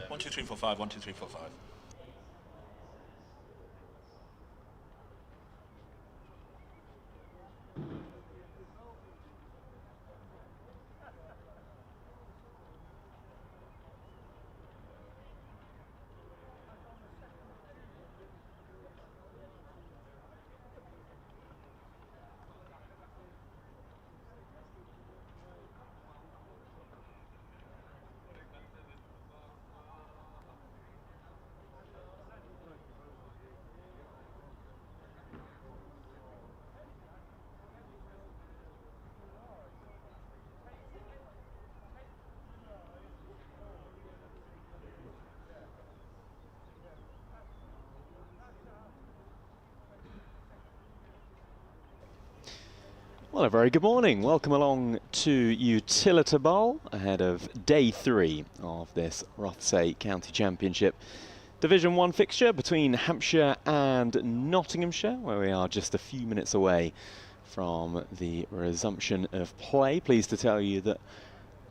1, 2, 3, 4, 5, 1, 2, 3, 4, 5. Well, a very good morning. Welcome along to Utilita Bowl ahead of day 3 of this Rothesay County Championship Division 1 fixture between Hampshire and Nottinghamshire, where we are just a few minutes away from the resumption of play. Pleased to tell you that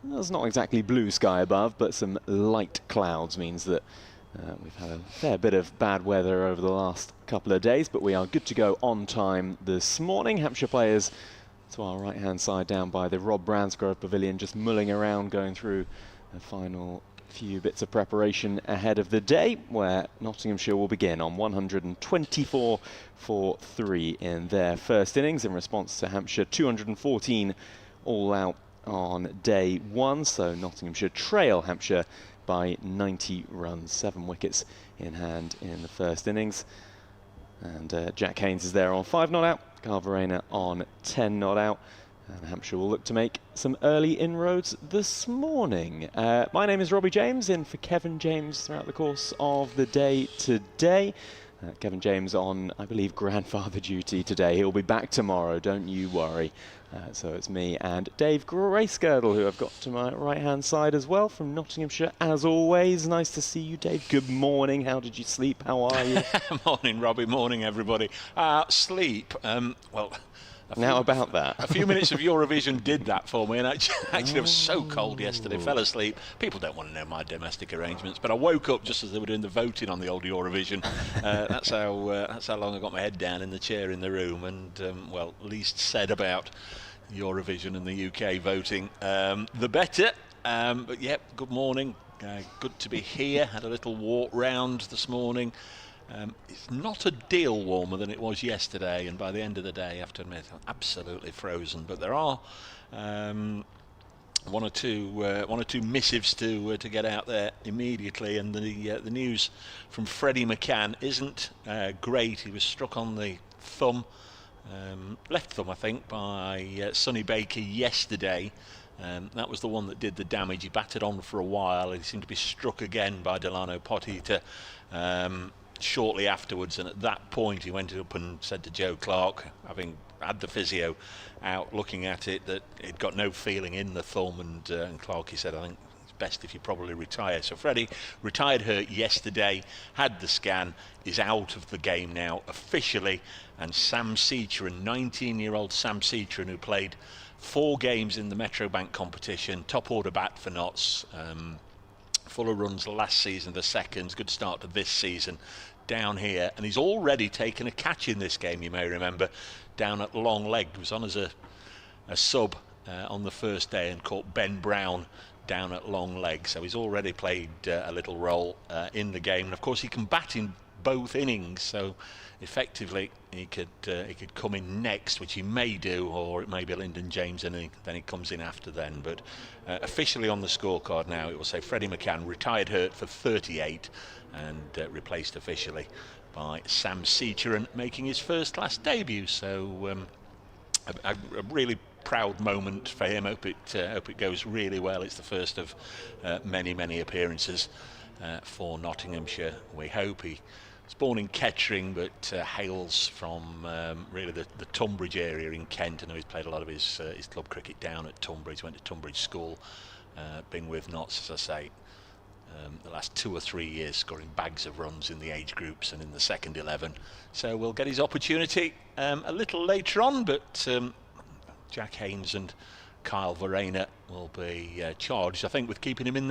there's not exactly blue sky above, but some light clouds means that we've had a fair bit of bad weather over the last couple of days, but we are good to go on time this morning. Hampshire players to our right-hand side down by the Rob Bransgrove Pavilion, just mulling around, going through the final few bits of preparation ahead of the day, where Nottinghamshire will begin on 124 for 3 in their first innings in response to Hampshire 214 all out on day 1. So Nottinghamshire trail Hampshire by 90 runs, 7 wickets in hand in the first innings. And Jack Haynes is there on 5 not out, Carl Verena on 10 not out, and Hampshire will look to make some early inroads this morning. My name is Robbie James, in for Kevin James throughout the course of the day today. Kevin James on, I believe, grandfather duty today. He'll be back tomorrow, don't you worry. So it's me and Dave Gracegirdle, who I've got to my right-hand side as well, from Nottinghamshire, as always. Nice to see you, Dave. Good morning. How did you sleep? How are you? Morning, Robbie. Morning, everybody. Sleep. Well, now about that. A few minutes of Eurovision did that for me, and actually it was so cold yesterday, fell asleep. People don't want to know my domestic arrangements, but I woke up just as they were doing the voting on the old Eurovision. That's how long I got my head down in the chair in the room, and well, least said about Eurovision and the UK voting, the better. But yeah, good morning. Good to be here. Had a little walk round this morning. It's not a deal warmer than it was yesterday, and by the end of the day, I have to admit, I'm absolutely frozen. But there are one or two missives to get out there immediately, and the news from Freddie McCann isn't great. He was struck on the thumb, left thumb, I think, by Sonny Baker yesterday. That was the one that did the damage. He batted on for a while. He seemed to be struck again by Delano Potita shortly afterwards, and at that point he went up and said to Joe Clark, having had the physio out looking at it, that he'd got no feeling in the thumb, and Clark, he said, I think it's best if you probably retire. So Freddie retired hurt yesterday, had the scan, is out of the game now officially, and Sam Seacheran, 19-year-old Sam Seacheran, who played 4 games in the Metrobank competition, top order bat for Notts, full of runs last season, the second, good start to this season down here, and he's already taken a catch in this game, you may remember, down at long leg. He was on as a sub on the first day and caught Ben Brown down at long leg, so he's already played a little role in the game, and of course he can bat in both innings, so effectively he could come in next, which he may do, or it may be Lyndon James, and then he comes in after then. But officially on the scorecard now, it will say Freddie McCann retired hurt for 38 and replaced officially by Sam Seacheran, making his first class debut. So a really proud moment for him. Hope it goes really well. It's the first of many appearances for Nottinghamshire. We hope. He was born in Kettering, but hails from really the Tunbridge area in Kent. I know he's played a lot of his club cricket down at Tunbridge. Went to Tunbridge School, been with Notts, as I say, the last 2 or 3 years, scoring bags of runs in the age groups and in the second 11. So we'll get his opportunity a little later on, but Jack Haynes and Kyle Verena will be charged, I think, with keeping him in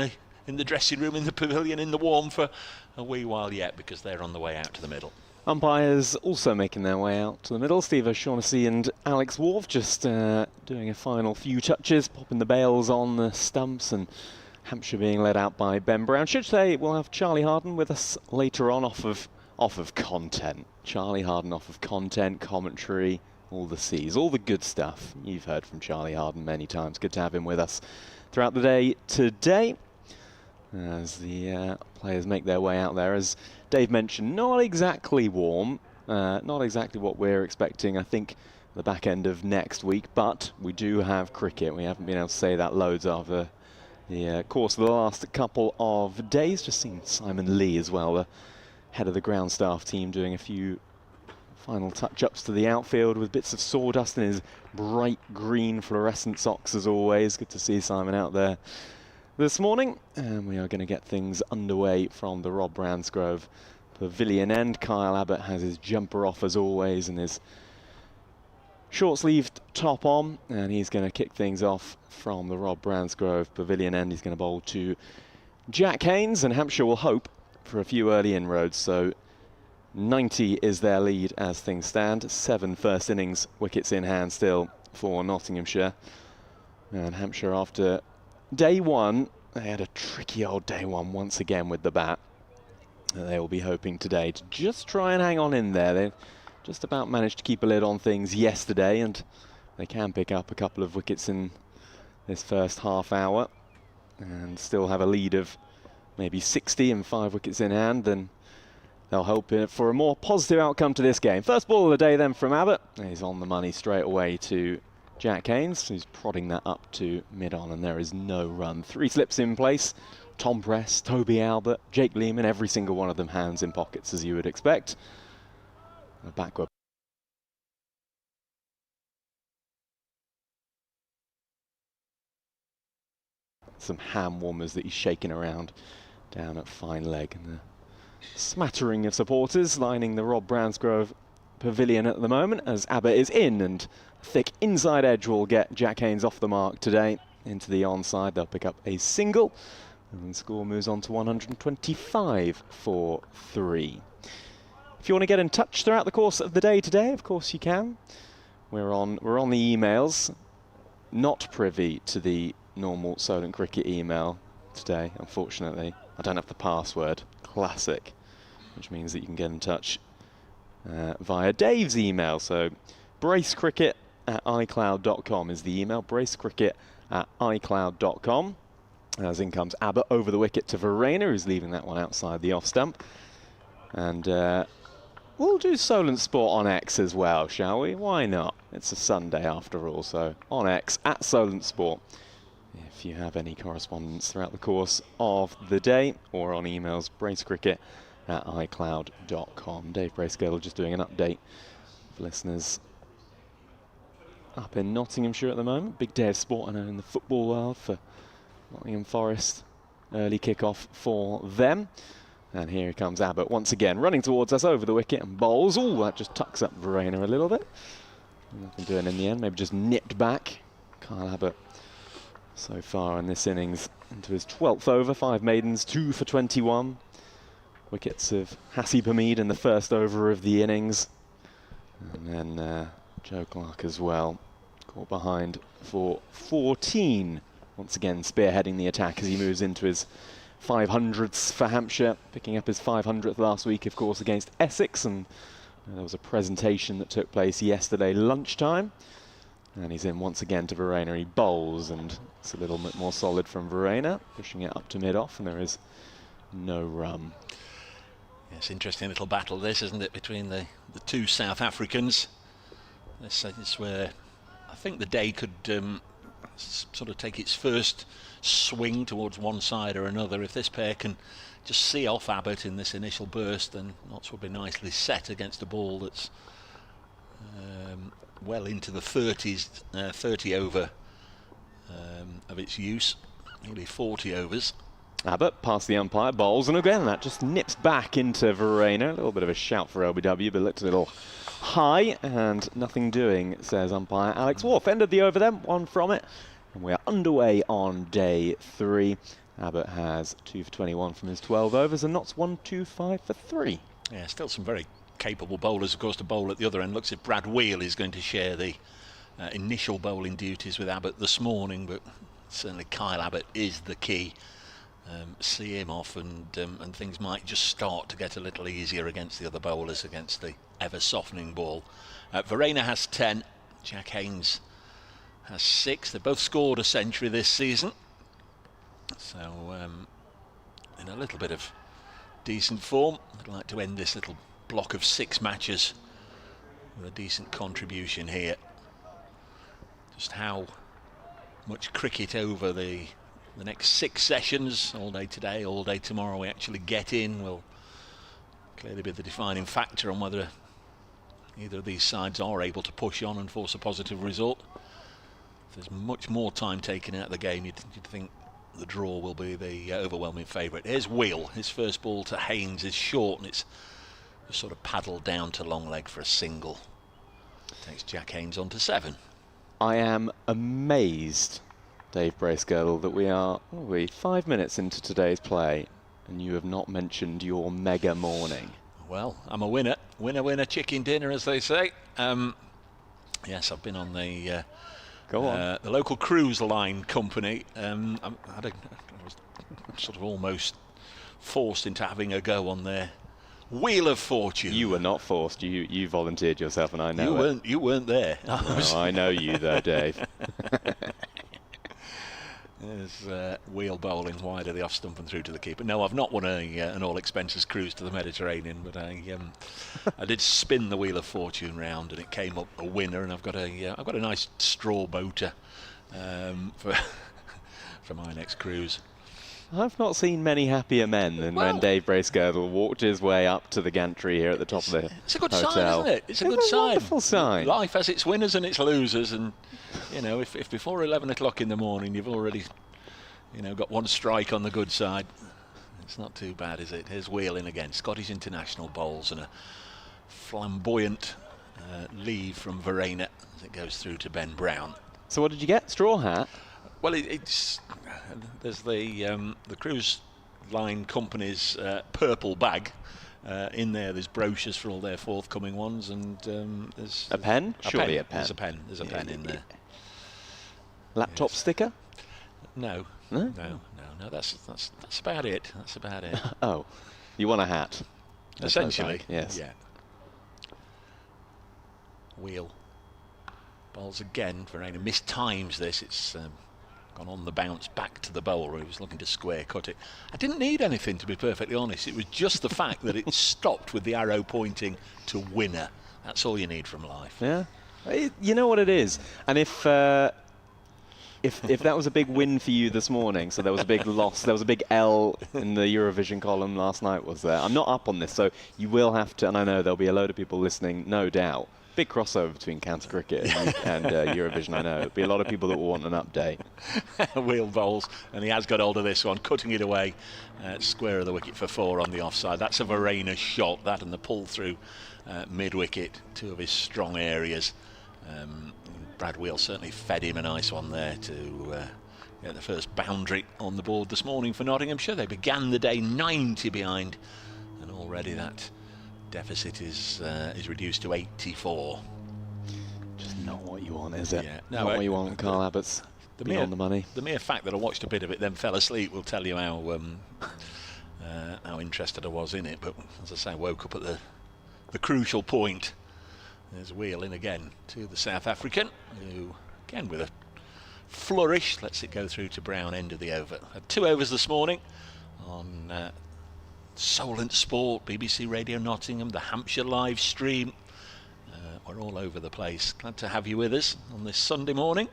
in the dressing room, in the pavilion, in the warm for a wee while yet, because they're on the way out to the middle. Umpires also making their way out to the middle. Steve O'Shaughnessy and Alex Wharf just doing a final few touches, popping the bails on the stumps, and Hampshire being led out by Ben Brown. Should say we'll have Charlie Harden with us later on off of content. Charlie Harden off of content, commentary, all the C's, all the good stuff. You've heard from Charlie Harden many times. Good to have him with us throughout the day today as the players make their way out there. As Dave mentioned, not exactly warm, not exactly what we're expecting, I think, the back end of next week, but we do have cricket. We haven't been able to say that loads over the course of the last couple of days. Just seen Simon Lee as well, the head of the ground staff team, doing a few final touch-ups to the outfield with bits of sawdust in his bright green fluorescent socks as always. Good to see Simon out there this morning. And we are going to get things underway from the Rob Bransgrove Pavilion end. Kyle Abbott has his jumper off as always and his short-sleeved top on, and he's going to kick things off from the Rob Bransgrove Pavilion end. He's going to bowl to Jack Haynes, and Hampshire will hope for a few early inroads. So 90 is their lead as things stand. 7 first innings wickets in hand still for Nottinghamshire. And Hampshire, after day one, they had a tricky old day one once again with the bat. They will be hoping today to just try and hang on in there. They just about managed to keep a lid on things yesterday, and they can pick up a couple of wickets in this first half hour and still have a lead of maybe 60 and 5 wickets in hand. Then they'll hope for a more positive outcome to this game. First ball of the day then from Abbott. He's on the money straight away to Jack Haynes, who's prodding that up to mid-on, and there is no run. 3 slips in place. Tom Press, Toby Albert, Jake Lehman, every single one of them hands in pockets as you would expect. A backward. Some ham warmers that he's shaking around down at fine leg, and a smattering of supporters lining the Rob Bransgrove Pavilion at the moment as Abbott is in, and a thick inside edge will get Jack Haynes off the mark today into the onside. They'll pick up a single, and the score moves on to 125 for 3. If you want to get in touch throughout the course of the day today, of course you can. We're on the emails. Not privy to the normal Solent Cricket email today, unfortunately. I don't have the password. Classic. Which means that you can get in touch via Dave's email. So bracecricket@icloud.com is the email. bracecricket@icloud.com. As in comes Abbott over the wicket to Verena, who's leaving that one outside the off stump. And we'll do Solent Sport on X as well, shall we? Why not? It's a Sunday after all, so on X, @Solent Sport. If you have any correspondence throughout the course of the day, or on emails, bracecricket@icloud.com. Dave Bracegirdle just doing an update for listeners up in Nottinghamshire at the moment. Big day of sport, I know, in the football world for Nottingham Forest. Early kick-off for them. And here comes Abbott once again, running towards us over the wicket and bowls. Oh, that just tucks up Verena a little bit. Nothing doing in the end, maybe just nipped back. Kyle Abbott so far in this innings into his 12th over, 5 maidens, 2 for 21. Wickets of Hassie Hamid in the first over of the innings. And then Joe Clark as well, caught behind for 14. Once again spearheading the attack as he moves into his 500ths for Hampshire, picking up his 500th last week, of course, against Essex. And there was a presentation that took place yesterday lunchtime. And he's in once again to Verena. He bowls, and it's a little bit more solid from Verena, pushing it up to mid-off, and there is no run. Yes, interesting little battle this, isn't it, between the two South Africans. This is where I think the day could sort of take its first swing towards one side or another. If this pair can just see off Abbott in this initial burst, then Notts will be nicely set against a ball that's well into the 30s, 30 over of its use, nearly 40 overs. Abbott past the umpire, bowls, and again that just nips back into Verena. A little bit of a shout for LBW, but looked a little high, and nothing doing, says umpire Alex Wharf. Ended the over then, 1 from it, and we are underway on day 3. Abbott has 2 for 21 from his 12 overs, and Knott's 1, 2, 5 for 3. Yeah, still some very capable bowlers, of course, to bowl at the other end. Looks as if Brad Wheel is going to share the initial bowling duties with Abbott this morning, but certainly Kyle Abbott is the key. See him off, and things might just start to get a little easier against the other bowlers, against the ever-softening ball. Verena has 10, Jack Haynes has 6. They've both scored a century this season, so in a little bit of decent form. I'd like to end this little block of 6 matches with a decent contribution here. Just how much cricket over the next 6 sessions, all day today, all day tomorrow, we actually get in, will clearly be the defining factor on whether either of these sides are able to push on and force a positive result. If there's much more time taken out of the game, you'd think the draw will be the overwhelming favourite. Here's Wheel. His first ball to Haynes is short, and it's just sort of paddled down to long leg for a single. Takes Jack Haynes on to 7. I am amazed, Dave Bracegirdle, that we are 5 minutes into today's play, and you have not mentioned your mega morning. Well, I'm a winner. Winner, winner, chicken dinner, as they say. Yes, I've been on the the local cruise line company. I was sort of almost forced into having a go on their Wheel of Fortune. You were not forced. You volunteered yourself, and I know you weren't there. Oh, I know you though, Dave. There's wheel bowling wide of the off stump and through to the keeper. No, I've not won an all expenses cruise to the Mediterranean, but I did spin the Wheel of Fortune round, and it came up a winner. And I've got a nice straw boater for my next cruise. I've not seen many happier men than when Dave Bracegirdle walked his way up to the gantry here at the top of the hotel. It's a good sign, isn't it? It's a good sign. Wonderful sign. Life has its winners and its losers, and you know, if before 11 o'clock in the morning you've already, got one strike on the good side, it's not too bad, is it? Here's Wheel in again. Scottish international bowls, and a flamboyant leave from Verena as it goes through to Ben Brown. So what did you get? Straw hat? Well, there's the cruise line company's purple bag. In there, there's brochures for all their forthcoming ones, and there's a pen. Surely a pen. There's a pen. There's a pen in there. Laptop sticker? No. That's about it. That's about it. Oh, you want a hat? Essentially, yes. Yeah. Wheel. Bowls again. Verena mistimes this. It's gone on the bounce back to the bowler who was looking to square cut it. I didn't need anything, to be perfectly honest. It was just the fact that it stopped with the arrow pointing to winner. That's all you need from life. Yeah. You know what it is. And if that was a big win for you this morning, so there was a big loss, there was a big L in the Eurovision column last night, was there? I'm not up on this, so you will have to, and I know there'll be a load of people listening, no doubt. Big crossover between county cricket and Eurovision, I know. There'll be a lot of people that will want an update. Wheel bowls, and he has got hold of this one, cutting it away, square of the wicket for 4 on the offside. That's a Verena shot, that and the pull through mid-wicket, 2 of his strong areas. Brad Wheel certainly fed him a nice one there to get the first boundary on the board this morning for Nottinghamshire. They began the day 90 behind, and already that deficit is reduced to 84. Just not what you want, is it? Yeah. Not what you want, Carl Abbott's beyond the money. The mere fact that I watched a bit of it then fell asleep will tell you how interested I was in it. But as I say, I woke up at the crucial point. There's Wheel in again to the South African, who again with a flourish lets it go through to Brown, end of the over. Had 2 overs this morning on Solent Sport, BBC Radio Nottingham, the Hampshire live stream. We're all over the place. Glad to have you with us on this Sunday morning.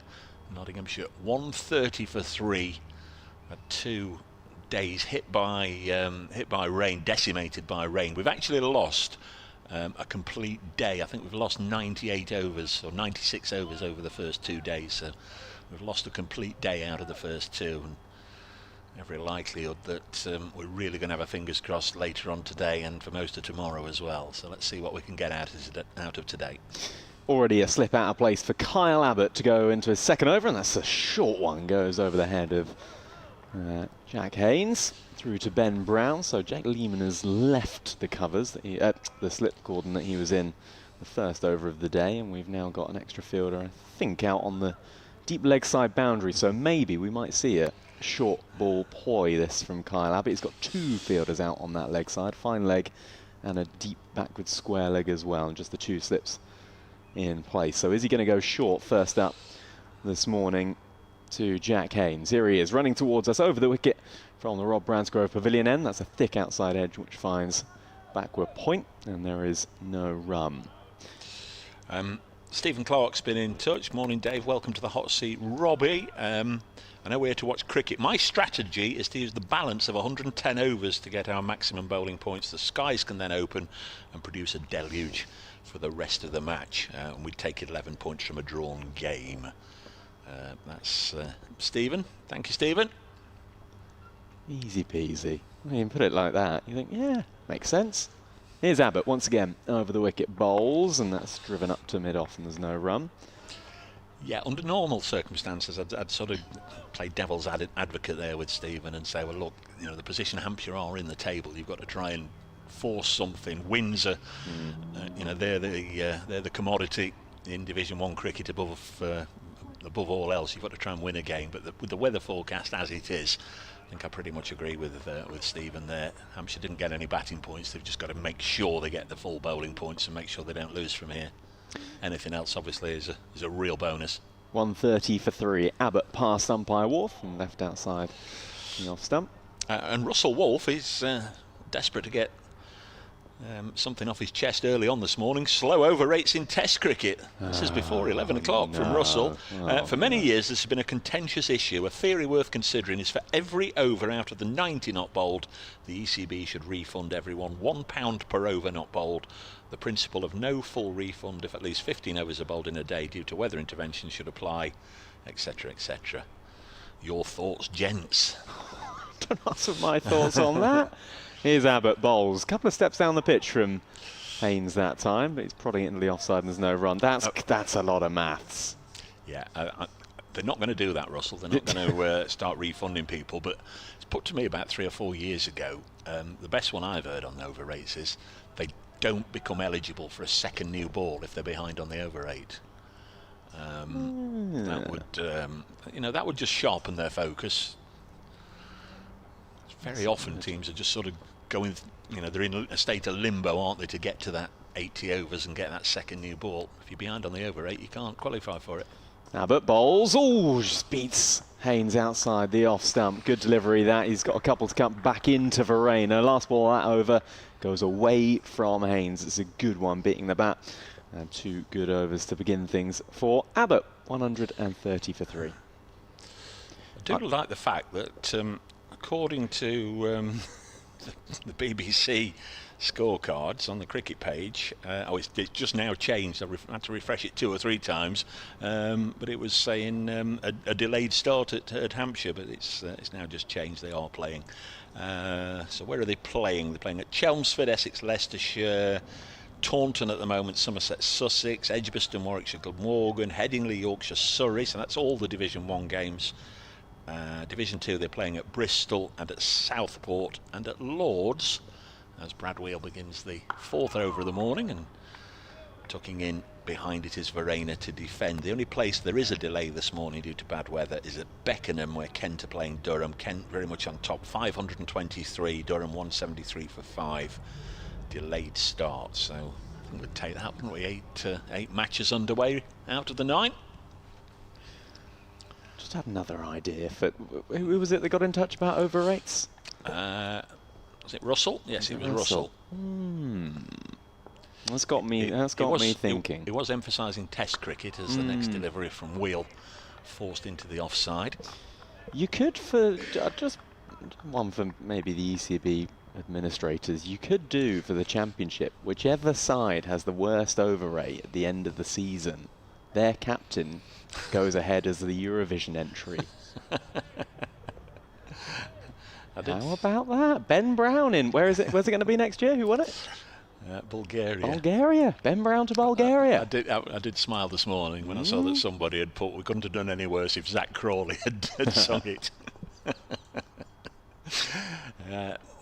Nottinghamshire 130 for 3. Had 2 days hit by rain, decimated by rain. We've actually lost a complete day. I think we've lost 98 overs or 96 overs over the first 2 days. So we've lost a complete day out of the first 2. And every likelihood that we're really going to have our fingers crossed later on today and for most of tomorrow as well. So let's see what we can get out of today. Already a slip out of place for Kyle Abbott to go into his second over, and that's a short one, goes over the head of Jack Haynes through to Ben Brown. So Jack Lehman has left the covers, the slip cordon that he was in the first over of the day, and we've now got an extra fielder, I think, out on the deep leg side boundary. So maybe we might see a short ball poi this from Kyle Abbott. He's got 2 fielders out on that leg side, fine leg and a deep backward square leg as well, and just the 2 slips in place. So is he going to go short first up this morning to Jack Haynes? Here he is, running towards us over the wicket from the Rob Bransgrove Pavilion end. That's a thick outside edge which finds backward point, and there is no run. Stephen Clark's been in touch. Morning, Dave. Welcome to the hot seat, Robbie. I know we're here to watch cricket. My strategy is to use the balance of 110 overs to get our maximum bowling points. The skies can then open and produce a deluge for the rest of the match. And we'd take 11 points from a drawn game. That's Stephen. Thank you, Stephen. Easy peasy. When you put it like that, you think, yeah, makes sense. Here's Abbott once again over the wicket, bowls, and that's driven up to mid-off and there's no run. Yeah, under normal circumstances, I'd sort of play devil's advocate there with Stephen and say, well, look, you know, the position Hampshire are in the table, you've got to try and force something. Wins are, you know, they're the commodity in Division 1 cricket above all else. You've got to try and win a game. But with the weather forecast as it is, I think I pretty much agree with Stephen there. Hampshire didn't get any batting points. They've just got to make sure they get the full bowling points and make sure they don't lose from here. Anything else, obviously, is a real bonus. 130 for 3. Abbott past umpire Wolf and left outside the off stump. And Russell Wolf is desperate to get something off his chest early on this morning. Slow over rates in Test cricket. This is before 11 o'clock from Russell. For many years, this has been a contentious issue. A theory worth considering is for every over out of the 90 not bowled, the ECB should refund everyone £1 per over not bowled. The principle of no full refund if at least 15 overs are bowled in a day due to weather intervention should apply, etc., etc. Your thoughts, gents? Don't ask for my thoughts on that. Here's Abbott bowls. A couple of steps down the pitch from Haynes that time, but he's prodding it into the offside and there's no run. That's a lot of maths. Yeah, they're not going to do that, Russell. They're not going to start refunding people, but it's put to me about 3 or 4 years ago. The best one I've heard on the over rates is they don't become eligible for a second new ball if they're behind on the over rate. That would, you know, that would just sharpen their focus. Very often teams are just sort of going, you know, they're in a state of limbo, aren't they, to get to that 80 overs and get that second new ball. If you're behind on the over rate, you can't qualify for it. Abbott bowls. Oh, just beats Haynes outside the off stump. Good delivery that. He's got a couple to come back into Verena. Last ball that over goes away from Haynes. It's a good one, beating the bat. And 2 good overs to begin things for Abbott. 130 for 3. I do like the fact that according to the BBC scorecards on the cricket page, it's just now changed. I had to refresh it 2 or 3 times, but it was saying a delayed start at Hampshire, but it's now just changed. They are playing. So where are they playing? They're playing at Chelmsford, Essex, Leicestershire, Taunton at the moment, Somerset, Sussex, Edgbaston, Warwickshire, Glamorgan, Headingley, Yorkshire, Surrey. So that's all the Division 1 games. Division 2, they're playing at Bristol and at Southport and at Lords, as Brad Wheel begins the 4th over of the morning, and tucking in behind it is Verena to defend. The only place there is a delay this morning due to bad weather is at Beckenham, where Kent are playing Durham. Kent very much on top, 523, Durham 173 for 5. Delayed start, so I think we'd take that, wouldn't we? 8 matches underway out of the 9. Just had another idea. Who was it that got in touch about over rates? Was it Russell? Yes, it was Russell. That's got me thinking. It was emphasising Test cricket as the next delivery from Wheel forced into the offside. You could, for just one for maybe the ECB administrators, you could do for the championship, whichever side has the worst over rate at the end of the season, their captain goes ahead as the Eurovision entry. How about that? Ben Brown in. Where's it going to be next year? Who won it? Bulgaria. Bulgaria. Ben Brown to Bulgaria. I did smile this morning when I saw that somebody had put, we couldn't have done any worse if Zach Crawley had sung it.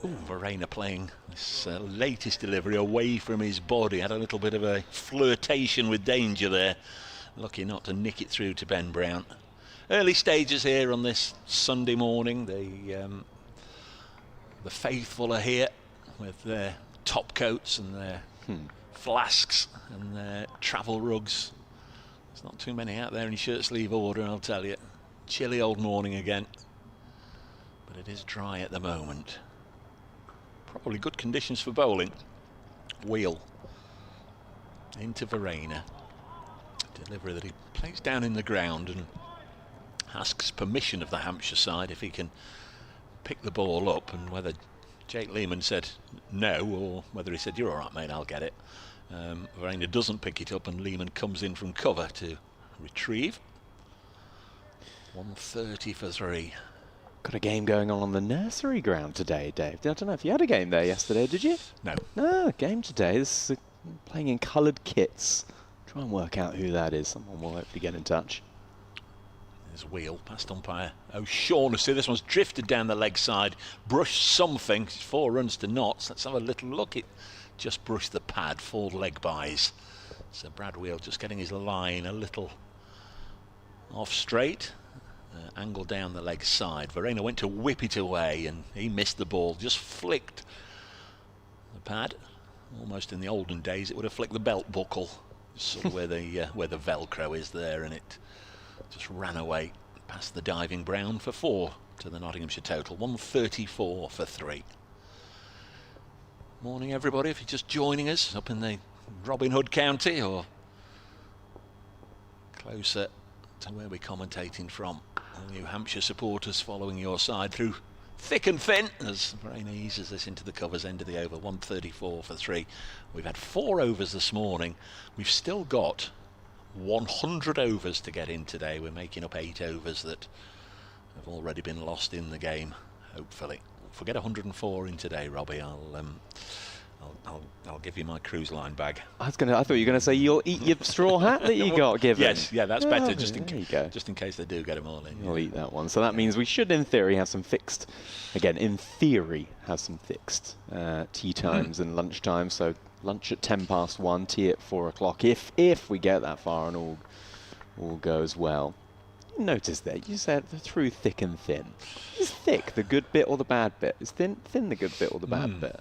Verena playing this latest delivery away from his body. Had a little bit of a flirtation with danger there. Lucky not to nick it through to Ben Brown. Early stages here on this Sunday morning. The faithful are here with their top coats and their flasks and their travel rugs. There's not too many out there in shirt sleeve order, I'll tell you. Chilly old morning again, but it is dry at the moment. Probably good conditions for bowling. Wheel into Verena. Delivery that he plays down in the ground and asks permission of the Hampshire side if he can pick the ball up, and whether Jake Lehman said no or whether he said, "You're all right, mate, I'll get it." Verena doesn't pick it up and Lehman comes in from cover to retrieve. 130 for 3. Got a game going on the nursery ground today, Dave. I don't know if you had a game there yesterday, did you? No. No, game today. This is playing in coloured kits. Try and work out who that is. Someone will hopefully get in touch. There's Wheel, past umpire O'Shaughnessy. This one's drifted down the leg side, brushed something. 4 runs to knots. Let's have a little look. It just brushed the pad, 4 leg byes. So Brad Wheel just getting his line a little off straight. Angle down the leg side. Verena went to whip it away and he missed the ball, just flicked the pad. Almost in the olden days it would have flicked the belt buckle, sort of where the Velcro is there, and it just ran away past the diving Brown for 4 to the Nottinghamshire total. 134 for 3. Morning everybody, if you're just joining us up in the Robin Hood County or closer to where we're commentating from. All you Hampshire supporters following your side through thick and thin as Verena eases this into the covers end of the over. 134 for 3. We've had 4 overs this morning. We've still got 100 overs to get in today. We're making up 8 overs that have already been lost in the game, hopefully. If we get 104 in today, Robbie, I'll give you my cruise line bag. I thought you were going to say you'll eat your straw hat that you got given. Yes, yeah, that's better, just in case they do get them all in. You'll eat that one. So that means we should, in theory, have some fixed, again, in theory, have some fixed tea times and lunch times. So lunch at 1:10, tea at 4 o'clock, if we get that far and all goes well. Notice there, you said through thick and thin. Is thick the good bit or the bad bit? Is thin the good bit or the bad bit?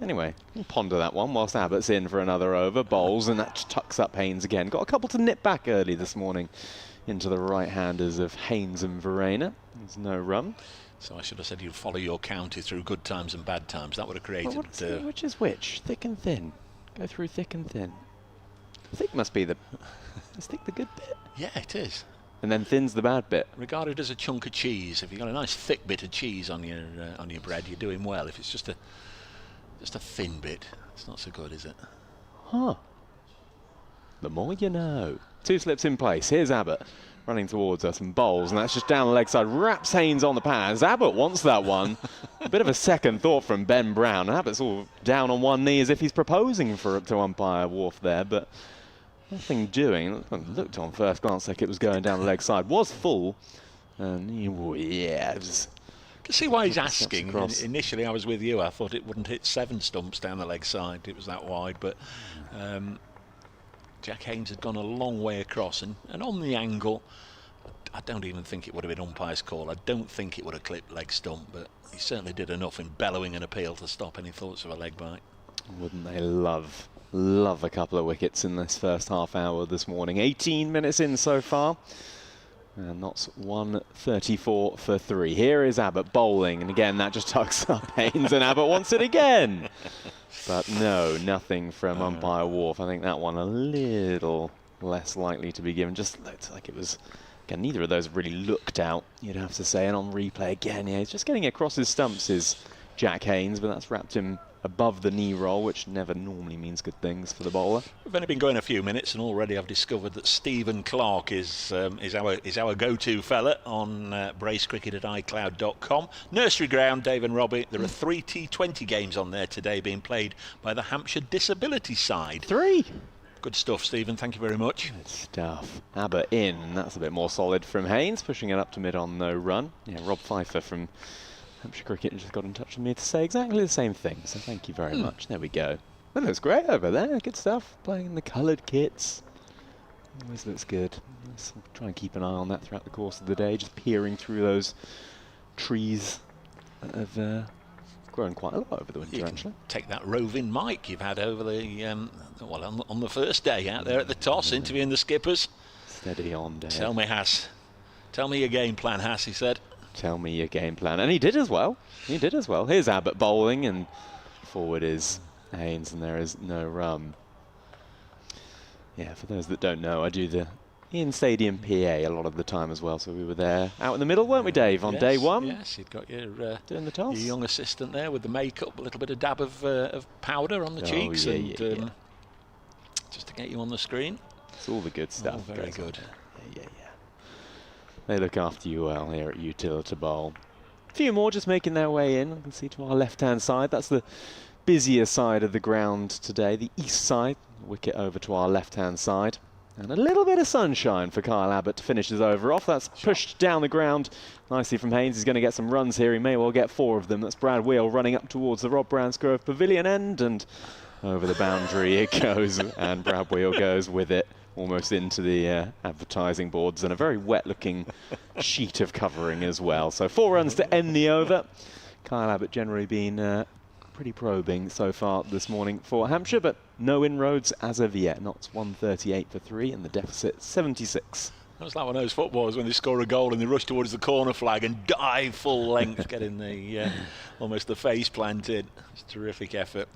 Anyway, we'll ponder that one whilst Abbott's in for another over. Bowls, and that tucks up Haynes again. Got a couple to nip back early this morning into the right-handers of Haynes and Verena. There's no run. So I should have said you'd follow your county through good times and bad times. That would have created... Well, which is which? Thick and thin. Go through thick and thin. Thick must be the... Is thick the good bit? Yeah, it is. And then thin's the bad bit. Regarded as a chunk of cheese. If you've got a nice thick bit of cheese on your bread, you're doing well. If it's just a thin bit, it's not so good, is it? Huh. The more you know. 2 slips in place. Here's Abbott running towards us and bowls, and that's just down the leg side. Wraps Haynes on the pads. Abbott wants that one. A bit of a second thought from Ben Brown. Abbott's all down on one knee as if he's proposing to umpire Wharf there, but nothing doing. Looked on first glance like it was going down the leg side. Was full. And yeah, it was... I can see why he's asking. Initially I was with you. I thought it wouldn't hit 7 stumps down the leg side. It was that wide, but Jack Haynes had gone a long way across, and on the angle, I don't even think it would have been umpire's call. I don't think it would have clipped leg stump, but he certainly did enough in bellowing an appeal to stop any thoughts of a leg bite. Wouldn't they love a couple of wickets in this first half hour this morning. 18 minutes in so far. And that's 134 for 3. Here is Abbott bowling, and again that just tucks up Haynes, and Abbott wants it again. But no, nothing from umpire Wharf. I think that one a little less likely to be given. Just looked like it was, again, neither of those really looked out, you'd have to say. And on replay again, yeah, he's just getting across his stumps is Jack Haynes, but that's wrapped him above the knee roll, which never normally means good things for the bowler. We've only been going a few minutes, and already I've discovered that Stephen Clark is our go-to fella on bracecricket@icloud.com. Nursery ground, Dave and Robbie. There are 3 T20 games on there today being played by the Hampshire disability side. 3? Good stuff, Stephen. Thank you very much. Good stuff. Abbott in, and that's a bit more solid from Haynes, pushing it up to mid on no run. Yeah, Rob Pfeiffer from Hampshire Cricket just got in touch with me to say exactly the same thing, so thank you very much. There we go. That looks great over there. Good stuff. Playing in the coloured kits. Always looks good. Let's try and keep an eye on that throughout the course of the day, just peering through those trees that have grown quite a lot over the winter, actually. Take that roving mic you've had over the, well, on the first day out there at the toss, interviewing the skippers. Steady on, Dave. Tell me, Hass. Tell me your game plan, Hass, he said. Tell me your game plan. And he did as well. He did as well. Here's Abbott bowling, and forward is Haynes, and there is no run. Yeah, for those that don't know, I do the in Stadium PA a lot of the time as well, so we were there out in the middle, weren't we, Dave, on day one? Yes, you'd got your, doing the toss. Your young assistant there with the makeup, a little bit of dab of powder on the cheeks, and just to get you on the screen. It's all the good stuff. Oh, very good. Yeah. They look after you well here at Utilita Bowl. A few more just making their way in. I can see to our left-hand side. That's the busier side of the ground today, the east side. Wicket over to our left-hand side. And a little bit of sunshine for Kyle Abbott to finish his over off. That's pushed down the ground nicely from Haynes. He's going to get some runs here. He may well get 4 of them. That's Brad Wheel running up towards the Rob Bransgrove Pavilion end, and over the boundary it goes, and Brad Wheel goes with it almost into the advertising boards, and a very wet-looking sheet of covering as well. So 4 runs to end the over. Kyle Abbott generally been pretty probing so far this morning for Hampshire, but no inroads as of yet. Notts 138 for 3 and the deficit 76. That's like one of those footballers when they score a goal and they rush towards the corner flag and dive full length, getting the almost the face planted. It's a terrific effort.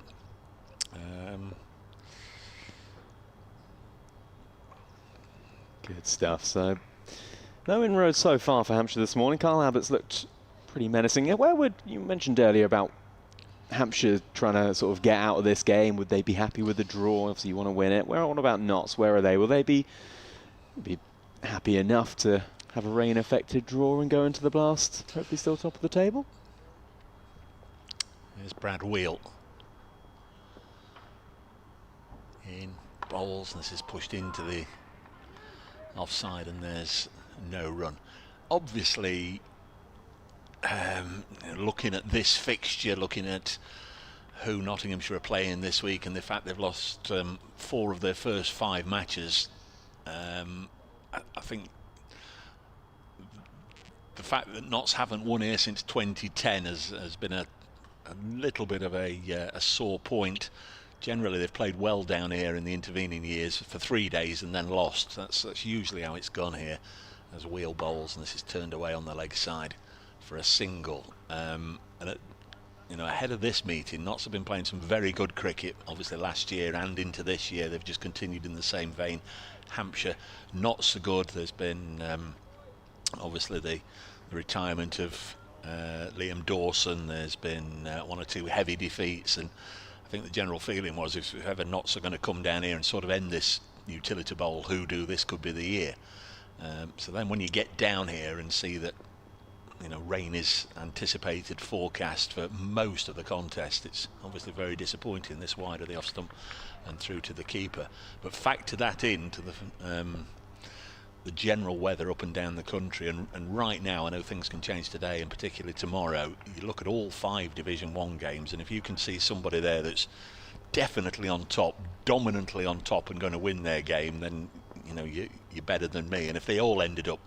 Good stuff. So no inroads so far for Hampshire this morning. Kyle Abbott's looked pretty menacing. Where would you mentioned earlier about Hampshire trying to sort of get out of this game? Would they be happy with the draw? Obviously, you want to win it. What about Notts? Where are they? Will they be happy enough to have a rain-affected draw and go into the blast? Hopefully, still top of the table. There's Brad Wheel in bowls. This is pushed into the offside, and there's no run. Obviously, looking at this fixture, looking at who Nottinghamshire are playing this week, and the fact they've lost 4 of their first 5 matches, I think the fact that Notts haven't won here since 2010 has been a little bit of a sore point. Generally, they've played well down here in the intervening years for 3 days and then lost. That's usually how it's gone here, as Wheel bowls, and this is turned away on the leg side for a single. Ahead of this meeting, Notts have been playing some very good cricket, obviously last year and into this year. They've just continued in the same vein. Hampshire, not so good. There's been obviously the retirement of Liam Dawson. There's been 1 or 2 heavy defeats, and I think the general feeling was if ever Notts are going to come down here and sort of end this Utilita Bowl hoodoo, this could be the year. So then when you get down here and see that rain is anticipated, forecast for most of the contest, it's obviously very disappointing this wide of the off stump and through to the keeper. But factor that into the general weather up and down the country, and right now I know things can change today and particularly tomorrow. You look at all 5 Division 1 games, and if you can see somebody there that's definitely on top, dominantly on top and going to win their game, then you're better than me. And if they all ended up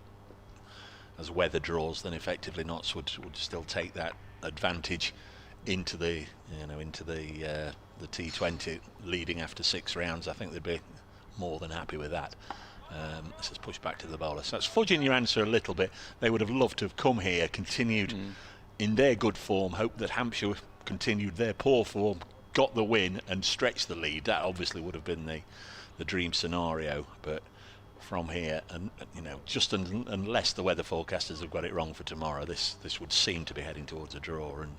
as weather draws, then effectively Notts would still take that advantage into the the T20 leading after 6 rounds. I think they'd be more than happy with that. This is pushed back to the bowler. So that's fudging your answer a little bit. They would have loved to have come here, continued in their good form, hoped that Hampshire continued their poor form, got the win and stretched the lead. That obviously would have been the dream scenario. But from here, and just unless the weather forecasters have got it wrong for tomorrow, this would seem to be heading towards a draw. And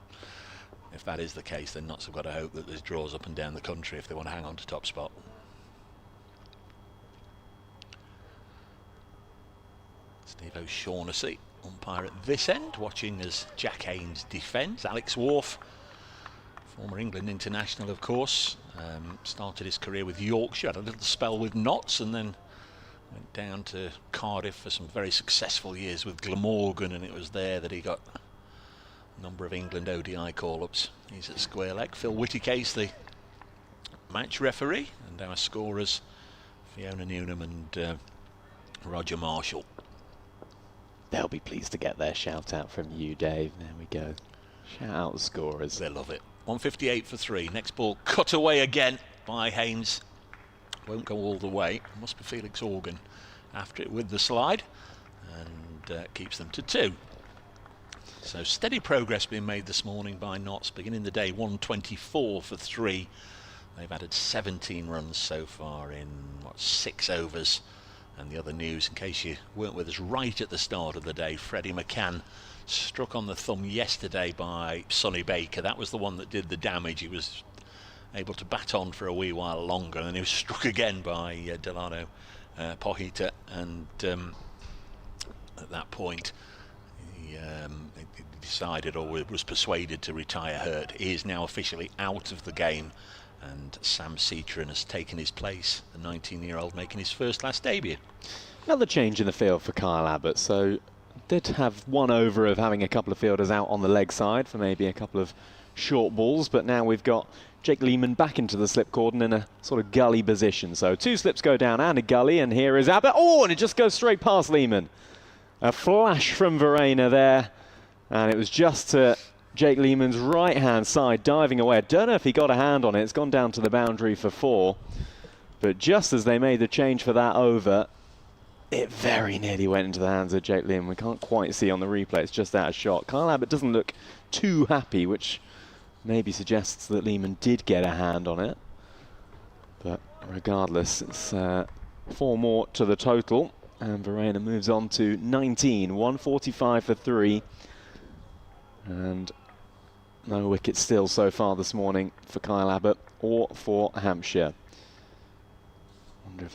if that is the case, then Notts have got to hope that there's draws up and down the country if they want to hang on to top spot. Steve O'Shaughnessy, umpire at this end, watching as Jack Haynes defends. Alex Wharf, former England international, of course, started his career with Yorkshire, had a little spell with Notts, and then went down to Cardiff for some very successful years with Glamorgan, and it was there that he got number of England ODI call-ups. He's at square leg. Phil Whittycase, the match referee, and our scorers, Fiona Newnham and Roger Marshall. They'll be pleased to get their shout out from you, Dave. There we go. Shout out the scorers. They love it. 158 for 3. Next ball cut away again by Haynes. Won't go all the way. Must be Felix Organ after it with the slide, and keeps them to 2. So steady progress being made this morning by Notts, beginning the day 124 for 3. They've added 17 runs so far in 6 overs. And the other news, in case you weren't with us right at the start of the day, Freddie McCann struck on the thumb yesterday by Sonny Baker. That was the one that did the damage. He was able to bat on for a wee while longer, and then he was struck again by Delano Pohita, and at that point he decided, or was persuaded, to retire hurt. He is now officially out of the game, and Sam Cetron has taken his place, the 19-year-old making his first class debut. Another change in the field for Kyle Abbott. So did have one over of having a couple of fielders out on the leg side for maybe a couple of short balls, but now we've got Jake Lehman back into the slip cordon in a sort of gully position. So 2 slips go down and a gully, and here is Abbott. Oh, and it just goes straight past Lehman. A flash from Verena there, and it was just to Jake Lehman's right-hand side diving away. I don't know if he got a hand on it. It's gone down to the boundary for 4. But just as they made the change for that over, it very nearly went into the hands of Jake Lehman. We can't quite see on the replay. It's just out of shot. Kyle Abbott doesn't look too happy, which maybe suggests that Lehman did get a hand on it. But regardless, it's 4 more to the total. And Verena moves on to 19. 145 for 3. And no wicket still so far this morning for Kyle Abbott or for Hampshire.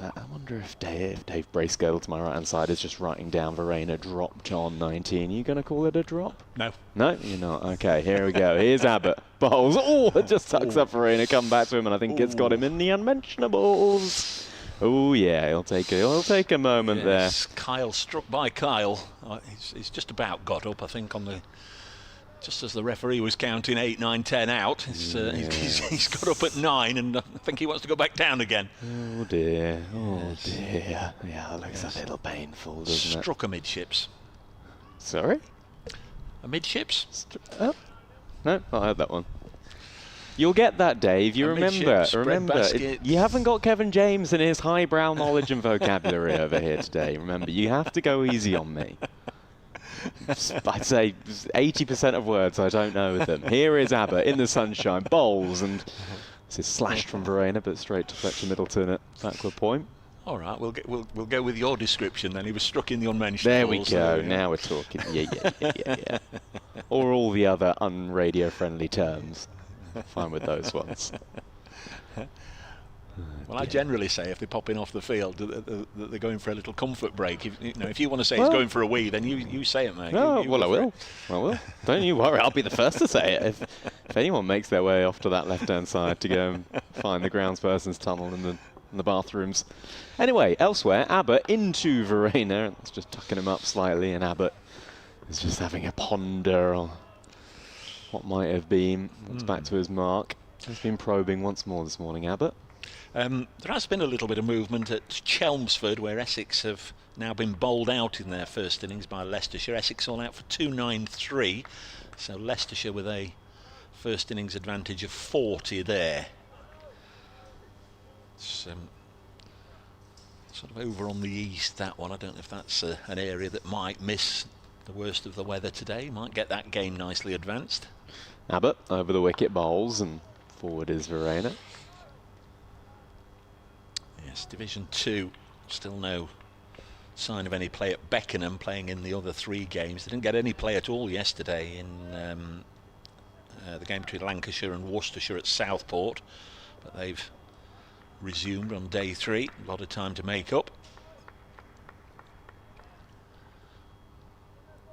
I wonder if Dave Bracegirdle to my right-hand side is just writing down Verena dropped on 19. Are you going to call it a drop? No. No, you're not. Okay, here we go. Here's Abbott. Bowls. Oh, it just tucks up Verena. Come back to him, and I think it's got him in the unmentionables. Oh yeah, he'll take a moment there. Kyle struck by Kyle. He's just about got up, I think, just as the referee was counting 8, 9, 10 out. He's got up at 9, and I think he wants to go back down again. Oh dear, oh dear. Yeah, it looks a little painful, doesn't it? Struck amidships. Sorry? Amidships? Oh. No, I heard that one. You'll get that, Dave. You remember. You haven't got Kevin James and his highbrow knowledge and vocabulary over here today. Remember, you have to go easy on me. I'd say 80% of words I don't know with them. Here is Abbott in the sunshine, bowls, and this is slashed from Verena, but straight to Fletcher Middleton at backward point. All right, we'll go with your description then. He was struck in the unmentionables. There we go. Now we're talking. Yeah. Or all the other un-radio-friendly terms. Fine with those ones. Well, I generally say if they're popping off the field that they're going for a little comfort break. If you want to say he's going for a wee, then you say it, mate. No, I will. Don't you worry. I'll be the first to say it. If anyone makes their way off to that left-hand side to go and find the groundsperson's tunnel in the bathrooms. Anyway, elsewhere, Abbott into Verena. It's just tucking him up slightly, and Abbott is just having a ponder on what might have been. It's back to his mark. He's been probing once more this morning, Abbott. There has been a little bit of movement at Chelmsford, where Essex have now been bowled out in their first innings by Leicestershire. Essex all out for 293, so Leicestershire with a first innings advantage of 40 there. It's sort of over on the east, that one. I don't know if that's an area that might miss the worst of the weather today. Might get that game nicely advanced. Abbott over the wicket, bowls, and forward is Verena. Yes, Division 2, still no sign of any play at Beckenham, playing in the other 3 games. They didn't get any play at all yesterday in the game between Lancashire and Worcestershire at Southport, but they've resumed on day 3. A lot of time to make up.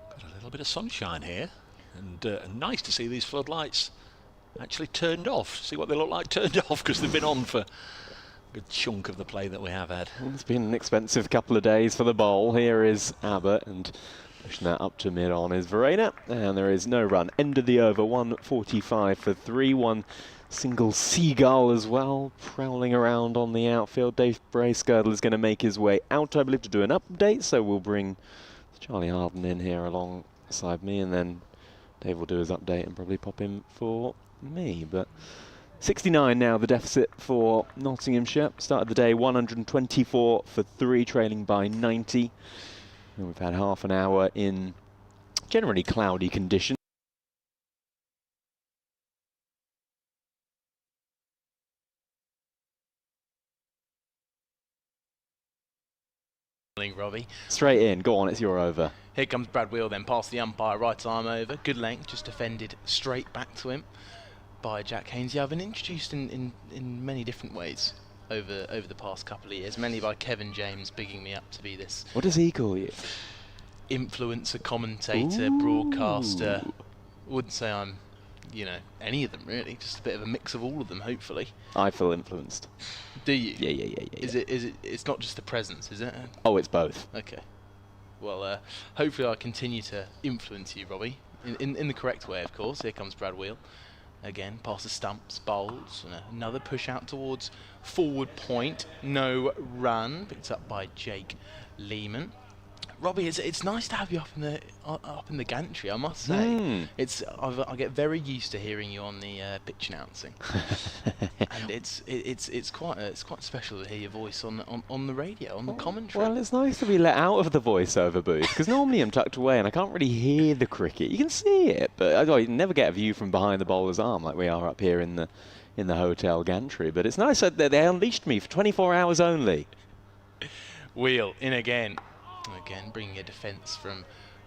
Got a little bit of sunshine here, and nice to see these floodlights actually turned off. See what they look like turned off, because they've been on for good chunk of the play that we have had. Well, it's been an expensive couple of days for the bowl. Here is Abbott, and Pushing that up to mid-on is Verena, and there is no run. End of the over, 145 for 3. One single seagull as well, prowling around on the outfield. Dave Bracegirdle is going to make his way out, I believe, to do an update, so we'll bring Charlie Harden in here alongside me, and then Dave will do his update and probably pop in for me. But 69 now, the deficit for Nottinghamshire. Started the day 124 for 3, trailing by 90. And we've had half an hour in generally cloudy conditions. Robbie. Straight in, go on, it's your over. Here comes Brad Wheel then, past the umpire, right arm over. Good length, just defended straight back to him by Jack Haynes. Yeah, I've been introduced in many different ways over the past couple of years, mainly by Kevin James bigging me up to be this. What does he call you? Influencer, commentator, Ooh. broadcaster. Wouldn't say I'm, you know, any of them really, just a bit of a mix of all of them, hopefully. I feel influenced. Do you? Yeah. Is it? It's not just the presence, is it? Oh, it's both. Okay. Well, hopefully I'll continue to influence you, Robbie, in the correct way, of course. Here comes Brad Wheel. Again, past the stumps, bowls, and another push out towards forward point. No run, picked up by Jake Lehman. Robbie, it's nice to have you up in the gantry, I must say. I get very used to hearing you on the pitch announcing, and it's quite special to hear your voice on the radio, on the commentary. Well, it's nice to be let out of the voiceover booth, because normally I'm tucked away and I can't really hear the cricket. You can see it, but you never get a view from behind the bowler's arm like we are up here in the hotel gantry. But it's nice that they unleashed me for 24 hours only. Wheel in again. Again, bringing a defence from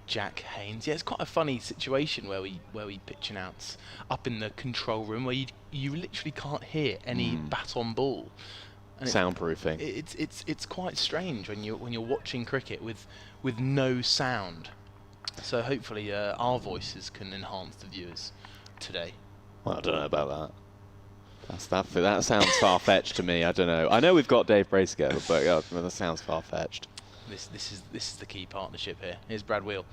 Jack Haynes. Yeah, it's quite a funny situation where we pitch announce up in the control room where you literally can't hear any bat on ball. And soundproofing. It's quite strange when you're watching cricket with no sound. So hopefully our voices can enhance the viewers today. Well, I don't know about that. That sounds far-fetched to me. I don't know. I know we've got Dave Bracegirdle, but that sounds far-fetched. This is the key partnership here. Here's Brad Wheel.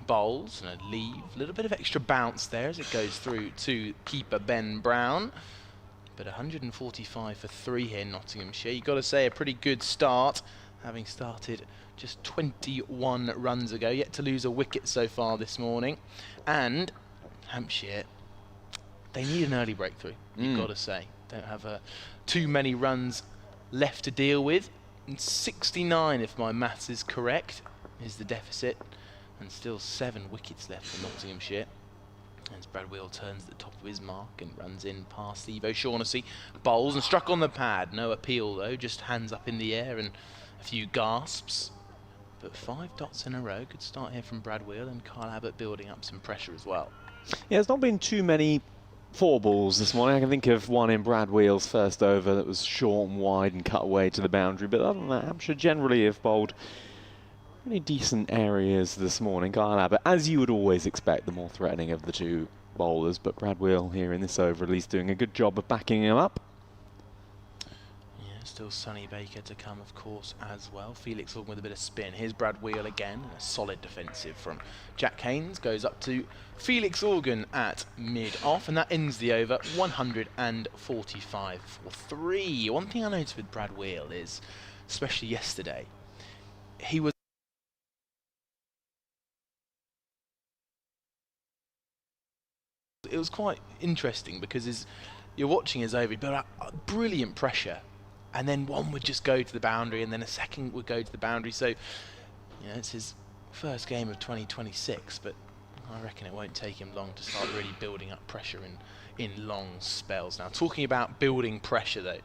Bowls and a leave. A little bit of extra bounce there as it goes through to keeper Ben Brown. But 145 for 3 here in Nottinghamshire. You've got to say a pretty good start, having started just 21 runs ago. Yet to lose a wicket so far this morning. And Hampshire, they need an early breakthrough, you've got to say. Don't have too many runs left to deal with. And 69, if my maths is correct, is the deficit, and still 7 wickets left for Nottinghamshire. As Brad Wheel turns at the top of his mark and runs in past Steve O'Shaughnessy, bowls and struck on the pad. No appeal though, just hands up in the air and a few gasps. But 5 dots in a row. Good start here from Brad Wheel, and Kyle Abbott building up some pressure as well. Yeah, there's not been too many 4 balls this morning. I can think of one in Brad Wheel's first over that was short and wide and cut away to the boundary. But other than that, Hampshire generally have bowled really decent areas this morning. Kyle Abbott, as you would always expect, the more threatening of the 2 bowlers. But Brad Wheel here in this over at least doing a good job of backing him up. Still Sonny Baker to come, of course, as well. Felix Organ with a bit of spin. Here's Brad Wheel again. A solid defensive from Jack Haynes. Goes up to Felix Organ at mid-off, and that ends the over 145 for 3. One thing I noticed with Brad Wheel is, especially yesterday, he was... It was quite interesting because you're watching his over, but brilliant pressure. And then one would just go to the boundary, and then a second would go to the boundary. So, it's his first game of 2026, but I reckon it won't take him long to start really building up pressure in long spells. Now, talking about building pressure, though,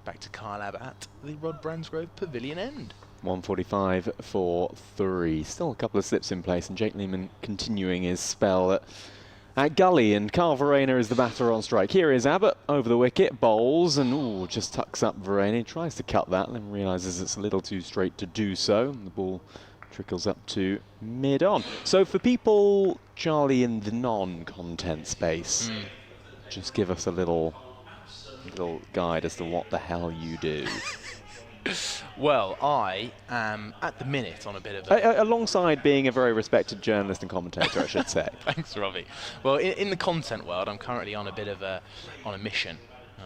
back to Kyle Abbott at the Rod Bransgrove Pavilion end. 145 for 3. Still a couple of slips in place, and Jake Lehman continuing his spell at gully, and Carl Verena is the batter on strike. Here is Abbott over the wicket, bowls, and just tucks up Verena. He tries to cut that, and then realises it's a little too straight to do so. And the ball trickles up to mid-on. So for people, Charlie, in the non-content space, just give us a little guide as to what the hell you do. Well, I am at the minute on a bit of a... Alongside being a very respected journalist and commentator, I should say. Thanks, Robbie. Well, in the content world, I'm currently on a bit of a mission.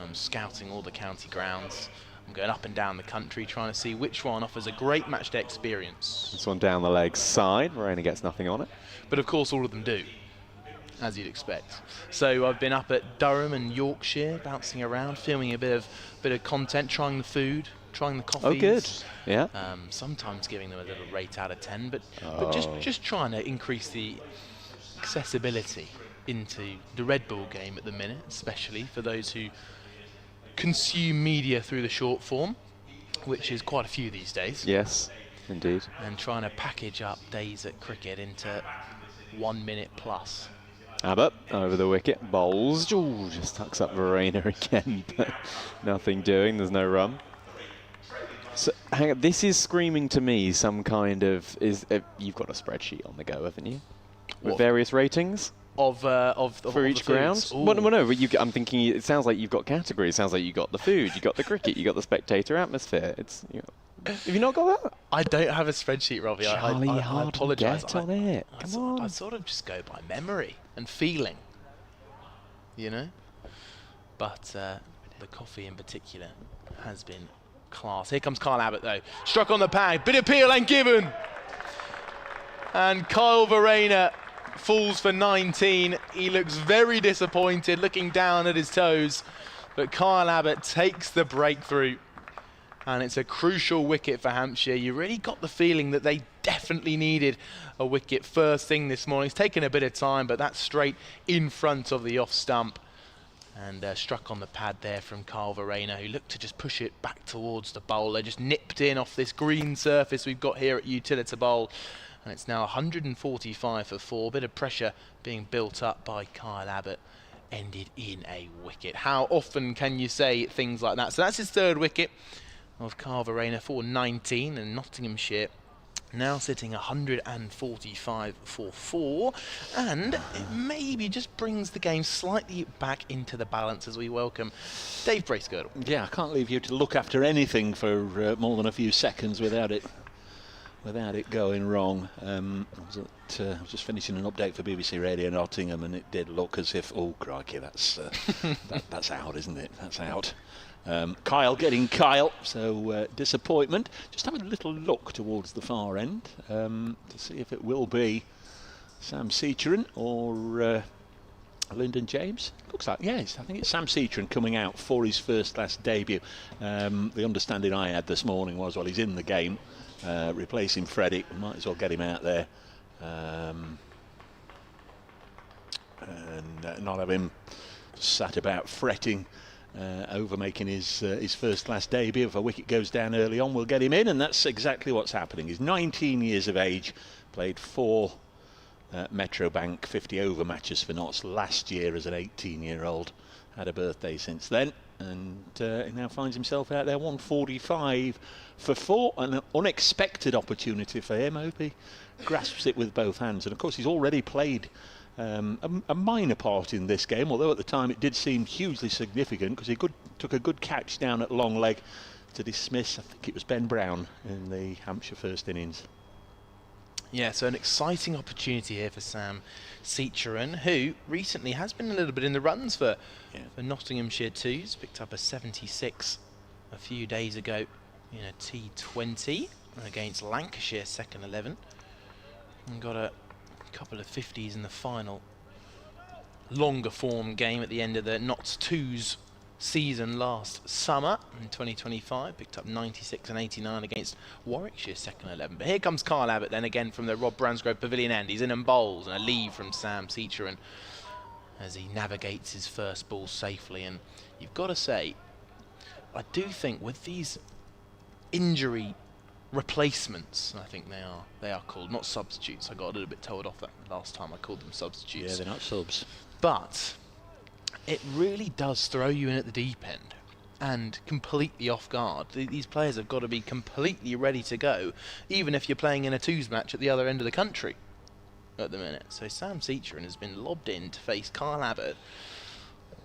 I'm scouting all the county grounds. I'm going up and down the country trying to see which one offers a great matchday experience. This one down the leg side, Verena gets nothing on it. But of course all of them do, as you'd expect. So I've been up at Durham and Yorkshire, bouncing around, filming a bit of content, trying the food, trying the coffees. Oh, good. Yeah. Sometimes giving them a little rate out of 10, but just trying to increase the accessibility into the Red Bull game at the minute, especially for those who consume media through the short form, which is quite a few these days. Yes, indeed. And trying to package up days at cricket into 1 minute plus. Abbott over the wicket, bowls. Ooh, just tucks up Verena again, but nothing doing. There's no run. So, hang on, this is screaming to me some kind of you've got a spreadsheet on the go, haven't you? With various ratings for each ground. Well, no, but I'm thinking it sounds like you've got categories. It sounds like you got the food, you got the cricket, you got the spectator atmosphere. It's have you not got that? I don't have a spreadsheet, Robbie. I apologise. Get on it. Come on. I sort of just go by memory and feeling, you know. But the coffee in particular has been class. Here comes Kyle Abbott though. Struck on the pad. Bit of peel and given. And Kyle Verena falls for 19. He looks very disappointed, looking down at his toes. But Kyle Abbott takes the breakthrough. And it's a crucial wicket for Hampshire. You really got the feeling that they definitely needed a wicket first thing this morning. It's taken a bit of time, but that's straight in front of the off stump. And struck on the pad there from Kyle Verena, who looked to just push it back towards the bowler. Just nipped in off this green surface we've got here at Utilita Bowl. And it's now 145 for 4. Bit of pressure being built up by Kyle Abbott. Ended in a wicket. How often can you say things like that? So that's his third wicket of Kyle Verena for 19, and Nottinghamshire now sitting 145 for 4, and it maybe just brings the game slightly back into the balance as we welcome Dave Bracegirdle. Yeah, I can't leave you to look after anything for more than a few seconds without it going wrong. I was just finishing an update for BBC Radio Nottingham, and it did look as if, oh crikey, that's that's out, isn't it? That's out. Kyle getting Kyle, so disappointment. Just having a little look towards the far end to see if it will be Sam Seacheran or Lyndon James. Looks like, yes, I think it's Sam Seacheran coming out for his first class debut. The understanding I had this morning was, well, he's in the game, replacing Freddie. We might as well get him out there and not have him sat about fretting over making his first class debut. If a wicket goes down early on, we'll get him in, and that's exactly what's happening. He's 19 years of age, played 4 Metro Bank 50 over matches for Notts last year as an 18-year-old. Had a birthday since then, and he now finds himself out there 145 for 4. An unexpected opportunity for him. I hope he grasps it with both hands, and of course he's already played a minor part in this game, although at the time it did seem hugely significant, because he took a good catch down at long leg to dismiss, I think it was Ben Brown, in the Hampshire first innings. Yeah, so an exciting opportunity here for Sam Seacheran, who recently has been a little bit in the runs for Nottinghamshire twos. Picked up a 76 a few days ago in a T20 against Lancashire second 11, and got a couple of 50s in the final longer form game at the end of the Notts 2s season last summer in 2025. Picked up 96 and 89 against Warwickshire second 11. But here comes Kyle Abbott then again from the Rob Bransgrove Pavilion end. He's in and bowls, and a leave from Sam Seacheran as he navigates his first ball safely. And you've got to say, I do think with these injury replacements, I think they are called, not substitutes. I got a little bit told off that last time I called them substitutes. Yeah, they're not subs. But it really does throw you in at the deep end and completely off guard. These players have got to be completely ready to go, even if you're playing in a twos match at the other end of the country at the minute. So Sam Seacheran has been lobbed in to face Kyle Abbott,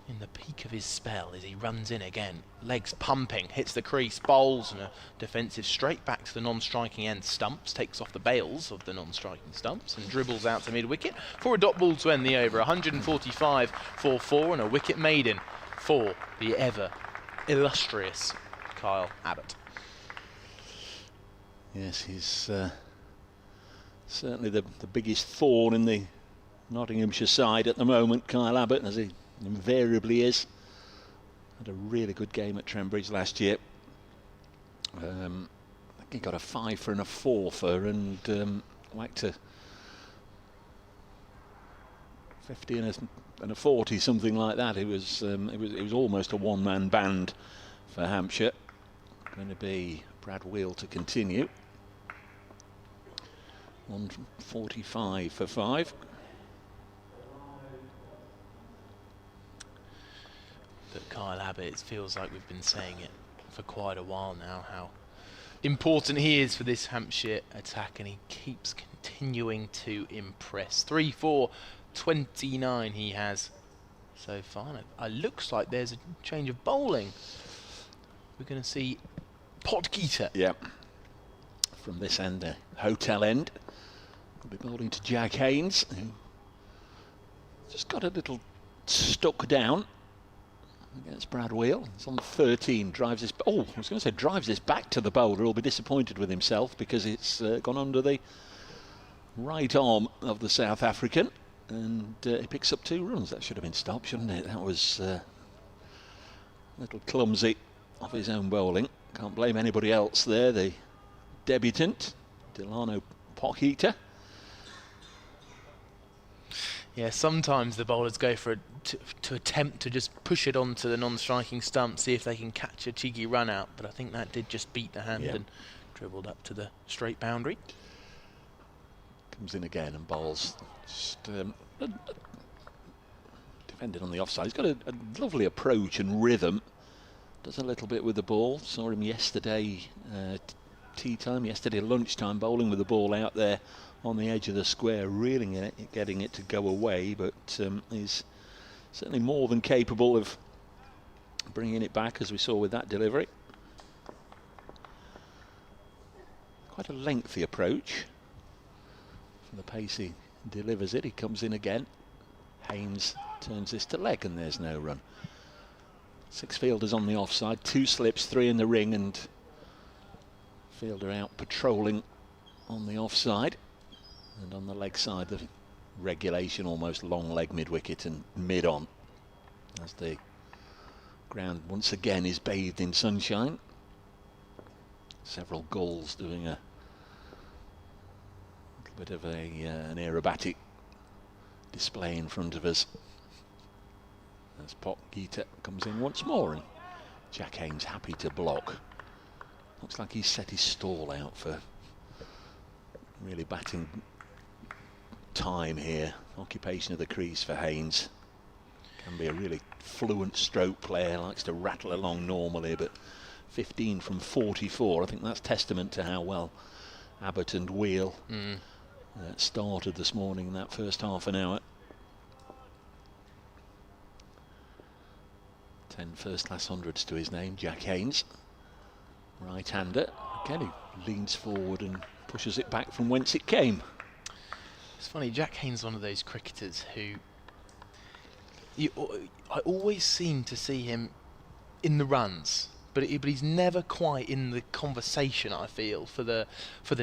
in the peak of his spell as he runs in again. Legs pumping, hits the crease, bowls, and a defensive straight back to the non-striking end stumps, takes off the bails of the non-striking stumps and dribbles out to mid-wicket for a dot ball to end the over. 145 for 4 and a wicket maiden for the ever illustrious Kyle Abbott. Yes, he's certainly the biggest thorn in the Nottinghamshire side at the moment, Kyle Abbott, as he invariably is. Had a really good game at Trembridge last year. I think he got a 5 for and a 4 for, and whacked a 50 and a 40, something like that. It was almost a one-man band for Hampshire. Going to be Brad Wheel to continue. 145 for 5. But Kyle Abbott, it feels like we've been saying it for quite a while now, how important he is for this Hampshire attack, and he keeps continuing to impress. 3-4, 29 he has so far. It looks like there's a change of bowling. We're going to see Potgieter. Yep. From this end, the hotel end. We'll be bowling to Jack Haynes, who just got a little stuck down against Brad Wheel. It's on 13, drives this. Oh, I was going to say drives this back to the bowler. He'll be disappointed with himself because it's gone under the right arm of the South African, and he picks up 2 runs. That should have been stopped, shouldn't it? That was a little clumsy of his own bowling. Can't blame anybody else there. The debutant, Delano Potgieter. Yeah, sometimes the bowlers go for to attempt to just push it onto the non-striking stump, see if they can catch a cheeky run out, but I think that did just beat the hand and dribbled up to the straight boundary. Comes in again and bowls. Just defended on the offside. He's got a lovely approach and rhythm. Does a little bit with the ball. Saw him yesterday tea time, yesterday lunchtime, bowling with the ball out there on the edge of the square, reeling it, getting it to go away, but he's certainly more than capable of bringing it back, as we saw with that delivery. Quite a lengthy approach. From the pace he delivers it, he comes in again. Haynes turns this to leg, and there's no run. 6 fielders on the offside, 2 slips, 3 in the ring, and fielder out patrolling on the offside. And on the leg side, the regulation, almost long leg mid-wicket and mid-on, as the ground once again is bathed in sunshine. Several gulls doing a little bit of an aerobatic display in front of us. As Potgieter comes in once more, and Jack Haynes happy to block. Looks like he's set his stall out for really batting time here. Occupation of the crease for Haynes. Can be a really fluent stroke player, likes to rattle along normally, but 15 from 44, I think that's testament to how well Abbott and Wheel started this morning in that first half an hour. 10 first-class hundreds to his name, Jack Haynes. Right-hander. Again, he leans forward and pushes it back from whence it came. It's funny, Jack Haynes is one of those cricketers who I always seem to see him in the runs, but he's never quite in the conversation, I feel, for the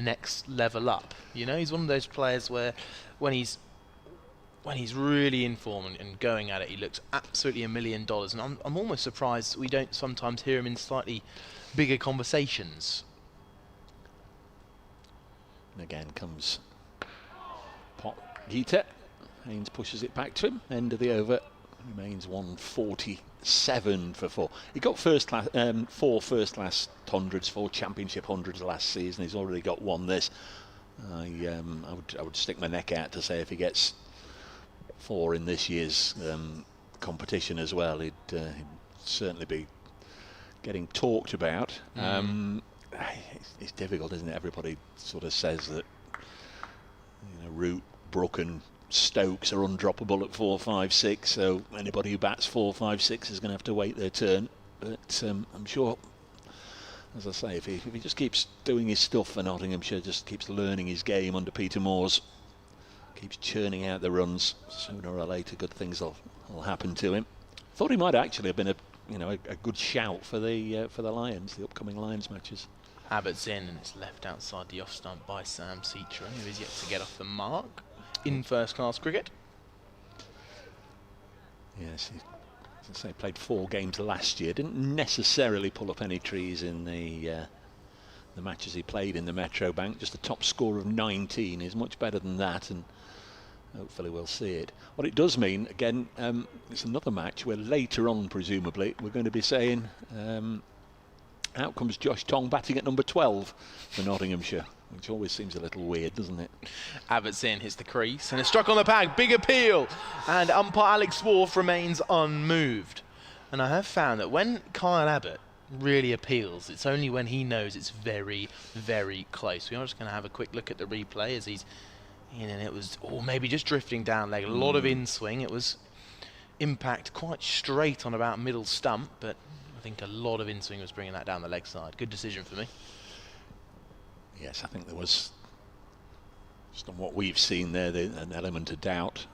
next level up. You know, he's one of those players where when he's really in form and going at it, he looks absolutely $1 million, and I'm almost surprised we don't sometimes hear him in slightly bigger conversations. And again comes Potgieter. Haynes pushes it back to him. End of the over. Remains 147 for 4. He got 4 first-class hundreds, 4 championship hundreds last season. He's already got 1 this. I would stick my neck out to say if he gets 4 in this year's competition as well, he'd certainly be getting talked about. It's difficult, isn't it? Everybody sort of says that, you know, Root, Brook and Stokes are undroppable at 4, 5, 6, so anybody who bats 4, 5, 6 is going to have to wait their turn. But I'm sure, as I say, if he just keeps doing his stuff for Nottinghamshire, just keeps learning his game under Peter Moores, keeps churning out the runs, sooner or later good things will happen to him. Thought he might actually have been a good shout for the Lions, the upcoming Lions matches. Abbott's in, and it's left outside the off stump by Sam Seacher, who is yet to get off the mark in first-class cricket. Yes, he, as I say, played 4 games last year. Didn't necessarily pull up any trees in the matches he played in the Metro Bank. Just a top score of 19 is much better than that, and hopefully we'll see it. What it does mean, again, it's another match where later on, presumably, we're going to be saying, out comes Josh Tong batting at number 12 for Nottinghamshire, which always seems a little weird, doesn't it? Abbott's in, hits the crease, and it's struck on the peg. Big appeal, and umpire Alex Swarth remains unmoved. And I have found that when Kyle Abbott really appeals, it's only when he knows it's very, very close. We are just going to have a quick look at the replay as he's in, and it was maybe just drifting down leg. A lot of in swing. It was impact quite straight on about middle stump, but I think a lot of in swing was bringing that down the leg side. Good decision for me. Yes, I think there was, just on what we've seen there, an element of doubt.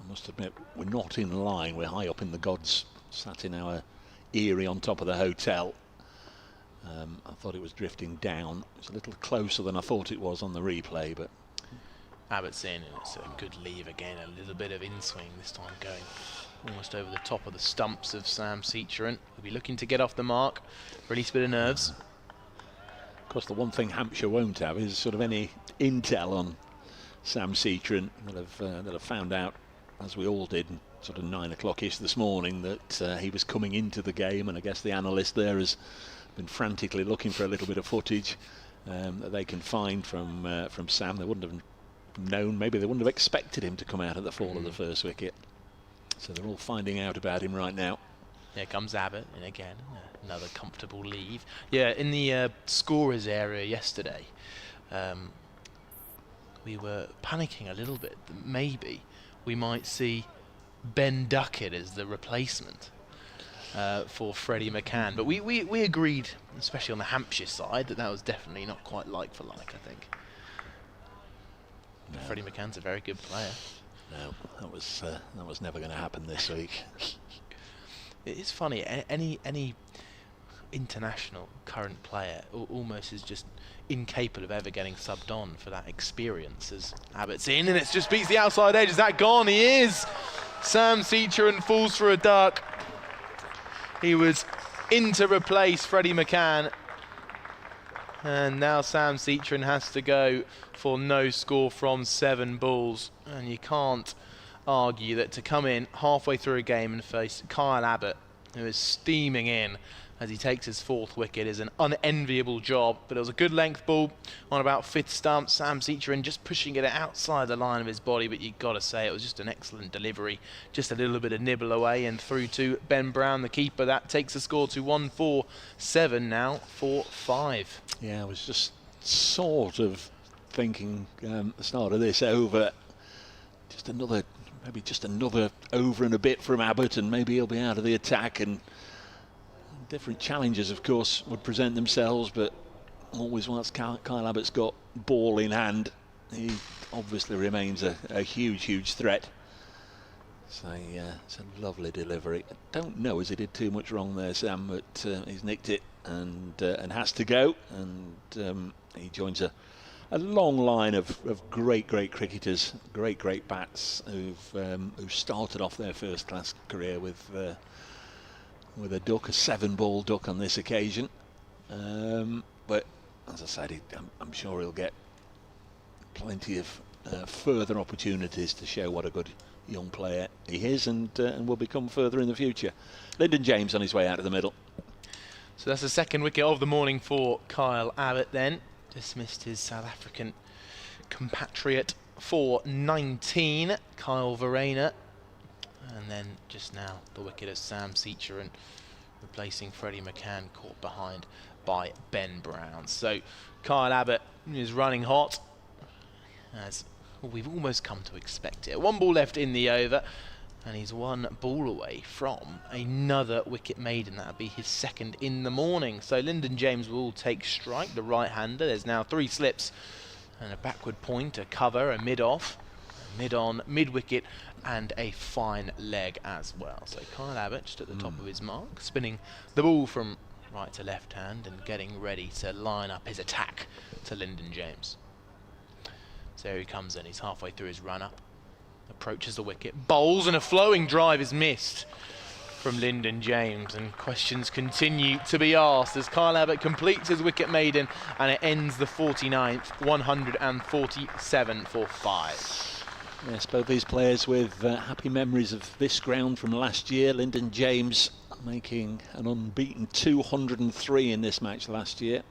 I must admit, we're not in line. We're high up in the gods, sat in our eyrie on top of the hotel. I thought it was drifting down. It was a little closer than I thought it was on the replay, but Abbott's in, and it's a good leave again. A little bit of in swing this time, going almost over the top of the stumps of Sam Seacher. He'll be looking to get off the mark, release a bit of nerves. Of course, the one thing Hampshire won't have is sort of any intel on Sam Seacher. They'll have found out, as we all did, sort of 9 o'clock-ish this morning, that he was coming into the game, and I guess the analyst there has been frantically looking for a little bit of footage that they can find from Sam. They wouldn't have known, maybe they wouldn't have expected him to come out at the fall of the first wicket. So they're all finding out about him right now. Here comes Abbott, and again, another comfortable leave. Yeah, in the scorers area yesterday, we were panicking a little bit that maybe we might see Ben Duckett as the replacement for Freddie McCann. But we agreed, especially on the Hampshire side, that was definitely not quite like for like, I think. No. Freddie McCann's a very good player. No, that was never going to happen this week. It is funny. Any international current player almost is just incapable of ever getting subbed on for that experience. As Abbott's in, and it just beats the outside edge. Is that gone? He is. Sam Seacher and falls for a duck. He was in to replace Freddie McCann. And now Sam Seacher has to go for no score from 7 balls. And you can't argue that to come in halfway through a game and face Kyle Abbott, who is steaming in as he takes his 4th wicket, is an unenviable job. But it was a good length ball on about 5th stump. Sam Seacher just pushing it outside the line of his body, but you've got to say it was just an excellent delivery. Just a little bit of nibble away and through to Ben Brown, the keeper. That takes the score to 1-4-7 now, 4-5. Yeah, I was just sort of thinking at the start of this over, maybe just another over and a bit from Abbott, and maybe he'll be out of the attack, and different challenges, of course, would present themselves, but always once Kyle Abbott's got ball in hand, he obviously remains a huge threat. So it's a lovely delivery. I don't know as he did too much wrong there, Sam, but he's nicked it and has to go, and he joins a long line of great cricketers, great bats who've started off their first-class career with a duck, a 7-ball duck on this occasion. But as I said, I'm sure he'll get plenty of further opportunities to show what a good young player he is, and will become further in the future. Lyndon James on his way out of the middle. So that's the 2nd wicket of the morning for Kyle Abbott then. Dismissed his South African compatriot for 19, Kyle Verreynne. And then just now the wicket of Sam Seacher, and replacing Freddie McCann, caught behind by Ben Brown. So Kyle Abbott is running hot, as well, we've almost come to expect it. 1 ball left in the over, and he's 1 ball away from another wicket maiden. That'll be his 2nd in the morning. So Lyndon James will take strike, the right-hander. There's now 3 slips and a backward point, a cover, a mid-off, a mid-on, mid-wicket, and a fine leg as well. So Kyle Abbott just at the top of his mark, spinning the ball from right to left hand and getting ready to line up his attack to Lyndon James. So here he comes in, he's halfway through his run-up. Approaches the wicket, bowls, and a flowing drive is missed from Lyndon James, and questions continue to be asked as Kyle Abbott completes his wicket maiden, and it ends the 49th, 147 for 5. Yes, both these players with happy memories of this ground from last year. Lyndon James making an unbeaten 203 in this match last year.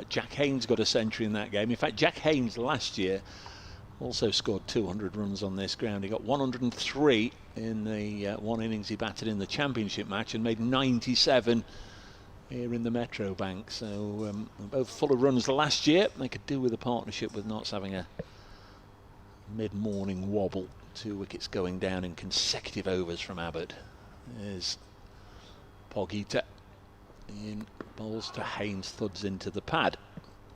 Jack Haynes got a century in that game. In fact, Jack Haynes last year also scored 200 runs on this ground. He got 103 in the 1 innings he batted in the championship match and made 97 here in the Metro Bank. So both full of runs last year. They could do with a partnership with Notts having a mid-morning wobble. 2 wickets going down in consecutive overs from Abbott. There's Pogita in, bowls to Haynes, thuds into the pad.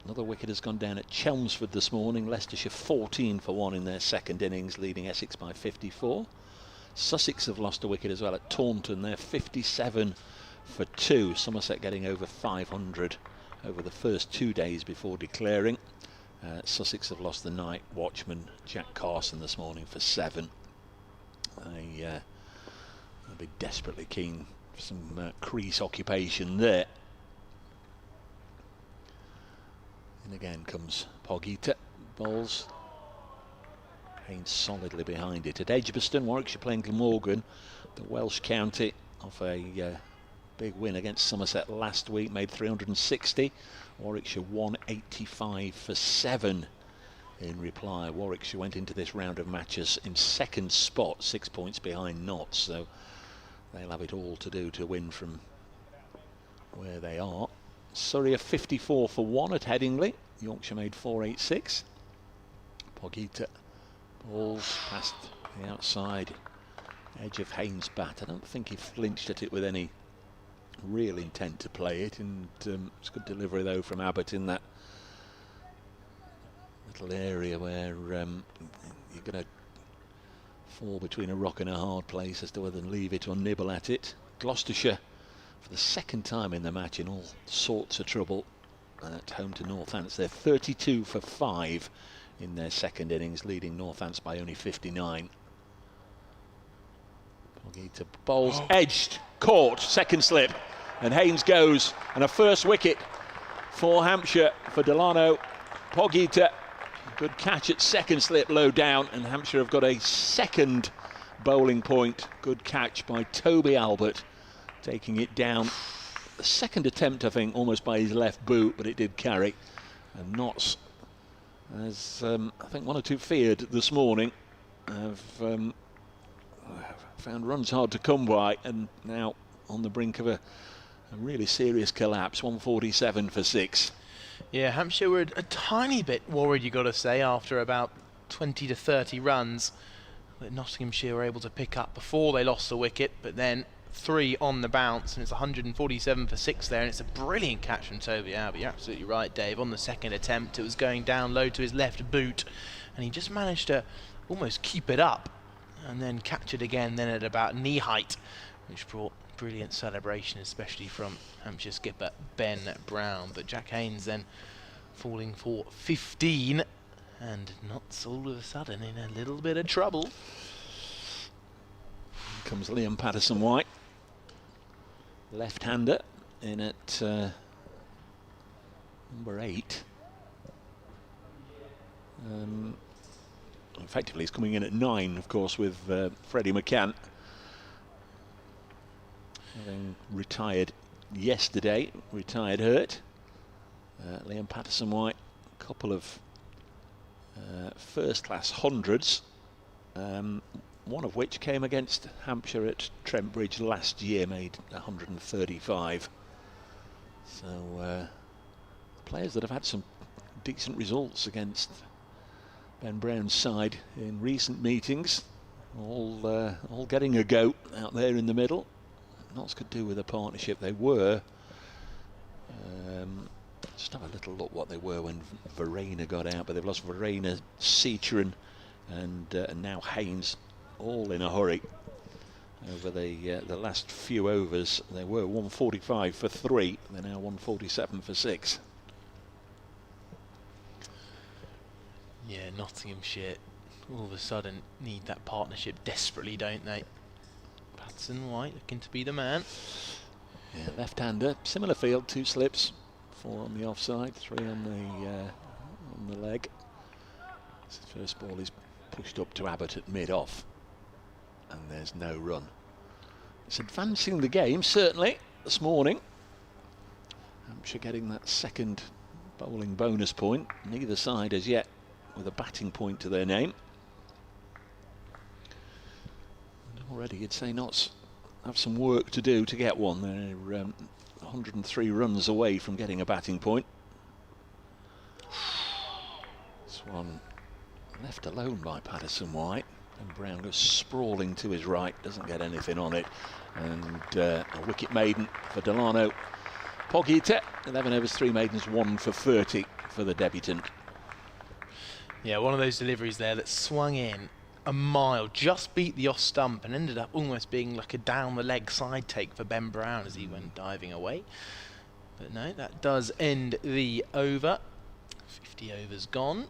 Another wicket has gone down at Chelmsford this morning. Leicestershire 14 for 1 in their 2nd innings, leading Essex by 54. Sussex have lost a wicket as well at Taunton. They're 57 for 2. Somerset getting over 500 over the first 2 days before declaring. Sussex have lost the night watchman Jack Carson this morning for 7. They'll be desperately keen for some crease occupation there. And again comes Pogita, bowls. Haynes solidly behind it. At Edgbaston, Warwickshire playing Glamorgan, the Welsh county, off a big win against Somerset last week, made 360. Warwickshire 185 for 7 in reply. Warwickshire went into this round of matches in 2nd spot, 6 points behind Notts, so they'll have it all to do to win from where they are. Surrey are 54 for 1 at Headingley. Yorkshire made 486. Pogita balls past the outside edge of Haynes' bat. I don't think he flinched at it with any real intent to play it, and it's good delivery though from Abbott in that little area where you're going to fall between a rock and a hard place as to whether to leave it or nibble at it. Gloucestershire for the 2nd time in the match in all sorts of trouble at home to Northants. They're 32 for 5 in their 2nd innings, leading Northants by only 59. Pogita bowls, edged, caught, 2nd slip, and Haynes goes, and a 1st wicket for Hampshire for Delano. Pogita, good catch at 2nd slip, low down, and Hampshire have got a 2nd bowling point. Good catch by Toby Albert, taking it down. The 2nd attempt, I think, almost by his left boot, but it did carry. And Notts, as I think 1 or 2 feared this morning, have found runs hard to come by, and now on the brink of a really serious collapse. 147 for 6. Yeah, Hampshire were a tiny bit worried, you got to say, after about 20 to 30 runs that Nottinghamshire were able to pick up before they lost the wicket, but then 3 on the bounce, and it's 147 for 6 there, and it's a brilliant catch from Toby Albert. You're absolutely right, Dave. On the 2nd attempt, it was going down low to his left boot, and he just managed to almost keep it up and then catch it again then at about knee height, which brought brilliant celebration, especially from Hampshire skipper Ben Brown. But Jack Haynes then falling for 15, and Notts all of a sudden in a little bit of trouble. Here comes Liam Patterson-White, left-hander, in at number 8. Effectively he's coming in at 9, of course, with Freddie McCann having retired yesterday, retired hurt. Liam Patterson-White, a couple of first-class hundreds, one of which came against Hampshire at Trent Bridge last year, made 135. So players that have had some decent results against Ben Brown's side in recent meetings, all getting a go out there in the middle. Not could do with a partnership. They were. Just have a little look what they were when Verena got out, but they've lost Verena, Seacherin, and now Haynes, all in a hurry. Over the last few overs, they were 145 for 3. They're now 147 for 6. Yeah, Nottinghamshire all of a sudden need that partnership desperately, don't they? Patterson White looking to be the man. Yeah, left-hander, similar field, 2 slips, 4 on the offside, 3 on the leg. His first ball is pushed up to Abbott at mid-off, and there's no run. It's advancing the game, certainly, this morning. Hampshire getting that second bowling bonus point. Neither side as yet with a batting point to their name. And already you'd say Notts have some work to do to get one. They're 103 runs away from getting a batting point. This one left alone by Patterson White, and Brown goes sprawling to his right, doesn't get anything on it, and a wicket maiden for Delano Pogita. 11 overs, 3 maidens, 1 for 30 for the debutant. Yeah, one of those deliveries there that swung in a mile, just beat the off stump and ended up almost being like a down the leg side take for Ben Brown as he went diving away. But no, that does end the over. 50 overs gone.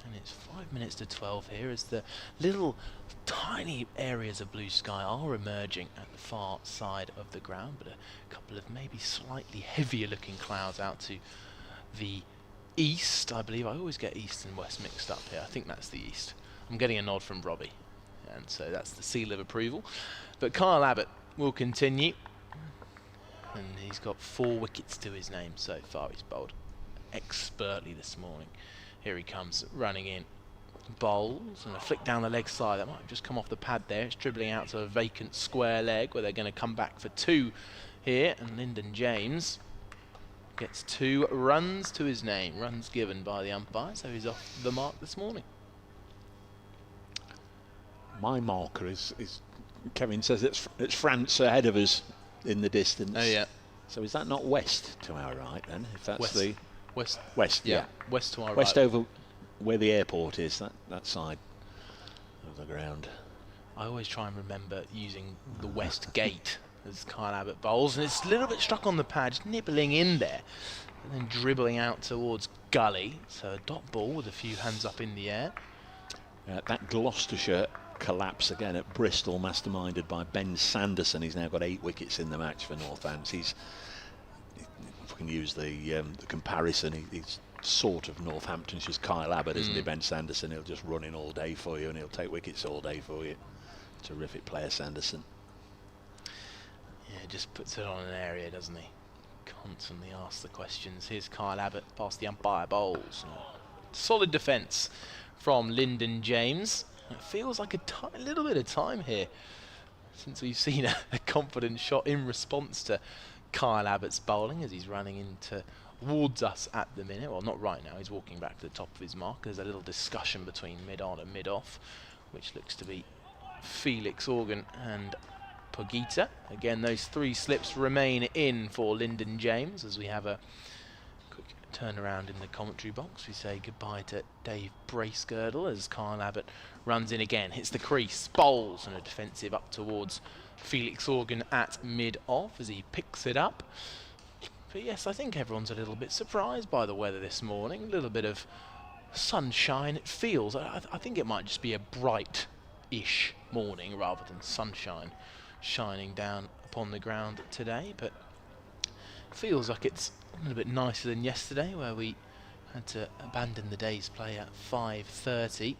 And it's 5 minutes to 12 here as the little tiny areas of blue sky are emerging at the far side of the ground, but a couple of maybe slightly heavier looking clouds out to the east. I believe I always get east and west mixed up here. I think that's the east. I'm getting a nod from Robbie, and so that's the seal of approval. But Kyle Abbott will continue, and he's got 4 wickets to his name so far. He's bowled expertly this morning. Here he comes running in, bowls, and a flick down the leg side. That might have just come off the pad there. It's dribbling out to a vacant square leg where they're going to come back for 2 here, and Lyndon James gets 2 runs to his name. Runs given by the umpire, so he's off the mark this morning. My marker is Kevin says it's France ahead of us in the distance. Oh yeah. So is that not west to our right then? If that's West. the West, yeah. West to our West right. over where the airport is, that side of the ground. I always try and remember using the West Gate as Kyle Abbott bowls, and it's a little bit struck on the pad, just nibbling in there, and then dribbling out towards gully. So a dot ball with a few hands up in the air. That Gloucestershire collapse again at Bristol, masterminded by Ben Sanderson. He's now got 8 wickets in the match for Northants. If we can use the comparison, he's sort of Northamptonshire's Kyle Abbott, isn't he? Ben Sanderson, he'll just run in all day for you and he'll take wickets all day for you. Terrific player, Sanderson. Yeah, just puts it on an area, doesn't he? Constantly asks the questions. Here's Kyle Abbott past the umpire, bowls. Solid defence from Lyndon James. It feels like a little bit of time here since we've seen a confident shot in response to Kyle Abbott's bowling as he's running towards us at the minute. Well, not right now. He's walking back to the top of his mark. There's a little discussion between mid-on and mid-off, which looks to be Felix Organ and Pogita. Again, those 3 slips remain in for Lyndon James as we have a quick turnaround in the commentary box. We say goodbye to Dave Bracegirdle as Kyle Abbott runs in again, hits the crease, bowls, and a defensive up towards Felix Organ at mid-off as he picks it up. But yes, I think everyone's a little bit surprised by the weather this morning. A little bit of sunshine. It feels, I think it might just be a bright-ish morning rather than sunshine shining down upon the ground today, but it feels like it's a little bit nicer than yesterday where we had to abandon the day's play at 5:30,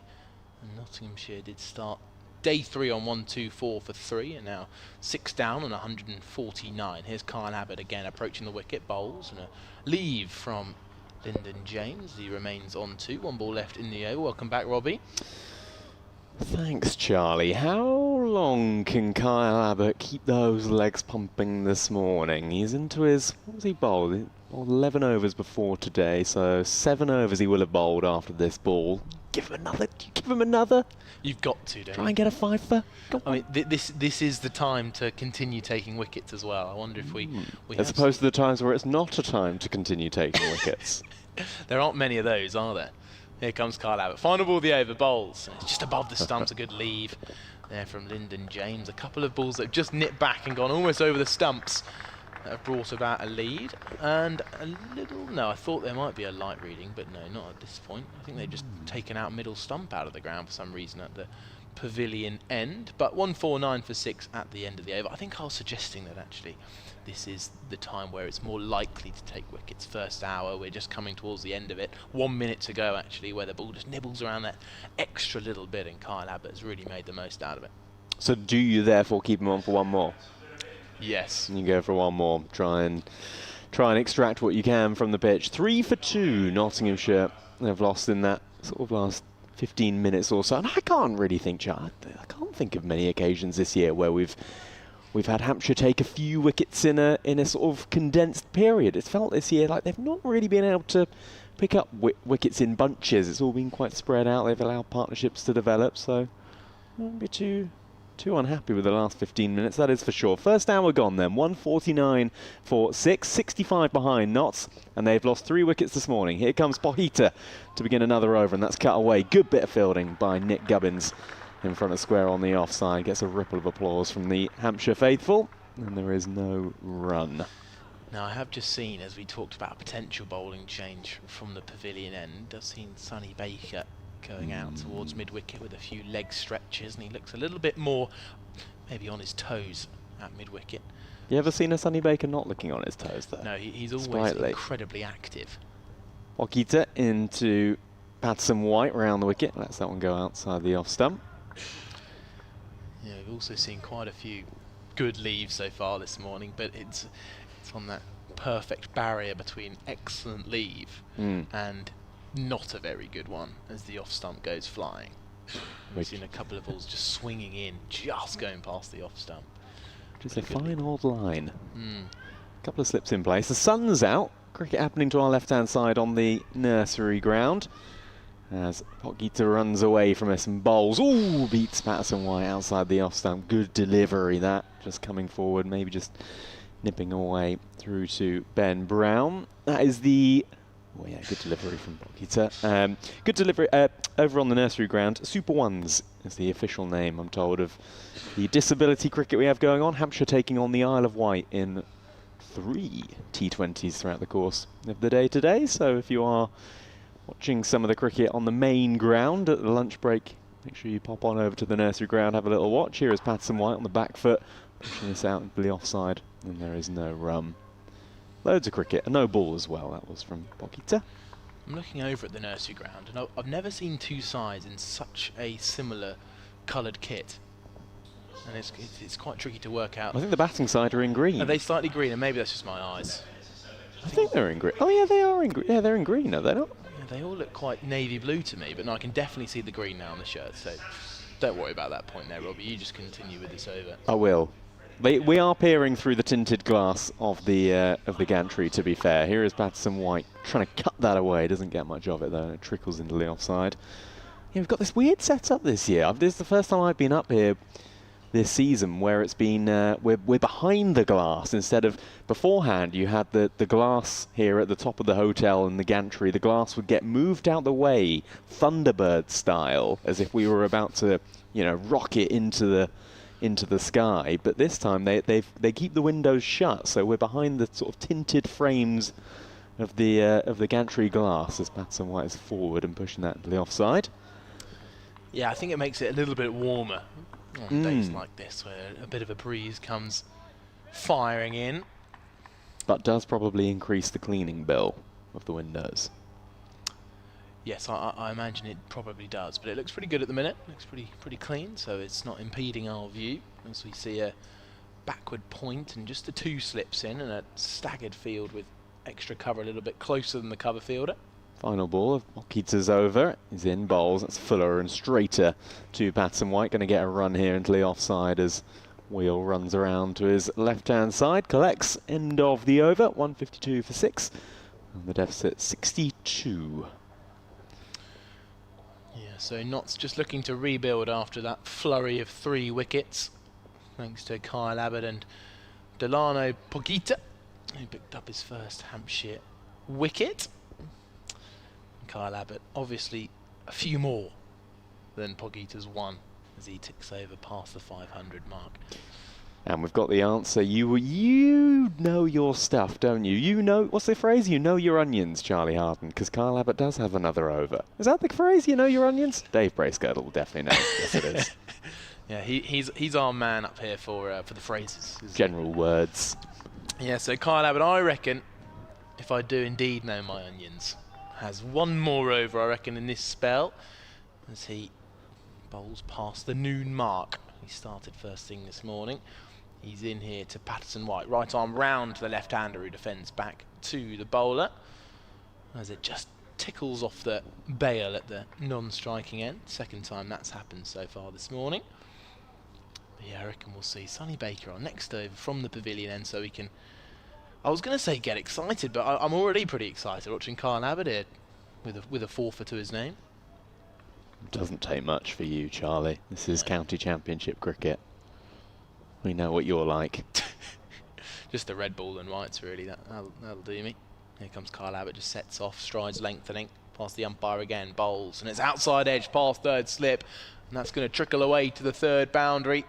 and Nottinghamshire did start day 3 on 124 for 3 and now 6 down on 149. Here's Kyle Abbott again approaching the wicket, bowls, and a leave from Lyndon James. He remains on 2, 1 ball left in the over. Welcome back, Robbie. Thanks, Charlie. How long can Kyle Abbott keep those legs pumping this morning? He's into his, what was he bowled? He bowled 11 overs before today, so 7 overs he will have bowled after this ball. give him another? Do you give him another? You've got to, don't Try you? and get a fifer. I mean, this is the time to continue taking wickets as well. I wonder if we As opposed to the times where it's not a time to continue taking wickets. There aren't many of those, are there? Here comes Kyle Abbott. Final ball of the over, bowls. It's just above the stumps, a good leave there from Lyndon James. A couple of balls that have just nipped back and gone almost over the stumps that have brought about a lead. And a little, no, I thought there might be a light reading, but no, not at this point. I think they've just taken out middle stump out of the ground for some reason at the pavilion end. But 149 for 6 at the end of the over. I think I was suggesting that actually this is the time where it's more likely to take wickets. First hour, we're just coming towards the end of it. 1 minute to go, actually, where the ball just nibbles around that extra little bit, and Kyle Abbott has really made the most out of it. So do you therefore keep him on for one more? Yes. And you go for one more. Try and extract what you can from the pitch. 3 for 2, Nottinghamshire have lost in that sort of last 15 minutes or so. And I can't really think, I can't think of many occasions this year where we've had Hampshire take a few wickets in a sort of condensed period. It's felt this year like they've not really been able to pick up wickets in bunches. It's all been quite spread out. They've allowed partnerships to develop, so I won't be too unhappy with the last 15 minutes, that is for sure. First hour gone then, 149 for 6, 65 behind Notts, and they've lost 3 wickets this morning. Here comes Pohita to begin another over, and that's cut away. Good bit of fielding by Nick Gubbins in front of square on the offside. Gets a ripple of applause from the Hampshire faithful, and there is no run. Now, I have just seen, as we talked about, a potential bowling change from the pavilion end. I've seen Sonny Baker going out towards mid-wicket with a few leg stretches, and he looks a little bit more maybe on his toes at mid-wicket. You ever seen a Sonny Baker not looking on his toes, though? No, he's always Slightly. incredibly active. Pohita into Patterson White round the wicket. Lets that one go outside the off stump. Yeah, we've also seen quite a few good leaves so far this morning, but it's on that perfect barrier between excellent leave and not a very good one as the off stump goes flying. We've seen a couple of balls just swinging in, just going past the off stump. Just a fine old line. A couple of slips in place. The sun's out. Cricket happening to our left-hand side on the nursery ground. As Pohita runs away from us and bowls. Ooh, beats Patterson White outside the off stump. Good delivery that. Just coming forward, maybe just nipping away through to Ben Brown. That is the... Oh yeah, good delivery from Pohita. Good delivery over on the nursery ground. Super Ones is the official name, I'm told, of the disability cricket we have going on. Hampshire taking on the Isle of Wight in 3 T20s throughout the course of the day today. So if you are watching some of the cricket on the main ground at the lunch break, make sure you pop on over to the nursery ground, have a little watch. Here is Patterson White on the back foot, pushing this out into the offside, and there is no run. Loads of cricket, a no ball as well. That was from Pohita. I'm looking over at the nursery ground, and I've never seen two sides in such a similar coloured kit. And it's quite tricky to work out. I think the batting side are in green. Are they slightly green? And maybe that's just my eyes. I think they're in green. Oh yeah, they are in green. Yeah, they're in green, are they not? Yeah, they all look quite navy blue to me, but no, I can definitely see the green now on the shirt, so don't worry about that point there, Robbie. You just continue with this over. I will. We are peering through the tinted glass of the gantry, to be fair. Here is Patterson White trying to cut that away. Doesn't get much of it, though. It trickles into the offside. Yeah, we've got this weird setup this year. This is the first time I've been up here this season where it's been we're behind the glass instead of beforehand. You had the glass here at the top of the hotel in the gantry. The glass would get moved out the way, Thunderbird style, as if we were about to, rocket into the sky. But this time they keep the windows shut, so we're behind the sort of tinted frames of the gantry glass as Patterson White is forward and pushing that to the offside. Yeah, I think it makes it a little bit warmer on days like this, where a bit of a breeze comes firing in. But does probably increase the cleaning bill of the windows. Yes, I imagine it probably does, but it looks pretty good at the minute. Looks pretty clean, so it's not impeding our view as we see a backward point and just the 2 slips in and a staggered field with extra cover a little bit closer than the cover fielder. Final ball of Pohita's over. He's in bowls. That's fuller and straighter to Patterson White. Going to get a run here into the offside as Wheel runs around to his left-hand side. Collects end of the over. 152 for 6. And the deficit 62. Yeah, So Notts just looking to rebuild after that flurry of 3 wickets, thanks to Kyle Abbott and Delano Pogita, who picked up his first Hampshire wicket. Kyle Abbott, obviously a few more than Pogita's 1 as he ticks over past the 500 mark. And we've got the answer. You know your stuff, don't you? You know, what's the phrase? You know your onions, Charlie Harden, because Kyle Abbott does have another over. Is that the phrase? You know your onions? Dave Bracegirdle will definitely know. Yes, it is. Yeah, he's our man up here for the phrases. General words. Yeah, so Kyle Abbott, I reckon, if I do indeed know my onions, has 1 more over, I reckon, in this spell, as he bowls past the noon mark. He started first thing this morning. He's in here to Patterson White. Right arm round to the left-hander who defends back to the bowler, as it just tickles off the bail at the non-striking end. Second time that's happened so far this morning. But yeah, I reckon we'll see Sonny Baker on next over from the pavilion end, so we can, I was going to say get excited, but I'm already pretty excited watching Kyle Abbott here with a 4-for to his name. Doesn't take much for you, Charlie. This is county championship cricket. We know what you're like. Just the red ball and whites, really. That'll do me. Here comes Kyle Abbott, just sets off, strides lengthening, past the umpire again, bowls, and it's outside edge, past third slip, and that's going to trickle away to the 3rd boundary,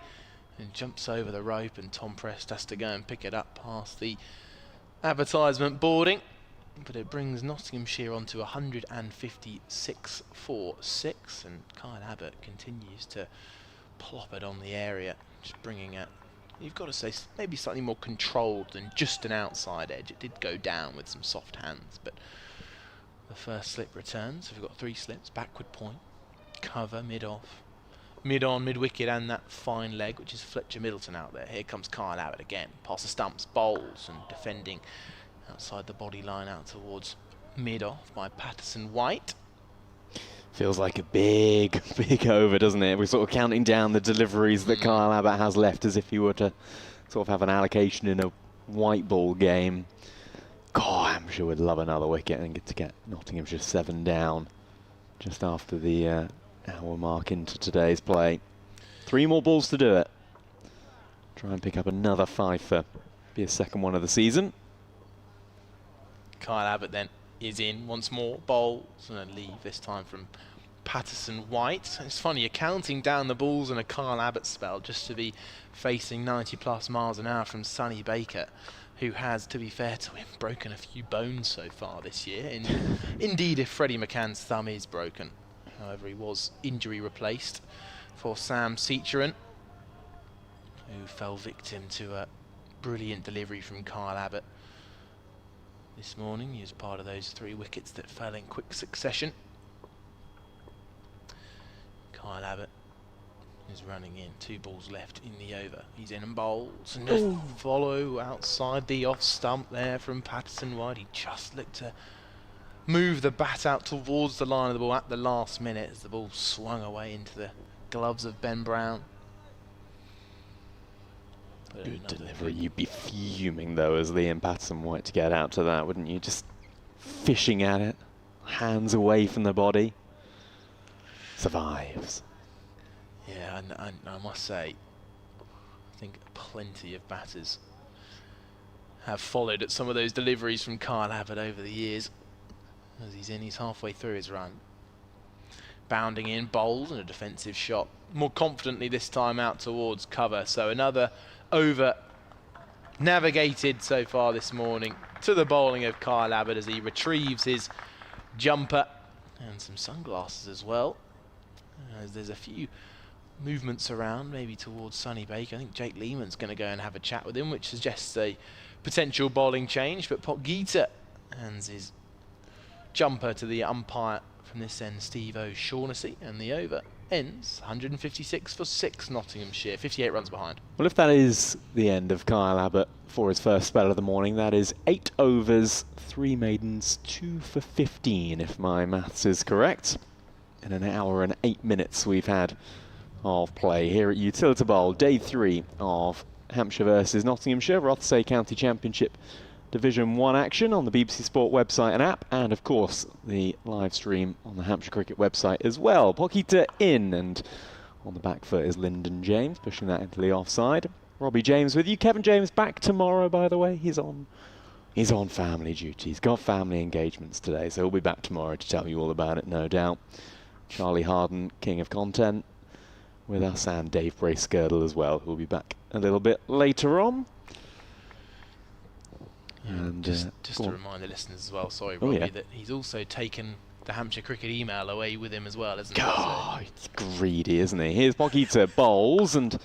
and jumps over the rope, and Tom Prest has to go and pick it up past the advertisement boarding. But it brings Nottinghamshire on to 156 for 6, and Kyle Abbott continues to plop it on the area, just bringing it, you've got to say, maybe slightly more controlled than just an outside edge. It did go down with some soft hands, but the first slip returns. So we've got 3 slips, backward point, cover, mid-off, mid-on, mid-wicket, and that fine leg, which is Fletcher Middleton out there. Here comes Kyle Abbott again, past the stumps, bowls, and defending outside the body line out towards mid-off by Patterson White. Feels like a big over, doesn't it? We're sort of counting down the deliveries that Kyle Abbott has left as if he were to sort of have an allocation in a white ball game. God, Hampshire would love another wicket and get to get Nottinghamshire 7 down just after the hour mark into today's play. 3 more balls to do it. Try and pick up another 5 for be a 2nd one of the season. Kyle Abbott then is in once more, bowls, and a leave this time from Patterson White. It's funny, you're counting down the balls in a Kyle Abbott spell just to be facing 90+ miles an hour from Sonny Baker, who has, to be fair to him, broken a few bones so far this year. Indeed, if Freddie McCann's thumb is broken. However, he was injury replaced for Sam Seacheran, who fell victim to a brilliant delivery from Kyle Abbott this morning. He was part of those 3 wickets that fell in quick succession. Kyle Abbott is running in, 2 balls left in the over. He's in and bowls, and just follow outside the off stump there from Patterson White. He just looked to move the bat out towards the line of the ball at the last minute as the ball swung away into the gloves of Ben Brown. Good delivery. You'd be fuming, though, as Liam Patterson White to get out to that, wouldn't you? Just fishing at it, hands away from the body. Survives. Yeah, and I must say, I think plenty of batters have followed at some of those deliveries from Kyle Abbott over the years. As he's halfway through his run. Bounding in, bowls, and a defensive shot. More confidently this time out towards cover. So another over navigated so far this morning to the bowling of Kyle Abbott as he retrieves his jumper and some sunglasses as well. As there's a few movements around, maybe towards Sonny Baker. I think Jake Lehman's going to go and have a chat with him, which suggests a potential bowling change. But Potgieter hands his jumper to the umpire from this end, Steve O'Shaughnessy, and the over ends 156 for 6 Nottinghamshire, 58 runs behind. Well, if that is the end of Kyle Abbott for his first spell of the morning, that is 8 overs, 3 maidens, 2 for 15, if my maths is correct. In an hour and 8 minutes we've had of play here at Utilita Bowl, day 3 of Hampshire versus Nottinghamshire, Rothesay County Championship Division 1 action on the BBC Sport website and app, and of course the live stream on the Hampshire Cricket website as well. Pocketa in, and on the back foot is Lyndon James, pushing that into the offside. Robbie James with you. Kevin James back tomorrow, by the way. He's on family duty. He's got family engagements today, so he'll be back tomorrow to tell you all about it, no doubt. Charlie Harden, king of content, with us, and Dave Bracegirdle as well, who'll be back a little bit later on. And just to remind the listeners as well, sorry Robbie, that he's also taken the Hampshire Cricket email away with him as well, isn't he? Oh, he's greedy, isn't he? Here's Pocketa bowls, and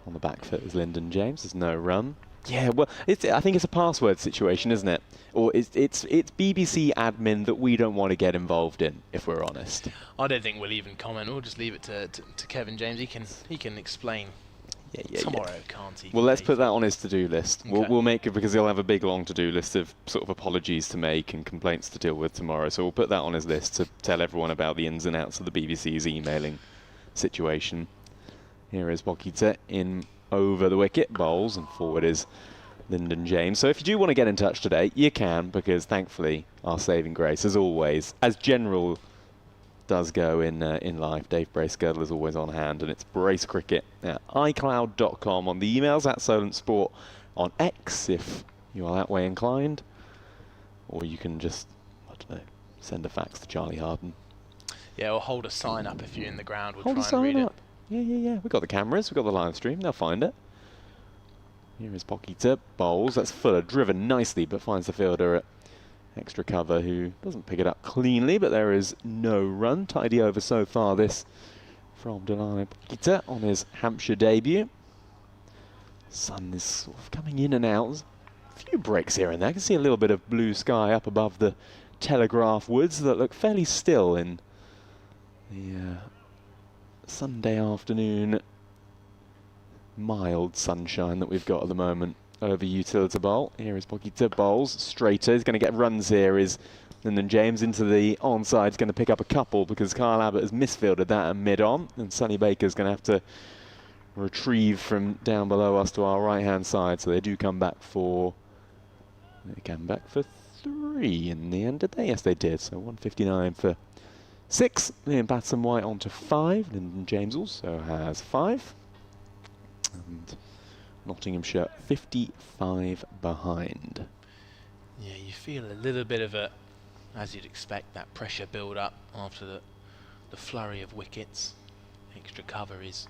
on the back foot is Lyndon James. There's no run. Yeah, well, I think it's a password situation, isn't it? Or it's BBC admin that we don't want to get involved in, if we're honest. I don't think we'll even comment. We'll just leave it to Kevin James. He can explain. Tomorrow, can't he? Well, let's put that on his to-do list. Okay. We'll make it, because he'll have a big, long to-do list of sort of apologies to make and complaints to deal with tomorrow. So we'll put that on his list to tell everyone about the ins and outs of the BBC's emailing situation. Here is Pocketa in over the wicket, bowls, and forward is Lyndon James. So if you do want to get in touch today, you can, because thankfully our saving grace, as always, as general does go in live, Dave Bracegirdle is always on hand, and it's bracecricket at iCloud.com, on the emails at Solent Sport, on X if you are that way inclined, or you can just, I don't know, send a fax to Charlie Harden. Yeah, or hold a sign up if you're in the ground. We'll Hold try a sign and read up. Yeah. We've got the cameras, we've got the live stream, they'll find it. Here is Pocketa, bowls, that's Fuller, driven nicely, but finds the fielder at extra cover, who doesn't pick it up cleanly, but there is no run. Tidy over so far, this from Delano Pocketa on his Hampshire debut. Sun is sort of coming in and out. There's a few breaks here and there. I can see a little bit of blue sky up above the Telegraph Woods that look fairly still in the Sunday afternoon mild sunshine that we've got at the moment over Utilita Bowl. Here is Pocketa, bowls, straighter. He's going to get runs here, is Lyndon James into the onside. He's going to pick up a couple because Kyle Abbott has misfielded that at mid-on, and Sonny Baker's going to have to retrieve from down below us to our right-hand side. So they do come back for... They came back for 3 in the end, did they? Yes, they did. So 159 for 6. Liam Patterson White on to 5. Lyndon James also has 5. And Nottinghamshire 55 behind. Yeah, you feel a little bit of a, as you'd expect, that pressure build up after the flurry of wickets. Extra cover is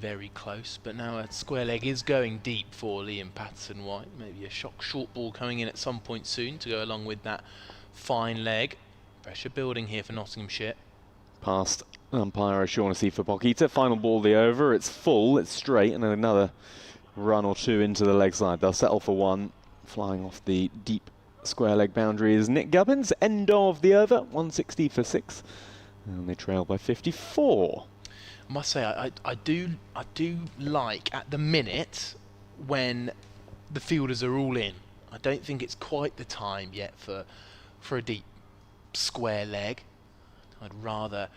very close, but now a square leg is going deep for Liam Patterson White. Maybe a short ball coming in at some point soon to go along with that fine leg. Pressure building here for Nottinghamshire. Past umpire O'Shaughnessy for Pocketa. Final ball the over. It's full, it's straight, and another run or two into the leg side. They'll settle for 1. Flying off the deep square leg boundary is Nick Gubbins. End of the over. 160 for 6. And they trail by 54. I must say, I do like, at the minute, when the fielders are all in. I don't think it's quite the time yet for a deep square leg. I'd rather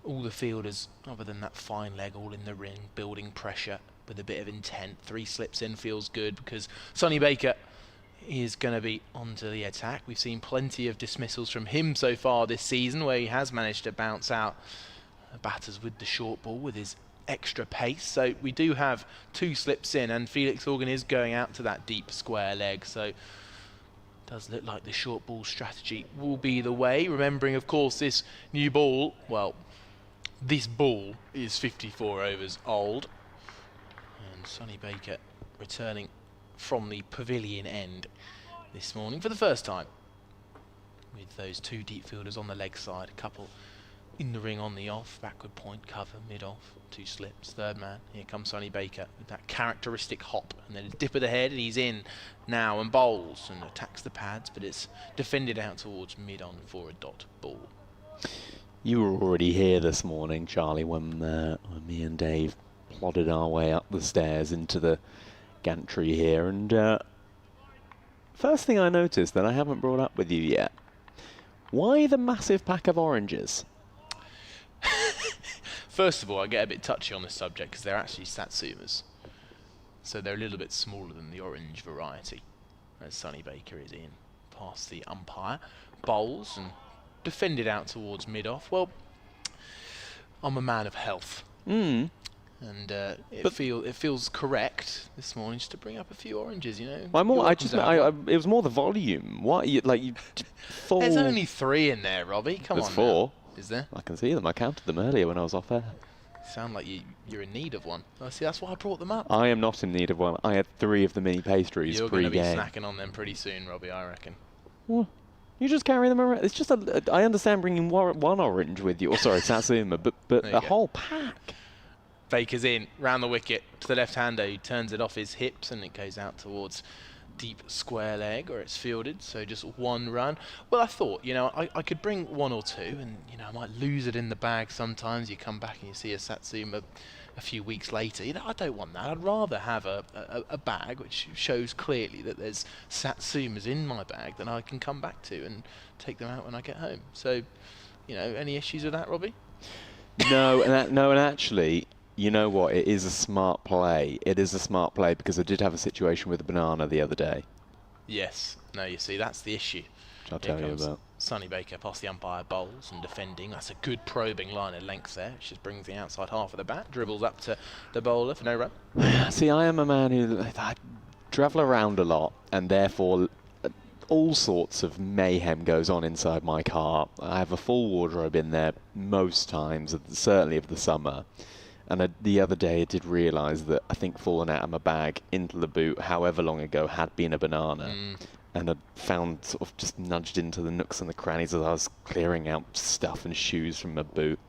all the fielders, other than that fine leg, all in the ring, building pressure with a bit of intent. 3 slips in feels good, because Sonny Baker is going to be onto the attack. We've seen plenty of dismissals from him so far this season, where he has managed to bounce out batters with the short ball with his extra pace. So we do have 2 slips in, and Felix Organ is going out to that deep square leg. So does look like the short ball strategy will be the way. Remembering, of course, this new ball, well, this ball is 54 overs old. And Sonny Baker returning from the pavilion end this morning for the first time, with those 2 deep fielders on the leg side, a couple in the ring on the off, backward point, cover, mid-off, 2 slips, third man. Here comes Sonny Baker with that characteristic hop, and then a dip of the head, and he's in now and bowls and attacks the pads, but it's defended out towards mid-on for a dot ball. You were already here this morning, Charlie, when me and Dave plodded our way up the stairs into the gantry here, and first thing I noticed that I haven't brought up with you yet, why the massive pack of oranges? First of all, I get a bit touchy on this subject because they're actually Satsumas. So they're a little bit smaller than the orange variety. as Sonny Baker is in past the umpire. Bowls and defended out towards mid-off. Well, I'm a man of health. And it feels correct this morning just to bring up a few oranges, you know. It was more the volume. What full? There's only 3 in there, Robbie. Come on. There's 4. Now. Is there? I can see them. I counted them earlier when I was off air. Sound like you're in need of one. Oh, see, that's why I brought them up. I am not in need of one. I had 3 of the mini pastries You're going to be pre-game. snacking on them pretty soon, Robbie, I reckon. Well, you just carry them around. It's just I understand bringing one orange with you, or sorry, Satsuma, but a whole pack. Baker's in, round the wicket to the left-hander. He turns it off his hips and it goes out towards deep square leg where it's fielded, so just 1 run. Well, I thought, you know, I could bring 1 or 2 and, you know, I might lose it in the bag sometimes. You come back and you see a Satsuma a few weeks later. You know, I don't want that. I'd rather have a bag which shows clearly that there's Satsumas in my bag that I can come back to and take them out when I get home. So, you know, any issues with that, Robbie? No, and actually, you know what? It is a smart play. It is a smart play because I did have a situation with a banana the other day. Yes. No, you see, that's the issue. Which I'll tell you about. Sonny Baker past the umpire, bowls and defending. That's a good probing line of length there. Which just brings the outside half of the bat. Dribbles up to the bowler for no run. See, I am a man who I travel around a lot, and therefore all sorts of mayhem goes on inside my car. I have a full wardrobe in there most times, certainly of the summer. And the other day I did realise that I think fallen out of my bag into the boot however long ago had been a banana. And I'd found sort of just nudged into the nooks and the crannies as I was clearing out stuff and shoes from my boot.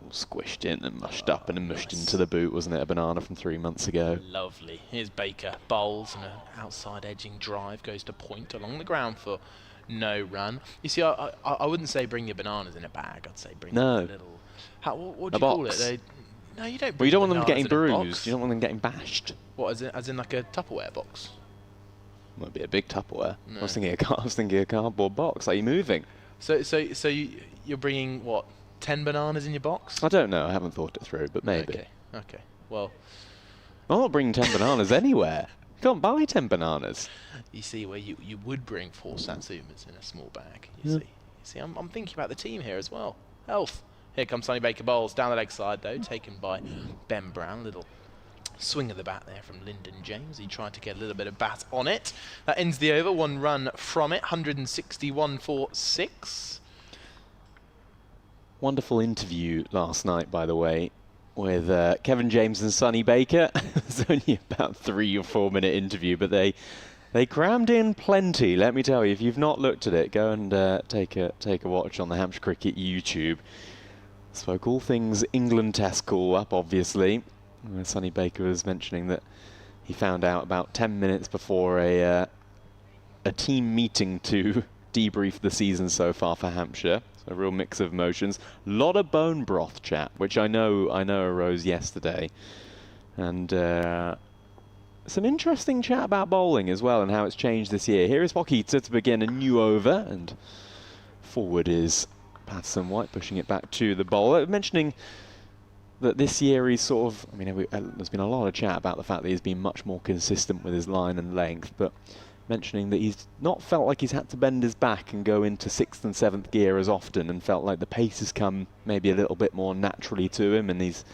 All squished in and mushed up and mushed into the boot, wasn't it? A banana from 3 months ago. Lovely. Here's Baker. Bowls and an outside edging drive goes to point along the ground for no run. You see, I wouldn't say bring your bananas in a bag. I'd say bring a little... what do you call it? No, you don't. Well, you don't want them getting bruised. bruised. You don't want them getting bashed. What, as in like a Tupperware box? Might be a big Tupperware. No. I was thinking a cardboard box. Are you moving? So you're bringing what? 10 bananas in your box? I don't know. I haven't thought it through, but maybe. Okay. Well, I'm not bringing 10 bananas anywhere. You can't buy 10 bananas. You see, where you would bring 4 Satsumas in a small bag. You see, I'm thinking about the team here as well. Health. Here comes Sonny Baker bowls down the leg side though, taken by Ben Brown. Little swing of the bat there from Lyndon James. He tried to get a little bit of bat on it. That ends the over. 1 run from it. 161 for 6. Wonderful interview last night, by the way, with Kevin James and Sonny Baker. It was only about 3 or 4 minute interview, but they crammed in plenty. Let me tell you, if you've not looked at it, go and take a watch on the Hampshire Cricket YouTube. Spoke all things England Test call-up, obviously. Sonny Baker was mentioning that he found out about 10 minutes before a team meeting to debrief the season so far for Hampshire. So a real mix of emotions. A lot of bone broth chat, which I know arose yesterday. And some interesting chat about bowling as well and how it's changed this year. Here is Poquita to begin a new over, and forward is Patterson White pushing it back to the bowler. Mentioning that this year he's sort of, there's been a lot of chat about the fact that he's been much more consistent with his line and length, but mentioning that he's not felt like he's had to bend his back and go into 6th and 7th gear as often, and felt like the pace has come maybe a little bit more naturally to him, and he's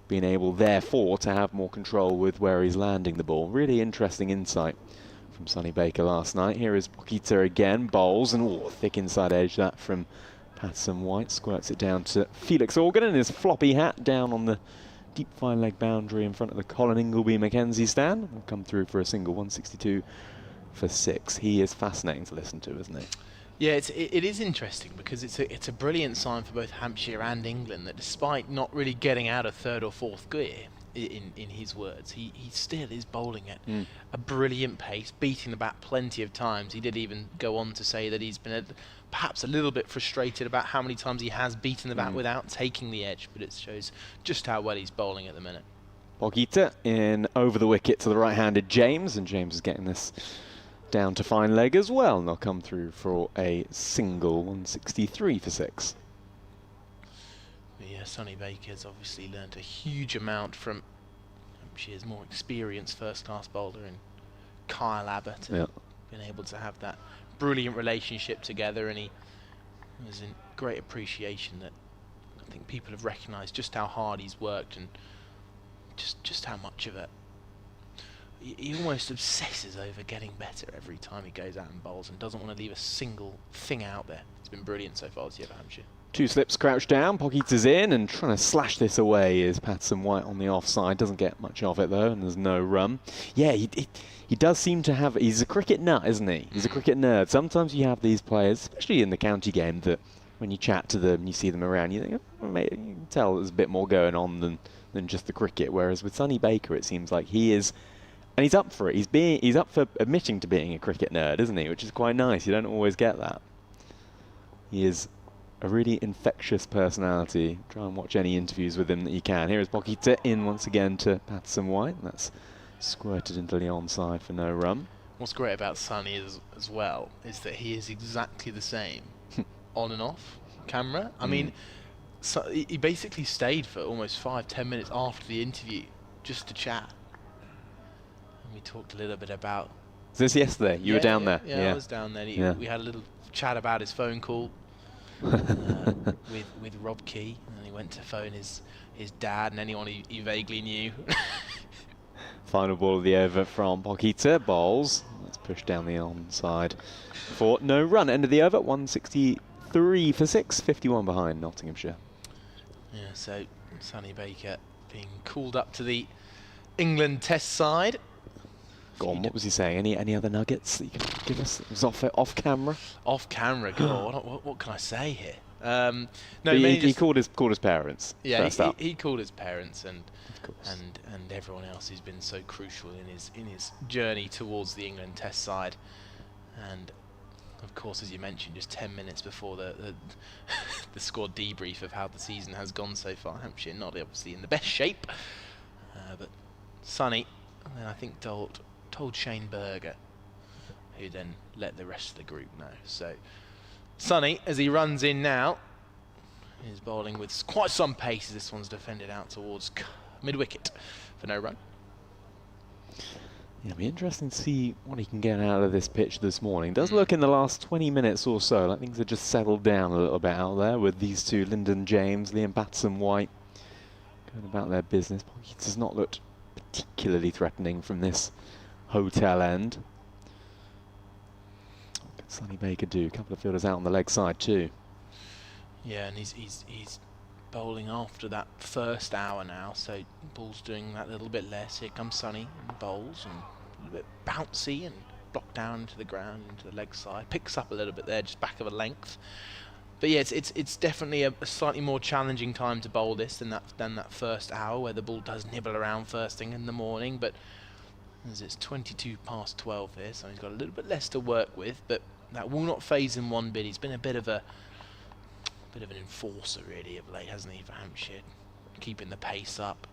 been able therefore to have more control with where he's landing the ball. Really interesting insight from Sonny Baker last night. Here is Poquita again, bowls, and thick inside edge that from Patterson White. Squirts it down to Felix Organ in his floppy hat down on the deep fine leg boundary in front of the Colin Ingleby Mackenzie stand. Will come through for a single, 162 for 6. He is fascinating to listen to, isn't he? Yeah, it is interesting because it's a brilliant sign for both Hampshire and England that despite not really getting out of 3rd or 4th gear, in his words, he still is bowling at a brilliant pace, beating the bat plenty of times. He did even go on to say that he's been perhaps a little bit frustrated about how many times he has beaten the bat without taking the edge, but it shows just how well he's bowling at the minute. Poquita in over the wicket to the right-handed James, and James is getting this down to fine leg as well, and they'll come through for a single, 163 for 6. Yeah, Sonny Baker's obviously learnt a huge amount from Hampshire's more experienced first-class bowler in Kyle Abbott. been able to have that brilliant relationship together, and he was in great appreciation that I think people have recognised just how hard he's worked and just how much of it. He almost obsesses over getting better every time he goes out and bowls and doesn't want to leave a single thing out there. It's been brilliant so far this year for Hampshire. 2 slips crouched down, Pocket's in and trying to slash this away is Patterson White on the offside. Doesn't get much of it though, and there's no run. Yeah, he does seem to have, he's a cricket nut, isn't he? He's a cricket nerd. Sometimes you have these players, especially in the county game, that when you chat to them, you see them around, you think, oh, maybe you can tell there's a bit more going on than just the cricket. Whereas with Sonny Baker, it seems like he is, and he's up for it. He's up for admitting to being a cricket nerd, isn't he? Which is quite nice. You don't always get that. He is a really infectious personality. Try and watch any interviews with him that you can. Here is Pocketa in once again to Patterson White. That's squirted into the onside for no run. What's great about Sonny as well is that he is exactly the same on and off camera. I mean, so he basically stayed for almost 5-10 minutes after the interview just to chat. And we talked a little bit about... Was this yesterday? You were down there? Yeah, I was down there. We had a little chat about his phone call with Rob Key, and he went to phone his dad and anyone he vaguely knew. Final ball of the over from Pocketa. Bowls. Let's push down the onside for no run. End of the over, 163 for 6, 51 behind Nottinghamshire. Yeah, so Sonny Baker being called up to the England Test side. Go on, what was he saying? Any other nuggets that you can give us? It was off camera. Off camera, God, what can I say here? No, he called his parents. Yeah, he called his parents and everyone else who's been so crucial in his journey towards the England Test side. And of course, as you mentioned, just 10 minutes before the squad debrief of how the season has gone so far, Hampshire not obviously in the best shape, but Sonny, I think told Shane Berger, who then let the rest of the group know. So Sonny, as he runs in now, is bowling with quite some pace. This one's defended out towards mid-wicket for no run. Yeah, it'll be interesting to see what he can get out of this pitch this morning. Does look in the last 20 minutes or so like things have just settled down a little bit out there with these two, Lyndon James, Liam Patterson White, going about their business. Pockets has not looked particularly threatening from this hotel end. What can Sonny Baker do? A couple of fielders out on the leg side too. Yeah, and he's bowling after that first hour now, so ball's doing that little bit less. Here comes Sonny and bowls, and a little bit bouncy and blocked down into the ground, into the leg side. Picks up a little bit there, just back of a length. But yeah, it's definitely a slightly more challenging time to bowl this than that first hour, where the ball does nibble around first thing in the morning. But as it's 22 past 12 here, so he's got a little bit less to work with, but that will not phase him one bit. He's been a bit of an enforcer really of late, hasn't he, for Hampshire, keeping the pace up,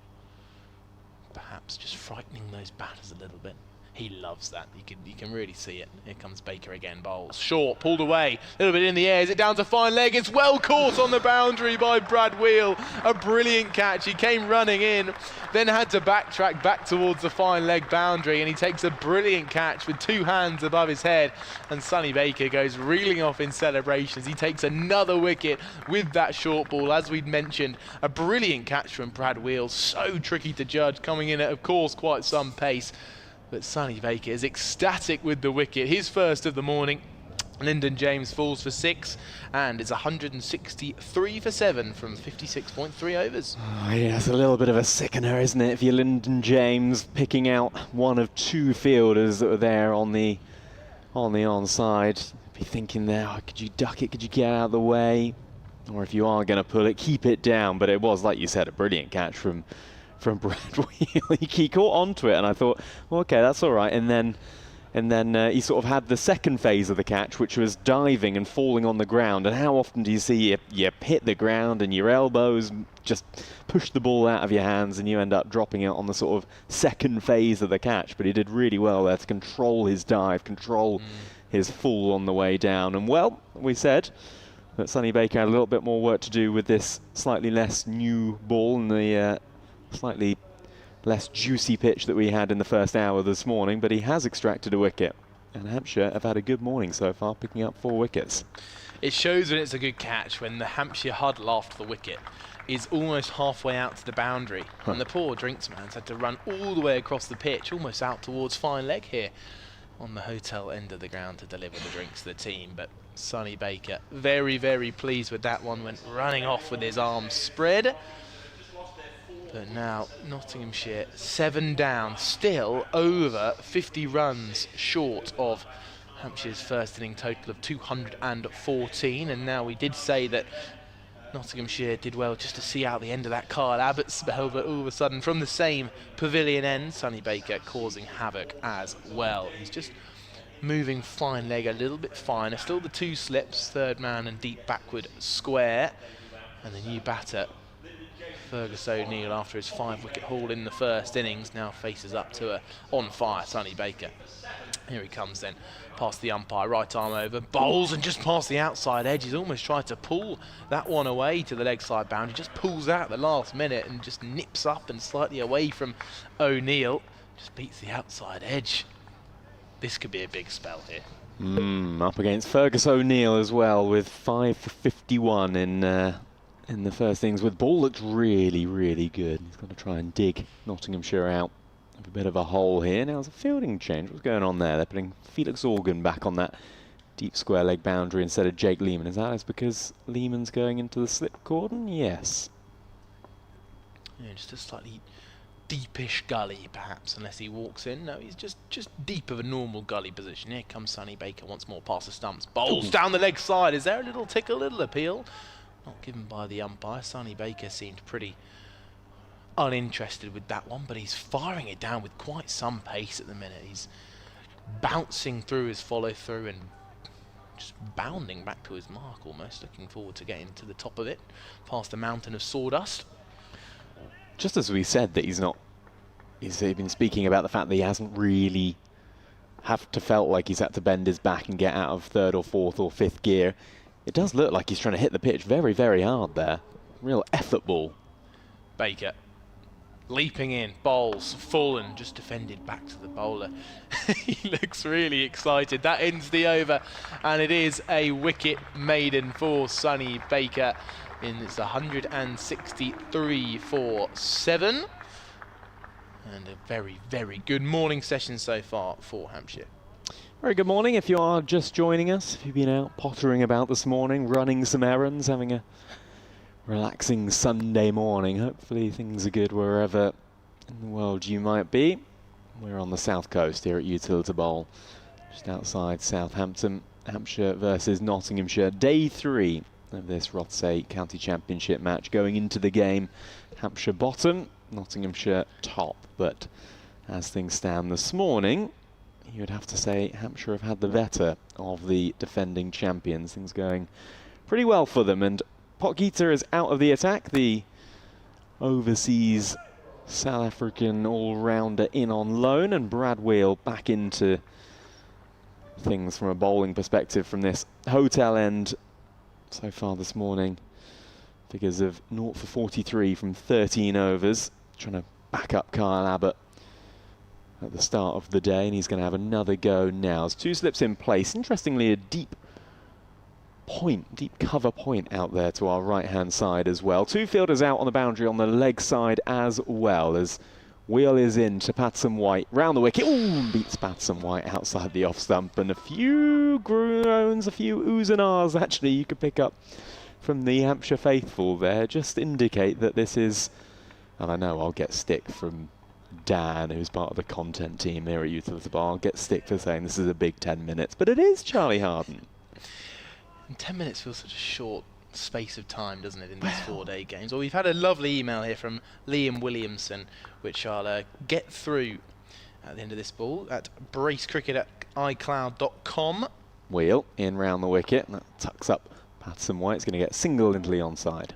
perhaps just frightening those batters a little bit. He loves that. You can really see it. Here comes Baker again. Bowls short, pulled away, a little bit in the air. Is it down to fine leg? It's well caught on the boundary by Brad Wheel. A brilliant catch. He came running in, then had to backtrack back towards the fine leg boundary, and he takes a brilliant catch with 2 hands above his head. And Sonny Baker goes reeling off in celebrations. He takes another wicket with that short ball, as we'd mentioned. A brilliant catch from Brad Wheel. So tricky to judge, coming in at, of course, quite some pace. But Sonny Baker is ecstatic with the wicket. His first of the morning. Lyndon James falls for 6, and it's 163 for 7 from 56.3 overs. Oh, yeah, it's a little bit of a sickener, isn't it, if you're Lyndon James picking out one of 2 fielders that were there on the onside. Be thinking there, oh, could you duck it? Could you get out of the way? Or if you are going to pull it, keep it down. But it was, like you said, a brilliant catch from Brad Wheel. He caught onto it, and I thought, well, okay, that's all right. And then he sort of had the second phase of the catch, which was diving and falling on the ground. And how often do you see you hit the ground and your elbows just push the ball out of your hands and you end up dropping it on the sort of second phase of the catch? But he did really well there to control his dive, control his fall on the way down. And well, we said that Sonny Baker had a little bit more work to do with this slightly less new ball and the slightly less juicy pitch that we had in the first hour this morning, but he has extracted a wicket. and Hampshire have had a good morning so far, picking up 4 wickets. It shows when it's a good catch when the Hampshire huddle after the wicket is almost halfway out to the boundary. And the poor drinksman's had to run all the way across the pitch, almost out towards fine leg here on the hotel end of the ground to deliver the drinks to the team. But Sonny Baker, very, very pleased with that one, went running off with his arms spread. But now Nottinghamshire 7 down, still over 50 runs short of Hampshire's first inning total of 214. And now we did say that Nottinghamshire did well just to see out the end of that Kyle Abbott spell, but all of a sudden from the same pavilion end, Sonny Baker causing havoc as well. He's just moving fine leg a little bit finer, still the 2 slips, third man and deep backward square. And the new batter, Fergus O'Neill, after his 5-wicket haul in the first innings, now faces up to a on fire Sonny Baker. Here he comes then, past the umpire, right arm over, bowls and just past the outside edge. He's almost tried to pull that one away to the leg side boundary, just pulls out the last minute and just nips up and slightly away from O'Neill. Just beats the outside edge. This could be a big spell here. Up against Fergus O'Neill as well with 5 for 51 in the first innings. With ball looks really, really good. He's got to try and dig Nottinghamshire out. A bit of a hole here. Now it's a fielding change. What's going on there? They're putting Felix Organ back on that deep square leg boundary instead of Jake Lehman. Is that because Lehman's going into the slip cordon? Yes. Yeah, just a slightly deepish gully perhaps, unless he walks in. No, he's just deep of a normal gully position. Here comes Sonny Baker once more past the stumps. Bowls down the leg side. Is there a little tickle, little appeal? Not given by the umpire. Sonny Baker seemed pretty uninterested with that one, but he's firing it down with quite some pace at the minute. He's bouncing through his follow through and just bounding back to his mark almost, looking forward to getting to the top of it, past a mountain of sawdust. Just as we said that he's been speaking about the fact that he hasn't really felt like he's had to bend his back and get out of 3rd or 4th or 5th gear. It does look like he's trying to hit the pitch very, very hard there. Real effort ball. Baker leaping in, bowls, full and just defended back to the bowler. He looks really excited. That ends the over, and it is a wicket maiden for Sonny Baker. It's 163 for 7. And a very, very good morning session so far for Hampshire. Very good morning. If you are just joining us, if you've been out pottering about this morning, running some errands, having a relaxing Sunday morning. Hopefully things are good wherever in the world you might be. We're on the south coast here at Utilita Bowl, just outside Southampton. Hampshire versus Nottinghamshire. Day 3 of this Rothesay County Championship match. Going into the game, Hampshire bottom, Nottinghamshire top. But as things stand this morning, you would have to say Hampshire have had the better of the defending champions. Things going pretty well for them. And Potgieter is out of the attack, the overseas South African all-rounder in on loan, and Brad Wheel back into things from a bowling perspective from this hotel end so far this morning. Figures of 0 for 43 from 13 overs, trying to back up Kyle Abbott at the start of the day, and he's going to have another go now. There's 2 slips in place. Interestingly, a deep cover point out there to our right-hand side as well. 2 fielders out on the boundary on the leg side as well, as Wheel is in to Patson White round the wicket. Ooh, beats Patson White outside the off stump, and a few groans, a few oohs and ahs actually you could pick up from the Hampshire faithful there. Just indicate that this is, and I know I'll get stick from Dan, who's part of the content team here at Utilita Bowl. I'll get stick for saying this is a big 10 minutes, but it is, Charlie Harden. And 10 minutes feels such a short space of time, doesn't it, in these 4-day games? Well, we've had a lovely email here from Liam Williamson, which I'll get through at the end of this ball at bracecricket@icloud.com. Wheel in round the wicket, and that tucks up Patson White. It's going to get single into the onside.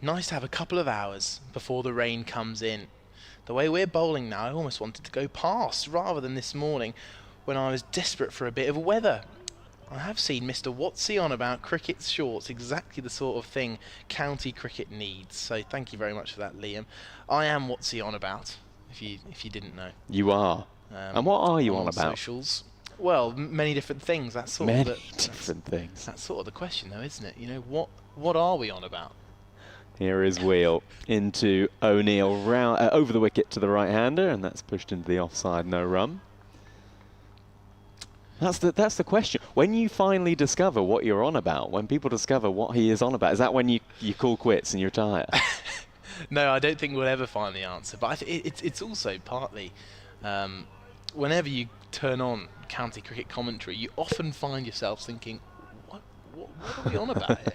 Nice to have a couple of hours before the rain comes in. The way we're bowling now, I almost wanted to go past rather than this morning when I was desperate for a bit of weather. I have seen Mr. Watsy on about cricket's shorts, exactly the sort of thing county cricket needs. So thank you very much for that, Liam. I am Watsy on about, if you didn't know. You are. And what are you on about? Socials. Well, many different things. That's sort Many of different things. That's sort of the question, though, isn't it? You know, what are we on about? Here is Wheel into O'Neill, round over the wicket to the right-hander, and that's pushed into the offside, no run. That's the question. When you finally discover what you're on about, when people discover what he is on about, is that when you call quits and you retire? No, I don't think we'll ever find the answer. But it's also partly, whenever you turn on county cricket commentary, you often find yourself thinking, what are we on about here?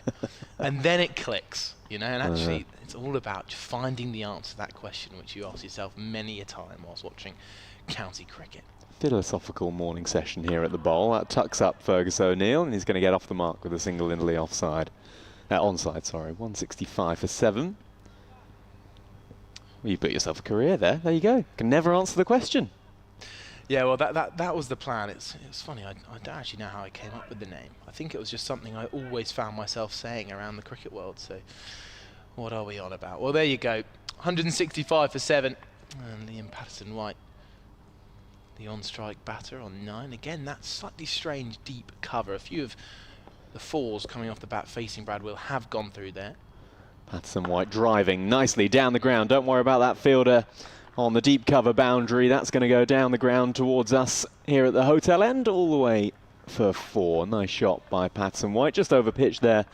And then it clicks, you know, and actually it's all about finding the answer to that question which you ask yourself many a time whilst watching county cricket. Philosophical morning session here at the Bowl. That tucks up Fergus O'Neill, and he's going to get off the mark with a single into the onside, 165 for 7. Well, you put yourself a career there. There you go. Can never answer the question. Yeah, well, that was the plan. It's funny. I don't actually know how I came up with the name. I think it was just something I always found myself saying around the cricket world. So, what are we on about? Well, there you go. 165 for 7, and Liam Patterson-White, the on-strike batter on 9. Again, that slightly strange deep cover. A few of the 4s coming off the bat facing Brad Wheel have gone through there. Patterson-White driving nicely down the ground. Don't worry about that fielder on the deep cover boundary. That's going to go down the ground towards us here at the hotel end, all the way for 4. Nice shot by Patterson-White, just over pitch there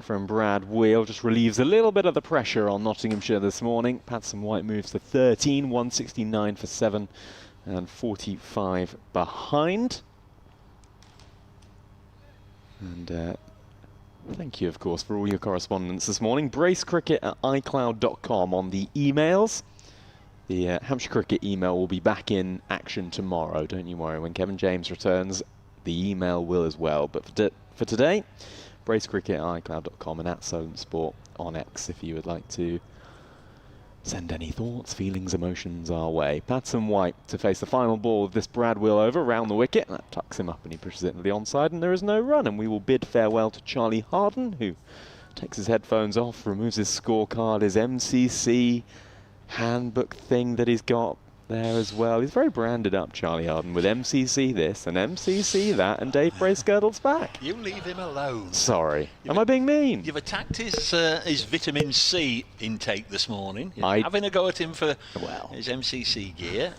from Brad Wheel. Just relieves a little bit of the pressure on Nottinghamshire this morning. Patterson-White moves to 13, 169 for 7 and 45 behind. And thank you, of course, for all your correspondence this morning. bracecricket@icloud.com on the emails. The Hampshire Cricket email will be back in action tomorrow. Don't you worry. When Kevin James returns, the email will as well. But for today, bracecricket@icloud.com and @SolentSport on X if you would like to send any thoughts, feelings, emotions our way. Patterson-White to face the final ball of this Brad Wheel over round the wicket. That tucks him up and he pushes it into the onside, and there is no run. And we will bid farewell to Charlie Harden, who takes his headphones off, removes his scorecard, his MCC handbook thing that he's got there as well. He's very branded up, Charlie Harden, with MCC this and MCC that, and Dave Bracegirdle's back. You leave him alone. Sorry. Am I being mean? You've attacked his vitamin C intake this morning. You're having a go at him for his MCC gear.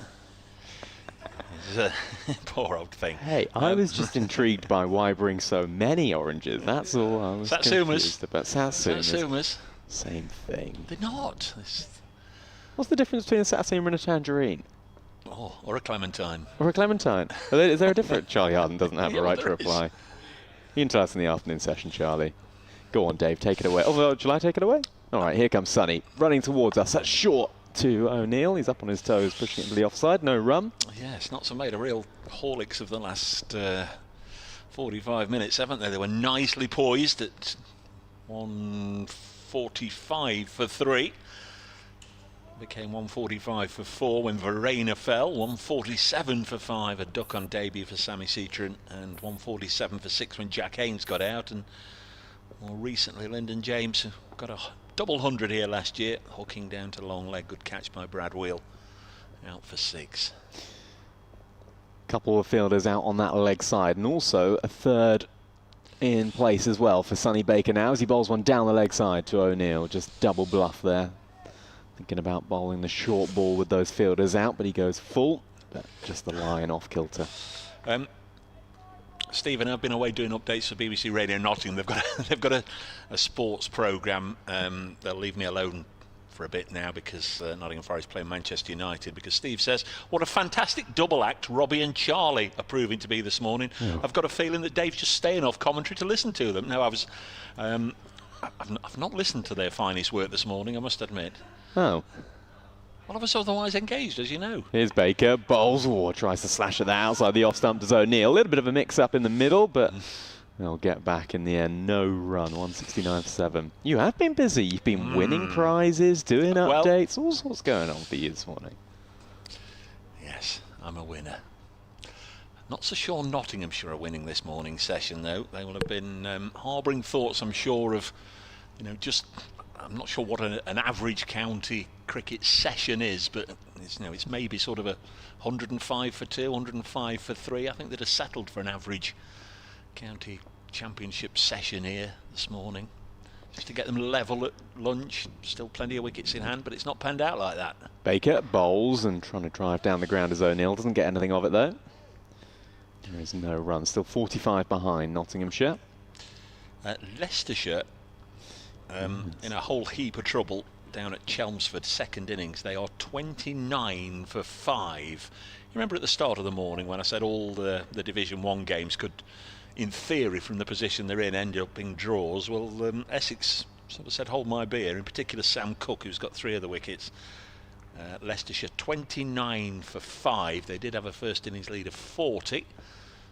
Poor old thing. Hey, I was just intrigued by why bring so many oranges. That's all I was confused about. Satsumas. Same thing. They're not. What's the difference between a satsuma and a tangerine? Oh, or a clementine. Or a clementine. Is there a difference? Charlie Harden doesn't have the right to reply. You can tell us in the afternoon session, Charlie. Go on, Dave, take it away. Oh, shall I take it away? All right, here comes Sonny, running towards us. That's short to O'Neill. He's up on his toes, pushing it into the offside. No run. Yes, Notts have made a real Horlicks of the last 45 minutes, haven't they? They were nicely poised at 145 for 3. Became 145 for 4 when Verena fell, 147 for 5, a duck on debut for Sammy Citron, and 147 for 6 when Jack Haynes got out, and more recently Lyndon James got a double 100 here last year, hooking down to long leg, good catch by Brad Wheel, out for 6. Couple of fielders out on that leg side, and also a third in place as well for Sonny Baker now as he bowls one down the leg side to O'Neill, just double bluff there. Thinking about bowling the short ball with those fielders out, but he goes full. But just the line off kilter. Stephen, I've been away doing updates for BBC Radio Nottingham. They've got a sports programme. They'll leave me alone for a bit now because Nottingham Forest play Manchester United. Because Steve says, what a fantastic double act Robbie and Charlie are proving to be this morning. Yeah. I've got a feeling that Dave's just staying off commentary to listen to them. No, I've not listened to their finest work this morning, I must admit. Oh. Well, I was otherwise engaged, as you know. Here's Baker, bowls, tries to slash at the outside, the off stump to O'Neill. A little bit of a mix-up in the middle, but they'll get back in the end. No run, 169 for 7. You have been busy. You've been winning prizes, doing updates, all sorts going on for you this morning. Yes, I'm a winner. Not so sure Nottinghamshire are winning this morning's session, though. They will have been harbouring thoughts, I'm sure, of, just... I'm not sure what an average county cricket session is, but it's maybe sort of a 105 for 2, 105 for 3. I think they'd have settled for an average county championship session here this morning, just to get them level at lunch. Still plenty of wickets in hand, but it's not panned out like that. Baker bowls and trying to drive down the ground as O'Neill. Doesn't get anything of it though. There is no run. Still 45 behind Nottinghamshire. Leicestershire in a whole heap of trouble down at Chelmsford, second innings. They are 29 for 5. You remember at the start of the morning when I said all the Division 1 games could, in theory, from the position they're in, end up being draws? Well, Essex sort of said hold my beer, in particular Sam Cook, who's got 3 of the wickets. Leicestershire 29 for 5. They did have a first innings lead of 40,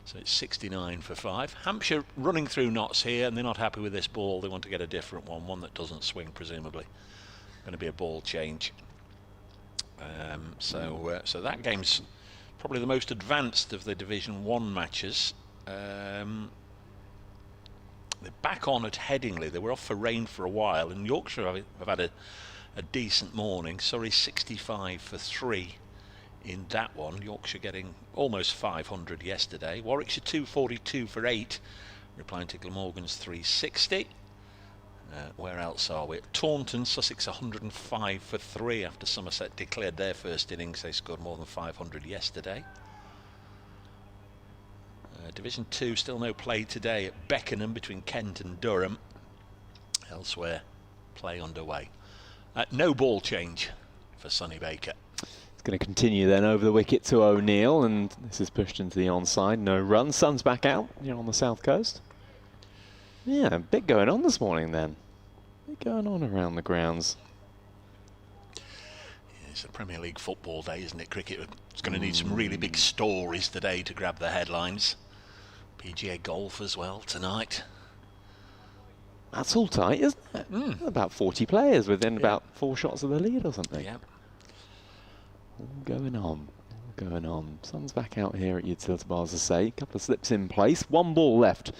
so it's 69 for 5. Hampshire running through knots here, and they're not happy with this ball. They want to get a different one that doesn't swing, presumably. Going to be a ball change. So that game's probably the most advanced of the Division 1 matches. They're back on at Headingley. They were off for rain for a while, and Yorkshire have had a decent morning. Surrey 65 for 3 in that one. Yorkshire getting almost 500 yesterday. Warwickshire 242 for 8, replying to Glamorgan's 360. Where else are we? At Taunton, Sussex 105 for 3 after Somerset declared their first innings. They scored more than 500 yesterday. Division 2, still no play today at Beckenham between Kent and Durham. Elsewhere, play underway. No ball change for Sonny Baker. It's going to continue then over the wicket to O'Neill, and this is pushed into the onside. No run. Sun's back out here on the south coast. Yeah, a bit going on this morning then. A bit going on around the grounds. Yeah, it's a Premier League football day, isn't it? Cricket is going to need some really big stories today to grab the headlines. PGA golf as well tonight. That's all tight, isn't it? About 40 players within about 4 shots of the lead or something. Yeah. All going on. All going on. Sun's back out here at Utilita Bowl, as I say. A couple of slips in place. 1 ball left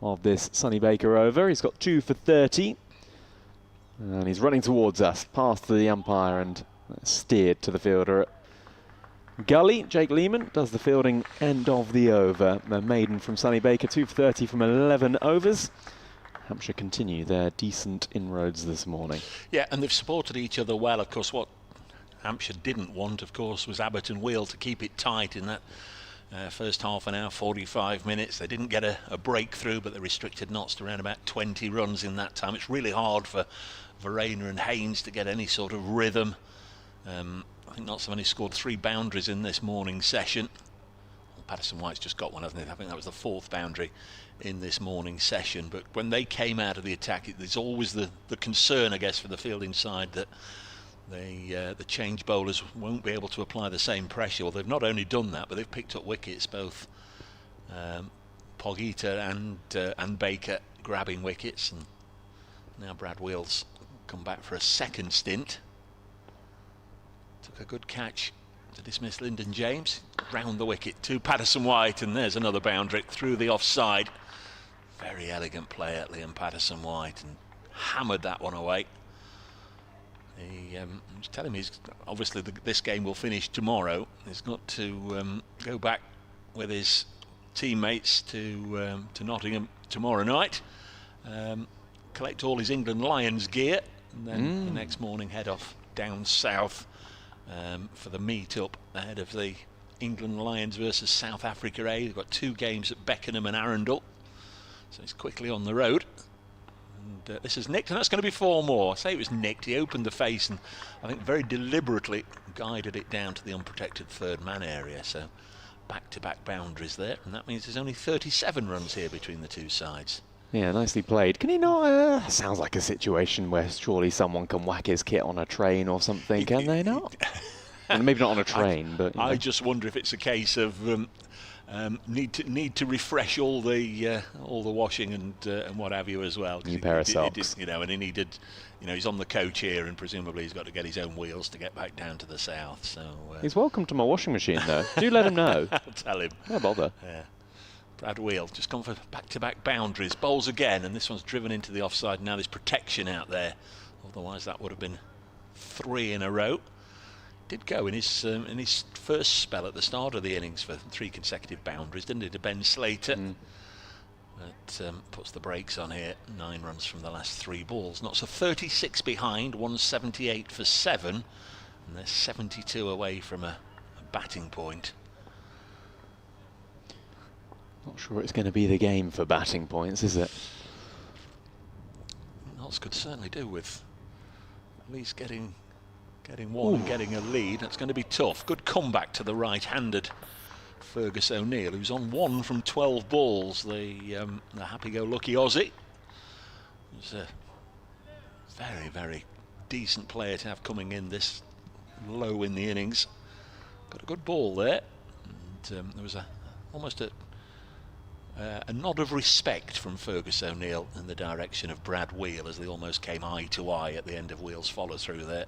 of this Sonny Baker over. He's got 2 for 30. And he's running towards us, past the umpire and steered to the fielder at Gully. Jake Lehman does the fielding end of the over. A maiden from Sonny Baker, 2 for 30 from 11 overs. Hampshire continue their decent inroads this morning. Yeah, and they've supported each other well. Of course, what Hampshire didn't want, of course, was Abbott and Wheel to keep it tight in that first half an hour, 45 minutes. They didn't get a breakthrough, but they restricted knots to around about 20 runs in that time. It's really hard for Verena and Haynes to get any sort of rhythm. I think Notts have only scored 3 boundaries in this morning session. Well, Patterson White's just got one, hasn't he? I think that was the 4th boundary in this morning session. But when they came out of the attack, there's always the concern, I guess, for the fielding side that the change bowlers won't be able to apply the same pressure. Well, they've not only done that, but they've picked up wickets, both Pogita and Baker grabbing wickets, and now Brad Wheel's come back for a second stint. Took a good catch to dismiss Lyndon James, round the wicket to Patterson White, and there's another boundary through the offside. Very elegant play at Liam Patterson White, and hammered that one away. I'm just telling me, obviously this game will finish tomorrow. He's got to go back with his teammates to Nottingham tomorrow night, collect all his England Lions gear, and then the next morning head off down south for the meet-up ahead of the England Lions versus South Africa A. They've got 2 games at Beckenham and Arundel, so he's quickly on the road. And this is nicked, and that's going to be 4 more. I say it was nicked. He opened the face and I think very deliberately guided it down to the unprotected third man area. So back-to-back boundaries there, and that means there's only 37 runs here between the 2 sides. Yeah, nicely played. Can he not? Sounds like a situation where surely someone can whack his kit on a train or something, can they not? And maybe not on a train, but... I just wonder if it's a case of need to refresh all the washing and what have you as well. New pair of socks. And he needed, he's on the coach here, and presumably he's got to get his own wheels to get back down to the south. So he's welcome to my washing machine, though. Do let him know. I'll tell him. No bother. Yeah. Brad Wheel just gone for back-to-back boundaries. Bowls again, and this one's driven into the offside. Now there's protection out there. Otherwise that would have been 3 in a row. Did go in his first spell at the start of the innings for 3 consecutive boundaries, didn't he, to Ben Slater? But puts the brakes on here. 9 runs from the last 3 balls. Not so 36 behind, 178 for 7, and they're 72 away from a batting point. Not sure it's going to be the game for batting points, is it? Notts could certainly do with at least getting one and getting a lead. That's going to be tough. Good comeback to the right-handed Fergus O'Neill, who's on 1 from 12 balls. The happy-go-lucky Aussie. He's a very, very decent player to have coming in this low in the innings. Got a good ball there, and there was almost a nod of respect from Fergus O'Neill in the direction of Brad Wheel as they almost came eye to eye at the end of Wheel's follow through there.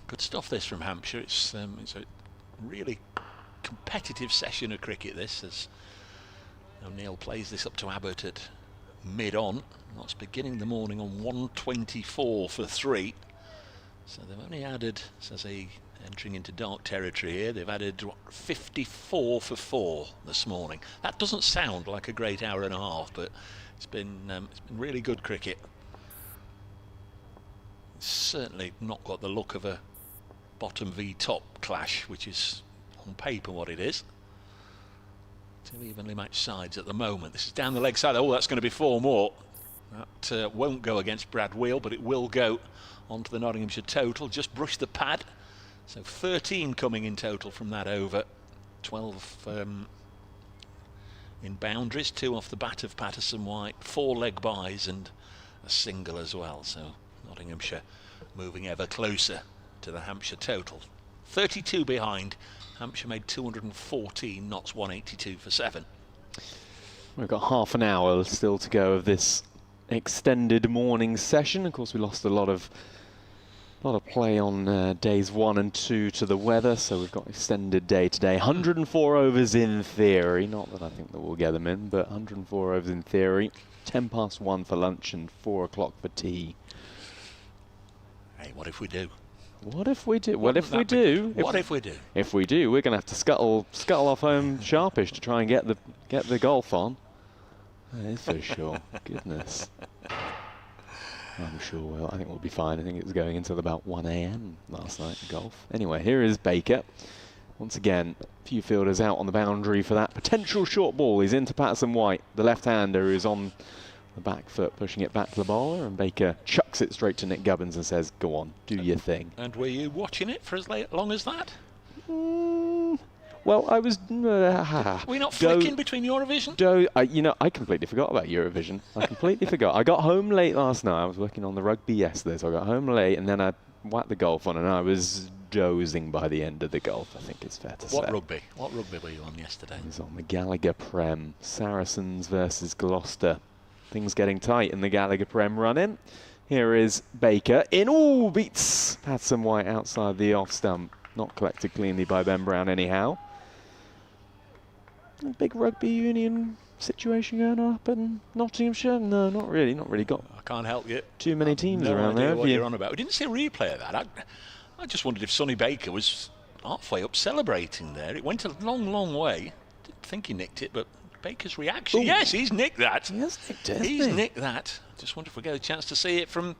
Good stuff this from Hampshire. It's a really competitive session of cricket this, as O'Neill plays this up to Abbott at mid-on. Notts beginning the morning on 124 for 3. So they've only added, says he, entering into dark territory here, they've added 54 for 4 this morning. That doesn't sound like a great hour and a half, but it's been really good cricket. It's certainly not got the look of a bottom v top clash, which is on paper what it is. 2 evenly matched sides at the moment. This is down the leg side. Oh, that's going to be 4 more. That won't go against Brad Wheel, but it will go onto the Nottinghamshire total. Just brush the pad. So 13 coming in total from that over. 12 in boundaries, 2 off the bat of Patterson White, 4 leg byes and a single as well. So Nottinghamshire moving ever closer to the Hampshire total. 32 behind. Hampshire made 214, Notts 182 for 7. We've got half an hour still to go of this extended morning session. Of course, we lost a lot of play on days 1 and 2 to the weather, so we've got extended day today. 104 overs in theory, not that I think that we'll get them in, but 104 overs in theory. 10 past 1 for lunch and 4 o'clock for tea. Hey, what if we do? What if we do? What if we do? What if we do? If we do, we're going to have to scuttle off home sharpish to try and get the golf on. That is for sure. Goodness. I'm sure I think we'll be fine. I think it was going until about 1 AM last night, golf. Anyway, here is Baker. Once again, a few fielders out on the boundary for that potential short ball. He's into Patterson White, the left-hander, who's on the back foot, pushing it back to the bowler, and Baker chucks it straight to Nick Gubbins and says, go on, do your thing. And were you watching it for as long as that? Well, I was... Were you not flicking between Eurovision? I completely forgot about Eurovision. I completely forgot. I got home late last night. I was working on the rugby yesterday, so I got home late, and then I whacked the golf on, and I was dozing by the end of the golf, I think it's fair to say. What rugby were you on yesterday? I was on the Gallagher Prem. Saracens versus Gloucester. Things getting tight in the Gallagher Prem run-in. Here is Baker in. Ooh, beats Patterson White outside the off stump. Not collected cleanly by Ben Brown anyhow. A big rugby union situation going on up in Nottinghamshire? No, not really. Not really got. I can't help you. Too many teams no around idea there. What you're on about? We didn't see a replay of that. I just wondered if Sonny Baker was halfway up celebrating there. It went a long, long way. Didn't think he nicked it, but Baker's reaction. Ooh. Yes, he's nicked that. He has nicked it. He's nicked that. Just wonder if we get a chance to see it from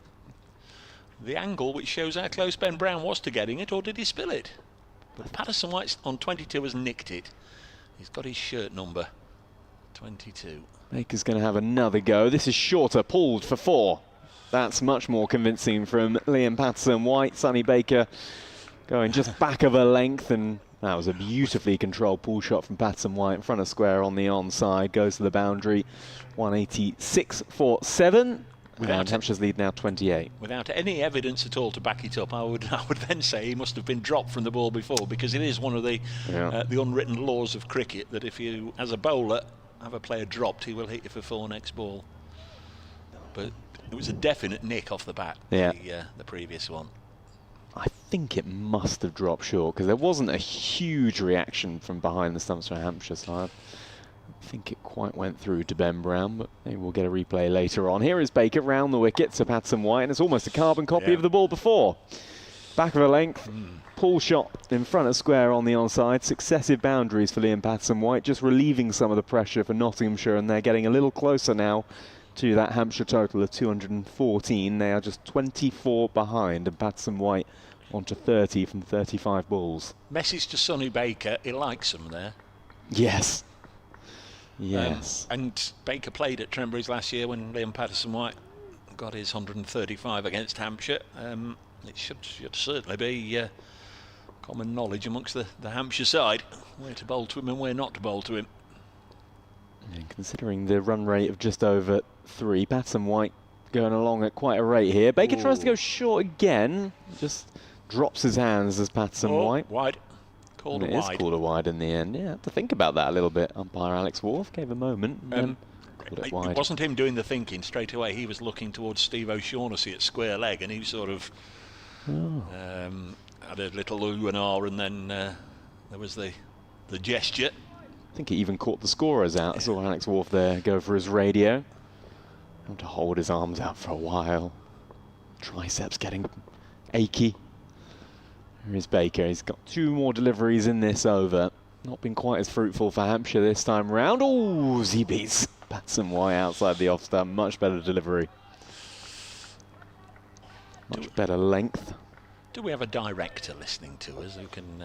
the angle which shows how close Ben Brown was to getting it, or did he spill it? But Patterson White on 22 has nicked it. He's got his shirt number 22. Baker's going to have another go. This is shorter, pulled for 4. That's much more convincing from Liam Patterson White. Sonny Baker going just back of a length, and that was a beautifully controlled pull shot from Patterson White in front of square on the onside. Goes to the boundary. 186 for 7. And Hampshire's lead now 28. Without any evidence at all to back it up, I would then say he must have been dropped from the ball before, because it is one of the unwritten laws of cricket that if you, as a bowler, have a player dropped, he will hit you for 4 next ball. But it was a definite nick off the bat, the previous one. I think it must have dropped short, because there wasn't a huge reaction from behind the stumps for Hampshire, so I think it quite went through to Ben Brown, but maybe we'll get a replay later on. Here is Baker round the wicket to Patson White, and it's almost a carbon copy of the ball before. Back of a length, pull shot in front of square on the onside. Successive boundaries for Liam Patson White, just relieving some of the pressure for Nottinghamshire, and they're getting a little closer now to that Hampshire total of 214. They are just 24 behind, and Patson White on to 30 from 35 balls. Message to Sonny Baker, he likes them there. Yes. Yes. And Baker played at Trembridge last year when Liam Patson White got his 135 against Hampshire. It should certainly be common knowledge amongst the Hampshire side where to bowl to him and where not to bowl to him. And considering the run rate of just over 3, Patson White going along at quite a rate here. Baker tries to go short again, just drops his hands as Patson White. Wide. Called a wide. It is called a wide in the end. Yeah, have to think about that a little bit. Umpire Alex Wharf gave a moment. It wasn't him doing the thinking straight away. He was looking towards Steve O'Shaughnessy at square leg, and he sort of had a little ooh and ah, and then there was the gesture. I think he even caught the scorers out. I saw Alex Wharf there go for his radio. Having to hold his arms out for a while. Triceps getting achy. Here is Baker. He's got 2 more deliveries in this over. Not been quite as fruitful for Hampshire this time round. Oh, he beats Patson White outside the off stump. Much better delivery. Much better length. Do we have a director listening to us who can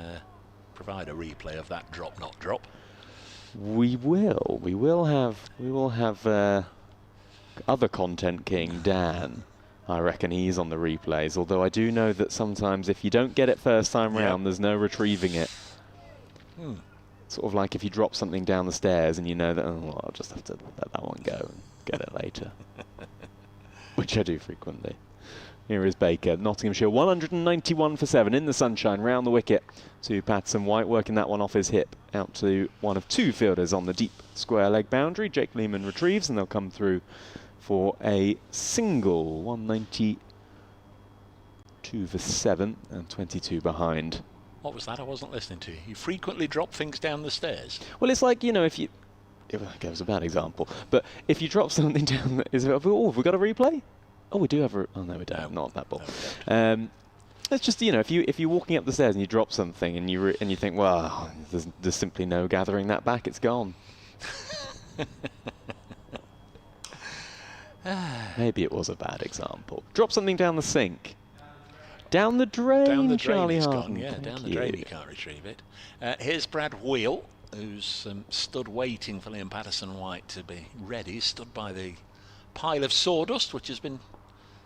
provide a replay of that drop, not drop? We will. We will have other content king, Dan. I reckon he's on the replays, although I do know that sometimes if you don't get it first time round, there's no retrieving it. Sort of like if you drop something down the stairs and you know that, oh, well, I'll just have to let that one go and get it later. Which I do frequently. Here is Baker. Nottinghamshire 191 for 7 in the sunshine, round the wicket to Patson White, working that one off his hip out to one of 2 fielders on the deep square leg boundary. Jake Lehman retrieves, and they'll come through for a single. 192 for 7 and 22 behind. What was that? I wasn't listening to you. You frequently drop things down the stairs. Well, it's like, you know, if you... It was a bad example. But if you drop something down... Oh, have we got a replay? Oh, we do have a... Oh, no, we don't. Not that ball. No, it's just, you know, if you're walking up the stairs and you drop something and you think, well, there's simply no gathering that back, it's gone. Maybe it was a bad example. Drop something down the sink. Down the drain, down the drain, Charlie it's Harden. gone. Yeah, down the drain, you can't retrieve it. Here's Brad Wheel, who's stood waiting for Liam Patson White to be ready. Stood by the pile of sawdust, which has been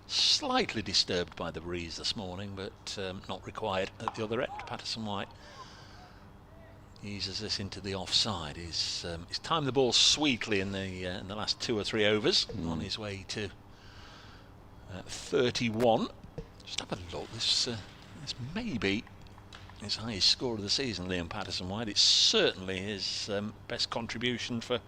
slightly disturbed by the breeze this morning, but not required at the other end. Patson White eases this into the offside. He's timed the ball sweetly in the last 2 or 3 overs, on his way to 31. Just have a look. This may be his highest score of the season, Liam Patson White. It's certainly his best contribution for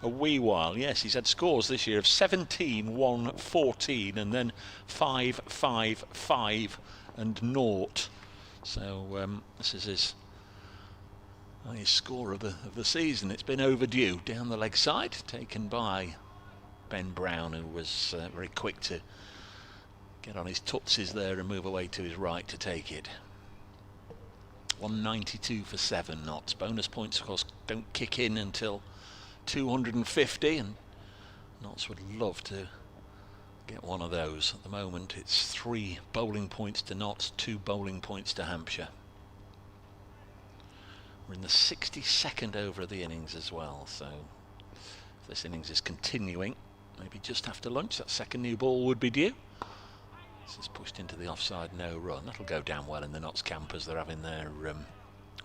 a wee while. Yes, he's had scores this year of 17, 1, 14, and then 5, 5, 5, and 0. So this is his highest score of the season. It's been overdue. Down the leg side, taken by Ben Brown, who was very quick to get on his tootsies there and move away to his right to take it. 192 for 7 knots. Bonus points, of course, don't kick in until 250, and Knots would love to get one of those. At the moment, it's 3 bowling points to Knots, 2 bowling points to Hampshire. We're in the 62nd over of the innings as well, so if this innings is continuing, maybe just after lunch, that second new ball would be due. This is pushed into the offside, no run. That'll go down well in the Notts camp as they're having their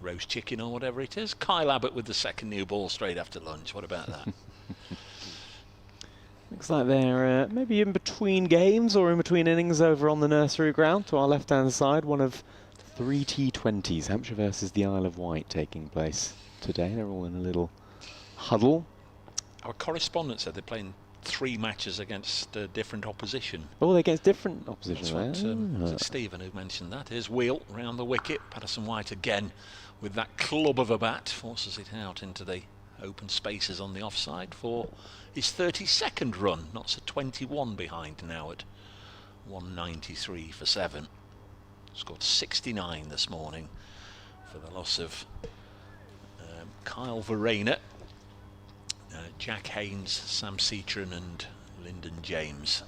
roast chicken or whatever it is. Kyle Abbott with the second new ball straight after lunch. What about that? Looks like they're maybe in between games or in between innings over on the nursery ground to our left-hand side. One of 3 T20s, Hampshire versus the Isle of Wight, taking place today. They're all in a little huddle. Our correspondent said they're playing 3 matches against different opposition. Oh, they're against different opposition. That's what was it Stephen who mentioned that. Here's Wheel round the wicket. Patson White again with that club of a bat forces it out into the open spaces on the offside for his 32nd run. Knots a 21 behind now at 193 for 7. Scored 69 this morning for the loss of Kyle Verena, Jack Haynes, Sam Cetron and Lyndon James.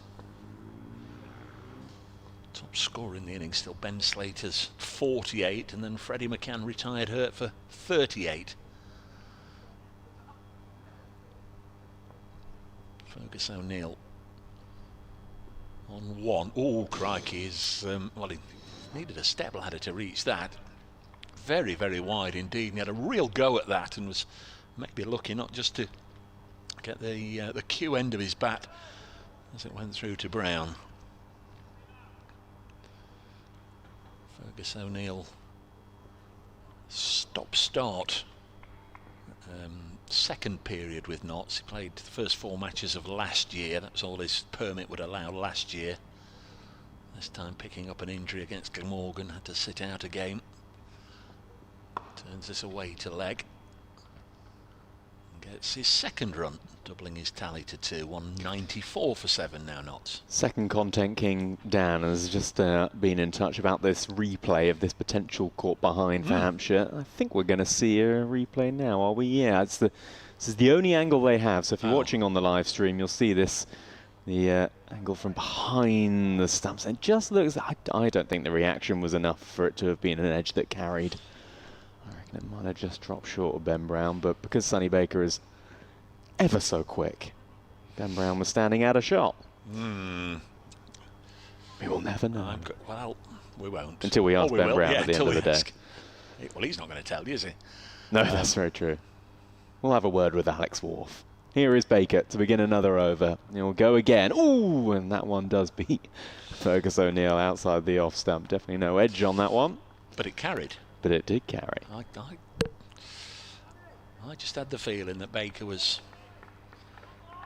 Top scorer in the innings still Ben Slater's 48, and then Freddie McCann retired hurt for 38. Fergus O'Neill on 1. Oh, crikey, well, he needed a step ladder to reach that. Very, very wide indeed, and he had a real go at that and was maybe lucky not just to get the cue end of his bat as it went through to Brown. Fergus O'Neill stop-start second period with Notts. He played the first 4 matches of last year. That was all his permit would allow last year. This time picking up an injury against Glamorgan, had to sit out a game. Turns this away to leg. Gets his 2nd run, doubling his tally to 2. 194 for 7 now, Notts. Second Content King Dan has just been in touch about this replay of this potential caught behind for Hampshire. I think we're going to see a replay now, are we? Yeah, this is the only angle they have. So if you're watching on the live stream, you'll see this, the angle from behind the stumps. And it just looks, I don't think the reaction was enough for it to have been an edge that carried. I reckon it might have just dropped short of Ben Brown, but because Sonny Baker is ever so quick, Ben Brown was standing out a shot. We will never know. Well, we won't. Until we ask Ben Brown at the end of the day. Well, he's not going to tell you, is he? No, that's very true. We'll have a word with Alex Wharf. Here is Baker to begin another over. He'll go again. Ooh, and that one does beat Fergus O'Neill outside the off stump. Definitely no edge on that one. But it carried. But it did carry. I just had the feeling that Baker was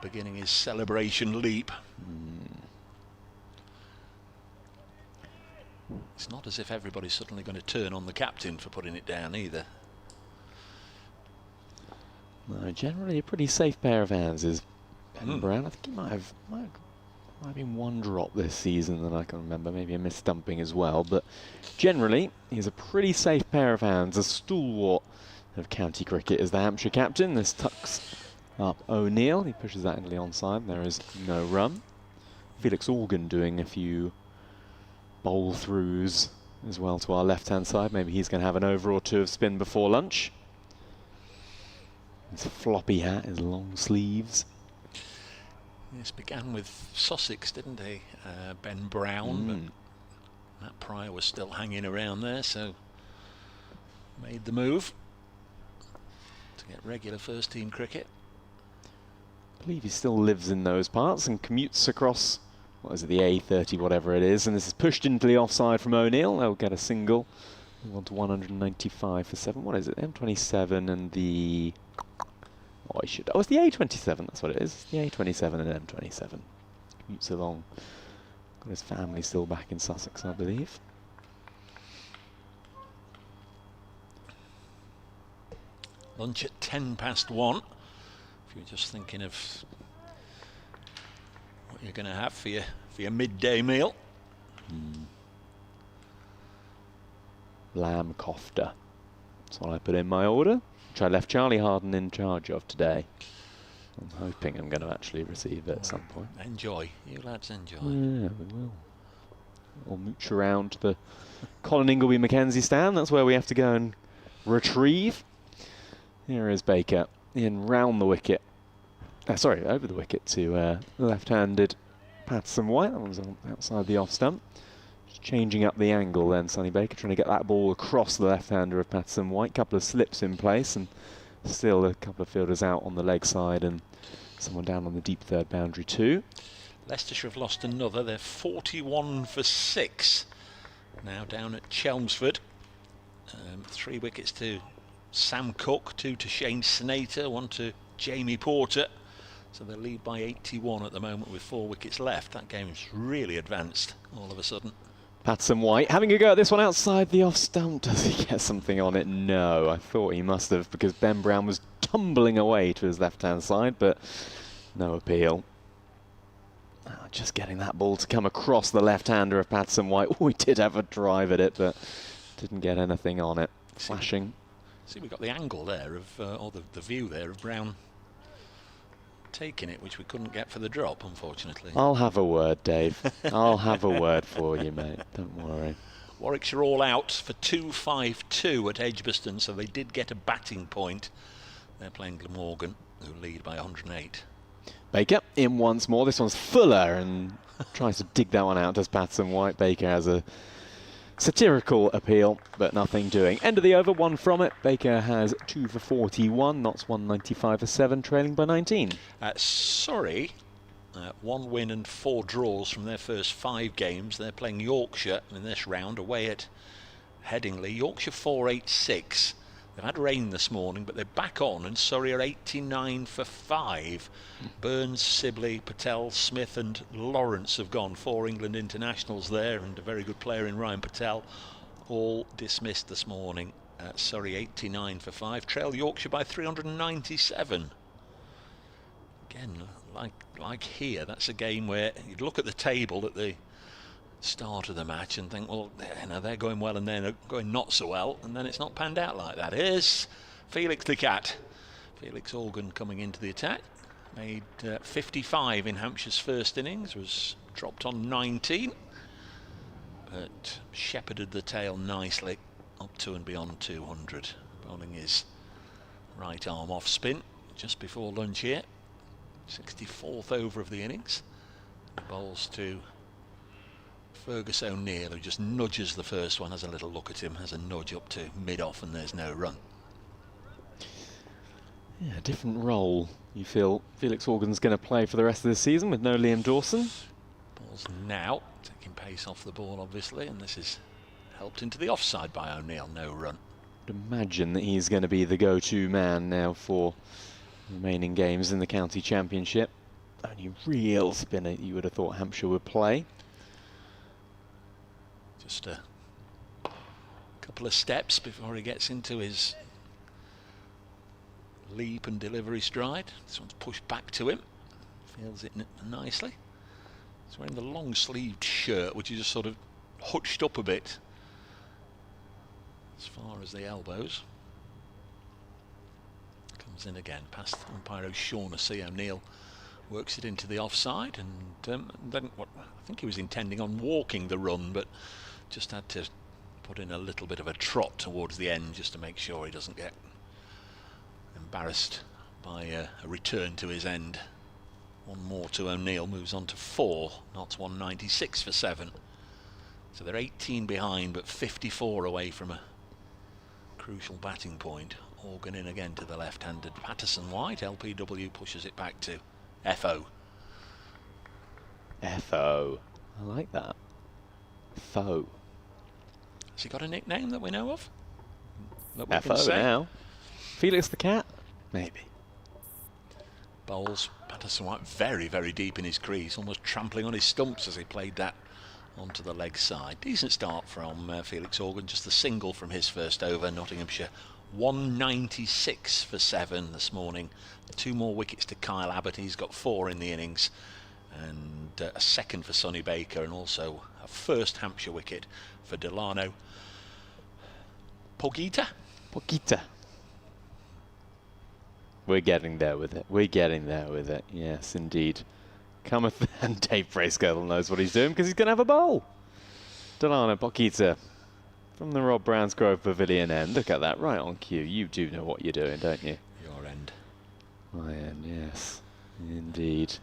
beginning his celebration leap. It's not as if everybody's suddenly going to turn on the captain for putting it down either. No, generally a pretty safe pair of hands is Ben Brown. I think he might have been one drop this season that I can remember, maybe a mis-stumping as well, but generally he's a pretty safe pair of hands. A stalwart of county cricket is the Hampshire captain. This tucks up O'Neill. He pushes that into the onside. There is no run. Felix Organ doing a few bowl throughs as well to our left-hand side. Maybe he's going to have an over or 2 of spin before lunch. His floppy hat, his long sleeves. This began with Sussex, didn't he? Ben Brown, but Matt Pryor was still hanging around there, so made the move to get regular first-team cricket. I believe he still lives in those parts and commutes across, what is it, the A30, whatever it is, and this is pushed into the offside from O'Neill. They'll get a single. Move on to 195 for 7. What is it? M27 and the... Oh, it's the A27, that's what it is. The A27 and M27. Commutes along. Got his family still back in Sussex, I believe. Lunch at 1:10. If you're just thinking of what you're going to have for your midday meal. Lamb kofta. That's what I put in my order, which I left Charlie Harden in charge of today. I'm hoping I'm going to actually receive it at some point. Enjoy. You lads enjoy. Yeah, we will. We'll mooch around to the Colin Ingleby Mackenzie stand. That's where we have to go and retrieve. Here is Baker in round the wicket. Sorry, over the wicket to left-handed Patterson White. That one's outside the off stump. Just changing up the angle then, Sonny Baker, trying to get that ball across the left-hander of Patterson White. Couple of slips in place and still a couple of fielders out on the leg side and someone down on the deep third boundary too. Leicestershire have lost another. They're 41 for 6 now down at Chelmsford. 3 wickets to Sam Cook, 2 to Shane Snater, 1 to Jamie Porter. So they lead by 81 at the moment with 4 wickets left. That game's really advanced all of a sudden. Patterson White having a go at this one outside the off stump. Does he get something on it? No, I thought he must have, because Ben Brown was tumbling away to his left-hand side, but no appeal. Just getting that ball to come across the left-hander of Patterson White. Oh, he did have a drive at it, but didn't get anything on it. Flashing. See, we've got the angle there of, or the view there of Brown taking it, which we couldn't get for the drop, unfortunately. I'll have a word, Dave. I'll have a word for you, mate. Don't worry. Warwickshire all out for 2-5-2 at Edgbaston, so they did get a batting point. They're playing Glamorgan, who lead by 108. Baker in once more. This one's Fuller and tries to dig that one out. Does Patterson White. Baker has a satirical appeal, but nothing doing. End of the over, 1 from it. Baker has 2 for 41. Notts 195 for 7, trailing by 19. Surrey, 1 win and 4 draws from their first 5 games. They're playing Yorkshire in this round away at Headingley. Yorkshire 4-8-6. They've had rain this morning, but they're back on, and Surrey are 89 for 5. Burns, Sibley, Patel, Smith and Lawrence have gone. 4 England internationals there, and a very good player in Ryan Patel. All dismissed this morning. Surrey 89 for 5. Trail Yorkshire by 397. Again, like here, that's a game where you'd look at the table at the start of the match and think, well, they're going well and they're going not so well, and then it's not panned out like that. Here's Felix the Cat. Felix Organ coming into the attack. Made 55 in Hampshire's first innings, was dropped on 19, but shepherded the tail nicely up to and beyond 200. Bowling his right arm off spin just before lunch here. 64th over of the innings. He bowls to Fergus O'Neill, who just nudges the first one, has a little look at him, has a nudge up to mid-off, and there's no run. Yeah, different role you feel Felix Organ's going to play for the rest of the season with no Liam Dawson. Ball's now taking pace off the ball, obviously, and this is helped into the offside by O'Neill, no run. I'd imagine that he's going to be the go-to man now for remaining games in the county championship. Only real spinner you would have thought Hampshire would play. Just a couple of steps before he gets into his leap and delivery stride. This one's pushed back to him. Feels it nicely. He's wearing the long-sleeved shirt, which is just sort of hutched up a bit as far as the elbows. Comes in again past umpire O'Shaughnessy. O'Neill works it into the offside, and then what I think he was intending on walking the run, but just had to put in a little bit of a trot towards the end just to make sure he doesn't get embarrassed by a return to his end. 1 more to O'Neill, moves on to 4. Notts 196 for 7. So they're 18 behind, but 54 away from a crucial batting point. Organ in again to the left-handed Patterson White. LPW pushes it back to FO. FO. I like that. Foe. Has he got a nickname that we know of? That we FO can say? now. Felix the Cat? Maybe. Bowls Patterson White very, very deep in his crease, almost trampling on his stumps as he played that onto the leg side. Decent start from Felix Organ, just the single from his first over. Nottinghamshire 196 for 7 this morning. 2 more wickets to Kyle Abbott. He's got 4 in the innings, and a second for Sonny Baker, and also a first Hampshire wicket for Delano Pogita. We're getting there with it. We're getting there with it. Yes, indeed. Cometh, and Dave Bracegirdle knows what he's doing because he's going to have a bowl. Delano Pogita from the Rob Brownsgrove Pavilion end. Look at that, right on cue. You do know what you're doing, don't you? Your end. My end, yes. Indeed.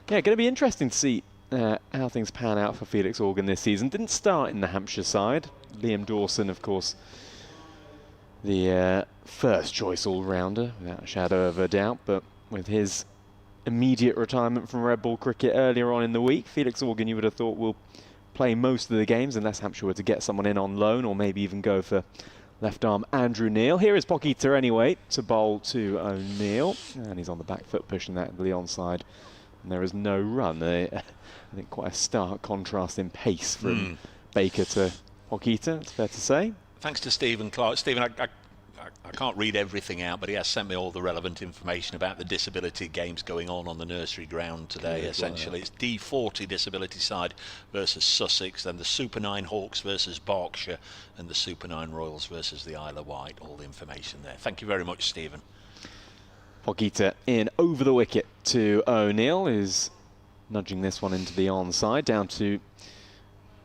Yeah, going to be interesting to see how things pan out for Felix Organ this season. Didn't start in the Hampshire side. Liam Dawson, of course, the first choice all-rounder, without a shadow of a doubt, but with his immediate retirement from red ball cricket earlier on in the week, Felix Organ, you would have thought, will play most of the games unless Hampshire were to get someone in on loan, or maybe even go for left arm Andrew Neil. Here is Pogita anyway to bowl to O'Neill, and he's on the back foot pushing that to the onside, and there is no run. I think quite a stark contrast in pace from Baker to Pogita, it's fair to say. Thanks to Stephen Clark. Stephen, I I can't read everything out, but he has sent me all the relevant information about the disability games going on the nursery ground today. Good, Essentially, it's D40 disability side versus Sussex, then the Super 9 Hawks versus Berkshire, and the Super 9 Royals versus the Isle of Wight. All the information there. Thank you very much, Stephen. Pogita in over the wicket to O'Neill, who's nudging this one into the onside, down to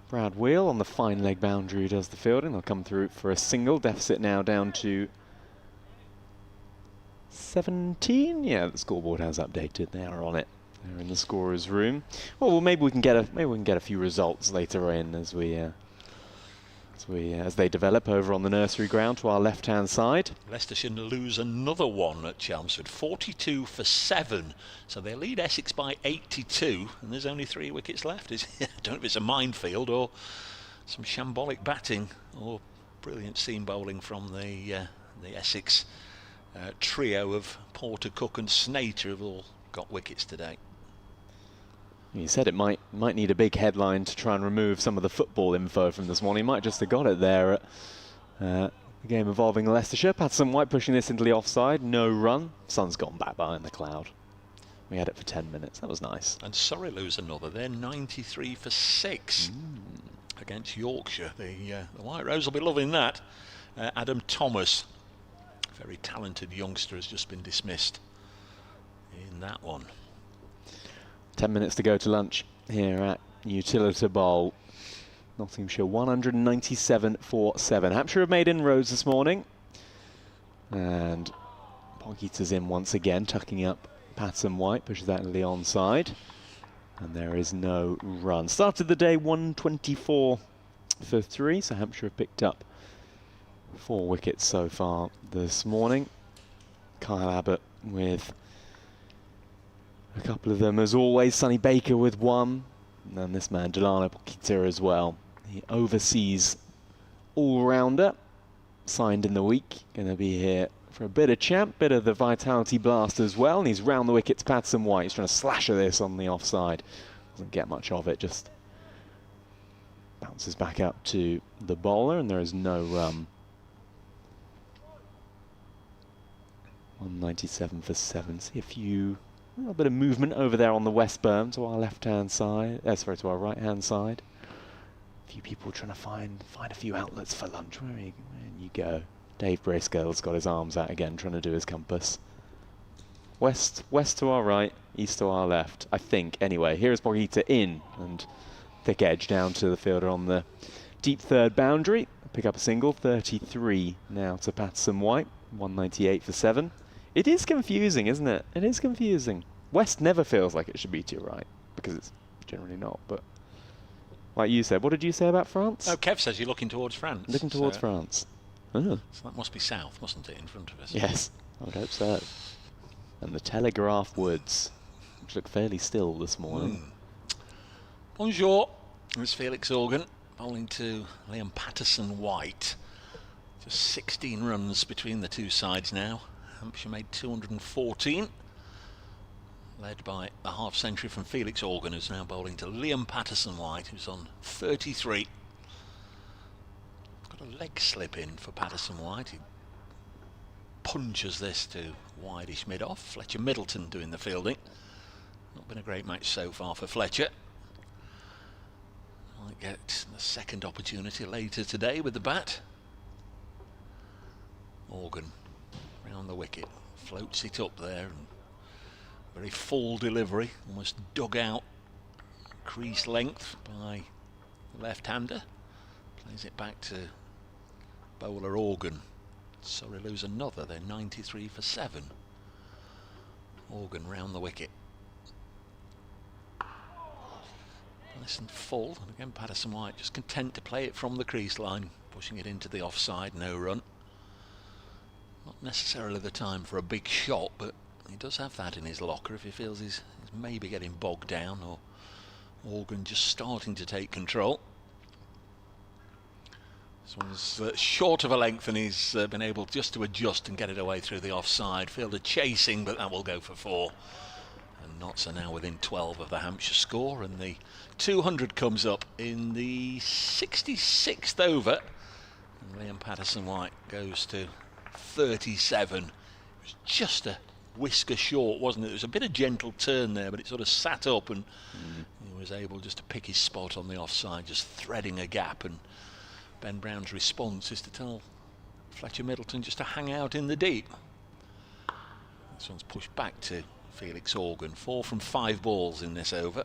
Brad Wheel on the fine leg boundary, who does the fielding. They'll come through for a single. Deficit now down to 17. Yeah, the scoreboard has updated. They are on it. They're in the scorer's room. Well, maybe we can get a few results later in as they develop over on the nursery ground to our left-hand side. Leicestershire lose another one at Chelmsford, 42 for 7. So they lead Essex by 82, and there's only 3 wickets left. I don't know if it's a minefield or some shambolic batting or brilliant seam bowling from the Essex trio of Porter, Cook and Snater have all got wickets today. You said it might need a big headline to try and remove some of the football info from this morning. Might just have got it there at the game involving Leicestershire. Patterson White pushing this into the offside. No run. Sun's gone back behind the cloud. We had it for 10 minutes. That was nice. And Surrey lose another. They're 93 for 6 against Yorkshire. The White Rose will be loving that. Adam Thomas, very talented youngster, has just been dismissed in that one. 10 minutes to go to lunch here at Utilita Bowl. Nottinghamshire 197 for 7. Hampshire have made inroads this morning. And Pogita's in once again, tucking up Patterson White, pushes that into the onside. And there is no run. Started the day 124 for 3, so Hampshire have picked up 4 wickets so far this morning. Kyle Abbott with a couple of them, as always. Sonny Baker with 1, and then this man Delano Pogita as well. The overseas all-rounder, signed in the week, going to be here for a bit of champ, bit of the Vitality Blast as well, and he's round the wicket to Patterson White. He's trying to slash at this on the offside. Doesn't get much of it, just bounces back up to the bowler, and there is no run. 197 for 7. See a little bit of movement over there on the west berm to our left-hand side. To our right-hand side. A few people trying to find a few outlets for lunch. Where you go? Dave Briscoe's got his arms out again, trying to do his compass. West to our right, east to our left, I think. Anyway, here's Pogita in, and thick edge down to the fielder on the deep third boundary. Pick up a single, 33 now to Patterson White, 198 for 7. It is confusing, isn't it? It is confusing. West never feels like it should be to your right, because it's generally not, but like you said, what did you say about France? Oh, Kev says you're looking towards France. Looking towards France. Oh. So that must be south, mustn't it, in front of us? Yes, I would hope so. And the Telegraph Woods, which look fairly still this morning. Bonjour. There's Felix Organ bowling to Liam Patterson White. Just 16 runs between the two sides now. Hampshire made 214. Led by a half century from Felix Organ, who's now bowling to Liam Patterson White, who's on 33. Got a leg slip in for Patterson White. He punches this to wideish mid-off. Fletcher Middleton doing the fielding. Not been a great match so far for Fletcher. Might get the second opportunity later today with the bat. Organ round the wicket, floats it up there, and very full delivery, almost dug out crease length by the left-hander. Plays it back to bowler Organ. Surrey lose another. They're 93 for 7. Organ round the wicket. Nice and full, and again Patterson White just content to play it from the crease line, pushing it into the offside. No run. Not necessarily the time for a big shot, but he does have that in his locker if he feels he's maybe getting bogged down, or Organ just starting to take control. This one's short of a length, and he's been able just to adjust and get it away through the offside. Fielder chasing, but that will go for 4. And Notts are now within 12 of the Hampshire score, and the 200 comes up in the 66th over. And Liam Patterson White goes to 37. It was just a whisker short, wasn't it? There was a bit of gentle turn there, but it sort of sat up, and he was able just to pick his spot on the offside, just threading a gap. And Ben Brown's response is to tell Fletcher Middleton just to hang out in the deep. This one's pushed back to Felix Organ. 4 from 5 balls in this over.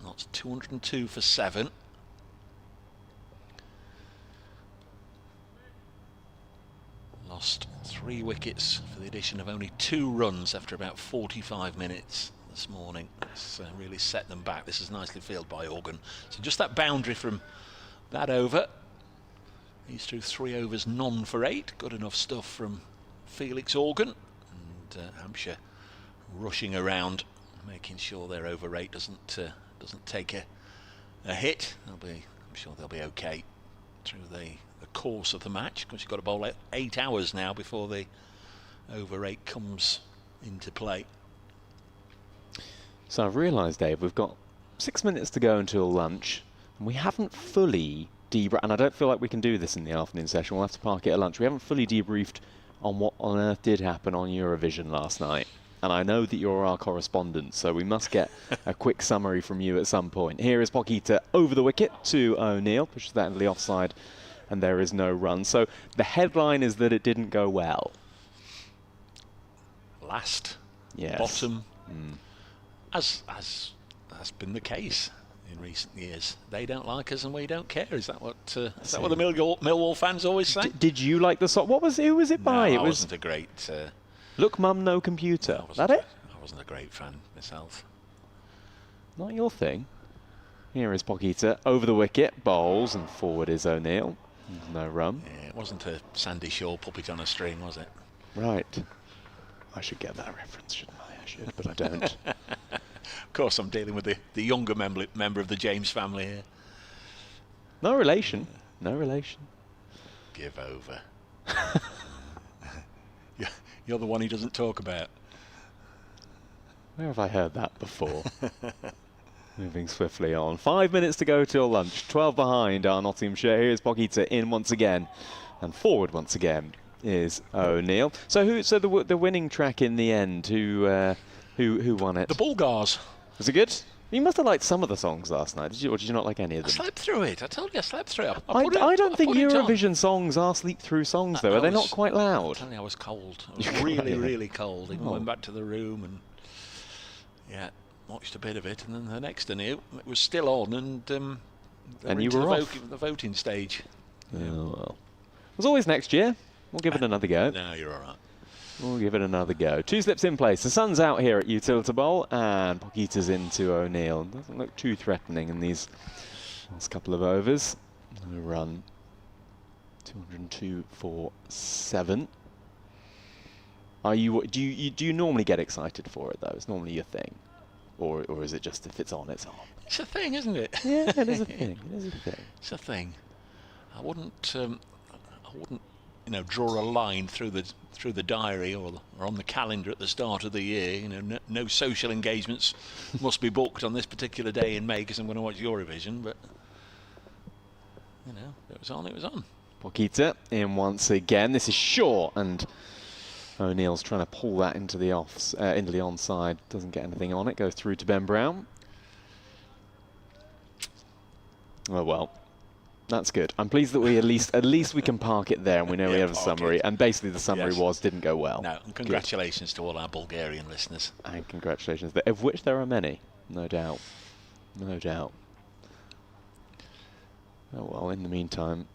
That's 202 for 7. Lost 3 wickets for the addition of only 2 runs after about 45 minutes this morning. It's really set them back. This is nicely fielded by Organ. So just that boundary from that over. He's through 3 overs, none for 8. Good enough stuff from Felix Organ. And Hampshire rushing around, making sure their over 8 doesn't take a hit. I'm sure they'll be okay through the course of the match, because you've got to bowl 8 hours now before the over 8 comes into play. So I've realised, Dave, we've got 6 minutes to go until lunch, and we haven't fully debriefed, and I don't feel like we can do this in the afternoon session. We'll have to park it at lunch. We haven't fully debriefed on what on earth did happen on Eurovision last night. And I know that you're our correspondent, so we must get a quick summary from you at some point. Here is Pockita over the wicket to O'Neill, pushes that into the offside, and there is no run. So the headline is that it didn't go well. Last, yes. Bottom, as has been the case in recent years. They don't like us and we don't care. Is that what the Millwall fans always say? Did you like the song? Who was it by? No, it wasn't a great... Look, Mum, no computer. That it? I wasn't a great fan myself. Not your thing. Here is Pockita over the wicket, bowls, and forward is O'Neill. No run. Yeah, it wasn't a Sandy Shaw puppet on a string, was it? Right. I should get that reference, shouldn't I? I should, but I don't. Of course, I'm dealing with the younger member of the James family here. No relation. No relation. Give over. You're the one he doesn't talk about. Where have I heard that before? Moving swiftly on. 5 minutes to go till lunch. 12 behind are Nottinghamshire. Here's Pockita in once again. And forward once again is O'Neill. So the winning track in the end, who won it? The Bulgars. Was it good? You must have liked some of the songs last night, or did you not like any of them? I slept through it. I told you I slept through it. I don't think Eurovision songs are sleep-through songs, though. Are they not quite loud? I was cold. I was really cold. Even went back to the room and watched a bit of it, and then the next I knew, it was still on, and you were off. The voting stage. Oh, well. There's always next year. We'll give it another go. No, you're all right. We'll give it another go. 2 slips in place. The sun's out here at Utilita Bowl, and Pockita's into O'Neill. Doesn't look too threatening in these last couple of overs. No run. 202 for 7. Do you normally get excited for it though? It's normally your thing, or is it just if it's on, it's on? It's a thing, isn't it? Yeah, it is a thing. It is a thing. It's a thing. I wouldn't draw a line through the diary or on the calendar at the start of the year. No social engagements must be booked on this particular day in May because I'm going to watch Eurovision. But it was on. It was on. Pockita in once again. This is short, and O'Neill's trying to pull that into the onside. Doesn't get anything on it. Goes through to Ben Brown. Oh well. That's good. I'm pleased that we at least we can park it there, and we know we have a summary. And basically, the summary was didn't go well. No, and congratulations to all our Bulgarian listeners. And congratulations, of which there are many, no doubt, no doubt. Oh well. In the meantime,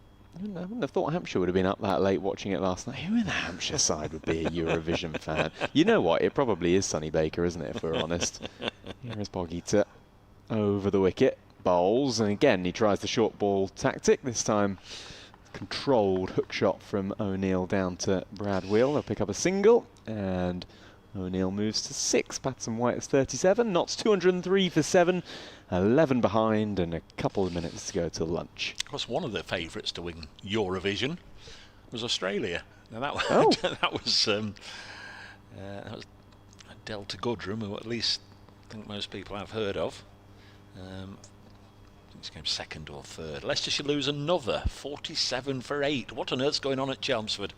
I wouldn't have thought Hampshire would have been up that late watching it last night. Who in the Hampshire side would be a Eurovision fan? You know what? It probably is Sonny Baker, isn't it? If we're honest. Here is Pockita over the wicket. Bowls, and again he tries the short ball tactic. This time controlled hook shot from O'Neill down to Brad Wheel. They'll pick up a single, and O'Neill moves to 6. Patson White is 37. Notts 203 for 7. 11 behind, and a couple of minutes to go till lunch. Of course, one of the favourites to win Eurovision was Australia. Now that was Delta Goodrum, who at least I think most people have heard of. This came second or third. Leicester should lose another 47 for 8. What on earth's going on at Chelmsford?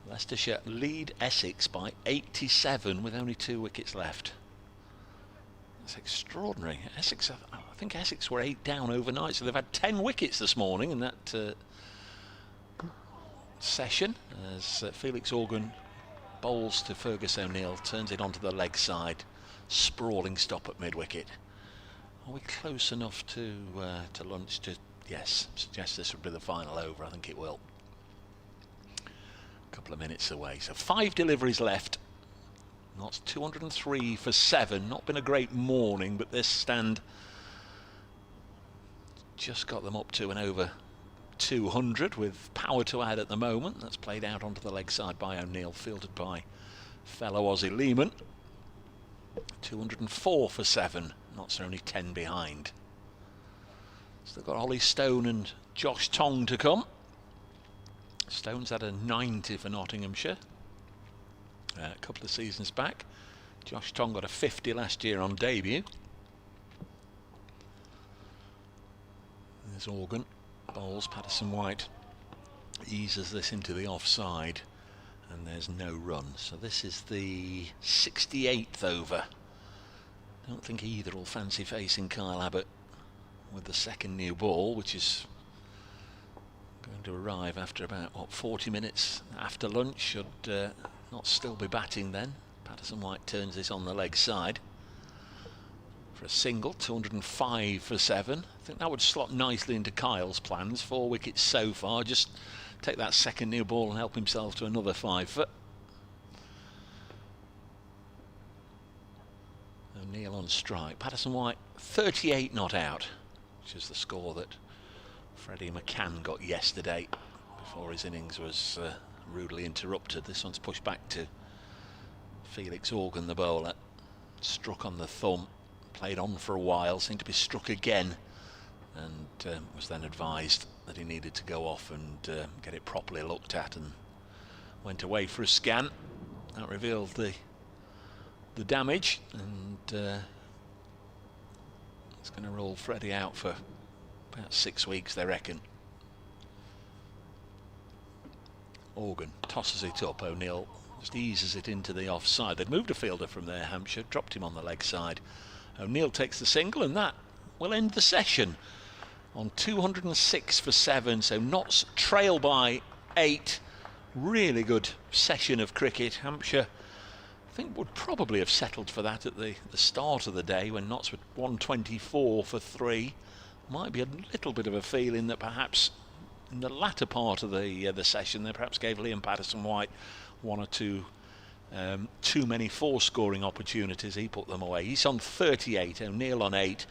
Leicestershire lead Essex by 87 with only 2 wickets left. That's extraordinary. Essex, I think Essex were 8 down overnight, so they've had 10 wickets this morning in that session, as Felix Organ bowls to Fergus O'Neill, turns it onto the leg side, sprawling stop at mid-wicket. Are we close enough to lunch to, yes, suggest this would be the final over? I think it will. A couple of minutes away, so 5 deliveries left. That's 203 for 7. Not been a great morning, but this stand just got them up to and over 200 with power to add at the moment. That's played out onto the leg side by O'Neill, fielded by fellow Aussie Lehman. 204 for 7. Notts are only 10 behind. Still got Ollie Stone and Josh Tong to come. Stone's had a 90 for Nottinghamshire a couple of seasons back. Josh Tong got a 50 last year on debut. There's Organ. Bowls. Patterson White eases this into the offside, and there's no run. So this is the 68th over. Don't think either will fancy facing Kyle Abbott with the second new ball, which is going to arrive after about, what, 40 minutes after lunch. Should not still be batting then. Patterson White turns this on the leg side for a single. 205 for 7. I think that would slot nicely into Kyle's plans. 4 wickets so far. Just take that second new ball and help himself to another 5 foot. O'Neill on strike. Patterson White 38 not out, which is the score that Freddie McCann got yesterday before his innings was rudely interrupted. This one's pushed back to Felix Organ, the bowler. Struck on the thumb, played on for a while, seemed to be struck again, and was then advised that he needed to go off and get it properly looked at, and went away for a scan. That revealed the damage, and it's going to roll Freddie out for about 6 weeks, they reckon. Organ tosses it up. O'Neill just eases it into the offside. They'd moved a fielder from there, Hampshire, dropped him on the leg side. O'Neill takes the single, and that will end the session on 206 for 7. So Notts trail by 8. Really good session of cricket. Hampshire, I think, would probably have settled for that at the start of the day when Notts were 124 for 3. Might be a little bit of a feeling that perhaps in the latter part of the session they perhaps gave Liam Patterson-White 1 or 2 too many 4-scoring opportunities. He put them away. He's on 38, O'Neill on 8,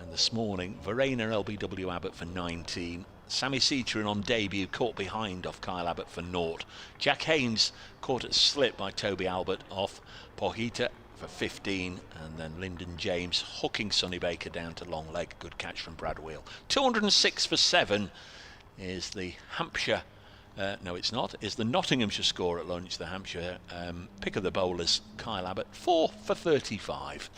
and this morning Verena LBW Abbott for 19. Sammy Seatrian on debut caught behind off Kyle Abbott for 0. Jack Haynes caught at slip by Toby Albert off Pohita for 15, and then Lyndon James hooking Sonny Baker down to long leg. Good catch from Brad Wheel. 206 for 7 is the Hampshire, no it's not, is the Nottinghamshire score at lunch. The Hampshire pick of the bowlers, Kyle Abbott, 4 for 35.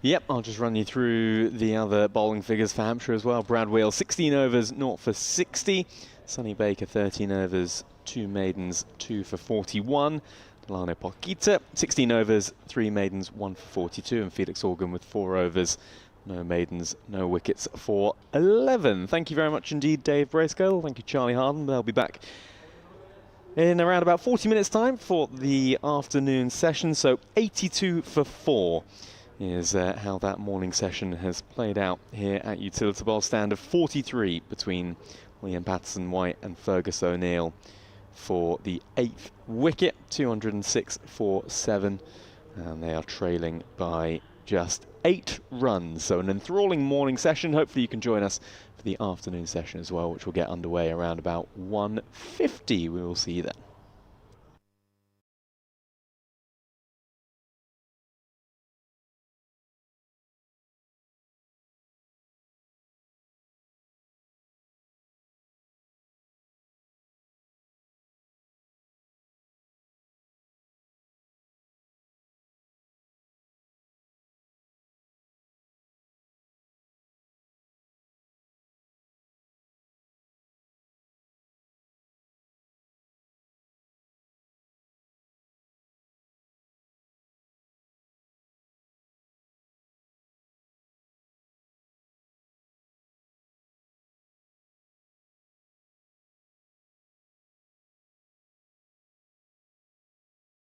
Yep, I'll just run you through the other bowling figures for Hampshire as well. Brad Wheel, 16 overs, 0 for 60. Sonny Baker, 13 overs, 2 maidens, 2 for 41. Delano Pohita, 16 overs, 3 maidens, 1 for 42. And Felix Organ with 4 overs, no maidens, no wickets for 11. Thank you very much indeed, Dave Bracegirdle. Thank you, Charlie Harden. They'll be back in around about 40 minutes' time for the afternoon session. So 82 for 4 is how that morning session has played out here at Utilita Bowl. Stand of 43 between Liam Patterson-White and Fergus O'Neill for the 8th wicket. 206 for 7, and they are trailing by just 8 runs. So an enthralling morning session. Hopefully you can join us for the afternoon session as well, which will get underway around about 1:50. We will see you then.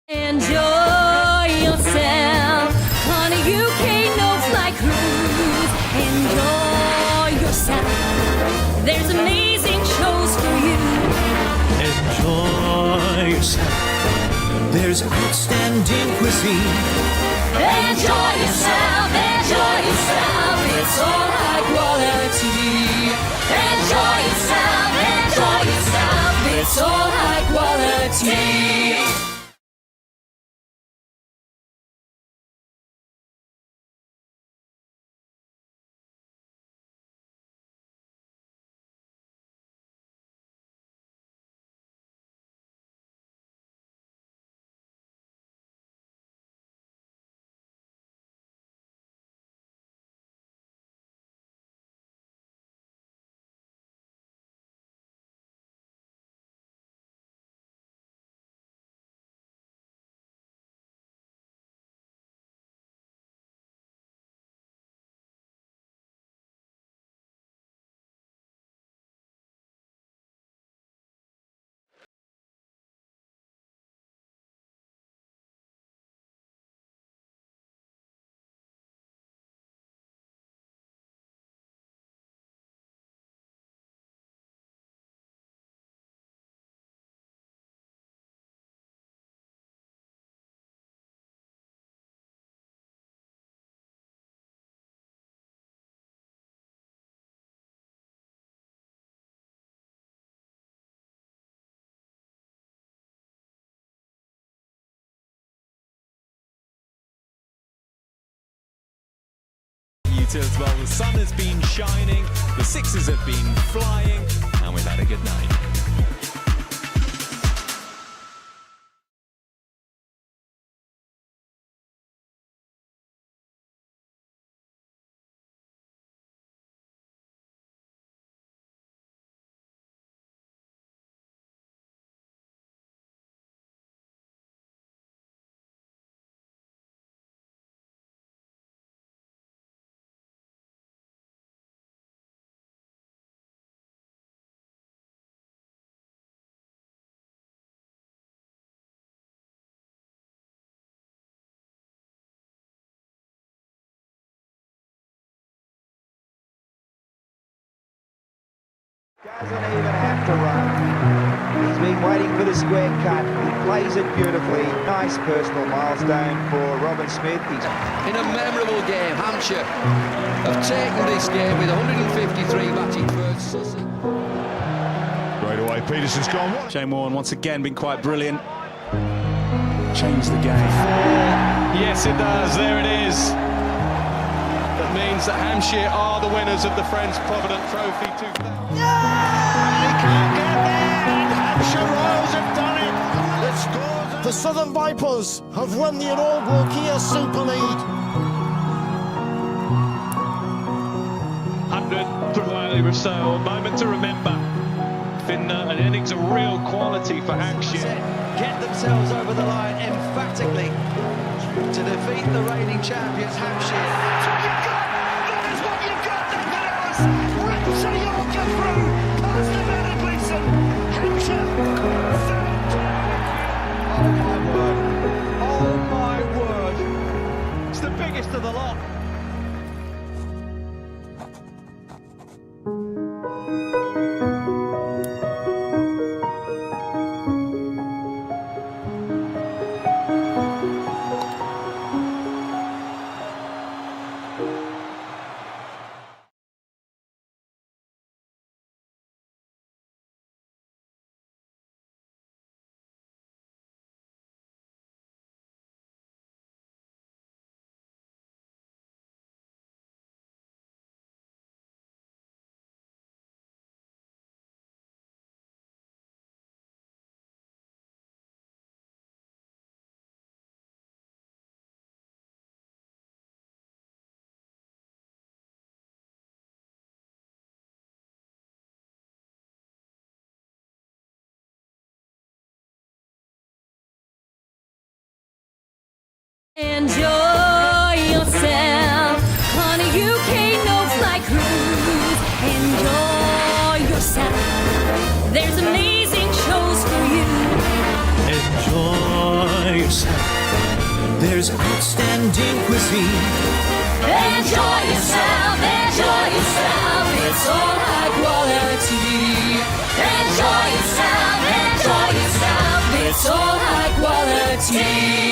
Enjoy yourself on a UK no-fly cruise. Enjoy yourself. There's amazing shows for you. Enjoy yourself. There's outstanding cuisine. Enjoy yourself. Enjoy yourself. It's all high quality. Enjoy yourself. Enjoy yourself. It's all high quality. Utilita Bowl. The sun has been shining, the sixes have been flying, and we've had a good night. Doesn't even have to run. He's been waiting for the square cut. He plays it beautifully. Nice personal milestone for Robin Smith. He's in a memorable game, Hampshire have taken this game with 153 batting first. Right away, Peterson's gone. Shane Warne once again been quite brilliant. Changed the game. Yes, it does. There it is. That means that Hampshire are the winners of the Friends Provident Trophy 2000. He can't get there, and Hampshire Royals have done it. The scores. The Southern Vipers have won the inaugural Kia Super League. 100 from Wiley Rousseau, a moment to remember. Finna, an innings of real quality for Hampshire. Get themselves over the line emphatically to defeat the reigning champions, Hampshire. That is what you've got, Nicholas. Wrexham Yorker through past the Bennett Gleeson. Hampshire third. Oh my word. It's the biggest of the lot. Enjoy yourself on a UK no-fly cruise. Enjoy yourself. There's amazing shows for you. Enjoy yourself. There's outstanding cuisine. Enjoy yourself, enjoy yourself. It's all high quality. Enjoy yourself, enjoy yourself. It's all high quality.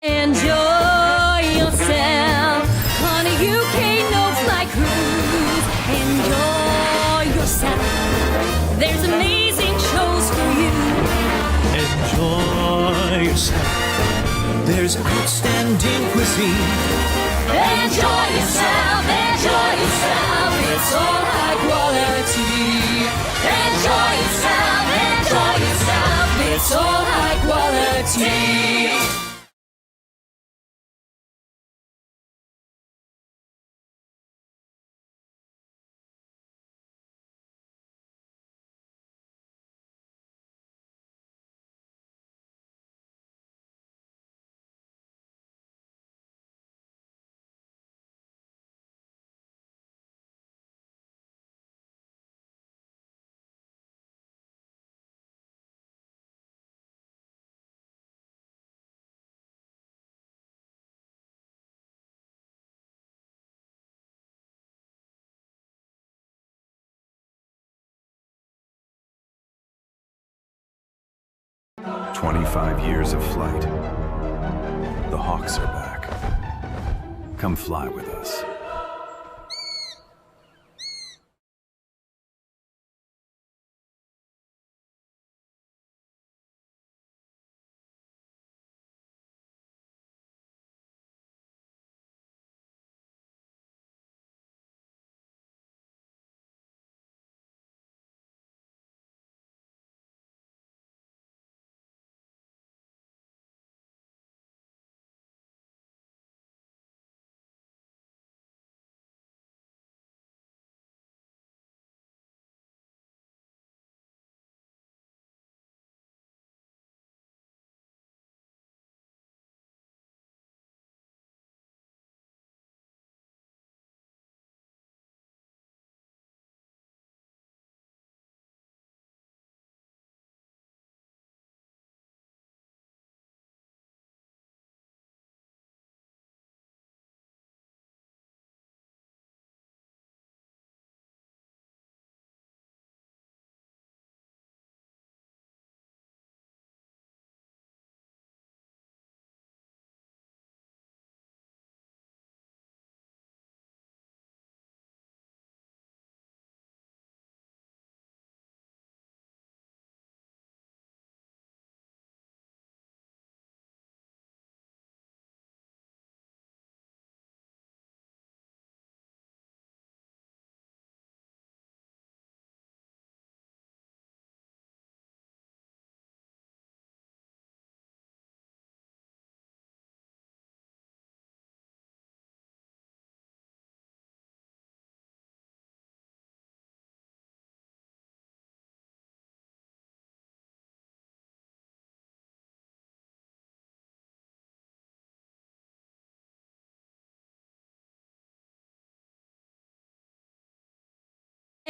Enjoy yourself on a UK no-fly cruise. Enjoy yourself. There's amazing shows for you. Enjoy yourself. There's outstanding cuisine. Enjoy yourself, enjoy yourself. It's all high quality. Enjoy yourself, enjoy yourself. It's all high quality. "25 years of flight. The Hawks are back. Come fly with us."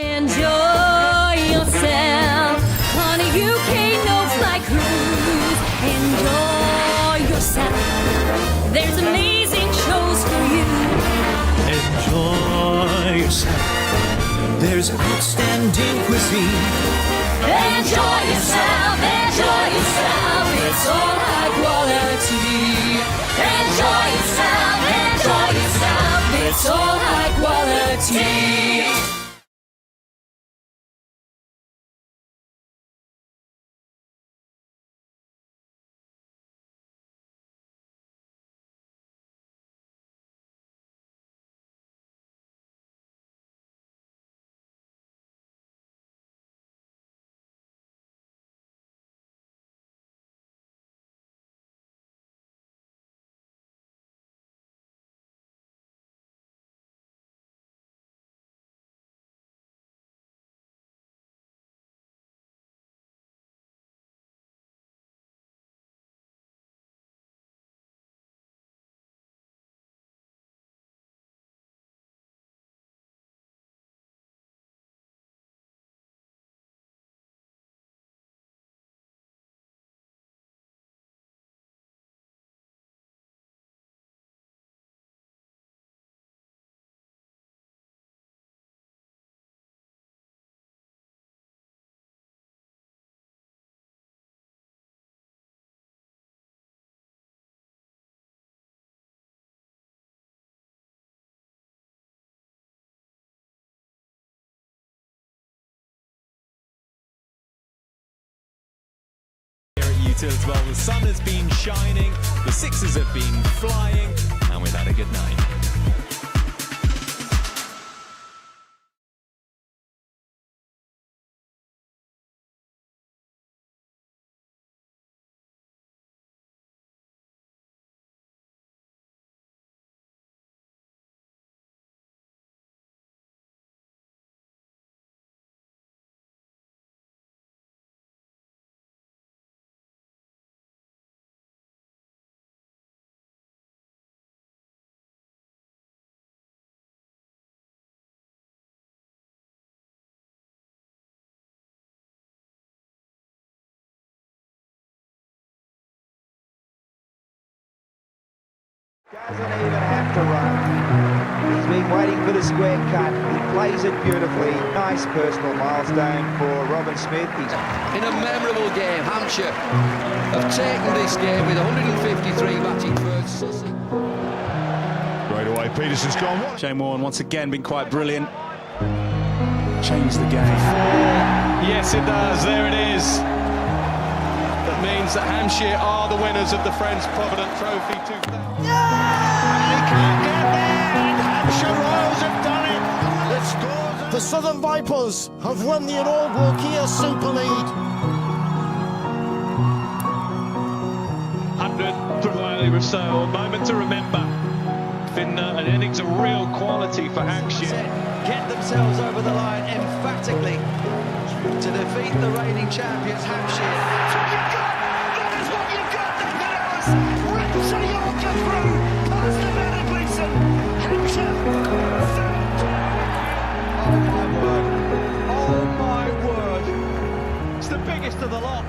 Enjoy yourself on a UK no-fly cruise. Enjoy yourself. There's amazing shows for you. Enjoy yourself. There's outstanding cuisine. Enjoy yourself, enjoy yourself. It's all high quality. Enjoy yourself, enjoy yourself. It's all high quality. Utilita Bowl. The sun has been shining, the sixes have been flying, and we've had a good night. Doesn't even have to run. He's been waiting for the square cut. He plays it beautifully. Nice personal milestone for Robin Smith. He's In a memorable game, Hampshire have taken this game with 153 batting first. Right away, Peterson's gone. Shane Warne once again been quite brilliant. Changed the game. Yes, it does. There it is. That means that Hampshire are the winners of the Friends Provident Trophy 2000. And he can't get there, and Hampshire Royals have done it. The scores. The Southern Vipers have won the inaugural Kia Super League. 100 from Rothesay, a moment to remember. Finna, an innings of real quality for Hampshire. Get themselves over the line emphatically to defeat the reigning champions, Hampshire. That's what you've got! That is what you've got! Nothing else! Rips a Yorker through! Past the Gleeson! Hampshire! Oh my word! Oh my word! It's the biggest of the lot.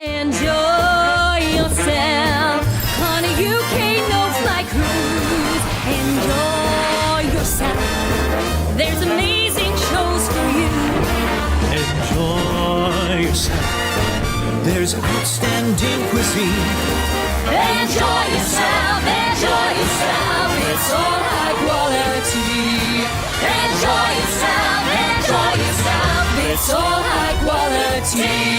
Enjoy yourself on a UK no-fly cruise. Enjoy yourself. There's amazing shows for you. Enjoy yourself. There's outstanding cuisine. Enjoy yourself. Enjoy yourself. It's all high quality. Enjoy yourself. Enjoy yourself. It's all high quality.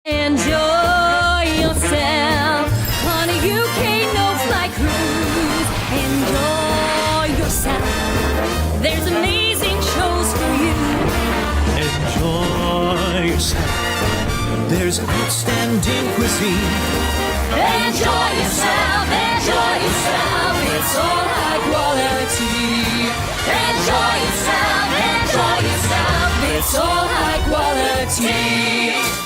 Enjoy yourself on a UK no-fly cruise. Enjoy yourself. There's amazing shows for you. Enjoy yourself. There's outstanding cuisine. Enjoy yourself, enjoy yourself. It's all high quality. Enjoy yourself, enjoy yourself. It's all high quality. –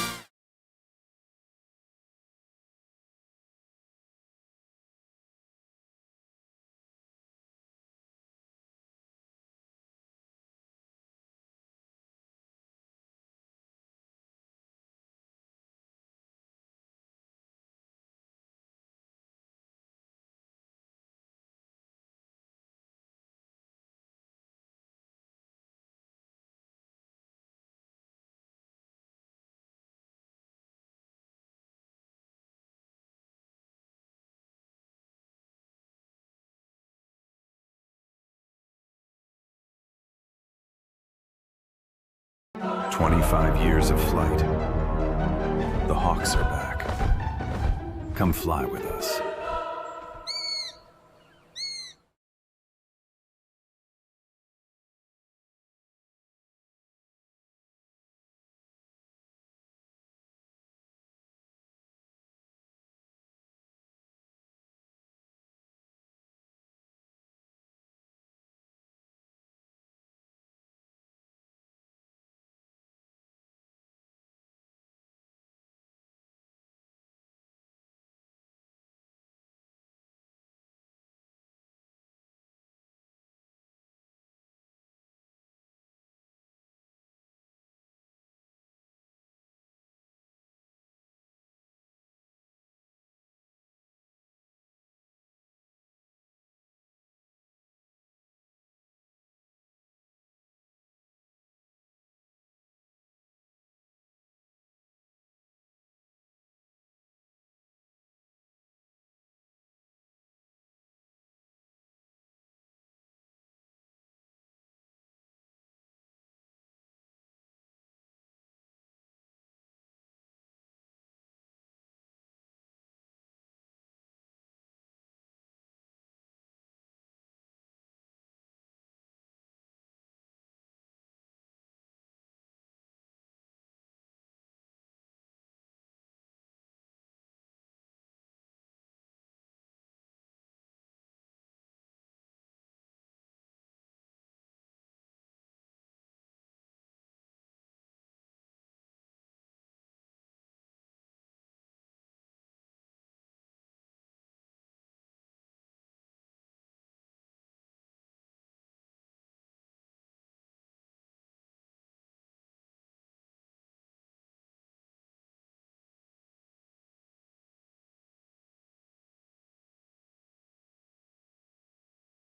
25 years of flight. The Hawks are back. Come fly with us.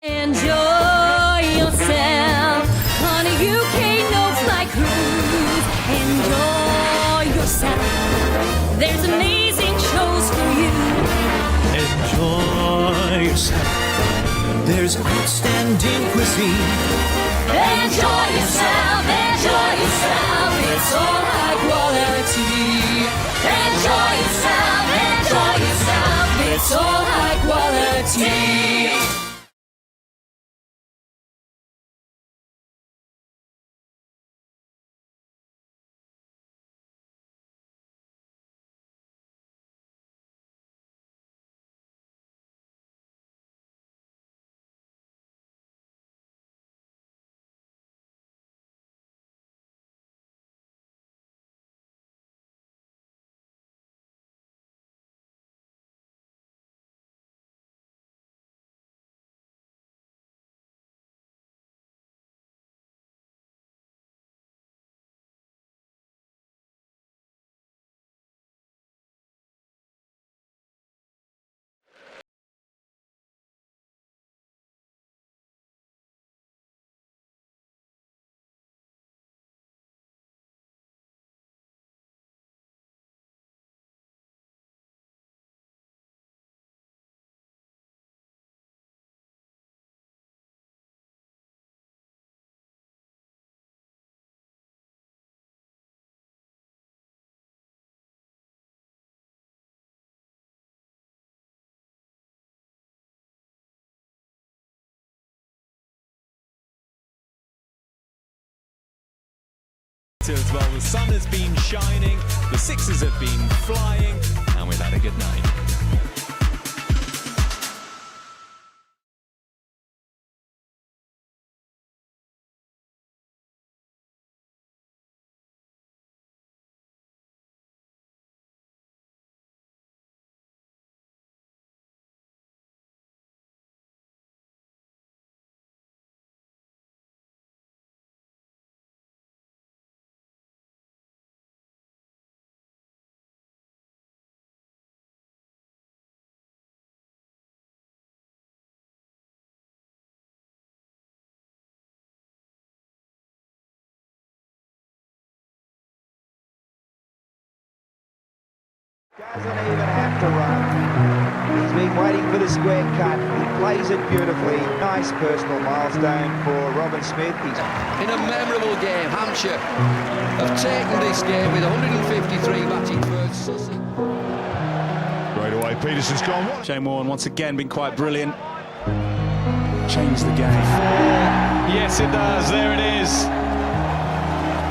Enjoy yourself on a UK no-fly cruise. Enjoy yourself. There's amazing shows for you. Enjoy yourself. There's outstanding cuisine. Enjoy yourself, enjoy yourself. It's all high quality. Enjoy yourself, enjoy yourself. It's all high quality. As well, the sun has been shining, the sixes have been flying, and we've had a good night. Doesn't even have to run. He's been waiting for the square cut. He plays it beautifully. Nice personal milestone for Robin Smith. He's in a memorable game, Hampshire have taken this game with 153 batting first. Right away, Peterson's gone. Shane Warne once again been quite brilliant. Changed the game. Yes, it does. There it is.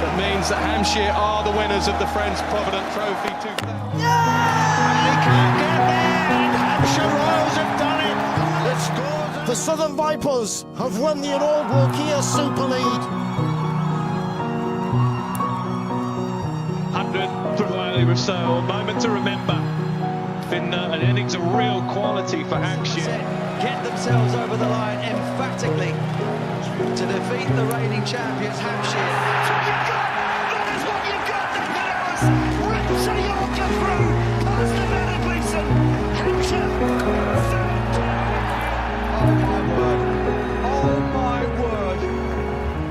That means that Hampshire are the winners of the Friends Provident Trophy 2000. And he can't get there, and Hampshire Royals have done it. The scores. The Southern Vipers have won the inaugural Kia Super League. 100 from Rothesay, a moment to remember. Finna, an innings of real quality for Hampshire. Get themselves over the line emphatically to defeat the reigning champions, Hampshire. That's what you've got! That is what you've got! Nothing else! Rips a Yorker through past the man of Gleeson. Hampshire Oh my word!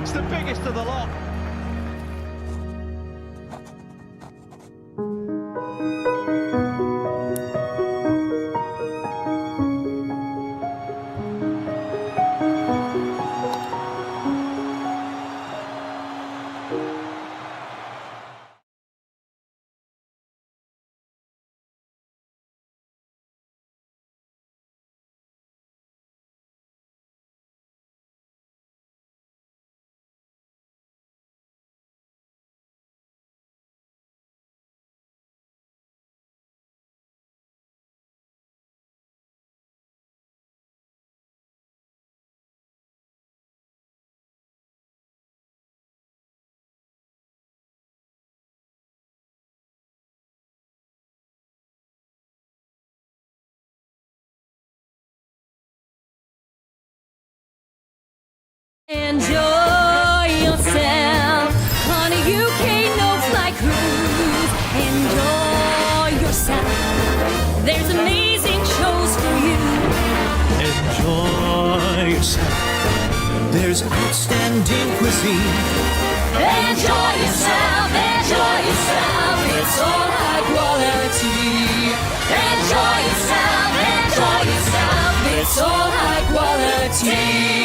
It's the biggest of the lot. Enjoy yourself on a UK no-fly cruise. Enjoy yourself. There's amazing shows for you. Enjoy yourself. There's outstanding cuisine. Enjoy yourself. Enjoy yourself. It's all high quality. Enjoy yourself. Enjoy yourself. It's all high quality.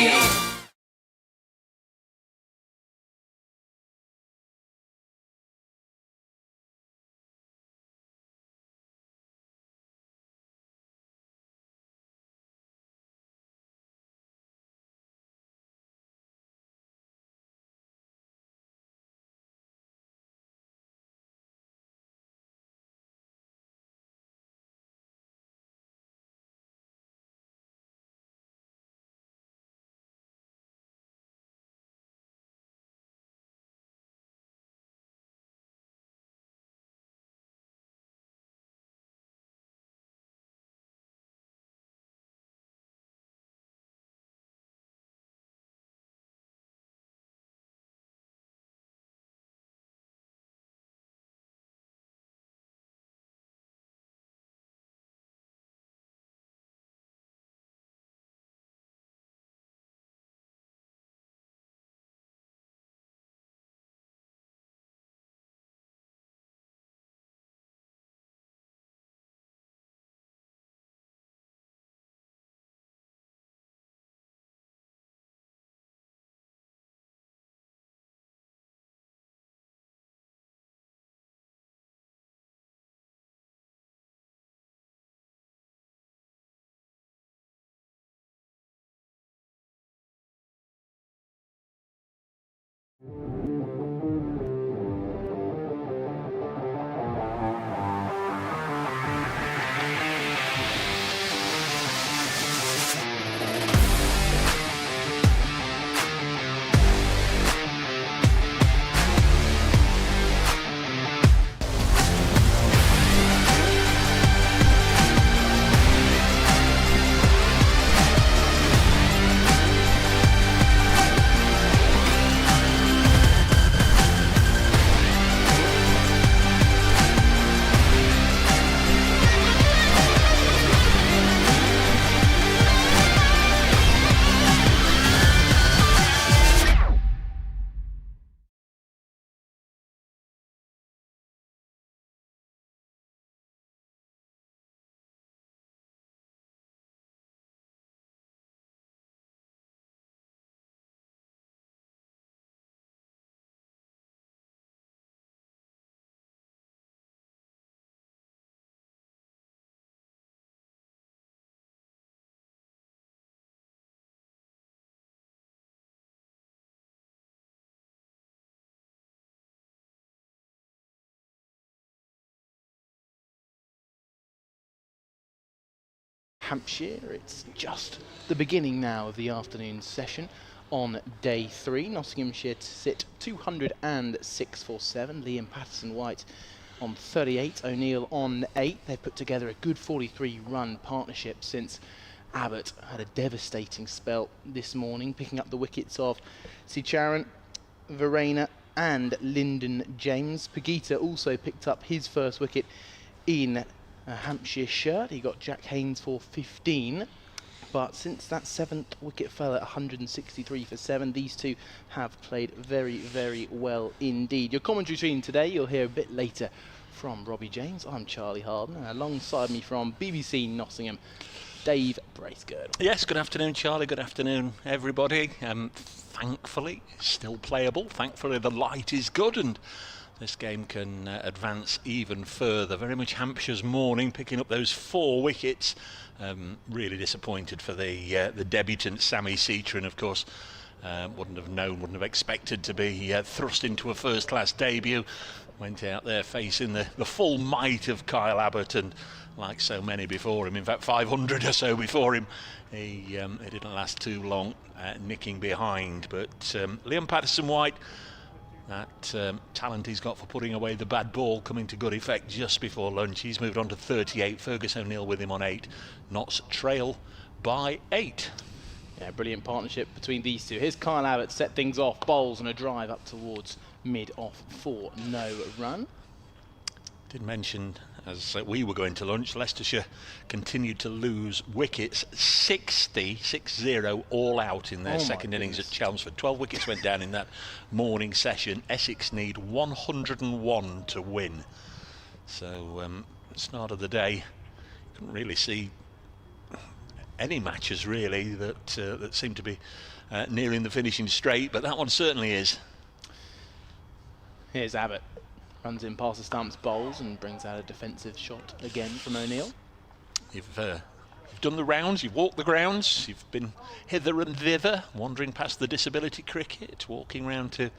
Hampshire. It's just the beginning now of the afternoon session on day 3. Nottinghamshire sit 206 for 7. Liam Patterson-White on 38, O'Neill on 8. They put together a good 43-run partnership since Abbott had a devastating spell this morning, picking up the wickets of Sicharan, Verena and Lyndon James. Pagita also picked up his first wicket in a Hampshire shirt. He got Jack Haynes for 15. But since that 7th wicket fell at 163 for 7, these two have played very, very well indeed. Your commentary team today, you'll hear a bit later from Robbie James. I'm Charlie Harden, and alongside me from BBC Nottingham, Dave Bracegirdle. Yes, good afternoon, Charlie. Good afternoon, everybody. Thankfully, still playable. Thankfully, the light is good, and this game can advance even further. Very much Hampshire's morning, picking up those 4 wickets. Really disappointed for the debutant Sammy Sicharan, of course. Wouldn't have expected to be thrust into a first-class debut. Went out there facing the full might of Kyle Abbott, and like so many before him, in fact 500 or so before him, he didn't last too long, nicking behind. But Liam Patterson-White, that talent he's got for putting away the bad ball, coming to good effect just before lunch. He's moved on to 38. Fergus O'Neill with him on 8. Notts trail by 8. Yeah, brilliant partnership between these two. Here's Kyle Abbott, set things off, bowls and a drive up towards mid-off for no run. Did mention, as we were going to lunch, Leicestershire continued to lose wickets, 60 all out in their second innings at Chelmsford. 12 wickets went down in that morning session. Essex need 101 to win. So start of the day, couldn't really see any matches really that seemed to be nearing the finishing straight, but that one certainly is. Here's Abbott. Runs in past the stumps, bowls, and brings out a defensive shot again from O'Neill. You've done the rounds, you've walked the grounds, you've been hither and thither, wandering past the disability cricket, walking round to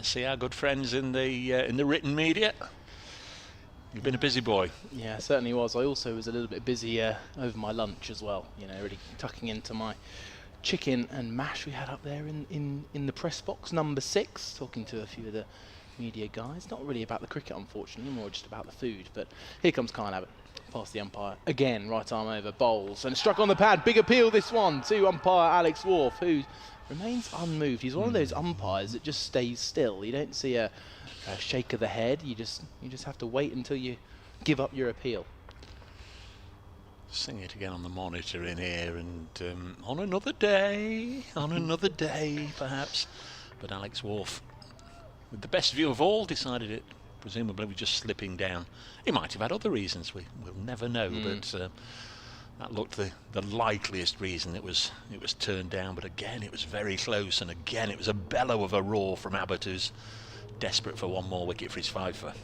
see our good friends in the written media. You've been a busy boy. Yeah, certainly was. I also was a little bit busy over my lunch as well. You know, really tucking into my chicken and mash we had up there in the press box, number 6, talking to a few of the media guys. Not really about the cricket, unfortunately, more just about the food. But here comes Kyle Abbott, past the umpire again, right arm over, bowls and struck on the pad. Big appeal this one to umpire Alex Wharf, who remains unmoved. He's one of those umpires that just stays still. You don't see a shake of the head. You just have to wait until you give up your appeal. Sing it again on the monitor in here, and on another day, perhaps. But Alex Wharf, with the best view of all, decided it presumably was just slipping down. He might have had other reasons, we'll never know, but that looked the likeliest reason it was turned down. But again, it was very close, and again it was a bellow of a roar from Abbott, who's desperate for one more wicket for his fifer.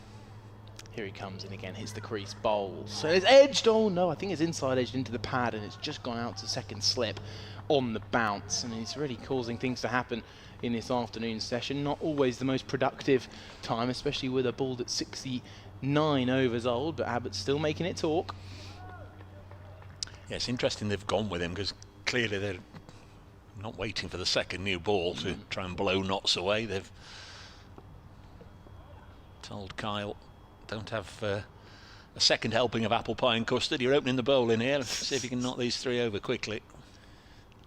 Here he comes in again, hits the crease, bowls. So it's edged, oh no, I think it's inside edged into the pad, and it's just gone out to second slip on the bounce, and it's really causing things to happen in this afternoon session. Not always the most productive time, especially with a ball that's 69 overs old, but Abbott's still making it talk. Yeah, it's interesting they've gone with him, because clearly they're not waiting for the second new ball to try and blow Notts away. They've told Kyle, don't have a second helping of apple pie and custard. You're opening the bowl in here. Let's see if you can knock these 3 over quickly.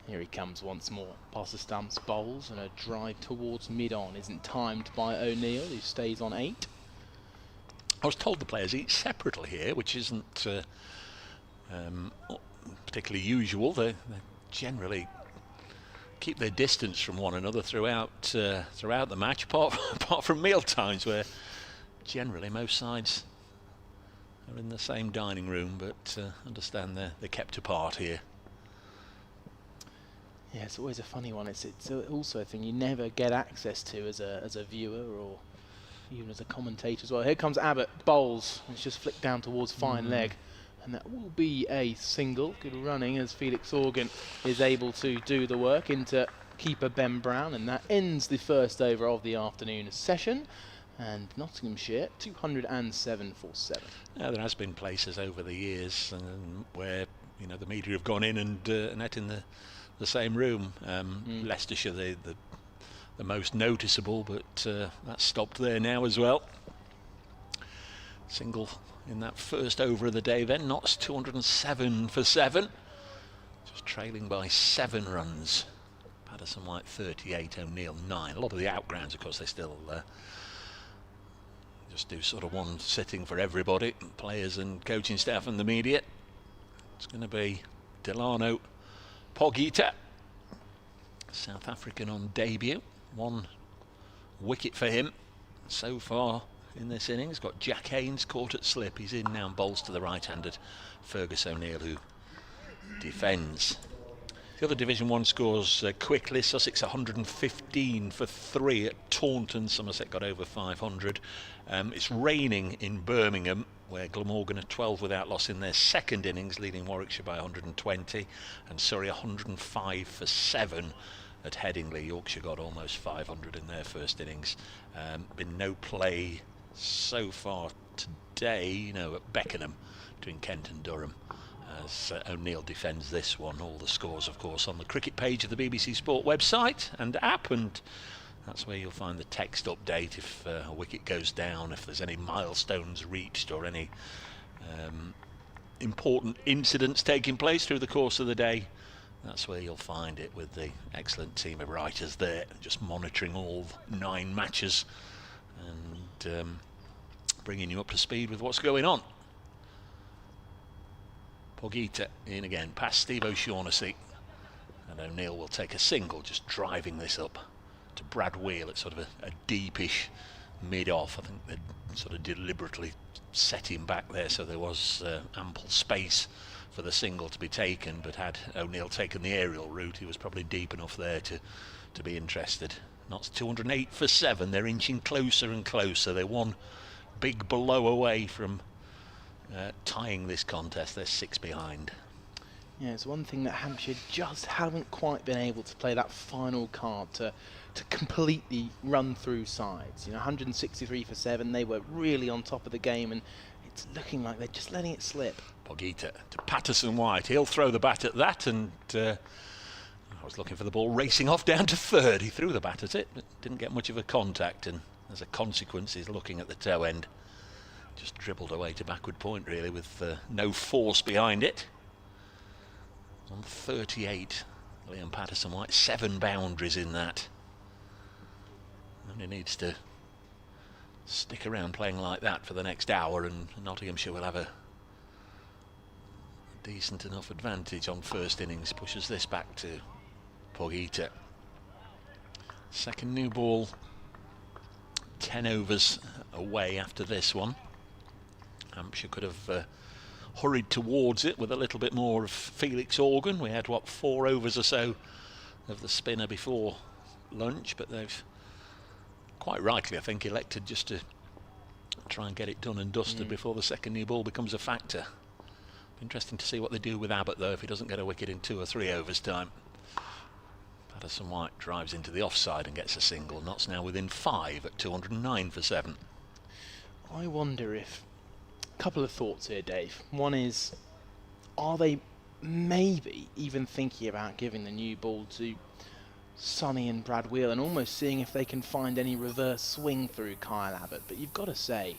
Here he comes once more. Past the stumps, bowls, and a drive towards mid-on. Isn't timed by O'Neill, who stays on 8. I was told the players eat separately here, which isn't particularly usual. They generally keep their distance from one another throughout the match, apart from meal times, where generally most sides are in the same dining room, but understand they're kept apart here. Yeah, it's always a funny one. It's also a thing you never get access to as a viewer or even as a commentator as well. Here comes Abbott, bowls. It's just flicked down towards fine leg, and that will be a single. Good running as Felix Organ is able to do the work into keeper Ben Brown, and that ends the first over of the afternoon session. And Nottinghamshire 207 for 7. There has been places over the years where you know, the media have gone in and net in the same room. Leicestershire, the most noticeable, but that's stopped there now as well. Single in that first over of the day then. Notts 207 for 7. Just trailing by 7 runs. Patterson White 38, O'Neill 9. A lot of the outgrounds, of course, they still just do sort of one sitting for everybody, players and coaching staff and the media. It's going to be Delano Pogita, South African on debut. 1 wicket for him so far in this innings. Got Jack Haynes caught at slip. He's in now and bowls to the right-handed Fergus O'Neill, who defends. The other Division 1 scores quickly. Sussex 115 for 3 at Taunton. Somerset got over 500. It's raining in Birmingham, where Glamorgan are 12 without loss in their second innings, leading Warwickshire by 120, and Surrey 105 for 7 at Headingley. Yorkshire got almost 500 in their first innings. Been no play so far today, at Beckenham between Kent and Durham, as O'Neill defends this one. All the scores, of course, on the cricket page of the BBC Sport website and app, and that's where you'll find the text update if a wicket goes down, if there's any milestones reached or any important incidents taking place through the course of the day. That's where you'll find it, with the excellent team of writers there, just monitoring all 9 matches and bringing you up to speed with what's going on. Pogita in again, past Steve O'Shaughnessy, and O'Neill will take a single, just driving this up to Brad Wheel. It's sort of a deepish mid-off. I think they sort of deliberately set him back there, so there was ample space for the single to be taken, but had O'Neill taken the aerial route, he was probably deep enough there to be interested. Notts 208 for 7. They're inching closer and closer. They're 1 big blow away from tying this contest. They're 6 behind. Yeah, it's one thing that Hampshire just haven't quite been able to play that final card to completely run through sides. 163 for 7. They were really on top of the game, and it's looking like they're just letting it slip. Pogita to Patterson White. He'll throw the bat at that, and I was looking for the ball racing off down to third. He threw the bat at it, but didn't get much of a contact, and as a consequence, he's looking at the toe end. Just dribbled away to backward point, really, with no force behind it. On 38, Liam Patterson White, 7 boundaries in that. Only needs to stick around playing like that for the next hour, and Nottinghamshire will have a decent enough advantage on first innings. Pushes this back to Pogita. Second new ball, 10 overs away after this one. Hampshire could have hurried towards it with a little bit more of Felix Organ. We had, 4 overs or so of the spinner before lunch, but they've quite rightly, I think, elected just to try and get it done and dusted before the second new ball becomes a factor. Interesting to see what they do with Abbott, though, if he doesn't get a wicket in 2 or 3 overs time. Patterson White drives into the offside and gets a single. Notts now within 5 at 209 for 7. I wonder if... A couple of thoughts here, Dave. One is, are they maybe even thinking about giving the new ball to Sonny and Brad Wheel and almost seeing if they can find any reverse swing through Kyle Abbott? But you've got to say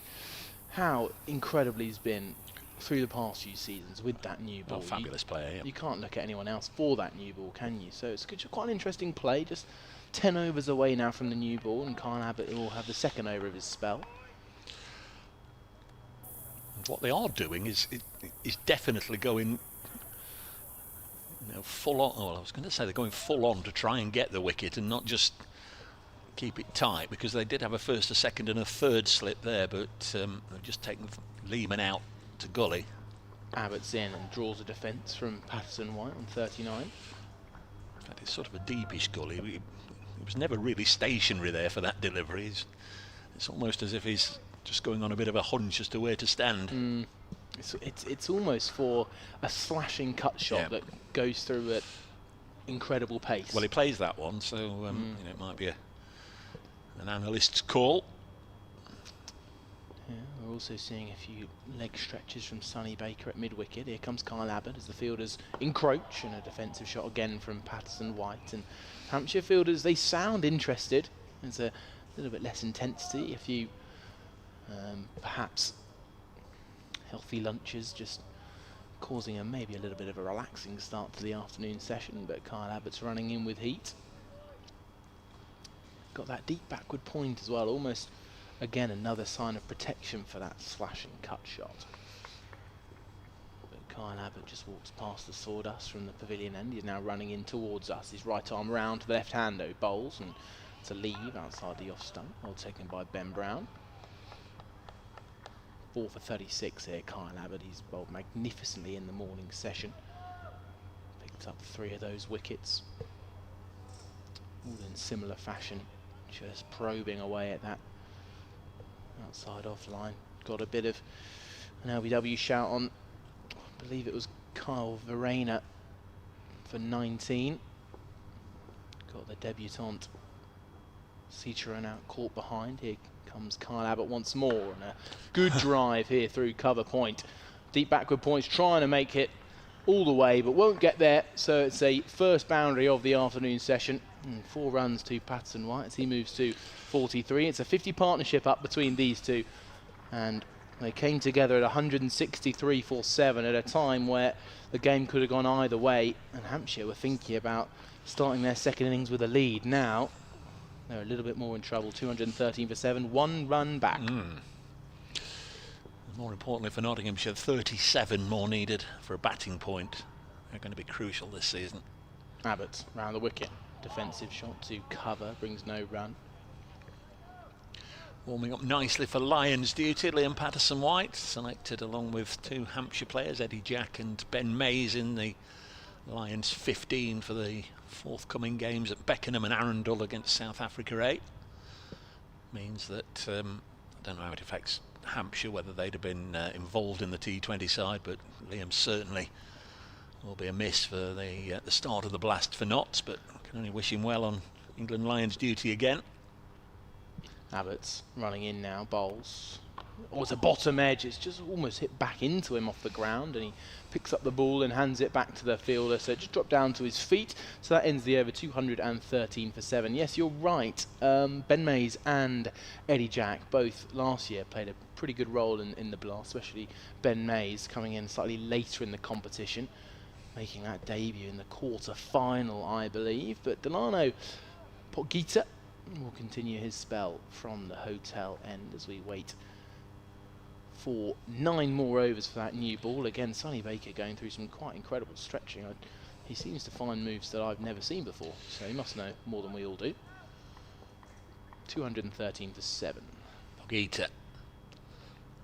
how incredibly he's been through the past few seasons with that new ball. Fabulous player, yeah. You can't look at anyone else for that new ball, can you? So it's quite an interesting play. Just 10 overs away now from the new ball, and Kyle Abbott will have the second over of his spell. And what they are doing is definitely going full on. Well, I was going to say they're going full on to try and get the wicket and not just keep it tight, because they did have a first, a second and a third slip there, but they've just taken Lehman out to gully. Abbott's in and draws a defence from Patterson White on 39. In fact, it's sort of a deepish gully. He was never really stationary there for that delivery. It's almost as if he's just going on a bit of a hunch as to where to stand. It's almost for a slashing cut shot that goes through at incredible pace. Well, he plays that one, so it might be an analyst's call. Yeah, we'll also seeing a few leg stretches from Sonny Baker at mid-wicket. Here comes Kyle Abbott as the fielders encroach, and a defensive shot again from Patterson White. And Hampshire fielders, they sound interested. There's a little bit less intensity, a few perhaps healthy lunches just causing maybe a little bit of a relaxing start to the afternoon session, but Kyle Abbott's running in with heat. Got that deep backward point as well, almost again another sign of protection for that slash and cut shot. But Kyle Abbott just walks past the sawdust from the pavilion end. He's now running in towards us. His right arm round to the left hand though, bowls, and it's a leave outside the off stump, well taken by Ben Brown. 4 for 36 here, Kyle Abbott. He's bowled magnificently in the morning session. Picked up 3 of those wickets. All in similar fashion, just probing away at that outside off line. Got a bit of an LBW shout on, I believe it was Kyle Verena for 19. Got the debutante Citroen out caught behind. Here comes Kyle Abbott once more, and a good drive here through cover point. Deep backward points, trying to make it all the way, but won't get there. So it's a first boundary of the afternoon session. 4 runs to Patterson White as he moves to 43. It's a 50 partnership up between these two, and they came together at 163 for 7 at a time where the game could have gone either way, and Hampshire were thinking about starting their second innings with a lead. Now they're a little bit more in trouble. 213 for 7, 1 run back. More importantly for Nottinghamshire, 37 more needed for a batting point. They're going to be crucial this season. Abbott round the wicket. Defensive shot to cover, brings no run. Warming up nicely for Lions duty, Liam Patterson White, selected along with 2 Hampshire players, Eddie Jack and Ben Mays, in the Lions 15 for the forthcoming games at Beckenham and Arundel against South Africa A. Means that, I don't know how it affects Hampshire, whether they'd have been involved in the T20 side, but Liam certainly will be a miss for the start of the blast for Notts, but can only wish him well on England Lions duty again. Abbott's running in now, bowls. Oh, it's a bottom edge, it's just almost hit back into him off the ground, and he picks up the ball and hands it back to the fielder, so it just dropped down to his feet. So that ends the over, 213 for 7. Yes, you're right, Ben Mays and Eddie Jack both last year played a pretty good role in the blast, especially Ben Mays coming in slightly later in the competition, making that debut in the quarter-final, I believe. But Delano Potgieter will continue his spell from the hotel end as we wait for 9 more overs for that new ball. Again, Sonny Baker going through some quite incredible stretching. He seems to find moves that I've never seen before, so he must know more than we all do. 213 for 7. Potgieter,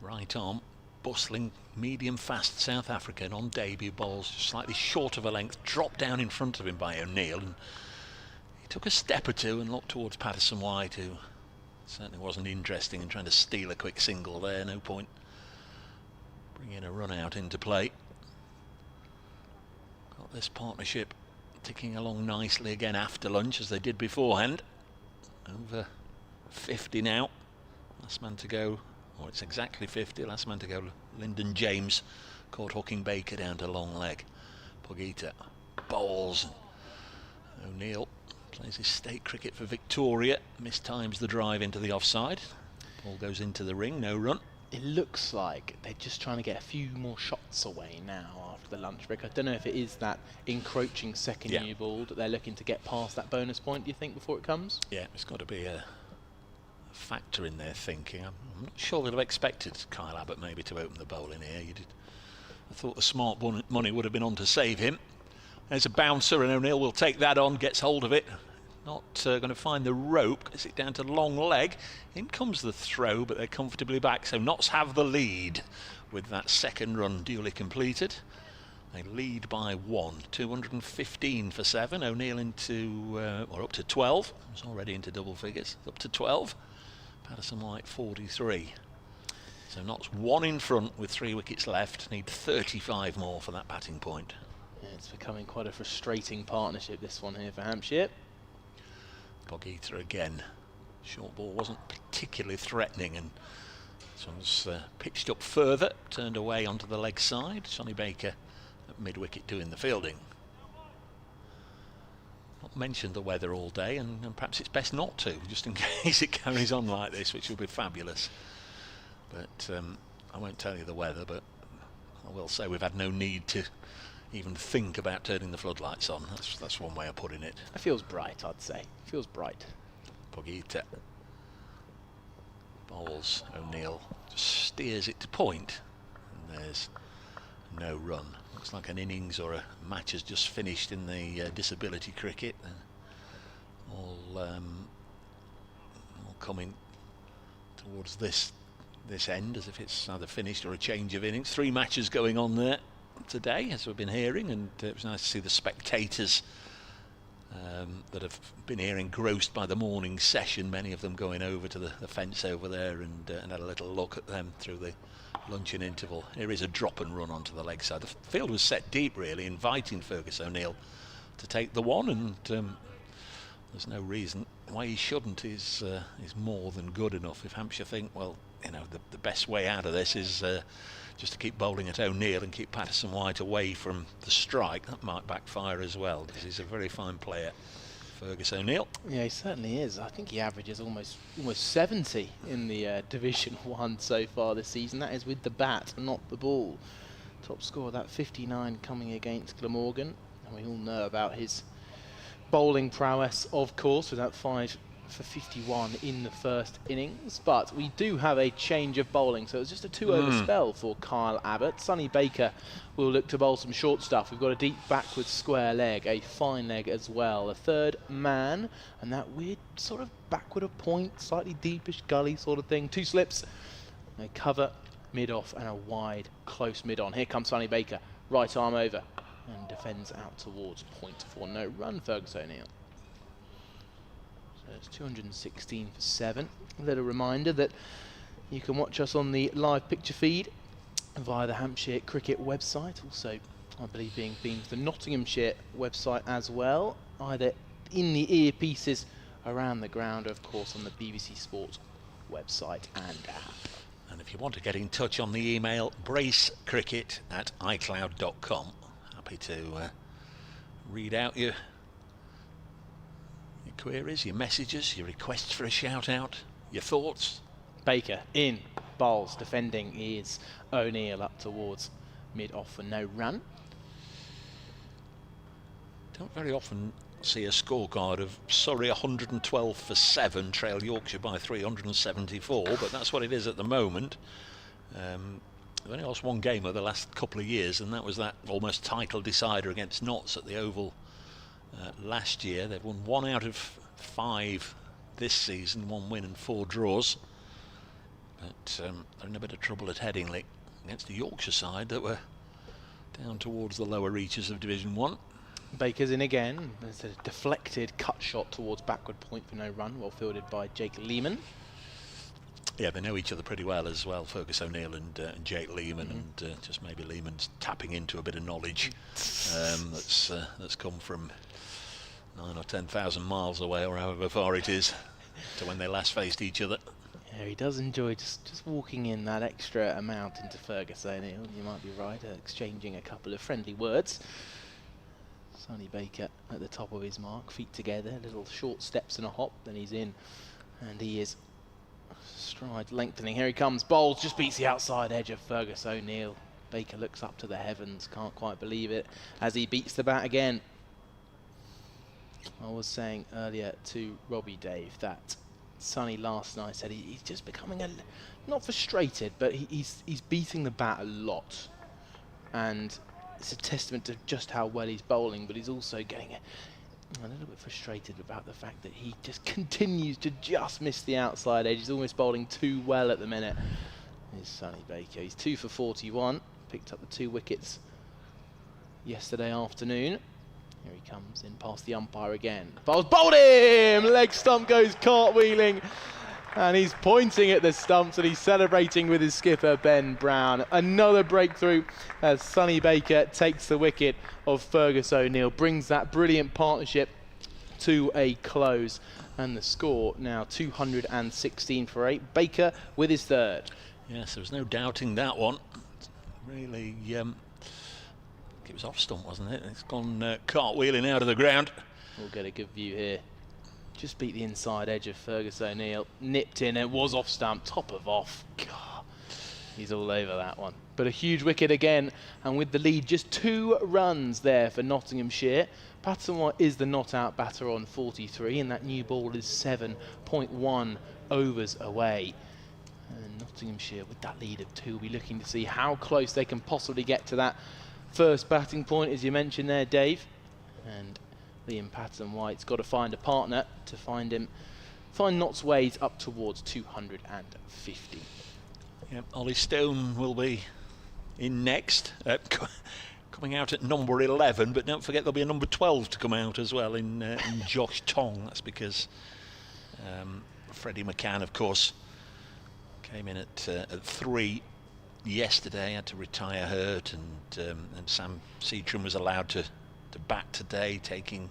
right arm, bustling, medium-fast South African on debut, balls slightly short of a length, dropped down in front of him by O'Neill, and he took a step or two and looked towards Patterson White, who certainly wasn't interested in trying to steal a quick single there. No point bringing a run out into play. Got this partnership ticking along nicely again after lunch, as they did beforehand. Over 50 now. Last man to go, or it's exactly 50, last man to go, Lyndon James, caught hooking Baker down to long leg. Potgieter bowls. O'Neill plays his state cricket for Victoria, mistimes the drive into the offside. Ball goes into the ring, no run. It looks like they're just trying to get a few more shots away now after the lunch break. I don't know if it is that encroaching second new ball that they're looking to get past that bonus point, do you think, before it comes? Yeah, it's got to be a factor in their thinking. I'm not sure they'd have expected Kyle Abbott maybe to open the bowl in here. I thought the smart money would have been on to save him. There's a bouncer, and O'Neill will take that on, gets hold of it. Not going to find the rope, gets it down to long leg. In comes the throw, but they're comfortably back, so Notts have the lead with that second run duly completed. They lead by 1, 215 for 7. O'Neill into, or up to 12. He's already into double figures, up to 12. Patterson White 43. So Notts 1 in front with 3 wickets left. Need 35 more for that batting point. Yeah, it's becoming quite a frustrating partnership, this one here for Hampshire. Potgieter again. Short ball wasn't particularly threatening, and This one's pitched up further, turned away onto the leg side. Sonny Baker at mid-wicket doing the fielding. Not mentioned the weather all day, and perhaps it's best not to, just in case it carries on like this, which will be fabulous. But I won't tell you the weather, but I will say we've had no need to even think about turning the floodlights on. That's one way of putting it. It feels bright, I'd say. It feels bright. Pogita bowls. O'Neill just steers it to point, and there's no run. Looks like an innings or a match has just finished in the disability cricket. All coming towards this end as if it's either finished or a change of innings. 3 matches going on there today, as we've been hearing, and it was nice to see the spectators that have been here engrossed by the morning session, many of them going over to the fence over there and had a little look at them through the luncheon interval. Here is a drop and run onto the leg side. The field was set deep, really, inviting Fergus O'Neill to take the one, and there's no reason why he shouldn't. He's more than good enough. If Hampshire think, well, you know, the best way out of this is just to keep bowling at O'Neill and keep Patterson White away from the strike, that might backfire as well, because he's a very fine player, Fergus O'Neill. Yeah, he certainly is. I think he averages almost 70 in the Division 1 so far this season. That is with the bat, not the ball. Top score, that 59 coming against Glamorgan. And we all know about his bowling prowess, of course, with that 5 for 51 in the first innings. But we do have a change of bowling, so it's just a 2-over spell for Kyle Abbott. Sonny Baker will look to bowl some short stuff. We've got a deep backwards square leg, a fine leg as well, a third man, and that weird sort of backward of point, slightly deepish gully sort of thing. 2 slips, a cover, mid-off, and a wide, close mid-on. Here comes Sonny Baker, right arm over, and defends out towards point for no run, Fergus O'Neill. So it's 216 for 7. A little reminder that you can watch us on the live picture feed via the Hampshire Cricket website, also I believe being beamed to the Nottinghamshire website as well, either in the earpieces around the ground, or of course on the BBC Sport website and app. And if you want to get in touch on the email, bracecricket@icloud.com. Happy to read out your queries, your messages, your requests for a shout out, your thoughts. Baker in, bowls, defending is O'Neill up towards mid-off for no run. Don't very often see a scorecard of Surrey 112 for 7, trail Yorkshire by 374, but that's what it is at the moment. They've only lost 1 game over the last couple of years, and that was that almost title decider against Notts at the Oval last year. They've won 1 out of 5 this season, 1 win and 4 draws. But they're in a bit of trouble at Headingley against the Yorkshire side that were down towards the lower reaches of Division 1. Baker's in again. There's a deflected cut shot towards backward point for no run, well fielded by Jake Lehman. Yeah, they know each other pretty well as well, Fergus O'Neill and Jake Lehman, and just maybe Lehman's tapping into a bit of knowledge that's come from 9 or 10,000 miles away, or however far it is, to when they last faced each other. Yeah, he does enjoy just walking in that extra amount into Fergus O'Neill. You might be right, exchanging a couple of friendly words. Sonny Baker at the top of his mark, feet together, little short steps and a hop, then he's in, and he is stride lengthening. Here he comes, bowls, just beats the outside edge of Fergus O'Neill. Baker looks up to the heavens, can't quite believe it, as he beats the bat again. I was saying earlier to Robbie Dave that Sonny last night said he's just becoming not frustrated, but he's beating the bat a lot, and it's a testament to just how well he's bowling, but he's also getting a little bit frustrated about the fact that he just continues to just miss the outside edge. He's almost bowling too well at the minute. Here's Sonny Baker. He's 2 for 41. Picked up the 2 wickets yesterday afternoon. Here he comes in past the umpire again. Bowls, bowled him! Leg stump goes cartwheeling. And he's pointing at the stumps and he's celebrating with his skipper, Ben Brown. Another breakthrough as Sonny Baker takes the wicket of Fergus O'Neill, brings that brilliant partnership to a close. And the score now 216 for 8. Baker with his third. Yes, there was no doubting that one. Really, it was off stump, wasn't it? It's gone cartwheeling out of the ground. We'll get a good view here. Just beat the inside edge of Fergus O'Neill. Nipped in, it was off stump, top of off. God, he's all over that one. But a huge wicket again, and with the lead, just 2 runs there for Nottinghamshire. Patterson White is the not-out batter on 43, and that new ball is 7.1 overs away. And Nottinghamshire, with that lead of 2, will be looking to see how close they can possibly get to that first batting point, as you mentioned there, Dave. And Liam Patterson White's got to find a partner to find Nott's ways up towards 250. Yep, Ollie Stone will be in next, coming out at number 11, but don't forget there'll be a number 12 to come out as well in Josh Tong. That's because Freddie McCann, of course, came in at 3 yesterday, had to retire hurt, and Sam Seatram was allowed to bat today, taking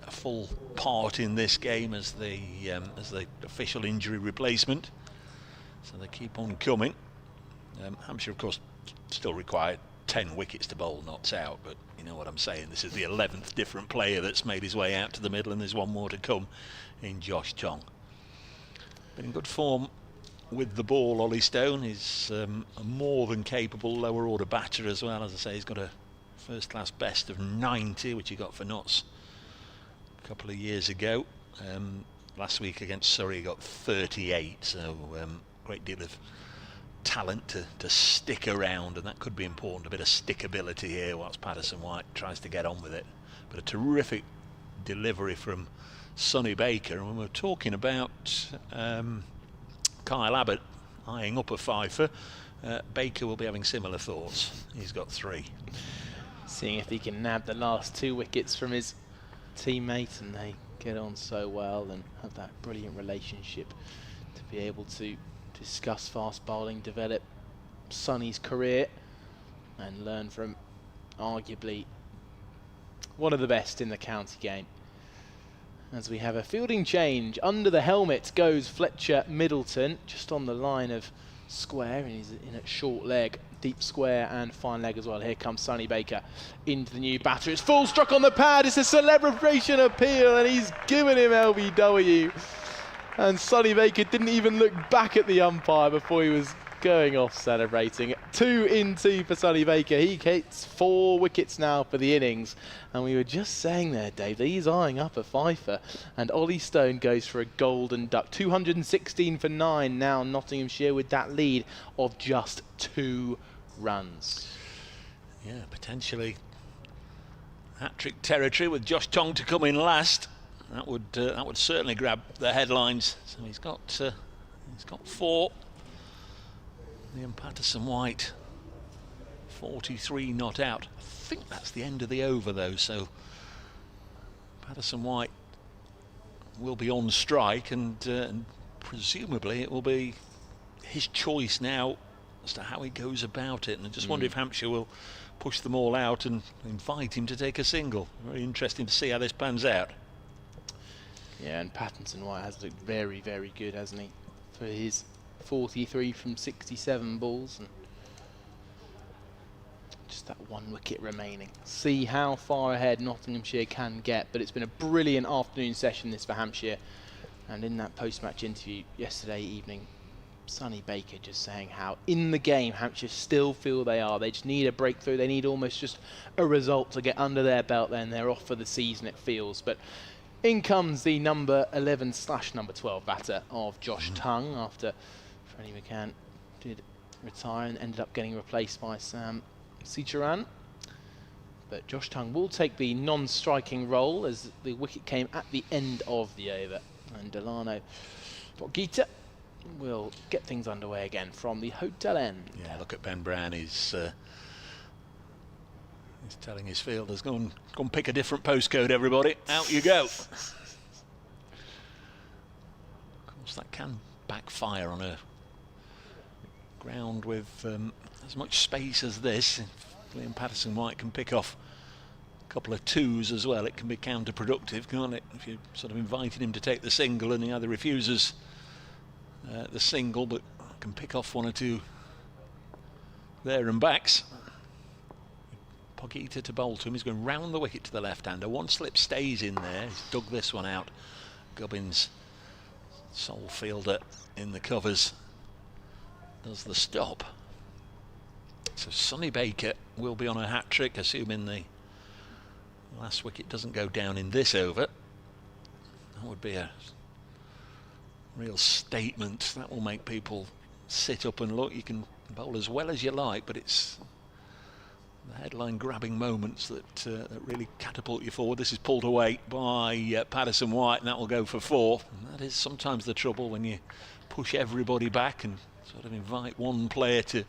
a full part in this game as the official injury replacement. So they keep on coming. Hampshire, of course, still required 10 wickets to bowl Notts out, but you know what I'm saying. This is the 11th different player that's made his way out to the middle, and there's one more to come in Josh Tong. Been in good form with the ball. Ollie Stone is a more than capable lower order batter as well. As I say, he's got a first-class best of 90, which he got for Notts a couple of years ago. Last week against Surrey he got 38, so great deal of talent to stick around, and that could be important, a bit of stickability here whilst Patterson White tries to get on with it. But a terrific delivery from Sonny Baker, and when we're talking about Kyle Abbott eyeing up a fifer, Baker will be having similar thoughts. He's got 3. Seeing if he can nab the last 2 wickets from his teammate, and they get on so well and have that brilliant relationship to be able to discuss fast bowling, develop Sonny's career, and learn from arguably one of the best in the county game. As we have a fielding change, under the helmet goes Fletcher Middleton, just on the line of square, and he's in at short leg, deep square and fine leg as well. Here comes Sonny Baker into the new batter. It's full struck on the pad. It's a celebration appeal, and he's given him LBW. And Sonny Baker didn't even look back at the umpire before he was going off celebrating. 2 in 2 for Sonny Baker. He gets 4 wickets now for the innings. And we were just saying there, Dave, that he's eyeing up a fifer. And Ollie Stone goes for a golden duck. 216 for 9 now, Nottinghamshire with that lead of just 2 runs. Yeah, potentially hat-trick territory with Josh Tong to come in last. That would certainly grab the headlines. So he's got 4. Liam Patterson White, 43 not out. I think that's the end of the over though, so Patterson White will be on strike, and presumably it will be his choice now as to how he goes about it. And I just wonder if Hampshire will push them all out and invite him to take a single. Very interesting to see how this pans out. Yeah, and Patterson White has looked very, very good, hasn't he, for his 43 from 67 balls, and just that 1 wicket remaining. See how far ahead Nottinghamshire can get, but it's been a brilliant afternoon session this for Hampshire. And in that post-match interview yesterday evening, Sonny Baker just saying how in the game Hampshire still feel they are. They just need a breakthrough. They need almost just a result to get under their belt, then they're off for the season, it feels. But in comes the number 11/number 12 batter of Josh Tong, after Freddie McCann did retire and ended up getting replaced by Sam Seatram. But Josh Tong will take the non-striking role as the wicket came at the end of the over. And Delano Bogita will get things underway again from the hotel end. Yeah, look at Ben Brown. He's telling his fielders, go and pick a different postcode, everybody. Out you go. Of course, that can backfire on a ground with as much space as this. If Liam Patterson White can pick off a couple of 2s as well, it can be counterproductive, can't it? If you're sort of inviting him to take the single and he either refuses the single but can pick off one or two there and backs. Pogita to bowl to him. He's going round the wicket to the left-hander. One slip stays in there. He's dug this one out. Gubbins, sole fielder in the covers, does the stop. So Sonny Baker will be on a hat-trick, assuming the last wicket doesn't go down in this over. That would be a real statement. That will make people sit up and look. You can bowl as well as you like, but it's the headline grabbing moments that really catapult you forward. This is pulled away by Patterson White, and that will go for 4. And that is sometimes the trouble when you push everybody back and sort of invite one player to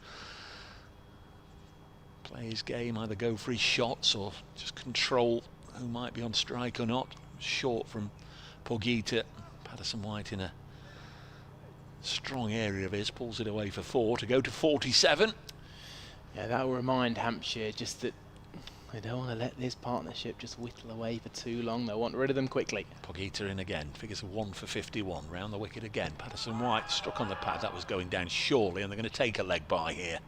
play his game, either go for his shots or just control who might be on strike or not. Short from Pogita. Patterson White in a strong area of his, pulls it away for 4 to go to 47. Yeah, that will remind Hampshire just that they don't want to let this partnership just whittle away for too long. They want rid of them quickly. Pogita in again, figures of 1 for 51, round the wicket again. Patterson White struck on the pad, that was going down surely, and they're going to take a leg by here.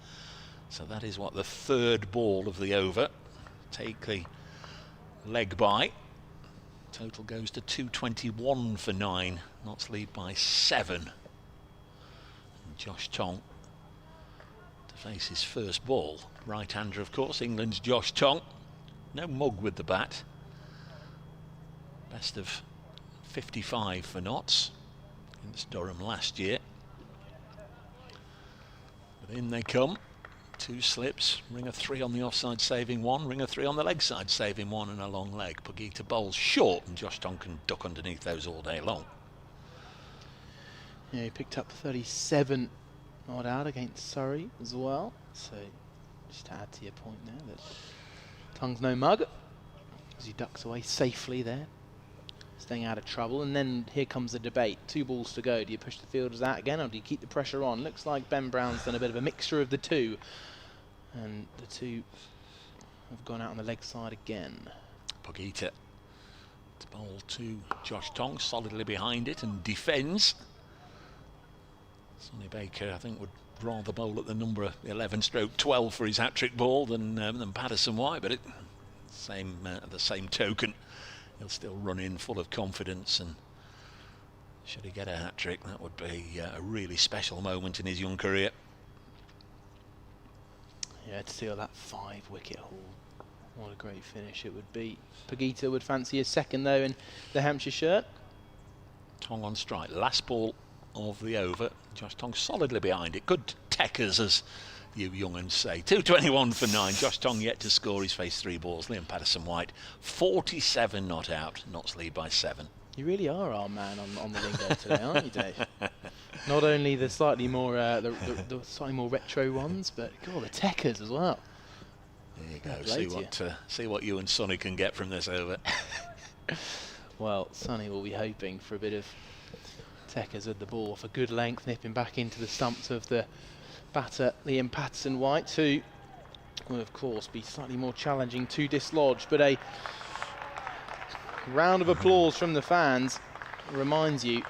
So that is what, the 3rd ball of the over. Take the leg by. Total goes to 221 for 9. Notts lead by 7. And Josh Tong to face his first ball. Right-hander, of course, England's Josh Tong. No mug with the bat. Best of 55 for Notts against Durham last year. But in they come. 2 slips, ringer 3 on the offside saving 1, ringer 3 on the leg side saving 1, and a long leg. Pogita bowls short, and Josh Tong can duck underneath those all day long. Yeah, he picked up 37 not out against Surrey as well. So just to add to your point there, that Tong's no mug, as he ducks away safely there, staying out of trouble. And then here comes the debate. 2 balls to go. Do you push the fielders out again, or do you keep the pressure on? Looks like Ben Brown's done a bit of a mixture of the two, and the 2 have gone out on the leg side again. Pogita to bowl to Josh Tong, solidly behind it and defends. Sonny Baker, I think, would rather bowl at the number 11/12 for his hat-trick ball than Patterson White, but the same token, he'll still run in full of confidence, and should he get a hat-trick, that would be a really special moment in his young career. Yeah, to seal that 5-wicket haul, what a great finish it would be. Pogita would fancy a second though in the Hampshire shirt. Tong on strike, last ball of the over. Josh Tong solidly behind it. Good techers, as you young'uns say. 221 for 9. Josh Tong yet to score. He's faced 3 balls. Liam Patterson White, 47 not out. Notts lead by 7. You really are our man on the lingo today, aren't you, Dave? Not only the slightly more the slightly more retro ones, but God, the techers as well. There you go. See what you and Sonny can get from this over. Well, Sonny will be hoping for a bit of techers with the ball off a good length, nipping back into the stumps of the batter, Liam Patterson White, who will of course be slightly more challenging to dislodge, but a round of applause from the fans reminds you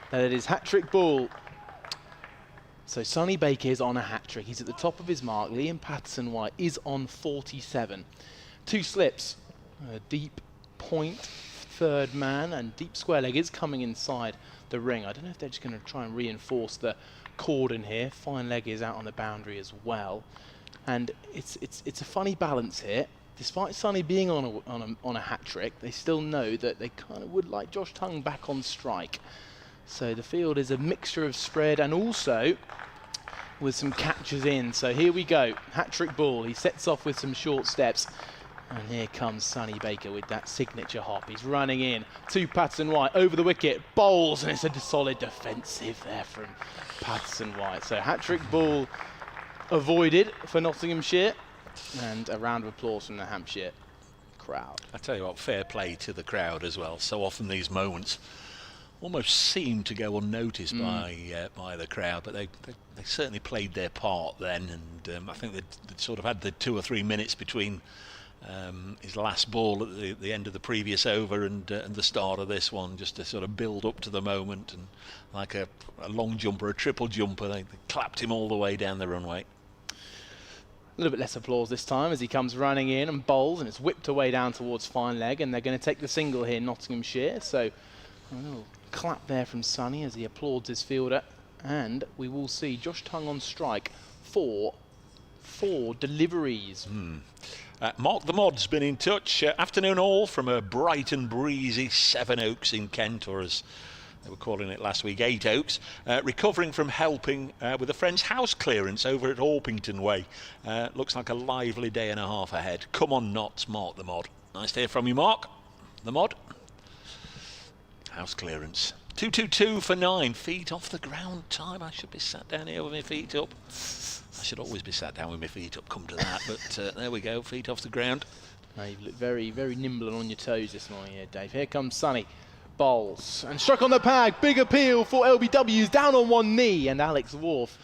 that it is hat-trick ball. So Sonny Baker is on a hat-trick. He's at the top of his mark. Liam Patterson White is on 47. 2 slips, a deep point, 3rd man, and deep square leg is coming inside the ring. I don't know if they're just going to try and reinforce the cordon here. Fine leg is out on the boundary as well, and it's a funny balance here. Despite Sonny being on a hat trick, they still know that they kind of would like Josh Tong back on strike. So the field is a mixture of spread and also with some catches in. So here we go, hat trick ball. He sets off with some short steps. And here comes Sonny Baker with that signature hop. He's running in to Patterson White over the wicket, bowls, and it's a solid defensive there from Patterson White. So hat-trick ball avoided for Nottinghamshire, and a round of applause from the Hampshire crowd. I tell you what, fair play to the crowd as well. So often these moments almost seem to go unnoticed by the crowd, but they certainly played their part then, and I think they sort of had the 2 or 3 minutes between his last ball at the end of the previous over and the start of this one, just to sort of build up to the moment, and like a long jumper, a triple jumper, they clapped him all the way down the runway. A little bit less applause this time as he comes running in and bowls, and it's whipped away down towards fine leg, and they're going to take the single here, Nottinghamshire. So a little clap there from Sonny as he applauds his fielder, and we will see Josh Tongue on strike for 4 deliveries. Mark the Mod's been in touch. Afternoon all from a bright and breezy Sevenoaks in Kent, or as they were calling it last week, 8 Oaks. Recovering from helping with a friend's house clearance over at Orpington Way. Looks like a lively day and a half ahead. Come on, Knots, Mark the Mod. Nice to hear from you, Mark the Mod. House clearance. 2:22 for 9. Feet off the ground time. I should be sat down here with my feet up. I should always be sat down with my feet up, come to that, but there we go, feet off the ground. Now you've looked very, very nimble and on your toes this morning here, Dave. Here comes Sonny. Bowls and struck on the peg. Big appeal for LBW's, down on one knee, and Alex Wharf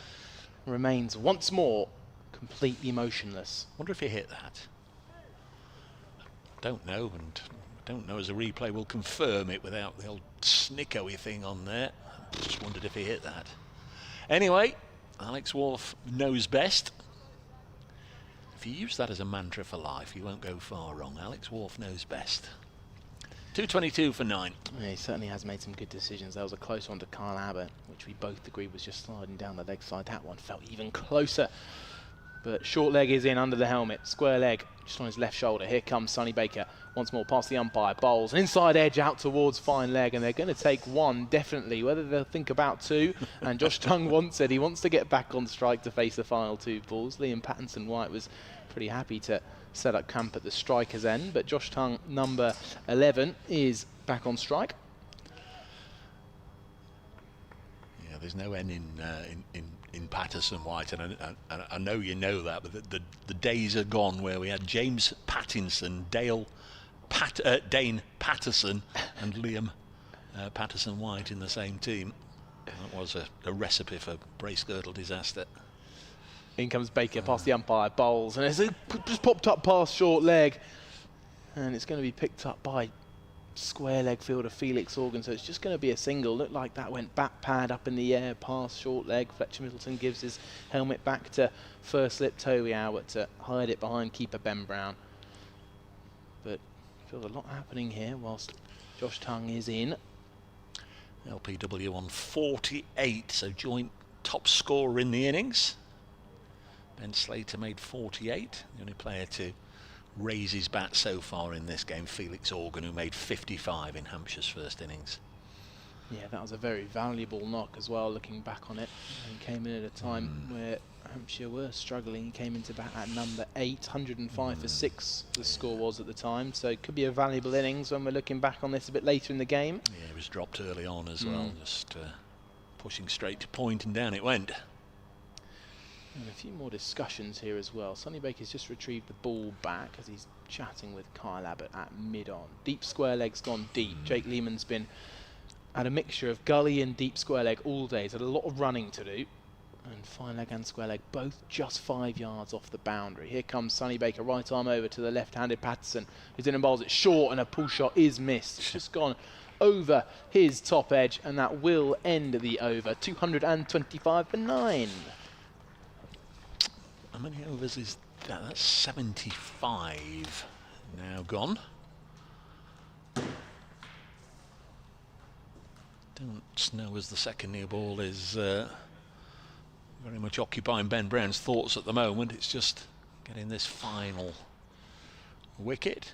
remains once more completely motionless. Wonder if he hit that. Don't know, and don't know as a replay will confirm it without the old snickoey thing on there. Just wondered if he hit that. Anyway, Alex Wharf knows best. If you use that as a mantra for life, you won't go far wrong. Alex Wharf knows best. 2:22 for 9. Yeah, he certainly has made some good decisions. That was a close one to Kyle Abbott, which we both agreed was just sliding down the leg side. That one felt even closer. But short leg is in under the helmet. Square leg just on his left shoulder. Here comes Sonny Baker. Once more past the umpire. Bowls. Inside edge out towards fine leg. And they're going to take 1, definitely. Whether they'll think about 2. And Josh Tongue wants it. He wants to get back on strike to face the final 2 balls. Liam Pattinson-White was pretty happy to set up camp at the striker's end. But Josh Tongue, number 11, is back on strike. Yeah, there's no N in Patterson-White, and I know you know that, but the days are gone where we had James Pattinson, Dane Patterson and Liam Patterson-White in the same team. That was a recipe for brace-girdle disaster. In comes Baker past the umpire, bowls, and it's just popped up past short leg, and it's going to be picked up by square leg fielder Felix Organ, so it's just going to be a single. Looked like that went back pad up in the air past short leg. Fletcher Middleton gives his helmet back to first slip Toby Howard to hide it behind keeper Ben Brown. But feels a lot happening here whilst Josh Tongue is in. LPW on 48, so joint top scorer in the innings. Ben Slater made 48, the only player to raise his bat so far in this game. Felix Organ, who made 55 in Hampshire's first innings. Yeah, that was a very valuable knock as well, looking back on it. He came in at a time where Hampshire were struggling. He came into bat at number 8, 105 for 6 the score was at the time, so it could be a valuable innings when we're looking back on this a bit later in the game. Yeah, it was dropped early on as well, just pushing straight to point, and down it went. And a few more discussions here as well. Sonny Baker's just retrieved the ball back as he's chatting with Kyle Abbott at mid-on. Deep square leg's gone deep. Jake Lehman's been at a mixture of gully and deep square leg all day. He's had a lot of running to do. And fine leg and square leg both just 5 yards off the boundary. Here comes Sonny Baker, right arm over to the left-handed Patterson, who's in and bowls it short, and a pull shot is missed. It's just gone over his top edge, and that will end the over. 225 for 9. How many overs is that? That's 75 now gone. Don't know as the second new ball is very much occupying Ben Brown's thoughts at the moment. It's just getting this final wicket.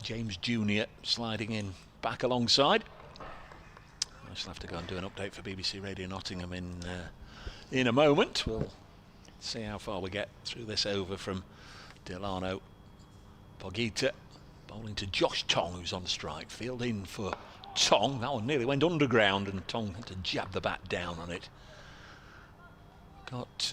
James Jr. sliding in back alongside. I shall have to go and do an update for BBC Radio Nottingham in a moment. We'll see how far we get through this over from Delano Pogita, bowling to Josh Tongue, who's on strike. Field in for Tongue. That one nearly went underground, and Tongue had to jab the bat down on it. Got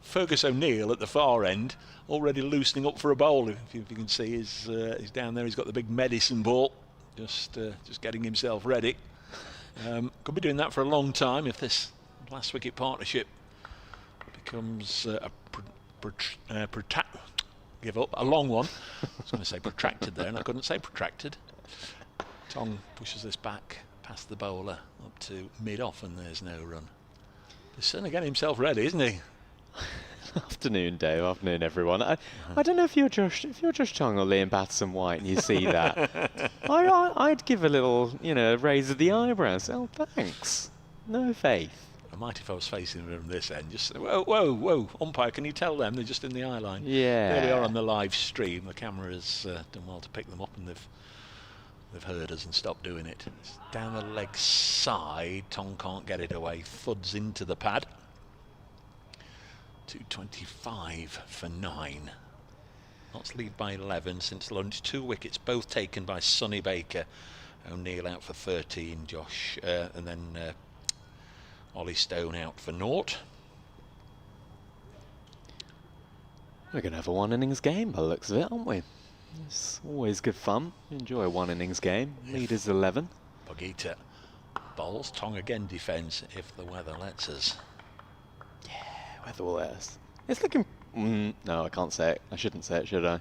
Fergus O'Neill at the far end, already loosening up for a bowl. If you can see, he's down there. He's got the big medicine ball, just getting himself ready. Could be doing that for a long time if this last wicket partnership becomes give up, a long one. I was going to say protracted there, and I couldn't say protracted. Tong pushes this back past the bowler up to mid-off, and there's no run. He's certainly getting himself ready, isn't he? Afternoon, Dave. Afternoon, everyone. I don't know if you're Josh Tong or Liam Patterson-White, and you see that. I'd give a little, raise of the eyebrows. Oh, thanks. No faith. I might if I was facing them from this end. Just whoa, umpire, can you tell them they're just in the eye line? Yeah. There we are on the live stream. The camera has done well to pick them up, and they've heard us and stopped doing it. It's down the leg side. Tong can't get it away. Thuds into the pad. 225 for 9. Notts lead by 11 since lunch. 2 wickets, both taken by Sonny Baker. O'Neill out for 13. Josh, and then Ollie Stone out for 0. We're going to have a one-innings game by the looks of it, aren't we? It's always good fun. Enjoy a one-innings game. Lead is 11. Pogita bowls. Tong again defends if the weather lets us. Weather will let us. It's looking... no, I can't say it. I shouldn't say it, should I?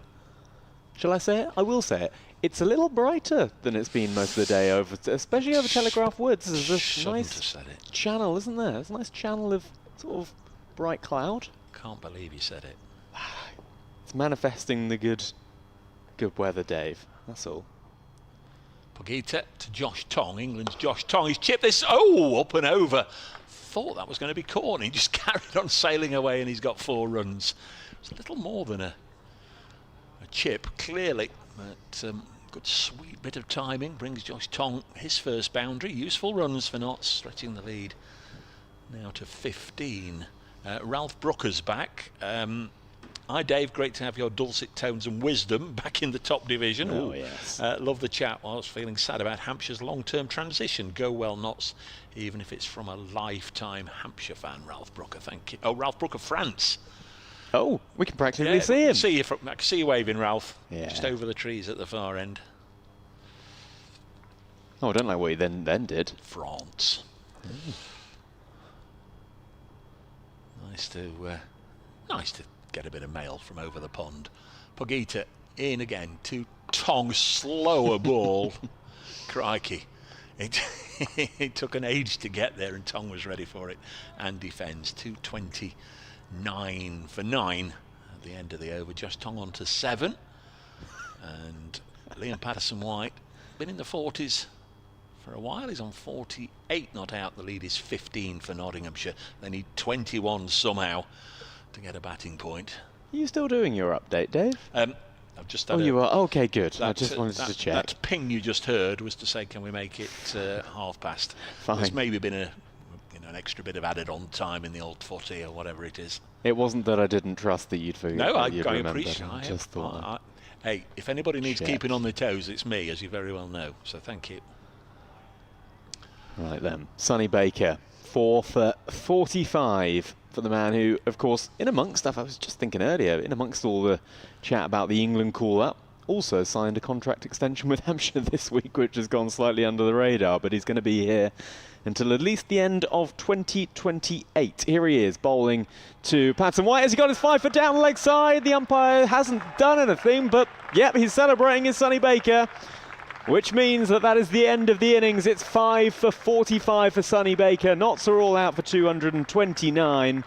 Shall I say it? I will say it. It's a little brighter than it's been most of the day, especially over Telegraph Woods. There's this nice channel, isn't there? There's a nice channel of sort of bright cloud. Can't believe you said it. It's manifesting the good weather, Dave. That's all. Pogita to Josh Tong. England's Josh Tong. He's chipped this. Oh, up and over. Thought that was going to be caught. He just carried on sailing away, and he's got 4 runs. It's a little more than a chip, clearly. But good sweet bit of timing brings Josh Tong his first boundary. Useful runs for Notts, stretching the lead now to 15. Ralph Brooker's back. Hi Dave, great to have your dulcet tones and wisdom back in the top division. Oh, yes. Love the chat. I was feeling sad about Hampshire's long-term transition. Go well, Notts, even if it's from a lifetime Hampshire fan. Ralph Brooker, thank you. Oh, Ralph Brooker, France. Oh, we can practically see him. I can see you waving, Ralph. Yeah. Just over the trees at the far end. Oh, I don't like what he then did. France. Nice to get a bit of mail from over the pond. Pogita in again to Tong, slower ball. Crikey. It took an age to get there, and Tong was ready for it and defends. 229 for 9 at the end of the over. Josh Tong on to 7. And Liam Patterson-White, been in the 40s for a while. He's on 48 not out. The lead is 15 for Nottinghamshire. They need 21 somehow to get a batting point. Are you still doing your update, Dave? I've just had you are? Okay, good. I just wanted to check. That ping you just heard was to say, can we make it 1/2 Fine. There's maybe been an extra bit of added on time in the old footy or whatever it is. It wasn't that I didn't trust that you'd forget. No, I remembered. appreciate it. I just thought. Hey, if anybody needs keeping on their toes, it's me, as you very well know. So thank you. Right then, Sonny Baker, 4 for 45 for the man who, of course, in amongst stuff, I was just thinking earlier, in amongst all the chat about the England call-up, also signed a contract extension with Hampshire this week, which has gone slightly under the radar, but he's going to be here until at least the end of 2028. Here he is, bowling to Patterson-White. Has he got his 5 foot down the leg side? The umpire hasn't done anything, but yep, he's celebrating his Sonny Baker, which means that is the end of the innings. It's 5 for 45 for Sonny Baker. Notts are all out for 229.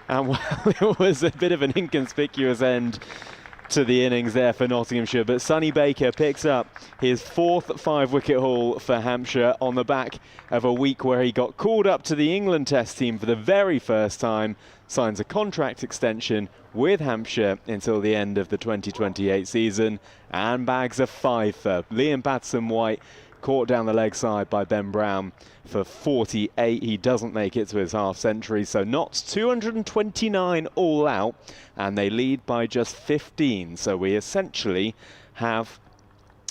And well, it was a bit of an inconspicuous end to the innings there for Nottinghamshire, but Sonny Baker picks up his 4th 5-wicket haul for Hampshire on the back of a week where he got called up to the England Test team for the very first time, signs a contract extension with Hampshire until the end of the 2028 season, and bags a 5 for Liam Patterson-White, caught down the leg side by Ben Brown for 48. He doesn't make it to his half-century, so Notts 229 all out, and they lead by just 15. So we essentially have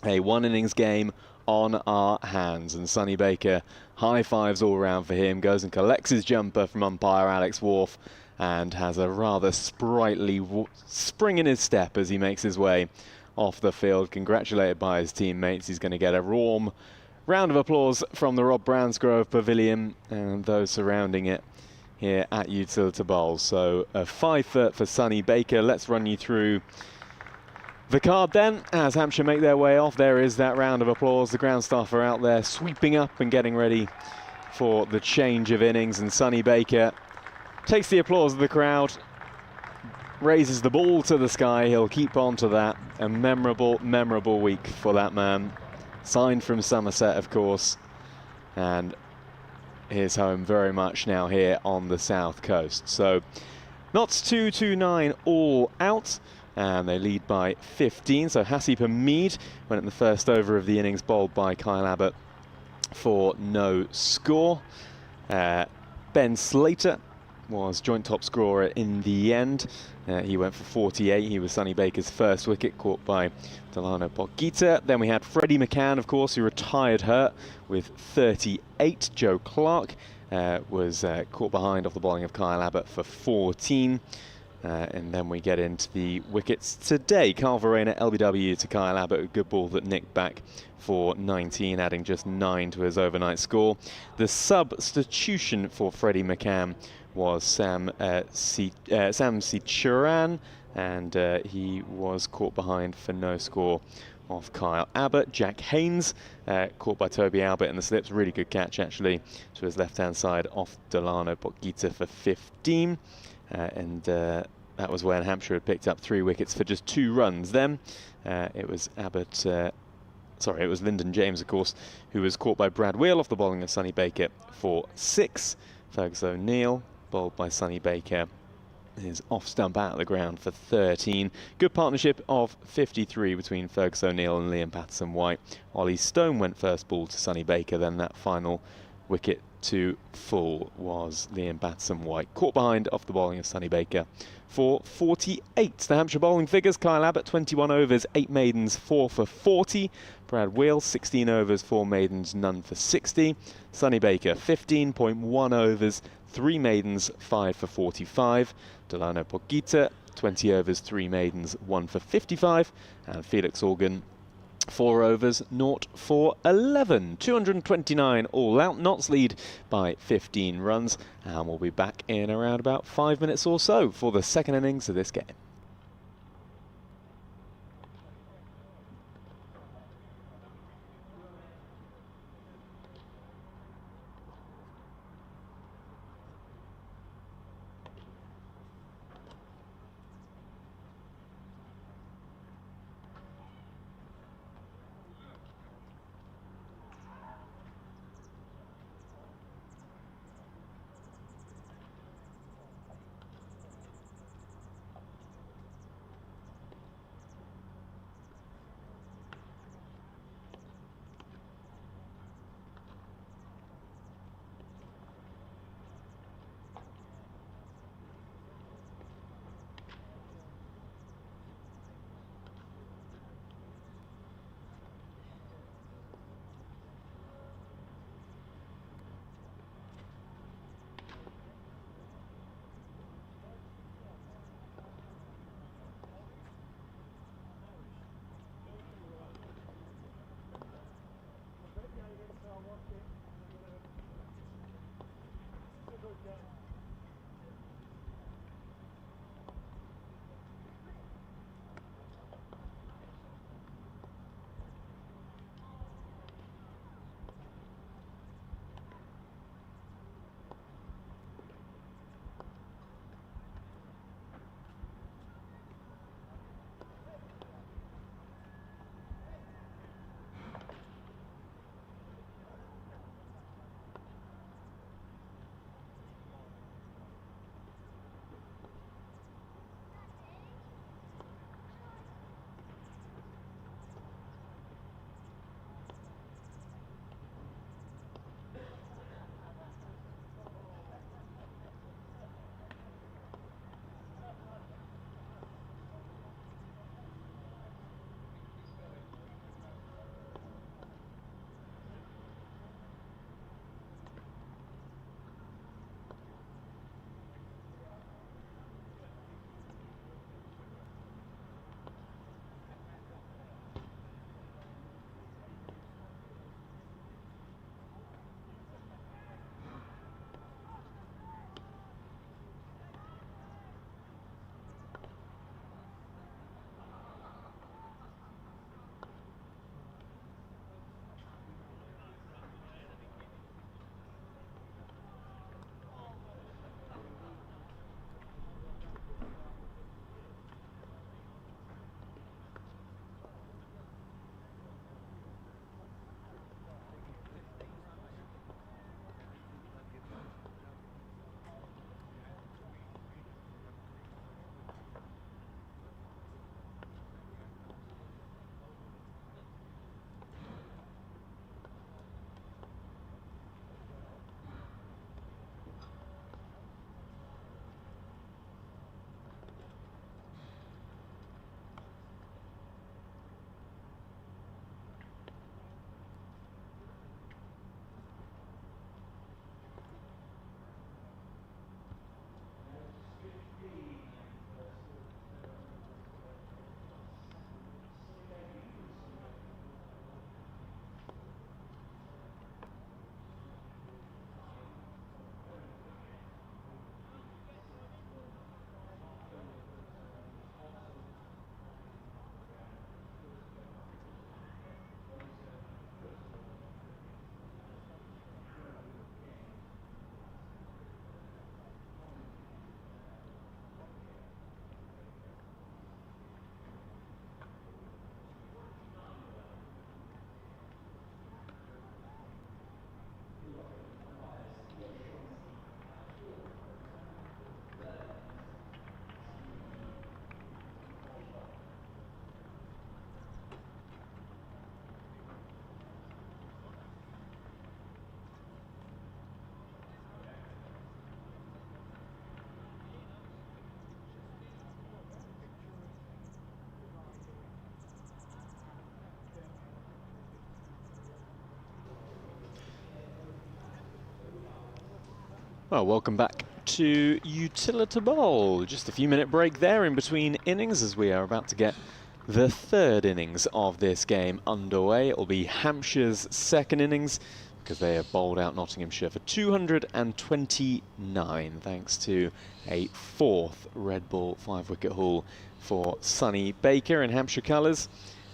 a one-innings game on our hands, and Sonny Baker, high fives all round for him, goes and collects his jumper from umpire Alex Wharf, and has a rather sprightly spring in his step as he makes his way off the field, congratulated by his teammates. He's going to get a warm round of applause from the Rob Brownsgrove Pavilion and those surrounding it here at Utilita Bowl. So a 5 for Sonny Baker. Let's run you through the card then, as Hampshire make their way off. There is that round of applause. The ground staff are out there sweeping up and getting ready for the change of innings, and Sonny Baker takes the applause of the crowd, raises the ball to the sky. He'll keep on to that. A memorable, memorable week for that man. Signed from Somerset, of course, and his home very much now here on the south coast. So Notts 2-2-9 all out, and they lead by 15. So Hasib Hamid went in the first over of the innings, bowled by Kyle Abbott for no score. Ben Slater was joint top scorer in the end. He went for 48. He was Sonny Baker's first wicket, caught by Delano Potgieter. Then we had Freddie McCann, of course, who retired hurt with 38. Joe Clark was caught behind off the bowling of Kyle Abbott for 14. And then we get into the wickets today. Carl Verena, LBW to Kyle Abbott, a good ball that nicked back for 19, adding just 9 to his overnight score. The substitution for Freddie McCann was Sam Sichuran, and he was caught behind for no score of Kyle Abbott. Jack Haynes caught by Toby Albert in the slips. Really good catch, actually, to his left-hand side off Delano Potgieter for 15. That was when Hampshire had picked up 3 wickets for just 2 runs. Then it was it was Lyndon James, of course, who was caught by Brad Wheel off the bowling of Sonny Baker for 6. Fergus O'Neill, bowled by Sonny Baker, is off stump out of the ground for 13. Good partnership of 53 between Fergus O'Neill and Liam Patterson-White. Ollie Stone went first ball to Sonny Baker, then that final wicket to full was Liam Patterson-White, caught behind off the bowling of Sonny Baker for 48. The Hampshire bowling figures: Kyle Abbott 21 overs, 8 maidens, 4 for 40. Brad Wheel 16 overs, 4 maidens, none for 60. Sonny Baker 15.1 overs, 3 maidens, 5 for 45. Delano Potgieter 20 overs, 3 maidens, 1 for 55. And Felix Organ 4 overs, 0 for 11. 229 all out. Notts lead by 15 runs, and we'll be back in around about 5 minutes or so for the second innings of this game. Well, welcome back to Utilita Bowl. Just a few minute break there in between innings as we are about to get the third innings of this game underway. It will be Hampshire's second innings because they have bowled out Nottinghamshire for 229 thanks to a fourth red ball 5-wicket haul for Sonny Baker in Hampshire colours,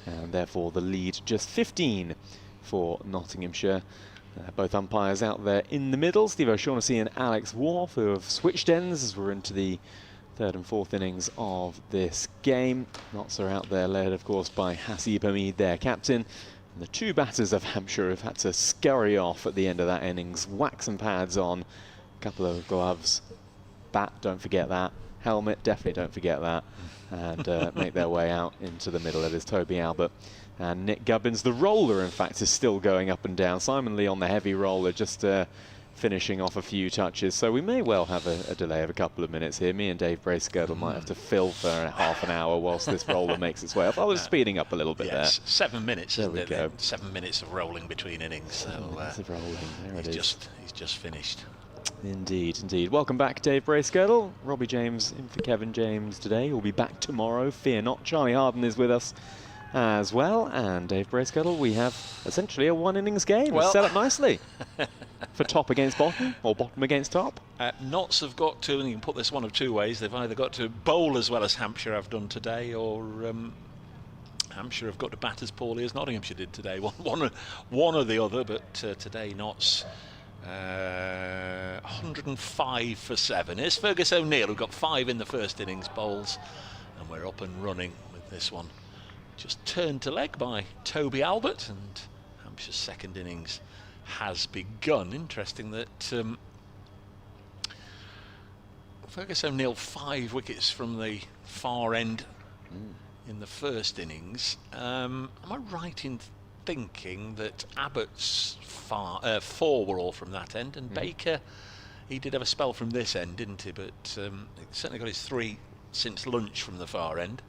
and therefore the lead just 15 for Nottinghamshire. Both umpires out there in the middle, Steve O'Shaughnessy and Alex Wharf, who have switched ends as we're into the third and fourth innings of this game. Knots are out there, led of course by Hasib Hamid, their captain. And the two batters of Hampshire have had to scurry off at the end of that innings, whack some pads on, a couple of gloves, bat, don't forget that, helmet, definitely don't forget that, and make their way out into the middle. It is Toby Albert and Nick Gubbins. The roller, in fact, is still going up and down. Simon Lee on the heavy roller, just finishing off a few touches. So we may well have a delay of a couple of minutes here. Me and Dave Bracegirdle might have to fill for half an hour whilst this roller makes its way up. I was speeding up a little bit there. 7 minutes, there isn't we it? go. 7 minutes of rolling between innings. So of rolling. There it is. He's just finished. Indeed, indeed. Welcome back, Dave Bracegirdle. Robbie James in for Kevin James today. We'll be back tomorrow. Fear not. Charlie Harden is with us as well, and Dave Bracegirdle, we have essentially a one-innings game. Well, set up nicely for top against bottom or bottom against top. Notts have got to, and you can put this one of two ways, they've either got to bowl as well as Hampshire have done today, or Hampshire have got to bat as poorly as Nottinghamshire did today. One or the other, but today Notts 105 for 7. Here's Fergus O'Neill, who got 5 in the first innings, bowls, and we're up and running with this one. Just turned to leg by Toby Albert, and Hampshire's second innings has begun. Interesting that Fergus O'Neill 5 wickets from the far end in the first innings. Am I right in thinking that Abbott's 4 were all from that end, and Baker, he did have a spell from this end, didn't he? But he certainly got his 3 since lunch from the far end.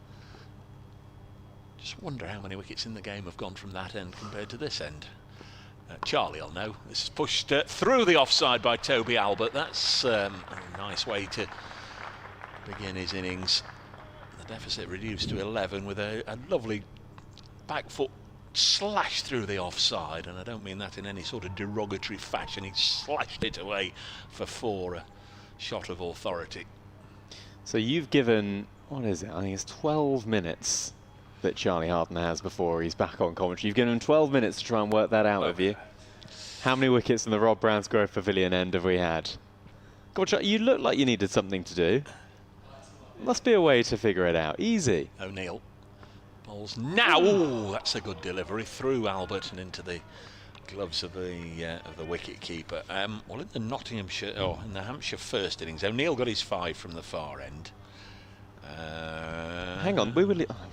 Just wonder how many wickets in the game have gone from that end compared to this end. Charlie will know. This is pushed through the offside by Toby Albert. That's a nice way to begin his innings. The deficit reduced to 11 with a lovely back foot slash through the offside, and I don't mean that in any sort of derogatory fashion. He slashed it away for 4, a shot of authority. So you've given, what is it, I think it's 12 minutes that Charlie Harden has before he's back on commentary. You've given him 12 minutes to try and work that out, have you? How many wickets in the Rob Brownsgrove Pavilion end have we had? God, Charlie, you look like you needed something to do. Must be a way to figure it out. Easy. O'Neill bowls now. Ooh, that's a good delivery through Albert and into the gloves of the wicket keeper. Well, in the Nottinghamshire, in the Hampshire first innings, O'Neill got his 5 from the far end. Hang on,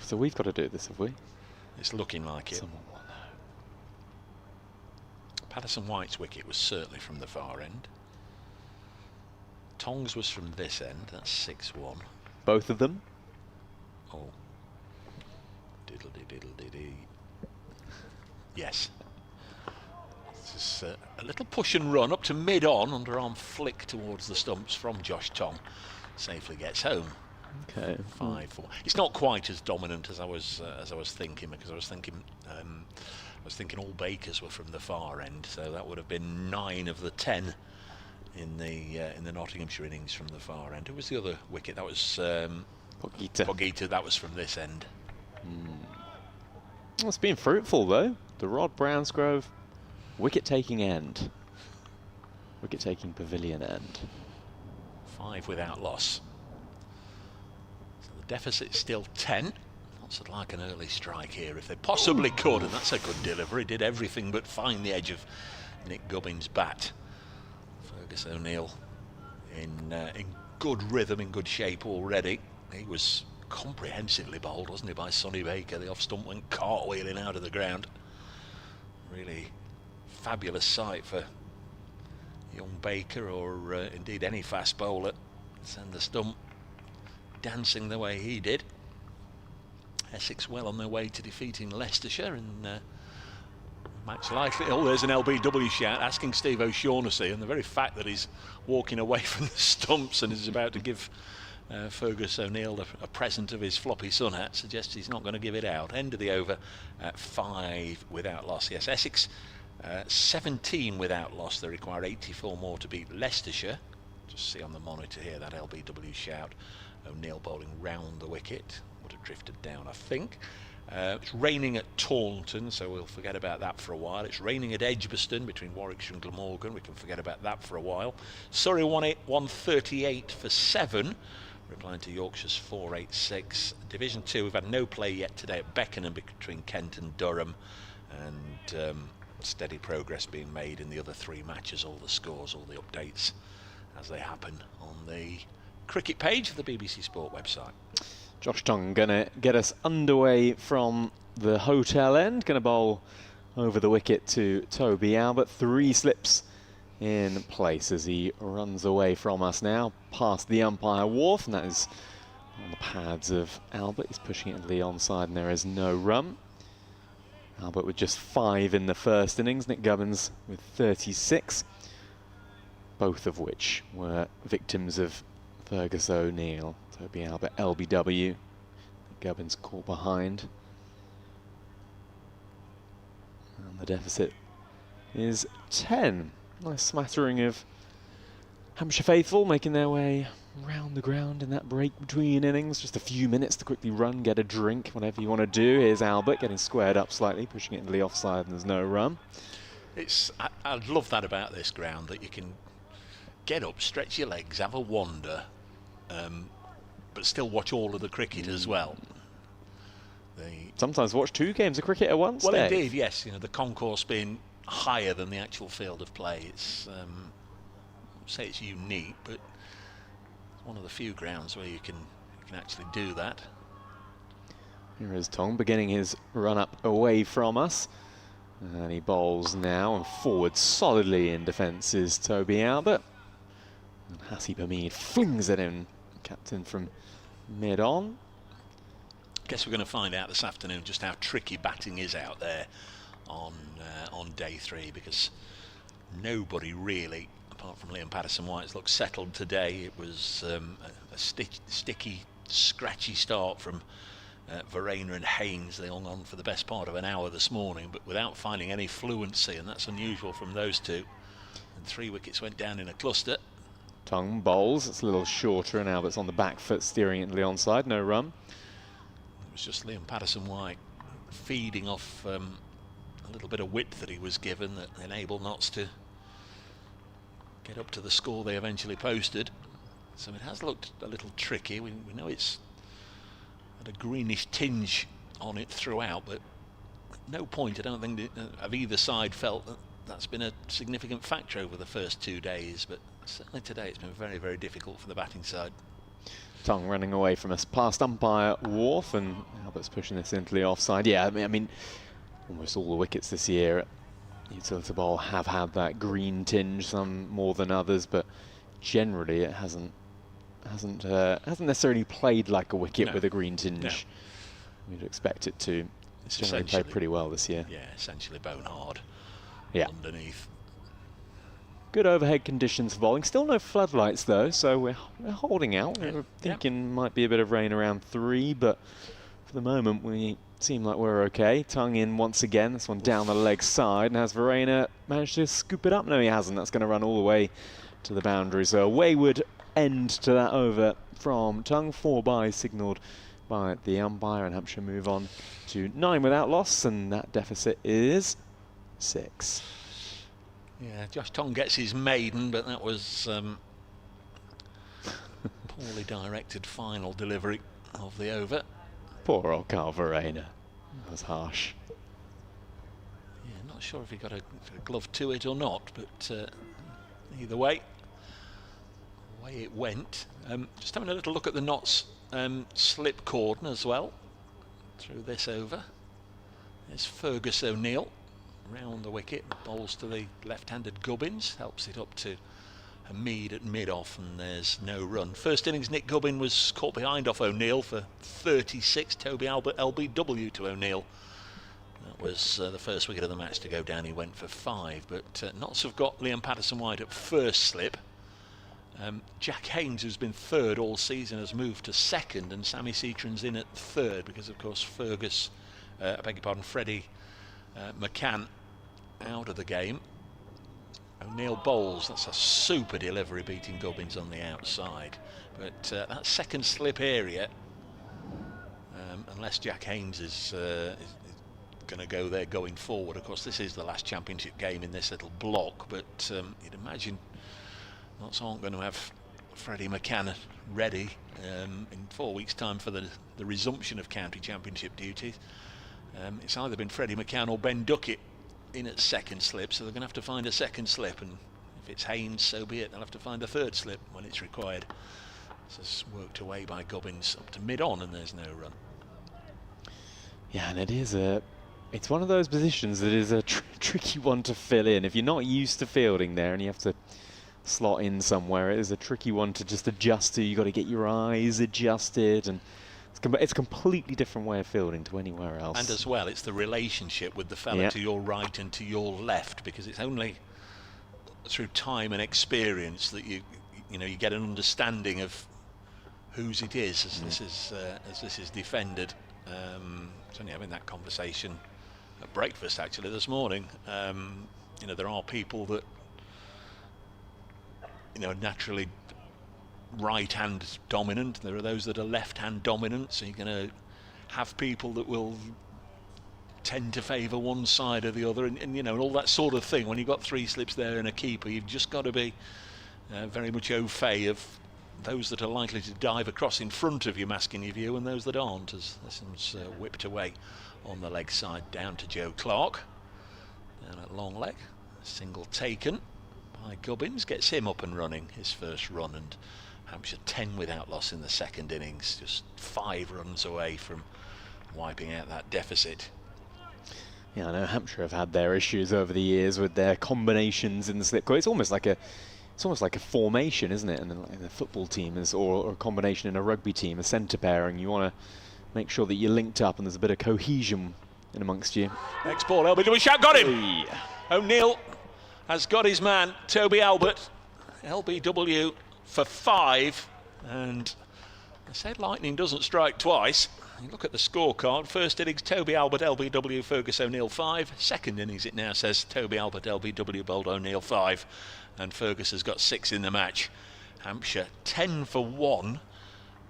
so we've got to do this, have we? It's looking like it. Someone will know. Patterson White's wicket was certainly from the far end. Tongs was from this end. That's 6-1. Both of them? Oh. Diddle-dee-diddle-dee-dee. Yes. This is a little push and run up to mid-on, underarm flick towards the stumps from Josh Tong. Safely gets home. Okay. 5-4. It's not quite as dominant as I was thinking, because I was thinking all Bakers were from the far end, so that would have been 9 of the 10 in the Nottinghamshire innings from the far end. Who was the other wicket? That was Pogita. That was from this end. Well, it's been fruitful though. The Rod Brownsgrove wicket-taking end, wicket-taking pavilion end. 5 without loss. Deficit's still 10. Lots would like an early strike here if they possibly could, and that's a good delivery. Did everything but find the edge of Nick Gubbins' bat. Fergus O'Neill in good rhythm, in good shape already. He was comprehensively bowled, wasn't he, by Sonny Baker. The off stump went cartwheeling out of the ground. Really fabulous sight for young Baker, or indeed any fast bowler. Send the stump dancing the way he did. Essex well on their way to defeating Leicestershire in Match likely. Oh, there's an LBW shout asking Steve O'Shaughnessy, and the very fact that he's walking away from the stumps and is about to give Fergus O'Neill a present of his floppy sun hat suggests he's not going to give it out. End of the over at 5 without loss. Yes, Essex 17 without loss. They require 84 more to beat Leicestershire. Just see on the monitor here that LBW shout. O'Neill bowling round the wicket. Would have drifted down, I think. It's raining at Taunton, so we'll forget about that for a while. It's raining at Edgbaston between Warwickshire and Glamorgan. We can forget about that for a while. Surrey won it 138 for 7. Replying to Yorkshire's 486. Division 2, we've had no play yet today at Beckenham between Kent and Durham, and steady progress being made in the other 3 matches. All the scores, all the updates as they happen on the cricket page of the BBC Sport website. Josh Tongue going to get us underway from the hotel end. Going to bowl over the wicket to Toby Albert. 3 slips in place as he runs away from us now, past the umpire wharf, and that is on the pads of Albert. He's pushing it into the onside, and there is no run. Albert with just 5 in the first innings, Nick Gubbins with 36, both of which were victims of Fergus O'Neill. Toby Albert, LBW, Gubbins caught behind. And the deficit is 10. Nice smattering of Hampshire faithful making their way round the ground in that break between innings. Just a few minutes to quickly run, get a drink, whatever you want to do. Here's Albert getting squared up slightly, pushing it into the offside, and there's no run. I love that about this ground, that you can get up, stretch your legs, have a wander, but still watch all of the cricket as well. Sometimes watch 2 games of cricket at once. Well, Dave. indeed, yes. You know, the concourse being higher than the actual field of play. It's say it's unique, but it's one of the few grounds where you can actually do that. Here is Tong beginning his run up away from us, and he bowls now and forward solidly in defence is Toby Albert, and Hasib Hamid flings it in, captain from mid on. Guess we're going to find out this afternoon just how tricky batting is out there on day 3, because nobody really, apart from Liam Patterson-White, looked settled today. It was a sticky, scratchy start from Verena and Haynes. They hung on for the best part of an hour this morning, but without finding any fluency, and that's unusual from those two. And 3 wickets went down in a cluster. Tongue bowls, it's a little shorter, and Albert's on the back foot steering it into the onside, no run. It was just Liam Patterson-White feeding off a little bit of width that he was given that enabled Notts to get up to the score they eventually posted. So it has looked a little tricky. We know it's had a greenish tinge on it throughout, but at no point I don't think of either side felt that that's been a significant factor over the first 2 days, but certainly today it's been very, very difficult for the batting side. Tongue running away from us past umpire wharf, and Albert's pushing this into the offside. Yeah, I mean almost all the wickets this year at Utilita Bowl have had that green tinge, some more than others, but generally it hasn't necessarily played like a wicket with a green tinge. No. We'd expect it to. It's generally played pretty well this year. Yeah, essentially bone hard. Yeah. Underneath. Good overhead conditions for bowling. Still no floodlights though, so we're holding out. We're thinking might be a bit of rain around 3, but for the moment we seem like we're okay. Tongue in once again. This one down the leg side, and has Verena managed to scoop it up? No, he hasn't. That's going to run all the way to the boundary. So a wayward end to that over from Tongue. 4 byes signalled by the umpire, and Hampshire move on to 9 without loss, and that deficit is 6. Yeah, Josh Tongue gets his maiden, but that was poorly directed final delivery of the over. Poor old Carl Verena. That was harsh. Yeah, not sure if he got a glove to it or not, but either way, away it went. Just having a little look at the Notts slip cordon as well through this over. There's Fergus O'Neill round the wicket, bowls to the left-handed Gubbins, helps it up to Hamid at mid-off, and there's no run. First innings, Nick Gubbin was caught behind off O'Neill for 36. Toby Albert LBW to O'Neill. That That was the first wicket of the match to go down. He went for 5, but Notts have got Liam Patterson-White at first slip. Jack Haynes, who's been third all season, has moved to second, and Sammy Cetron's in at third because, of course, Freddie McCann out of the game. O'Neill bowls. That's a super delivery, beating Gubbins on the outside. But that second slip area, unless Jack Haynes is going to go there going forward. Of course, this is the last championship game in this little block, but you'd imagine Notts aren't going to have Freddie McCann ready in 4 weeks' time for the resumption of county championship duties. It's either been Freddie McCann or Ben Duckett in at second slip, so they're going to have to find a second slip, and if it's Haynes, so be it. They'll have to find a third slip when it's required. This is worked away by Gubbins up to mid-on, and there's no run. Yeah, and it's one of those positions that is a tricky one to fill in. If you're not used to fielding there and you have to slot in somewhere, it is a tricky one to just adjust to. You've got to get your eyes adjusted, and it's a completely different way of fielding to anywhere else. And as well, it's the relationship with the fella to your right and to your left, because it's only through time and experience that you get an understanding of whose it is as this is defended. I was only having that conversation at breakfast actually this morning. There are people that are naturally right-hand dominant. There are those that are left-hand dominant. So you're going to have people that will tend to favour one side or the other, and all that sort of thing. When you've got 3 slips there and a keeper, you've just got to be very much au fait of those that are likely to dive across in front of you, masking your view, and those that aren't, as this one's whipped away on the leg side down to Joe Clark. Down at long leg, single taken by Gubbins, gets him up and running, his first run, and Hampshire 10 without loss in the second innings, just 5 runs away from wiping out that deficit. Yeah, I know Hampshire have had their issues over the years with their combinations in the slip. It's almost like a formation, isn't it? And in a football team or a combination in a rugby team, a centre pairing. You want to make sure that you're linked up and there's a bit of cohesion in amongst you. Next ball, LBW shout, got him! O'Neill has got his man, Toby Albert. LBW for 5, and I said lightning doesn't strike twice. You look at the scorecard. First innings, Toby Albert, LBW, Fergus O'Neill 5. Second innings, it now says Toby Albert, LBW, Bold O'Neill 5. And Fergus has got 6 in the match. Hampshire 10 for 1,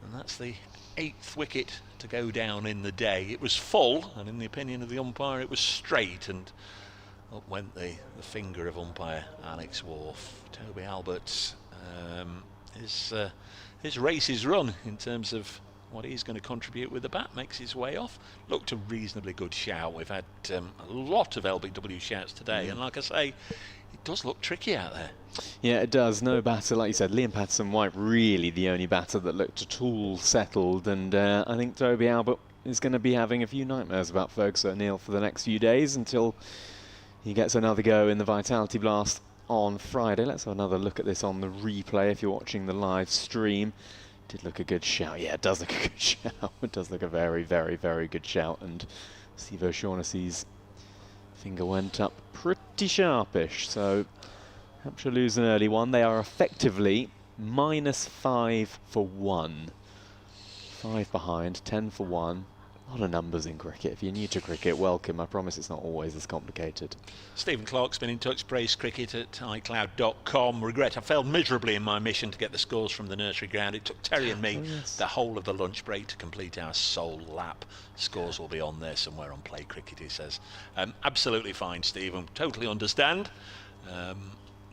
and that's the 8th wicket to go down in the day. It was full, and in the opinion of the umpire, it was straight, and up went the finger of umpire Alex Wharf. Toby Albert, his race is run in terms of what he's going to contribute with the bat. Makes his way off. Looked a reasonably good shout. We've had a lot of LBW shouts today, and like I say, it does look tricky out there. Yeah, it does. No batter, like you said. Liam Patterson-White really the only batter that looked at all settled, and I think Toby Albert is going to be having a few nightmares about Fergus O'Neill for the next few days until he gets another go in the Vitality Blast on Friday. Let's have another look at this on the replay if you're watching the live stream. Did look a good shout. Yeah, it does look a good shout. It does look a very, very, very good shout. And Steve O'Shaughnessy's finger went up pretty sharpish. So Hampshire lose an early one. They are effectively -5 for 1. 5 behind, 10 for 1. A lot of numbers in cricket. If you're new to cricket, welcome. I promise it's not always as complicated. Stephen Clark's been in touch. Praise cricket at iCloud.com. Regret I failed miserably in my mission to get the scores from the nursery ground. It took Terry and me the whole of the lunch break to complete our soul lap. Scores will be on there somewhere on Play Cricket, he says. Absolutely fine, Stephen. Totally understand.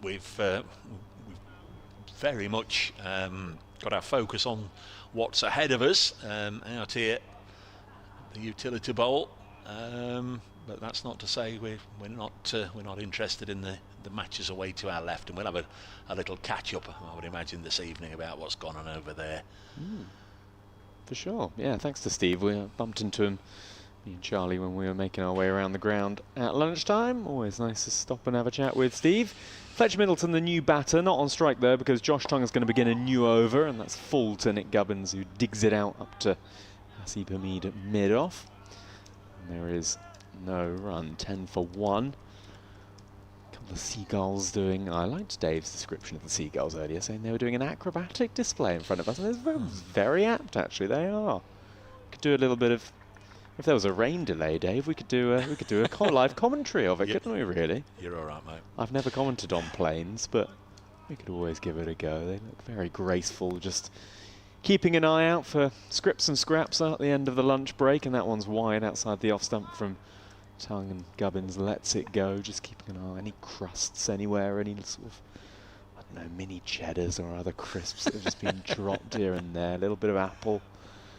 We've very much got our focus on what's ahead of us out here. The Utilita Bowl, but that's not to say we're not interested in the matches away to our left, and we'll have a little catch up, I would imagine, this evening about what's gone on over there. For sure, yeah. Thanks to Steve. We bumped into him, me and Charlie, when we were making our way around the ground at lunchtime. Always nice to stop and have a chat with Steve. Fletcher Middleton, the new batter, not on strike there because Josh Tongue is going to begin a new over, and that's full to Nick Gubbins, who digs it out up to Hasib Hamid mid-off. And there is no run, 10 for 1. A couple of seagulls doing, I liked Dave's description of the seagulls earlier, saying they were doing an acrobatic display in front of us, and it's very apt actually, they are. Could do a little bit of, if there was a rain delay, Dave, we could do a live commentary of it, couldn't we really? You're all right, mate. I've never commented on planes, but we could always give it a go. They look very graceful, just keeping an eye out for scrips and scraps at the end of the lunch break, and that one's wide outside the off stump from Tongue, and Gubbins lets it go, just keeping an eye on any crusts anywhere, any sort of, I don't know, mini cheddars or other crisps that have just been dropped here and there, a little bit of apple.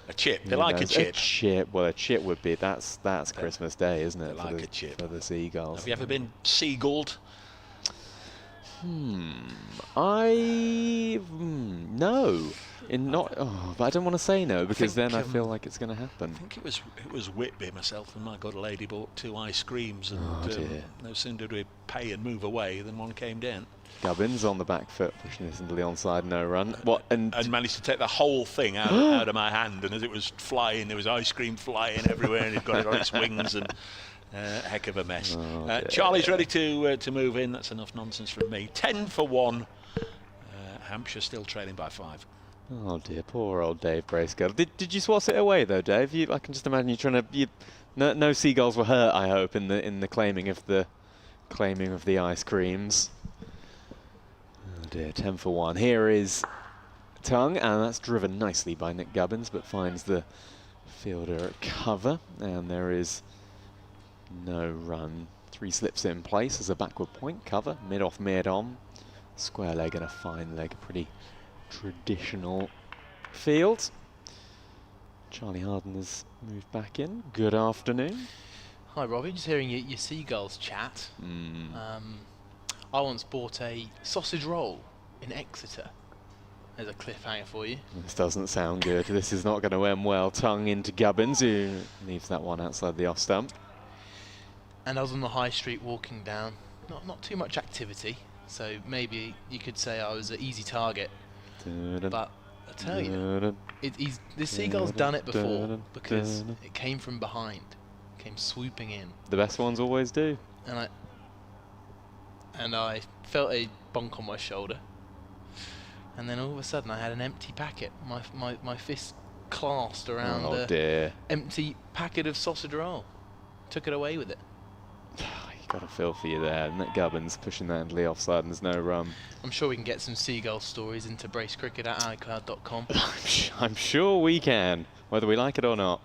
A chip, they like a chip. A chip, well a chip would be, that's Christmas Day, isn't it? They like a chip. For the seagulls. Have you ever been seagulled? No. But I don't want to say no, because then I feel like it's going to happen. I think it was Whitby, myself and my good lady bought 2 ice creams, and no sooner did we pay and move away than one came down. Gubbins on the back foot, pushing this into the onside, no run. And managed to take the whole thing out of my hand, and as it was flying, there was ice cream flying everywhere, and it got it on its wings, and heck of a mess. Charlie's ready to move in. That's enough nonsense from me. 10 for 1. Hampshire still trailing by 5. Oh dear, poor old Dave Bracegirdle. Did you swat it away though, Dave? I can just imagine you trying to. No seagulls were hurt, I hope, in the claiming of the ice creams. Oh dear, 10 for 1. Here is Tongue, and that's driven nicely by Nick Gubbins, but finds the fielder at cover, and there is no run. 3 slips in place as a backward point cover, mid off, mid on, square leg and a fine leg, a pretty traditional field. Charlie Harden has moved back in. Good afternoon. Hi Robbie, just hearing your seagulls chat. I once bought a sausage roll in Exeter. There's a cliffhanger for you. This doesn't sound good. This is not going to end well. Tongue into Gubbins, who leaves that one outside the off stump. And I was on the high street walking down. Not too much activity, so maybe you could say I was an easy target. But I tell you, this seagull's done it before, because it came from behind, came swooping in. The best ones always do. And I felt a bonk on my shoulder, and then all of a sudden I had an empty packet. My fist clasped around the empty packet of sausage roll. Took it away with it. Got a feel for you there. Nick Gubbins pushing that into the offside, and there's no run. I'm sure we can get some seagull stories into bracecricket@icloud.com. I'm sure we can, whether we like it or not.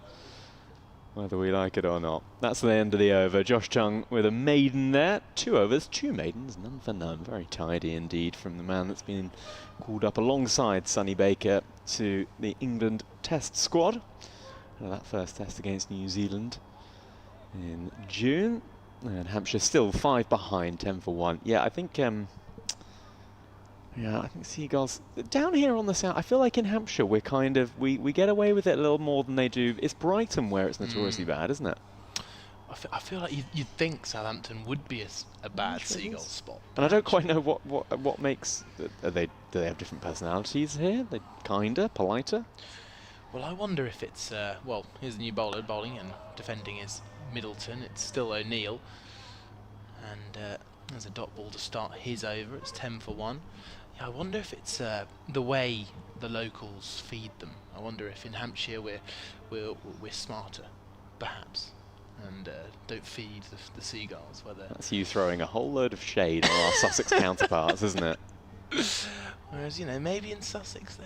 Whether we like it or not. That's the end of the over. Josh Tongue with a maiden there. 2 overs, 2 maidens, none for none. Very tidy indeed from the man that's been called up alongside Sonny Baker to the England Test squad. That first test against New Zealand in June. And Hampshire still 5 behind, 10 for 1. Yeah, I think seagulls down here on the south. I feel like in Hampshire we're kind of we get away with it a little more than they do. It's Brighton where it's notoriously bad, isn't it? I feel like you'd think Southampton would be a bad seagull spot. And I don't quite know what makes. Do they have different personalities here? They kinda politer. Well, I wonder if it's well. Here's the new bowler bowling, and defending is Middleton. It's still O'Neill, and there's a dot ball to start his over. It's 10 for 1. Yeah, I wonder if it's the way the locals feed them. I wonder if in Hampshire we're smarter, perhaps, and don't feed the seagulls. Whether that's you throwing a whole load of shade on our Sussex counterparts, isn't it? Whereas, maybe in Sussex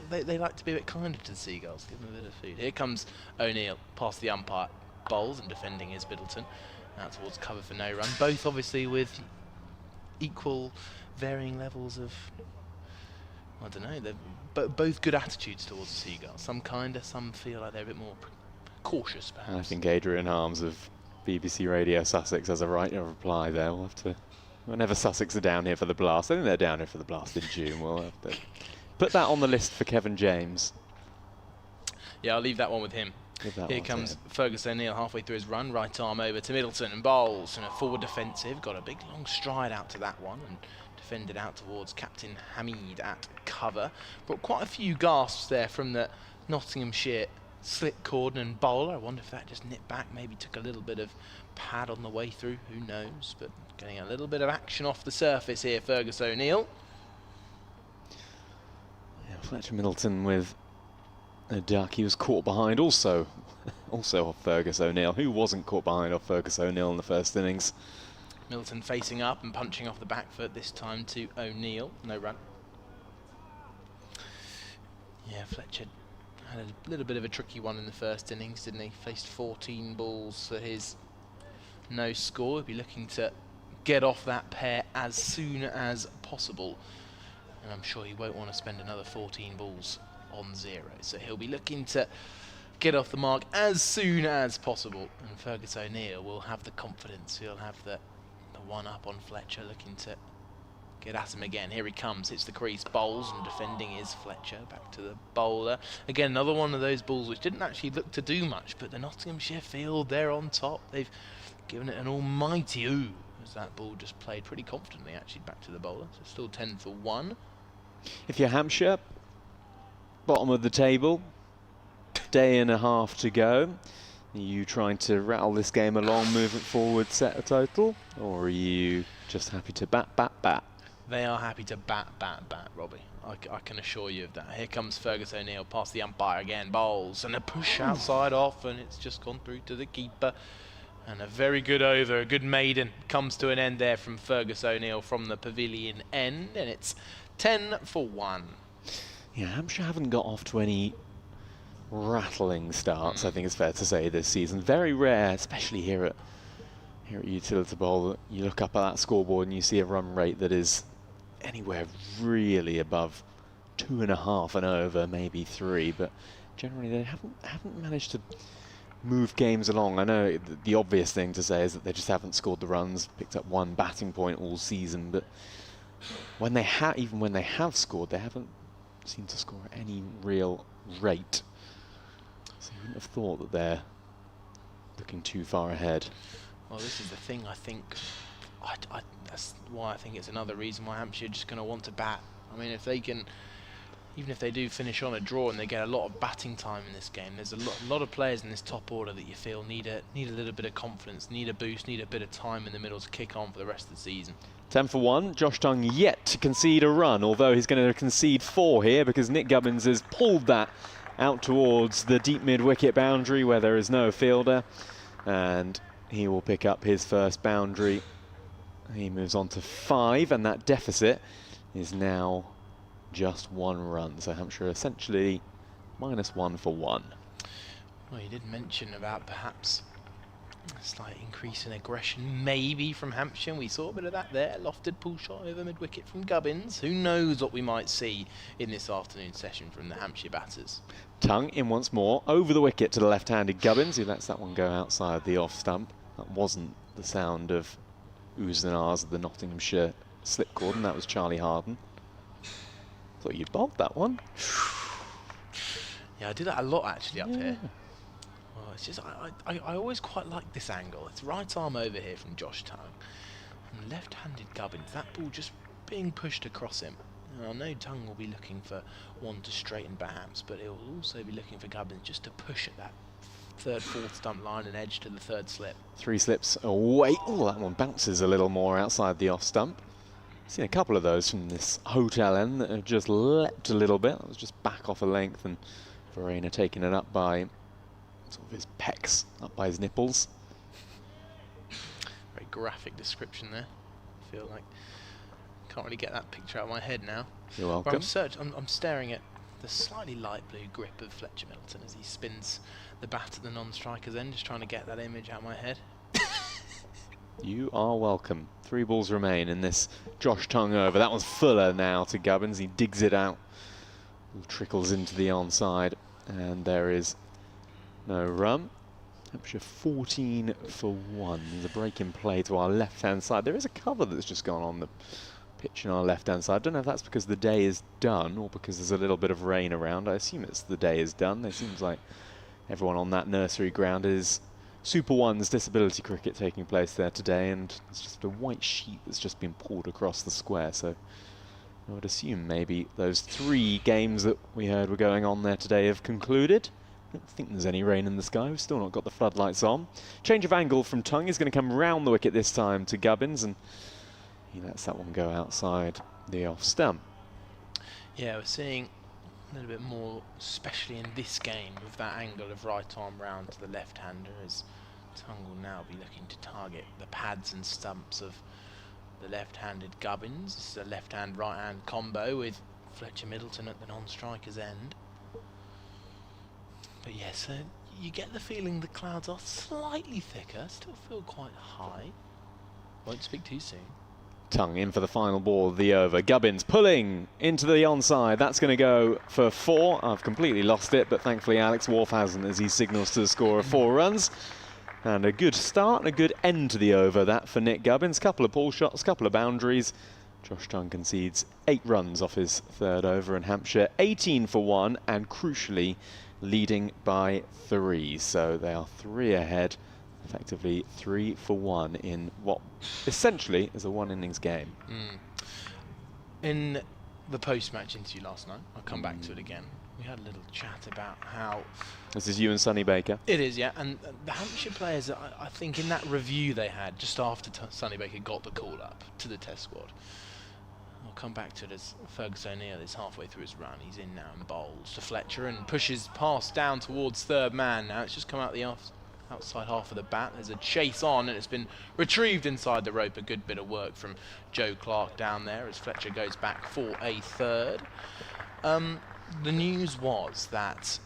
they like to be a bit kinder to the seagulls, give them a bit of food. Here comes O'Neill past the umpire, bowls, and defending is Middleton. Out towards cover for no run. Both obviously with equal varying levels of, I don't know, but both good attitudes towards the seagulls. Some kinder, some feel like they're a bit more cautious perhaps. I think Adrian Harms of BBC Radio Sussex has a right to reply there. We'll have to, whenever Sussex are down here for the blast, I think they're down here for the blast in June. We'll have to put that on the list for Kevin James. Yeah, I'll leave that one with him. Here comes Fergus O'Neill halfway through his run, right arm over to Middleton and bowls, and a forward defensive, got a big long stride out to that one and defended out towards Captain Hamid at cover. But quite a few gasps there from the Nottinghamshire slip cordon and bowler. I wonder if that just nipped back, maybe took a little bit of pad on the way through, who knows, but getting a little bit of action off the surface here, Fergus O'Neill. Yeah, Fletcher Middleton with a duck. He was caught behind also off Fergus O'Neill. Who wasn't caught behind off Fergus O'Neill in the first innings? Middleton facing up and punching off the back foot, this time to O'Neill. No run. Yeah, Fletcher had a little bit of a tricky one in the first innings, didn't he? Faced 14 balls for his no score. He'll be looking to get off that pair as soon as possible. And I'm sure he won't want to spend another 14 balls on 0. So he'll be looking to get off the mark as soon as possible. And Fergus O'Neill will have the confidence. He'll have the one up on Fletcher, looking to get at him again. Here he comes, hits the crease, bowls, and defending is Fletcher. Back to the bowler. Again, another one of those balls which didn't actually look to do much, but the Nottinghamshire field, they're on top. They've given it an almighty ooh, as that ball just played pretty confidently actually back to the bowler. So still 10 for 1. If you're Hampshire, bottom of the table, day and a half to go. Are you trying to rattle this game along, move it forward, set a total? Or are you just happy to bat? They are happy to bat, Robbie. I can assure you of that. Here comes Fergus O'Neill past the umpire again. Bowls and a push outside off, and it's just gone through to the keeper. And a very good over, a good maiden comes to an end there from Fergus O'Neill from the pavilion end. And it's 10 for 1. Yeah, Hampshire haven't got off to any rattling starts, I think it's fair to say, this season. Very rare, especially here at Utilita Bowl, that you look up at that scoreboard and you see a run rate that is anywhere really above 2.5 and over, maybe 3, but generally they haven't managed to move games along. I know the obvious thing to say is that they just haven't scored the runs, picked up 1 batting point all season, but when they even when they have scored, they haven't seemed to score at any real rate. So you wouldn't have thought that they're looking too far ahead. Well, this is the thing, I think. That's why I think it's another reason why Hampshire are just going to want to bat. I mean, if they can, even if they do finish on a draw and they get a lot of batting time in this game, there's a lot of players in this top order that you feel need a little bit of confidence, need a boost, need a bit of time in the middle to kick on for the rest of the season. 10 for 1. Josh Tongue yet to concede a run, although he's going to concede 4 here because Nick Gubbins has pulled that out towards the deep mid-wicket boundary where there is no fielder, and he will pick up his first boundary. He moves on to 5, and that deficit is now just 1 run. So Hampshire essentially -1 for 1. Well, you did mention about perhaps a slight increase in aggression, maybe from Hampshire. We saw a bit of that there. Lofted pull shot over mid-wicket from Gubbins. Who knows what we might see in this afternoon session from the Hampshire batters. Tongue in once more, over the wicket to the left-handed Gubbins, who lets that one go outside the off stump. That wasn't the sound of oohs and ahs of the Nottinghamshire slip cordon, that was Charlie Harden. Thought you'd bowled that one. Yeah, I do that a lot actually up here. Well, it's just I always quite like this angle. It's right arm over here from Josh Tongue, and left-handed Gubbins. That ball just being pushed across him. Now, I know Tongue will be looking for one to straighten perhaps, but he'll also be looking for Gubbins just to push at that 3rd, 4th stump line and edge to the 3rd slip. 3 slips away. Oh, that one bounces a little more outside the off stump. Seen a couple of those from this hotel end that have just leapt a little bit. That was just back off a length, and Verena taking it up by sort of his pecs, up by his nipples. Very graphic description there. I feel like can't really get that picture out of my head now. You're welcome. I'm staring at the slightly light blue grip of Fletcher Middleton as he spins the bat at the non-striker's end, just trying to get that image out of my head. You are welcome. 3 balls remain in this Josh Tongue over. That one's fuller now to Gubbins. He digs it out. Trickles into the onside, and there is no run. Hampshire 14 for 1. There's a break in play to our left-hand side. There is a cover that's just gone on the pitch on our left-hand side. I don't know if that's because the day is done or because there's a little bit of rain around. I assume it's the day is done. It seems like everyone on that nursery ground is Super 1's disability cricket taking place there today, and it's just a white sheet that's just been pulled across the square. So I would assume maybe those 3 games that we heard were going on there today have concluded. don't think there's any rain in the sky. We've still not got the floodlights on. Change of angle from Tongue. He's going to come round the wicket this time to Gubbins, and he lets that one go outside the off stump. Yeah, we're seeing a little bit more, especially in this game, with that angle of right arm round to the left-hander, as Tongue will now be looking to target the pads and stumps of the left-handed Gubbins. This is a left-hand, right-hand combo with Fletcher Middleton at the non-striker's end. But yes, you get the feeling the clouds are slightly thicker, still feel quite high. Won't speak too soon. Tongue in for the final ball of the over. Gubbins pulling into the onside. That's going to go for 4. I've completely lost it, but thankfully Alex Wharf hasn't, as he signals to the score of 4 runs. And a good start and a good end to the over, that for Nick Gubbins. Couple of pull shots, couple of boundaries. Josh Tongue concedes 8 runs off his 3rd over, and Hampshire 18 for 1, and crucially leading by 3. So they are 3 ahead. Effectively 3 for 1 in what essentially is a 1-innings game. In the post-match interview last night, I'll come back to it again, we had a little chat about how... This is you and Sonny Baker? It is, yeah. And the Hampshire players, I think in that review they had just after Sonny Baker got the call up to the test squad, I'll come back to it as Fergus O'Neill is halfway through his run. He's in now and bowls to Fletcher and pushes past down towards 3rd man now. It's just come out the outside half of the bat. There's a chase on and it's been retrieved inside the rope. A good bit of work from Joe Clark down there as Fletcher goes back for a 3rd. The news was that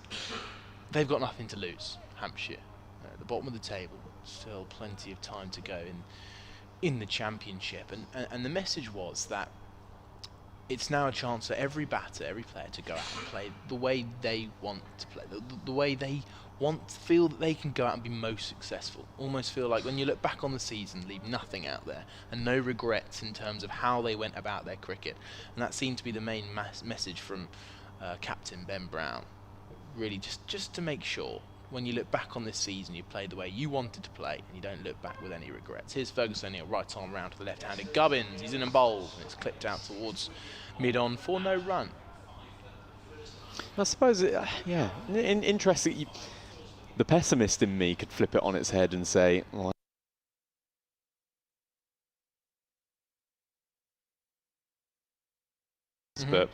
they've got nothing to lose, Hampshire. At the bottom of the table, still plenty of time to go in the championship. And the message was that it's now a chance for every batter, every player to go out and play the way they want to play, the way they feel that they can go out and be most successful. Almost feel like when you look back on the season, leave nothing out there and no regrets in terms of how they went about their cricket. And that seemed to be the main message from Captain Ben Brown. Really just to make sure when you look back on this season, you played the way you wanted to play and you don't look back with any regrets. Here's Fergus O'Neill, right arm round to the left-handed Gubbins. He's in and bowled, and it's clipped out towards mid-on for no run. I suppose, yeah, interesting. The pessimist in me could flip it on its head and say, well, but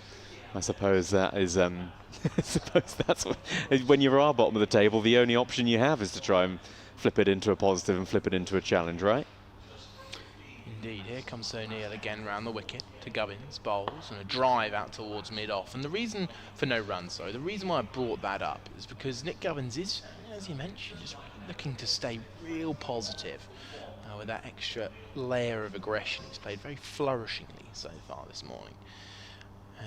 I suppose that is, I suppose that's what, when you are bottom of the table, the only option you have is to try and flip it into a positive and flip it into a challenge, right? Indeed, here comes O'Neill again round the wicket to Gubbins, bowls, and a drive out towards mid-off. And the reason for no run, sorry, the reason why I brought that up is because Nick Gubbins is, as you mentioned, just looking to stay real positive with that extra layer of aggression. He's played very flourishingly so far this morning.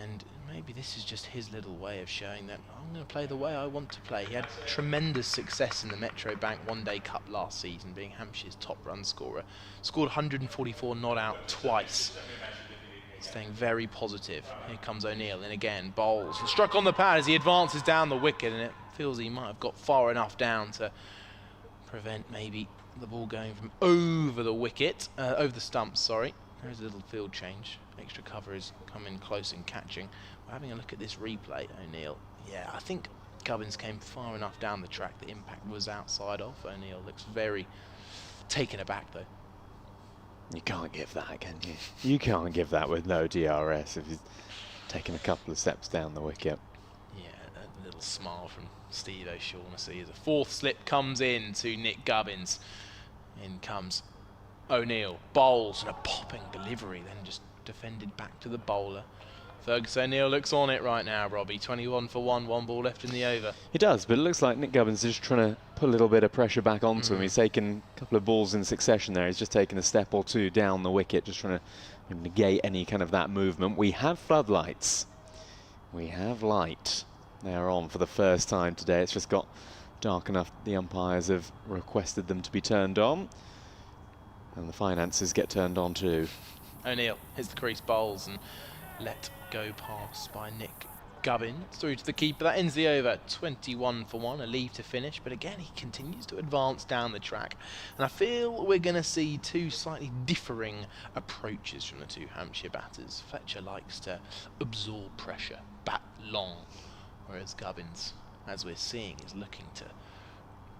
And maybe this is just his little way of showing that I'm going to play the way I want to play. He had tremendous success in the Metro Bank One Day Cup last season, being Hampshire's top run scorer. Scored 144, not out twice. Staying very positive. Here comes O'Neill, and again, bowls. And struck on the pad as he advances down the wicket, and it feels he might have got far enough down to prevent maybe the ball going from over the wicket, over the stumps, sorry. There's a little field change. Extra cover is coming close and catching. We're having a look at this replay, O'Neill. Yeah, I think Gubbins came far enough down the track. The impact was outside of. O'Neill looks very taken aback, though. You can't give that, can you? You can't give that with no DRS if he's taken a couple of steps down the wicket. Yeah, a little smile from Steve O'Shaughnessy as a 4th slip comes in to Nick Gubbins. In comes O'Neill, bowls, and a popping delivery, then just defended back to the bowler. Fergus O'Neill looks on it right now, Robbie. 21 for 1, 1 ball left in the over. He does, but it looks like Nick Gubbins is just trying to put a little bit of pressure back onto him. He's taken a couple of balls in succession there. He's just taken a step or two down the wicket, just trying to negate any kind of that movement. We have floodlights. We have light. They're on for the first time today. It's just got dark enough. The umpires have requested them to be turned on. And the finances get turned on too. O'Neill hits the crease, bowls, and let go pass by Nick Gubbins through to the keeper. That ends the over. 21 for 1, a leave to finish. But again, he continues to advance down the track. And I feel we're going to see 2 slightly differing approaches from the 2 Hampshire batters. Fletcher likes to absorb pressure, bat long, whereas Gubbins as we're seeing, is looking to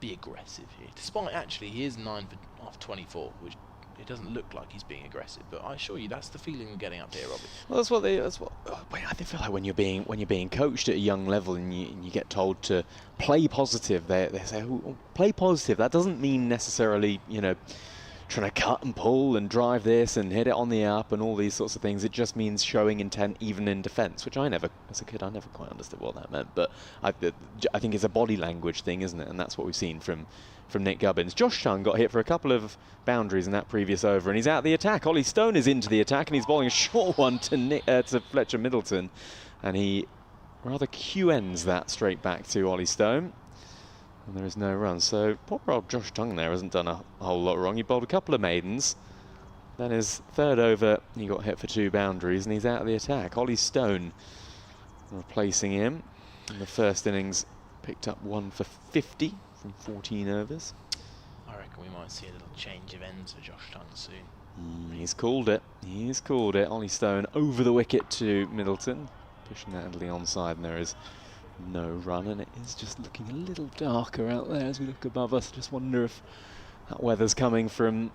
be aggressive here. Despite actually he is 9 off 24, which it doesn't look like he's being aggressive, but I assure you that's the feeling we're getting up here, Robbie. Well, I feel like when you're being coached at a young level and you get told to play positive, they say, oh, play positive. That doesn't mean necessarily, you know, trying to cut and pull and drive this and hit it on the up and all these sorts of things. It just means showing intent even in defence, which as a kid, I never quite understood what that meant. But I think it's a body language thing, isn't it? And that's what we've seen from Nick Gubbins. Josh Chung got hit for a couple of boundaries in that previous over, and he's out the attack. Ollie Stone is into the attack, and he's bowling a short one to Fletcher Middleton, and he rather QNs that straight back to Ollie Stone. And there is no run. So poor old Josh Chung there hasn't done a whole lot wrong. He bowled a couple of maidens. Then his third over, he got hit for 2 boundaries, and he's out of the attack. Ollie Stone replacing him. In the first innings, picked up 1 for 50 from 14 overs. I reckon we might see a little change of ends for Josh Chung soon. He's called it. He's called it. Ollie Stone over the wicket to Middleton, pushing that into the onside, and there is no run, and it is just looking a little darker out there as we look above us. Just wonder if that weather's coming from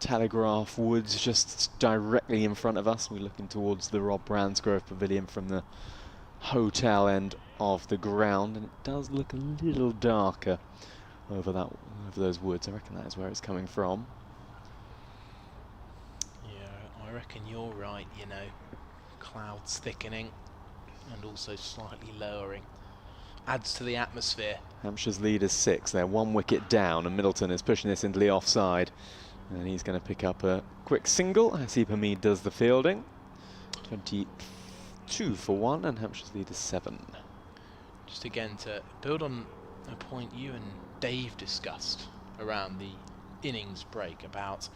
Telegraph Woods just directly in front of us. We're looking towards the Rob Bransgrove Pavilion from the hotel end of the ground, and it does look a little darker over those woods. I reckon that is where it's coming from. Yeah, I reckon you're right, you know. Clouds thickening and also slightly lowering. Adds to the atmosphere. Hampshire's lead is 6. They're 1 wicket down, and Middleton is pushing this into the offside. And he's going to pick up a quick single. Hasib Hamid does the fielding. 22 for 1, and Hampshire's lead is 7. Just again to build on a point you and Dave discussed around the innings break about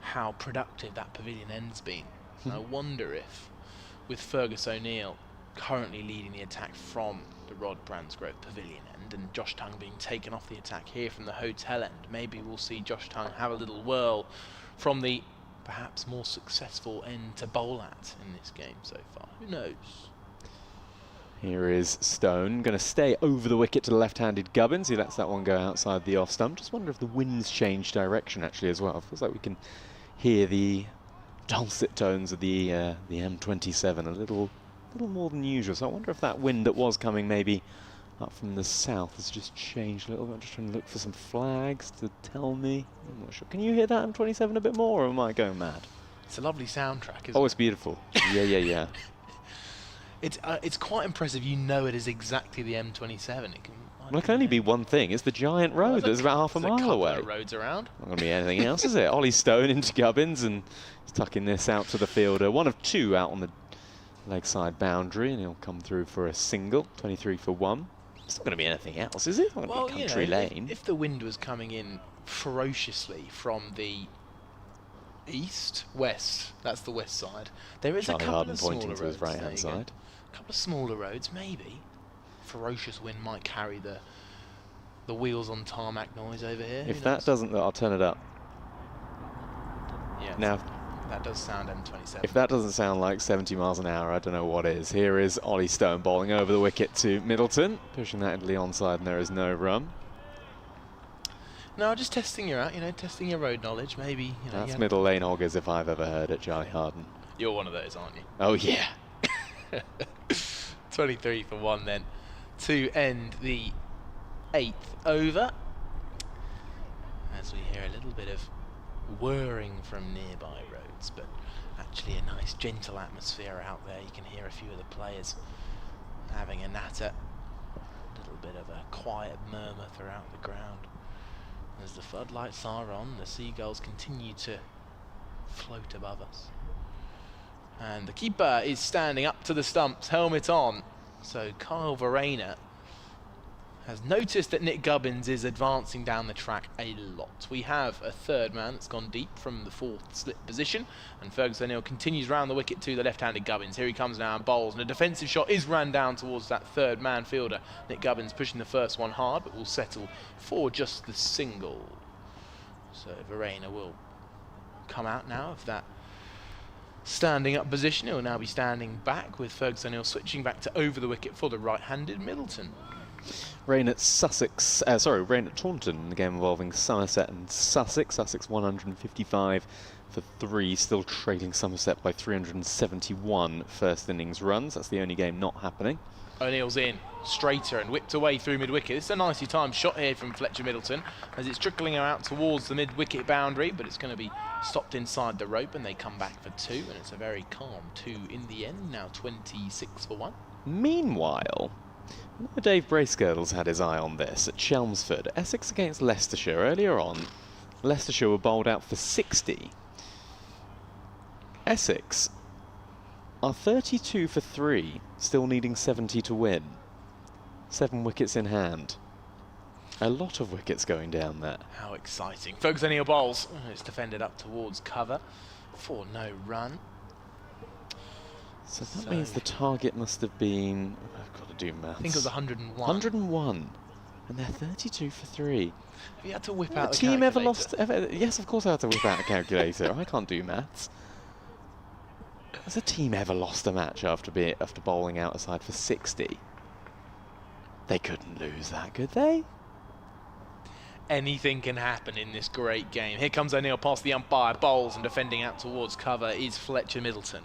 how productive that pavilion end's been. I wonder if, with Fergus O'Neill currently leading the attack from the Rod Bransgrove Pavilion end and Josh Tongue being taken off the attack here from the hotel end, maybe we'll see Josh Tongue have a little whirl from the perhaps more successful end to bowl at in this game so far. Who knows? Here is Stone, going to stay over the wicket to the left-handed Gubbins. He lets that one go outside the off stump. Just wonder if the wind's changed direction actually as well. Feels like we can hear the dulcet tones of the M27 a little more than usual. So I wonder if that wind that was coming maybe up from the south has just changed a little bit. I'm just trying to look for some flags to tell me. I'm not sure. Can you hear that M27 a bit more, or am I going mad? It's a lovely soundtrack, isn't it? Oh, it's beautiful. Yeah. It's quite impressive. You know it is exactly the M27. Well, it can only be one thing. It's the giant road that's about half a mile away. There's a couple of roads around. Not going to be anything else, is it? Ollie Stone into Gubbins, and he's tucking this out to the fielder. 1 of 2 out on the leg side boundary, and he'll come through for a single. 23 for 1. It's not going to be anything else, is it? It's not going to be country lane. If the wind was coming in ferociously from the west, that's the west side. There is Charlie a couple Harden of smaller pointing to his roads. right-hand side. A couple of smaller roads, maybe. Ferocious wind might carry the wheels on tarmac noise over here. If that doesn't, I'll turn it up. Yeah. Now, that does sound M27. if that doesn't sound like 70 miles an hour, I don't know what is. Here is Ollie Stone bowling over the wicket to Middleton, pushing that into the onside, and there is no run. No, just testing you out, testing your road knowledge, maybe. That's middle lane hoggers if I've ever heard it, Charlie Harden. You're one of those, aren't you? Oh, yeah. 23 for 1 then, to end the 8th over. As we hear a little bit of whirring from nearby roads, but actually a nice gentle atmosphere out there. You can hear a few of the players having a natter. A little bit of a quiet murmur throughout the ground. As the floodlights are on, the seagulls continue to float above us. And the keeper is standing up to the stumps, helmet on. So Kyle Verena has noticed that Nick Gubbins is advancing down the track a lot. We have a third man that's gone deep from the 4th slip position, and Fergus O'Neill continues round the wicket to the left-handed Gubbins. Here he comes now and bowls, and a defensive shot is ran down towards that third man fielder. Nick Gubbins pushing the first one hard, but will settle for just the single. So Verena will come out now of that standing up position. He'll now be standing back, with Fergus O'Neill switching back to over the wicket for the right-handed Middleton. Rain at Sussex, rain at Taunton in the game involving Somerset and Sussex. Sussex 155 for 3, still trailing Somerset by 371 first innings runs. That's the only game not happening. O'Neill's in, straighter and whipped away through mid-wicket. This is a nicely timed shot here from Fletcher Middleton as it's trickling out towards the mid-wicket boundary, but it's going to be stopped inside the rope and they come back for 2, and it's a very calm 2 in the end, now 26 for 1. Meanwhile, Dave Bracegirdle's had his eye on this at Chelmsford. Essex against Leicestershire. Earlier on, Leicestershire were bowled out for 60. Essex are 32 for 3, still needing 70 to win. 7 wickets in hand. A lot of wickets going down there. How exciting. Fergus O'Neill bowls. It's defended up towards cover for no run. So that means the target must have been... I've got to do maths. I think it was 101. 101. And they're 32 for 3. Have you had to whip out the the team ever calculator? lost? Yes, of course I had to whip out a calculator. I can't do maths. Has a team ever lost a match after bowling out a side for 60? They couldn't lose that, could they? Anything can happen in this great game. Here comes O'Neill past the umpire, bowls, and defending out towards cover is Fletcher Middleton.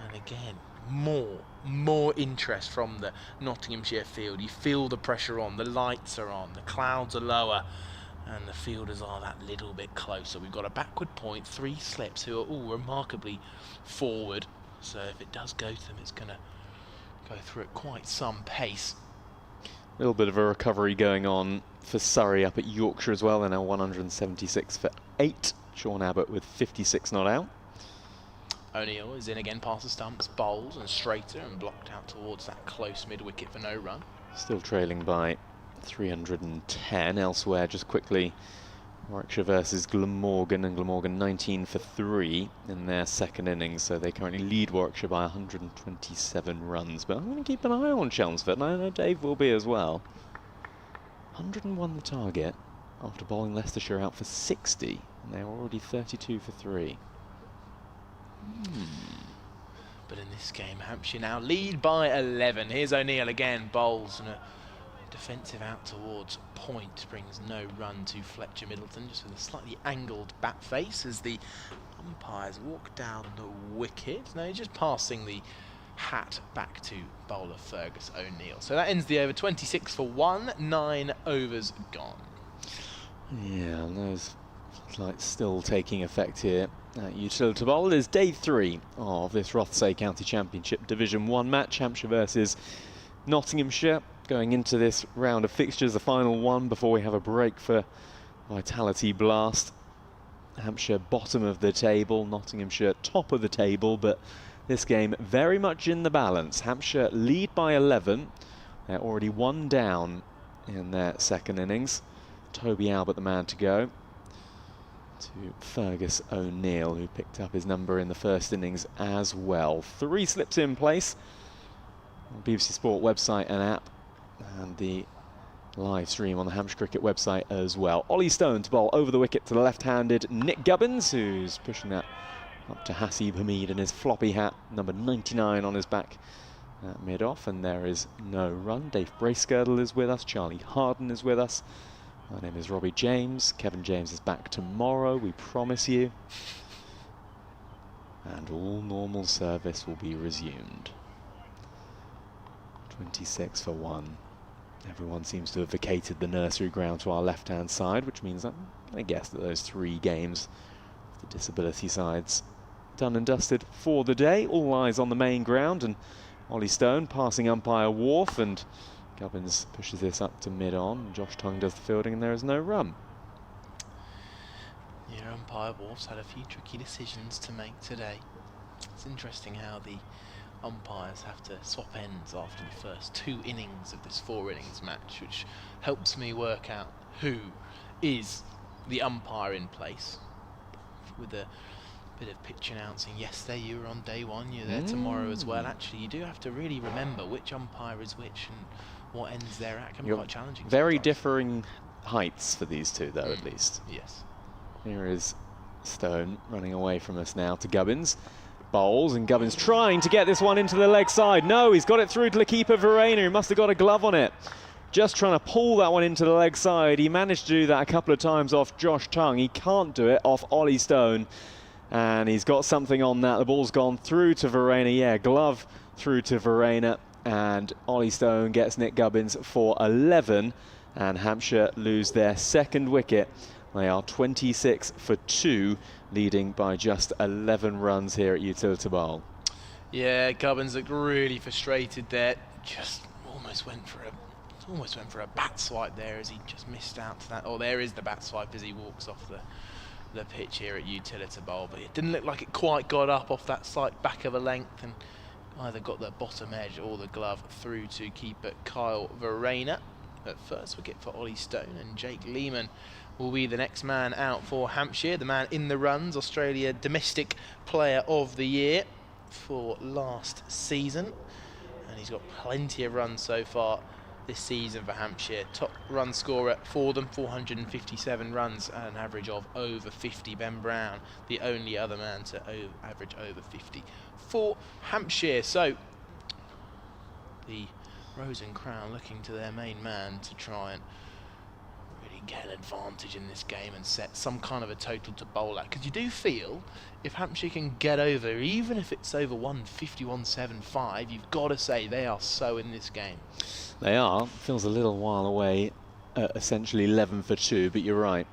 And again, more interest from the Nottinghamshire field. You feel the pressure on, the lights are on, the clouds are lower, and the fielders are that little bit closer. We've got a backward point, 3 slips who are all remarkably forward. So if it does go to them, it's going to go through at quite some pace. A little bit of a recovery going on for Surrey up at Yorkshire as well. They're now 176 for 8. Sean Abbott with 56 not out. O'Neill is in again past the stumps, bowls and straighter and blocked out towards that close mid-wicket for no run. Still trailing by 310 elsewhere. Just quickly, Warwickshire versus Glamorgan, and Glamorgan 19 for 3 in their second innings, so they currently lead Warwickshire by 127 runs. But I'm going to keep an eye on Chelmsford, and I know Dave will be as well. 101 the target after bowling Leicestershire out for 60, and they're already 32 for 3. But in this game, Hampshire now lead by 11. Here's O'Neill again, bowls, and a defensive out towards point brings no run to Fletcher Middleton, just with a slightly angled bat face as the umpires walk down the wicket. Now he's just passing the hat back to bowler Fergus O'Neill. So that ends the over, 26 for 1, 9 overs gone. Yeah, and those lights still taking effect here at Utilita Bowl. It is day 3 of this Rothesay County Championship Division 1 match, Hampshire versus Nottinghamshire. Going into this round of fixtures, the final one before we have a break for Vitality Blast. Hampshire bottom of the table, Nottinghamshire top of the table, but this game very much in the balance. Hampshire lead by 11. They're already 1 down in their second innings. Toby Albert the man to go to Fergus O'Neill, who picked up his number in the first innings as well. 3 slips in place on the BBC Sport website and app, and the live stream on the Hampshire Cricket website as well. Ollie Stone to bowl over the wicket to the left-handed Nick Gubbins, who's pushing that up to Hasib Hamid in his floppy hat, number 99 on his back mid-off, and there is no run. Dave Bracegirdle is with us, Charlie Harden is with us. My name is Robbie James. Kevin James is back tomorrow, we promise you. And all normal service will be resumed. 26 for 1. Everyone seems to have vacated the nursery ground to our left-hand side, which means I'm going to guess that those 3 games, the disability sides, done and dusted for the day. All eyes on the main ground, and Ollie Stone passing umpire Wharf, and Gubbins pushes this up to mid-on. Josh Tongue does the fielding, and there is no run. Yeah, umpire Wharf's had a few tricky decisions to make today. It's interesting how the umpires have to swap ends after the first 2 innings of this 4 innings match, which helps me work out who is the umpire in place. With a bit of pitch announcing, yesterday you were on day 1, you're there tomorrow as well. Actually, you do have to really remember which umpire is which and what ends they're at. Can be quite challenging. Very differing heights for these two, though, at least. Yes. Here is Stone running away from us now to Gubbins. Bowles, and Gubbins trying to get this one into the leg side. No, he's got it through to the keeper, Verena. He must have got a glove on it. Just trying to pull that one into the leg side. He managed to do that a couple of times off Josh Tongue. He can't do it off Ollie Stone. And he's got something on that. The ball's gone through to Verena. Yeah, glove through to Verena. And Ollie Stone gets Nick Gubbins for 11. And Hampshire lose their second wicket. They are 26 for 2, leading by just 11 runs here at Utilita Bowl. Yeah, Gubbins looked really frustrated there. Just almost went for a bat swipe there as he just missed out to that. Oh, there is the bat swipe as he walks off the pitch here at Utilita Bowl. But it didn't look like it quite got up off that slight back of a length and either got the bottom edge or the glove through to keeper Kyle Verena. At first wicket for Ollie Stone, and Jake Lehman will be the next man out for Hampshire, the man in the runs, Australia Domestic Player of the Year for last season. And he's got plenty of runs so far this season for Hampshire. Top run scorer for them, 457 runs at an average of over 50. Ben Brown, the only other man to average over 50 for Hampshire. So the Rose and Crown looking to their main man to try and really get an advantage in this game and set some kind of a total to bowl at. Because you do feel if Hampshire can get over, even if it's over 150, 175, you've got to say they are so in this game. They are. Feels a little while away, essentially 11 for 2, but you're right.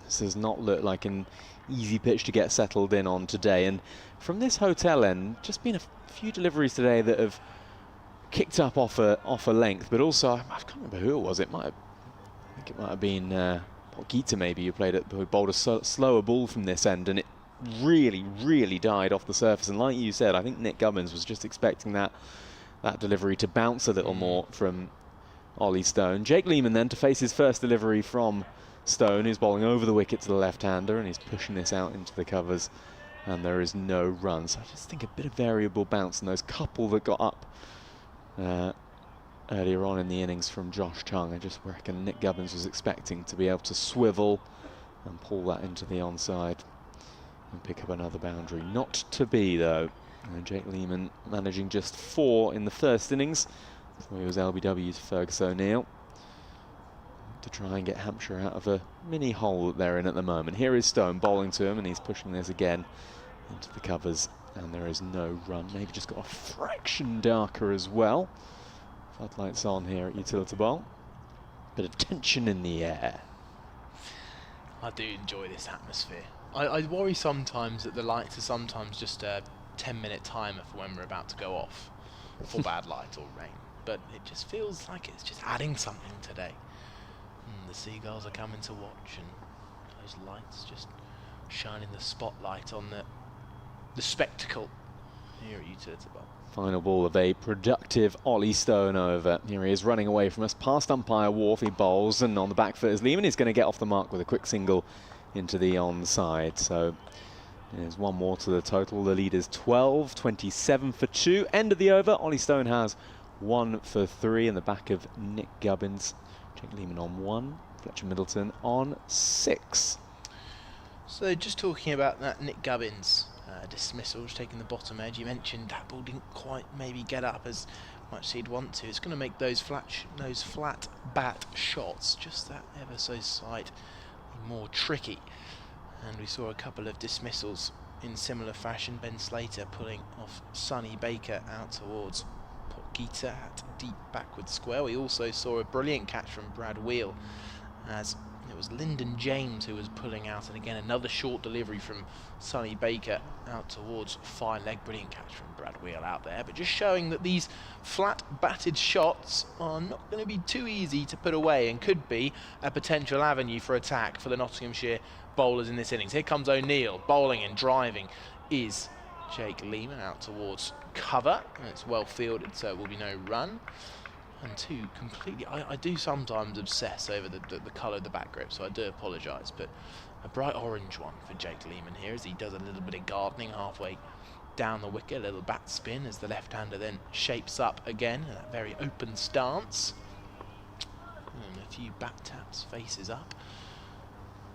This does not look like an easy pitch to get settled in on today. And from this hotel end, just been a few deliveries today that have kicked up off a length, but also I can't remember who it was. I think it might have been Gita maybe who bowled a slower ball from this end, and it really died off the surface. And like you said, I think Nick Gubbins was just expecting that delivery to bounce a little more from Ollie Stone. Jake Lehman then to face his first delivery from Stone, who's bowling over the wicket to the left-hander, and he's pushing this out into the covers, and there is no run. So I just think a bit of variable bounce, and those couple that got up earlier on in the innings from Josh Tongue, I just reckon Nick Gubbins was expecting to be able to swivel and pull that into the onside and pick up another boundary. Not to be, though. And Jake Lehman managing just 4 in the first innings before he was LBW to Fergus O'Neill to try and get Hampshire out of a mini hole that they're in at the moment. Here is Stone bowling to him, and he's pushing this again into the covers. And there is no run. Maybe just got a fraction darker as well. Floodlights on here at Utilita Bowl. Bit of tension in the air. I do enjoy this atmosphere. I worry sometimes that the lights are sometimes just a 10-minute timer for when we're about to go off for bad light or rain. But it just feels like it's just adding something today. The seagulls are coming to watch, and those lights just shining the spotlight on the spectacle here at Utilita Bowl. Final ball of a productive Ollie Stone over. Here he is running away from us past umpire Wharf. He bowls, and on the back foot is Lehman. He's going to get off the mark with a quick single into the onside. So there's one more to the total. The lead is 12, 27 for 2. End of the over. Ollie Stone has 1 for 3 in the back of Nick Gubbins. Jake Lehman on 1. Fletcher Middleton on 6. So just talking about that Nick Gubbins dismissal, just taking the bottom edge. You mentioned that ball didn't quite maybe get up as much as he'd want to. It's going to make those flat bat shots just that ever so slight more tricky. And we saw a couple of dismissals in similar fashion. Ben Slater pulling off Sonny Baker out towards Gita at deep backward square. We also saw a brilliant catch from Brad Wheel as it was Lyndon James who was pulling out, and again another short delivery from Sonny Baker out towards fine leg. Brilliant catch from Brad Wheel out there, but just showing that these flat batted shots are not going to be too easy to put away and could be a potential avenue for attack for the Nottinghamshire bowlers in this innings. Here comes O'Neill bowling, and driving is Jake Lehman out towards cover, and it's well fielded, so it will be no run. And 2 completely, I do sometimes obsess over the colour of the back grip, so I do apologise, but a bright orange one for Jake Lehman here as he does a little bit of gardening halfway down the wicket, a little bat spin as the left-hander then shapes up again in that very open stance. And a few bat taps, faces up.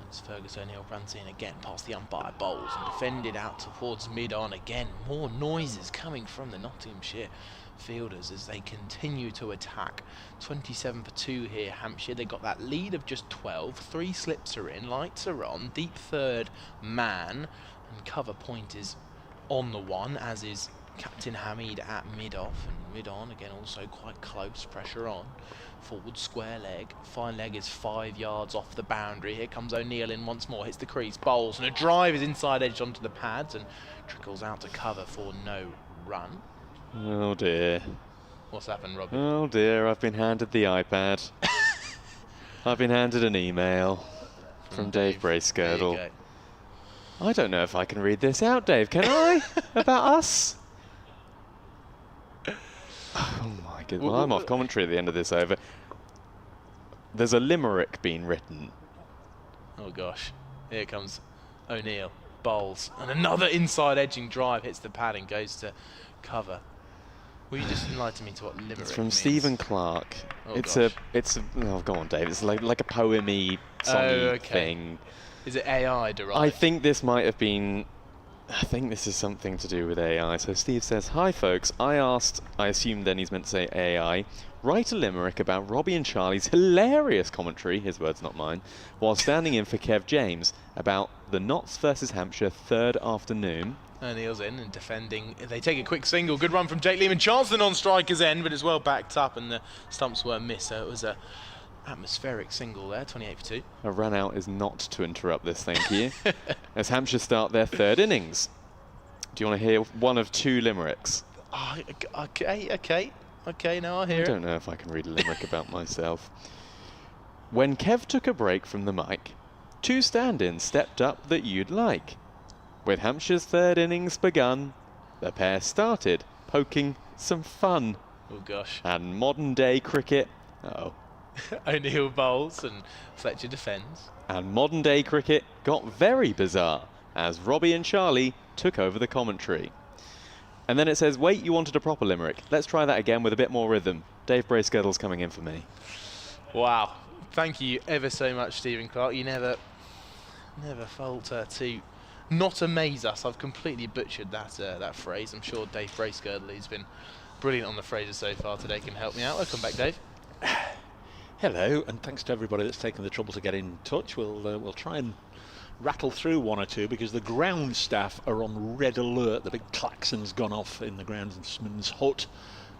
And As Fergus O'Neill runs in again past the umpire, Bowles, and defended out towards mid-on again. More noises coming from the Nottinghamshire fielders as they continue to attack. 27 for 2 here, Hampshire. They got that lead of just 12. 3 slips are in, lights are on, deep third man, and cover point is on the one, as is Captain Hamid at mid-off, and mid-on again also quite close, pressure on. Forward square leg, fine leg is 5 yards off the boundary. Here comes O'Neill in once more, hits the crease, bowls, and a drive is inside edge onto the pads and trickles out to cover for no run. Oh dear. What's happened, Robbie? Oh dear, I've been handed the iPad. I've been handed an email from Dave Bracegirdle. I don't know if I can read this out, Dave, can I? About us? Oh my goodness. Well, I'm off commentary at the end of this over. There's a limerick being written. Oh gosh. Here comes O'Neill. Bowls. And another inside edging drive hits the pad and goes to cover. Will you just enlighten me to what limerick It's from means? Stephen Clark. Oh it's gosh. oh, go on, Dave. It's like a poemy, songy thing. Is it AI derived? I think this might have been. I think this is something to do with AI. So Steve says, "Hi folks, I assume then he's meant to say AI, write a limerick about Robbie and Charlie's hilarious commentary, his words not mine, while standing in for Kev James about the Notts versus Hampshire third afternoon." O'Neill's in and defending. They take a quick single. Good run from Jake Lehman. Chance the non-striker's end, but it's well backed up and the stumps were missed. So it was a atmospheric single there, 28 for 2. A run out is not to interrupt this, thank you. As Hampshire start their third innings. Do you want to hear one of 2 limericks? Oh, okay, now I hear it. I don't know if I can read a limerick about myself. When Kev took a break from the mic, 2 stand-ins stepped up that you'd like. With Hampshire's third innings begun, the pair started poking some fun. Oh gosh. And modern day cricket, O'Neill bowls and Fletcher defends. And modern day cricket got very bizarre as Robbie and Charlie took over the commentary. And then it says, wait, you wanted a proper limerick. Let's try that again with a bit more rhythm. Dave Bracegirdle's coming in for me. Wow. Thank you ever so much, Stephen Clark. You never falter to not amaze us. I've completely butchered that phrase. I'm sure Dave Bracegirdle, who's been brilliant on the phrases so far today, can help me out. Welcome back, Dave. Hello, and thanks to everybody that's taken the trouble to get in touch. We'll try and rattle through one or two because the ground staff are on red alert. The big klaxon's gone off in the groundsman's hut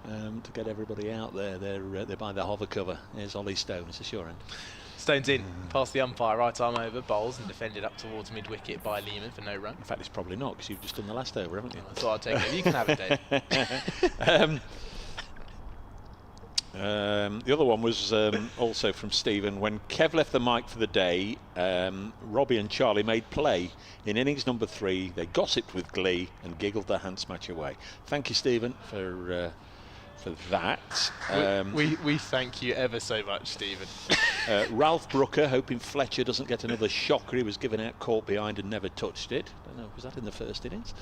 to get everybody out there. They're by the hover cover. Here's Ollie Stone. Is this your end? Stone's in, past the umpire, right arm over, bowls and defended up towards mid-wicket by Lehman for no run. In fact, it's probably not because you've just done the last over, haven't you? I thought I'd take it. You can have it, Dave. The other one was also from Stephen. When Kev left the mic for the day, Robbie and Charlie made play. In innings number 3, they gossiped with glee and giggled their hands match away. Thank you, Stephen, for that. We thank you ever so much, Stephen. Ralph Brooker, hoping Fletcher doesn't get another shocker. He was given out caught behind and never touched it. I don't know, was that in the first innings?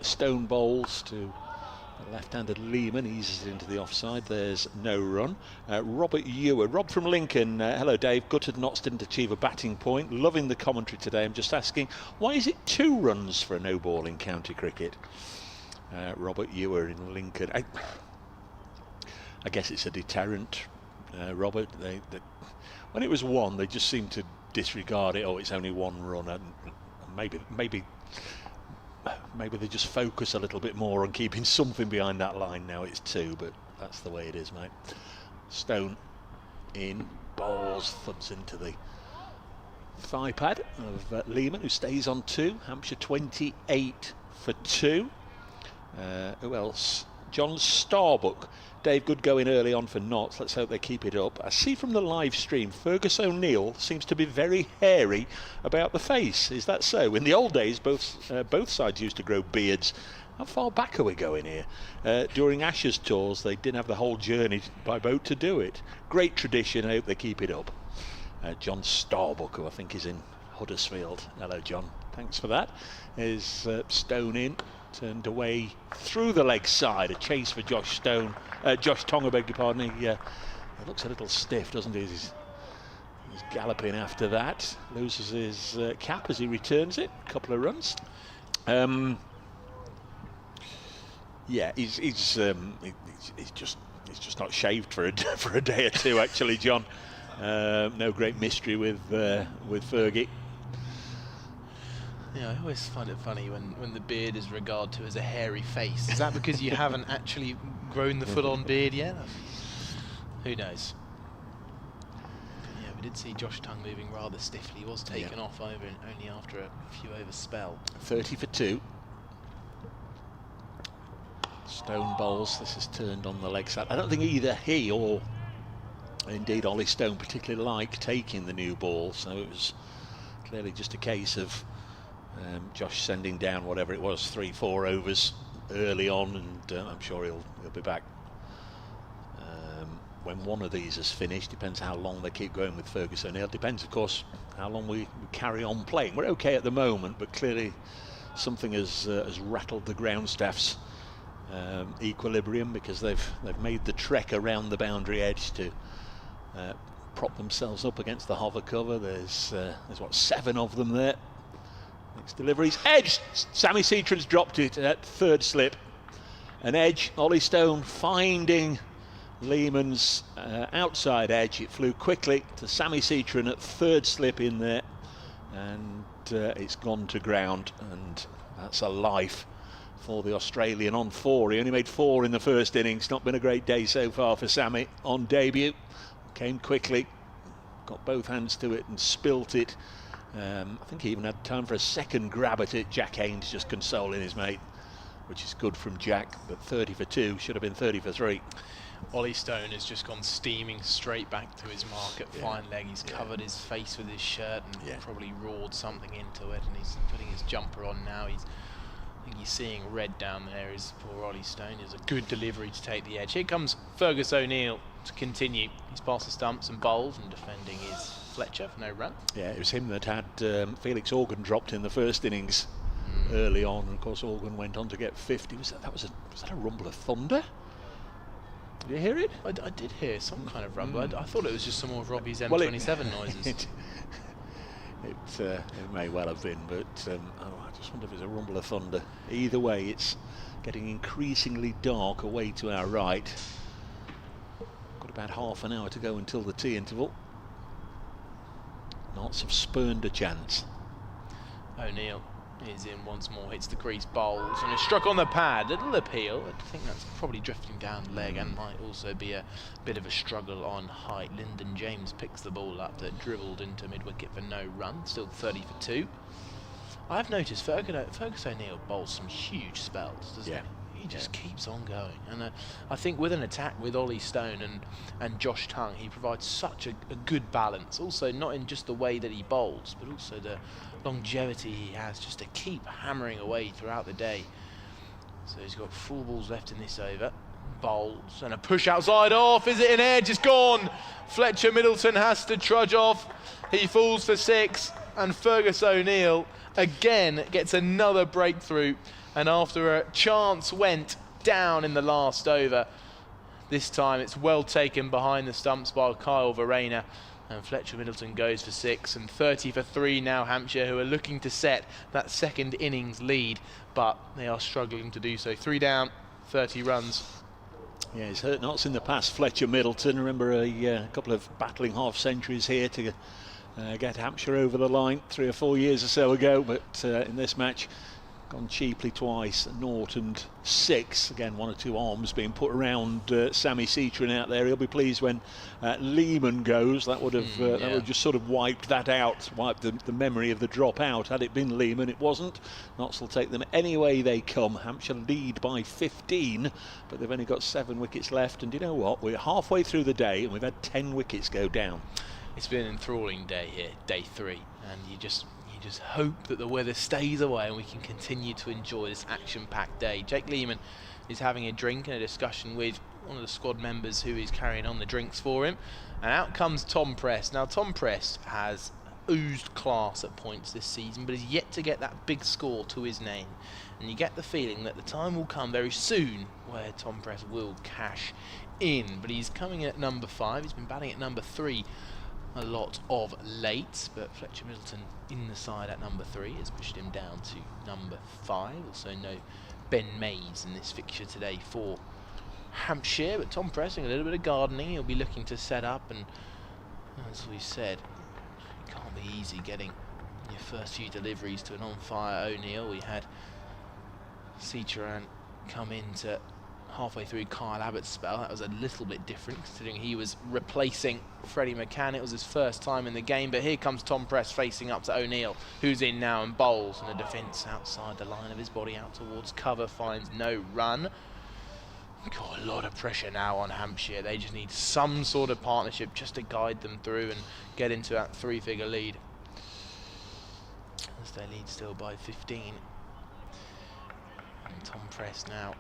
Stone bowls to left-handed Lehman, eases it into the offside. There's no run. Robert Ewer, Rob from Lincoln. Hello, Dave. Gutted Notts didn't achieve a batting point. Loving the commentary today. I'm just asking, why is it 2 runs for a no ball in county cricket? Robert Ewer in Lincoln. I guess it's a deterrent, Robert. They, when it was 1, they just seemed to disregard it. Oh, it's only 1 run, and maybe they just focus a little bit more on keeping something behind that line. Now it's 2, but that's the way it is, mate. Stone in, bowls, thumbs into the thigh pad of Lehman, who stays on 2. Hampshire 28 for 2. Who else? John Starbuck. Dave, good going early on for Notts. Let's hope they keep it up. I see from the live stream, Fergus O'Neill seems to be very hairy about the face. Is that so? In the old days, both sides used to grow beards. How far back are we going here? During Ashes tours, they didn't have the whole journey by boat to do it. Great tradition. I hope they keep it up. John Starbuck, who I think is in Huddersfield. Hello, John. Thanks for that. Is Stone in. Turned away through the leg side. A chase for Josh Tongue, I beg your pardon. He looks a little stiff, doesn't he? He's He's galloping after that, loses his cap as he returns it. A couple of runs. Yeah, he's just not shaved for a day or two, actually, John. No great mystery with Fergie. Yeah, I always find it funny when the beard is regarded to as a hairy face. Is that because you haven't actually grown the full-on beard yet? Who knows? But yeah, we did see Josh Tongue moving rather stiffly. He was taken off over only after a few over spell. 30 for 2. Stone bowls. This is turned on the leg side. I don't think either he or indeed Ollie Stone particularly like taking the new ball, so it was clearly just a case of Josh sending down whatever it was, 3-4 overs early on, and I'm sure he'll be back when one of these is finished. Depends how long they keep going with Fergus O'Neill. Depends, of course, how long we carry on playing. We're okay at the moment, but clearly something has rattled the ground staff's equilibrium, because they've made the trek around the boundary edge to prop themselves up against the hover cover. There's what, 7 of them there. Next deliveries, edge. Sammy Citron's dropped it at third slip. An edge. Ollie Stone finding Lehman's outside edge. It flew quickly to Sammy Citron at third slip in there, and it's gone to ground, and that's a life for the Australian on 4. He only made 4 in the first innings. Not been a great day so far for Sammy on debut. Came quickly, got both hands to it and spilt it. I think he even had time for a second grab at it. Jack Haynes just consoling his mate, which is good from Jack, but 30 for 2, should have been 30 for 3. Ollie Stone has just gone steaming straight back to his mark at fine leg. He's covered his face with his shirt and probably roared something into it, and he's putting his jumper on now. I think he's seeing red down there. Is poor Ollie Stone. Is a good delivery to take the edge. Here comes Fergus O'Neill to continue. He's past the stumps and bowls, and defending is Fletcher for no run. Yeah, it was him that had Felix Organ dropped in the first innings early on, and of course Organ went on to get 50. Was that a rumble of thunder? Did you hear it? I did hear some kind of rumble. I thought it was just some more of Robbie's M27 noises. It may well have been, but I just wonder if it's a rumble of thunder. Either way, it's getting increasingly dark away to our right. Got about half an hour to go until the tea interval. Knots have spurned a chance. O'Neill is in once more, hits the crease, bowls, and is struck on the pad. Little appeal. I think that's probably drifting down the leg, and might also be a bit of a struggle on height. Lyndon James picks the ball up that dribbled into mid-wicket for no run. Still 30 for 2. I've noticed Fergus O'Neill bowls some huge spells, doesn't he? He just keeps on going, and I think with an attack with Ollie Stone and Josh Tongue, he provides such a good balance. Also, not in just the way that he bowls, but also the longevity he has just to keep hammering away throughout the day. So he's got 4 balls left in this over. Bowls and a push outside off. Is it an edge? It's gone. Fletcher Middleton has to trudge off. He falls for 6, and Fergus O'Neill again gets another breakthrough. And after a chance went down in the last over, this time it's well taken behind the stumps by Kyle Verreynne, and Fletcher Middleton goes for 6, and 30 for 3 now Hampshire, who are looking to set that second innings lead, but they are struggling to do so. 3 down, 30 runs. Yeah, he's hurt knots in the past, Fletcher Middleton. Remember a couple of battling half centuries here to get Hampshire over the line 3 or 4 years or so ago, but in this match gone cheaply twice, 0 and 6. Again, 1 or 2 arms being put around Sammy Citron out there. He'll be pleased when Lehman goes. That would have that would have just sort of wiped that out, wiped the memory of the drop out. Had it been Lehman, it wasn't. Notts will take them any way they come. Hampshire lead by 15, but they've only got 7 wickets left. And you know what? We're halfway through the day, and we've had 10 wickets go down. It's been an enthralling day here, day 3, and you just hope that the weather stays away and we can continue to enjoy this action-packed day. Jake Lehman is having a drink and a discussion with one of the squad members who is carrying on the drinks for him, and out comes Tom Prest. Now Tom Prest has oozed class at points this season, but is yet to get that big score to his name, and you get the feeling that the time will come very soon where Tom Prest will cash in. But he's coming in at number 5. He's been batting at number 3 a lot of late, but Fletcher Middleton in the side at number 3 has pushed him down to number 5. Also no Ben Mays in this fixture today for Hampshire, but Tom Pressing a little bit of gardening. He'll be looking to set up, and as we said, it can't be easy getting your first few deliveries to an on-fire O'Neill. We had Citroën come into halfway through Kyle Abbott's spell. That was a little bit different considering he was replacing Freddie McCann. It was his first time in the game, but here comes Tom Press facing up to O'Neill, who's in now and bowls, and a defence outside the line of his body out towards cover, finds no run. Got a lot of pressure now on Hampshire. They just need some sort of partnership just to guide them through and get into that 3-figure lead, as they lead still by 15. And Tom Press now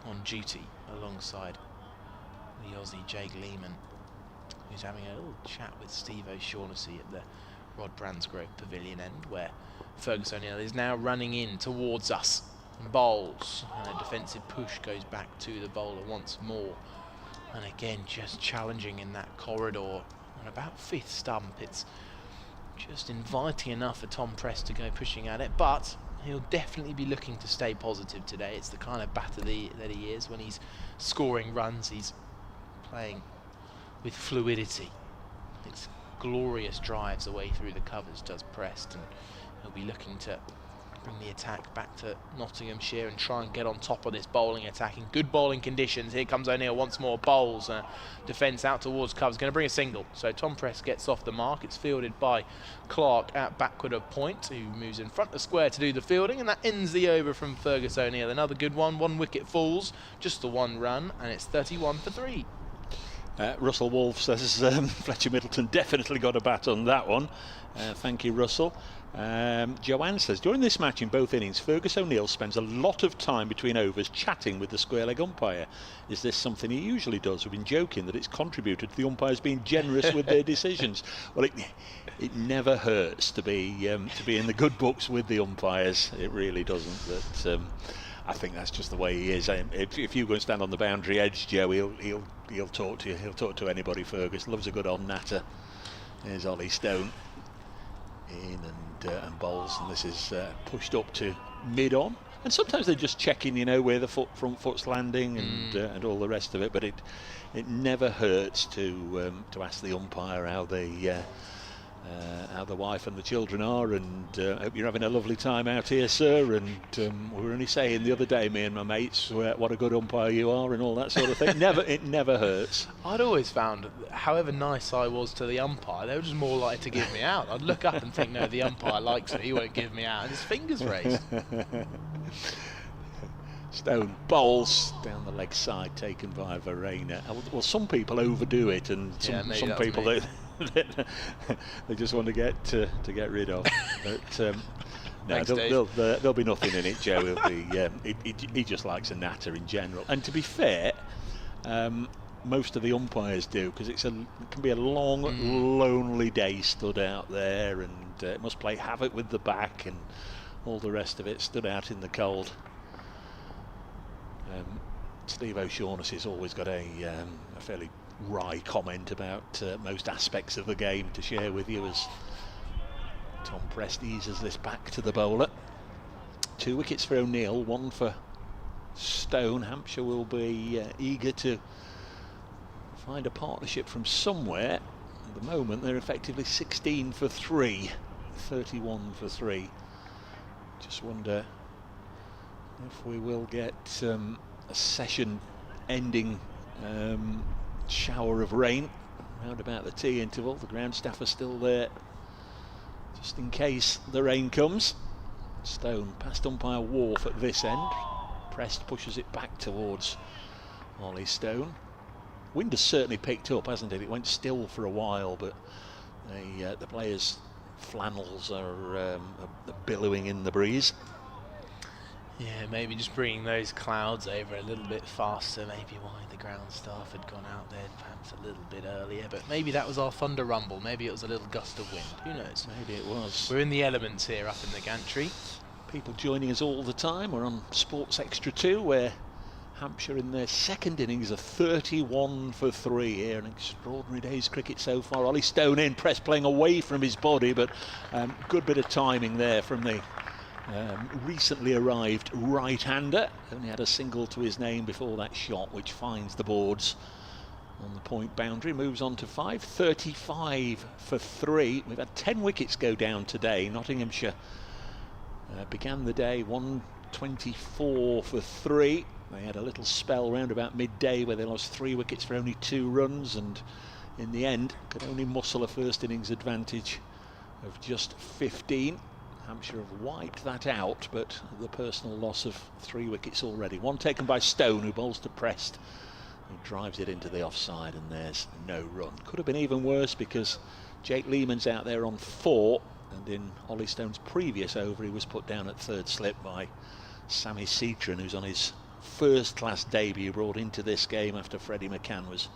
on duty alongside the Aussie Jake Lehman, who's having a little chat with Steve O'Shaughnessy at the Rod Bransgrove Pavilion end, where Fergus O'Neill is now running in towards us and bowls, and a defensive push goes back to the bowler once more, and again just challenging in that corridor on about 5th stump. It's just inviting enough for Tom Press to go pushing at it, but he'll definitely be looking to stay positive today. It's the kind of batter that he is. When he's scoring runs, he's playing with fluidity. It's glorious drives away through the covers, does Prest, and he'll be looking to bring the attack back to Nottinghamshire and try and get on top of this bowling attack in good bowling conditions. Here comes O'Neill once more, bowls, defence out towards covers, going to bring a single. So Tom Press gets off the mark. It's fielded by Clark at backward of point, who moves in front of square to do the fielding, and that ends the over from Fergus O'Neill. Another good one, 1 wicket falls, just the 1 run, and it's 31 for 3. Russell Wolfe says Fletcher Middleton definitely got a bat on that one. Thank you, Russell. Joanne says, during this match in both innings, Fergus O'Neill spends a lot of time between overs chatting with the square leg umpire. Is this something he usually does? We've been joking that it's contributed to the umpires being generous with their decisions. Well, it never hurts to be in the good books with the umpires. It really doesn't. But I think that's just the way he is. If you go and stand on the boundary edge, Joe, he'll talk to you. He'll talk to anybody. Fergus loves a good on natter. Here's Ollie Stone in and bowls, and this is pushed up to mid-on. And sometimes they're just checking, where the front foot's landing and all the rest of it. But it never hurts to ask the umpire how the wife and the children are, and hope you're having a lovely time out here, sir. And we were only saying the other day, me and my mates, what a good umpire you are, and all that sort of thing. It never hurts. I'd always found, however nice I was to the umpire, they were just more likely to give me out. I'd look up and think, no, the umpire likes me, he won't give me out, and his fingers raised. Stone bowls down the leg side, taken by Verena. Well, some people overdo it, and some people they just want to get rid of. But no, there'll be nothing in it, Joe. He just likes a natter in general. And to be fair, most of the umpires do, because it can be a long, lonely day stood out there, and it must play havoc with the back and all the rest of it, stood out in the cold. Steve O'Shaughnessy's always got a fairly wry comment about most aspects of the game to share with you, as Tom Prest eases this back to the bowler. 2 wickets for O'Neill, 1 for Stone. Hampshire will be eager to find a partnership from somewhere. At the moment they're effectively 16 for 3, 31 for 3. Just wonder if we will get a session ending shower of rain round about the tea interval. The ground staff are still there just in case the rain comes. Stone past umpire Wharf at this end. Prest pushes it back towards Ollie Stone. Wind has certainly picked up, hasn't it? It went still for a while, but the players' flannels are billowing in the breeze. Yeah, maybe just bringing those clouds over a little bit faster, maybe why the ground staff had gone out there perhaps a little bit earlier, but maybe that was our thunder rumble, maybe it was a little gust of wind, who knows? Maybe it was. We're in the elements here up in the gantry. People joining us all the time. We're on Sports Extra 2, where Hampshire in their second innings are 31 for 3 here. An extraordinary day's cricket so far. Ollie Stone in, press playing away from his body, but good bit of timing there from the recently arrived right-hander. Only had a single to his name before that shot, which finds the boards on the point boundary. Moves on to 5, 35 for 3. We've had 10 wickets go down today. Nottinghamshire began the day 124 for 3. They had a little spell round about midday where they lost 3 wickets for only 2 runs, and in the end could only muscle a first innings advantage of just 15. Hampshire have wiped that out, but the personal loss of 3 wickets already. One taken by Stone, who bowls to Prest. He drives it into the offside, and there's no run. Could have been even worse because Jake Lehman's out there on 4, and in Ollie Stone's previous over he was put down at third slip by Sammy Citron, who's on his first-class debut, brought into this game after Freddie McCann was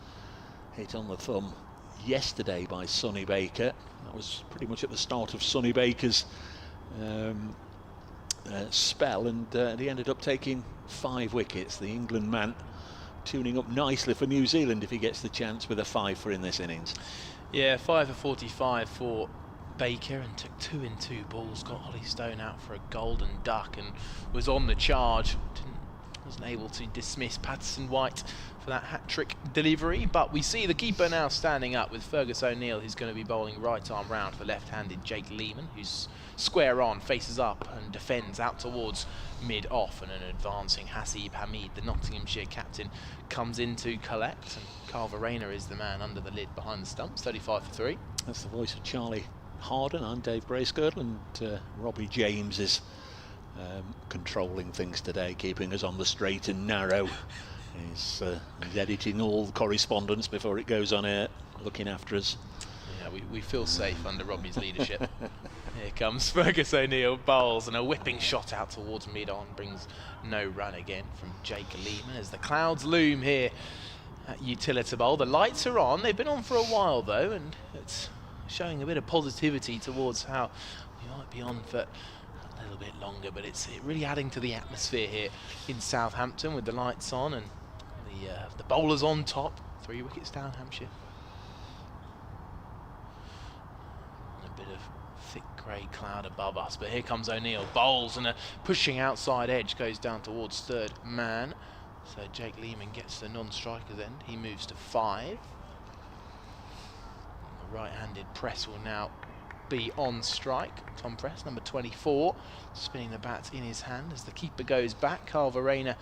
hit on the thumb yesterday by Sonny Baker. That was pretty much at the start of Sonny Baker's spell, and he ended up taking 5 wickets. The England man tuning up nicely for New Zealand if he gets the chance with a 5 in this innings. Yeah, 5 for 45 for Baker, and took 2 in 2 balls. Got Ollie Stone out for a golden duck and was on the charge. Wasn't able to dismiss Patterson White for that hat-trick delivery, but we see the keeper now standing up with Fergus O'Neill, who's going to be bowling right arm round for left-handed Jake Lehman, who's square on, faces up and defends out towards mid-off, and an advancing Hasib Hamid, the Nottinghamshire captain, comes in to collect, and Carver Rayner is the man under the lid behind the stumps. 35 for 3. That's the voice of Charlie Harden. I'm Dave Bracegirdle, and Robbie James is controlling things today, keeping us on the straight and narrow. He's editing all the correspondence before it goes on air, looking after us. Yeah, we feel safe under Robbie's leadership. Here comes Fergus O'Neill, bowls, and a whipping shot out towards mid-on brings no run again from Jake Lehman as the clouds loom here at Utilita Bowl. The lights are on. They've been on for a while though, and it's showing a bit of positivity towards how we might be on for a little bit longer, but it's really adding to the atmosphere here in Southampton with the lights on and the bowlers on top. 3 wickets down, Hampshire. A bit of thick grey cloud above us, but here comes O'Neill, bowls, and a pushing outside edge goes down towards third man. So Jake Lehman gets the non-striker's end. He moves to 5. And the right-handed Press will now be on strike. Tom Press, number 24, spinning the bat in his hand as the keeper goes back. Carver Rayner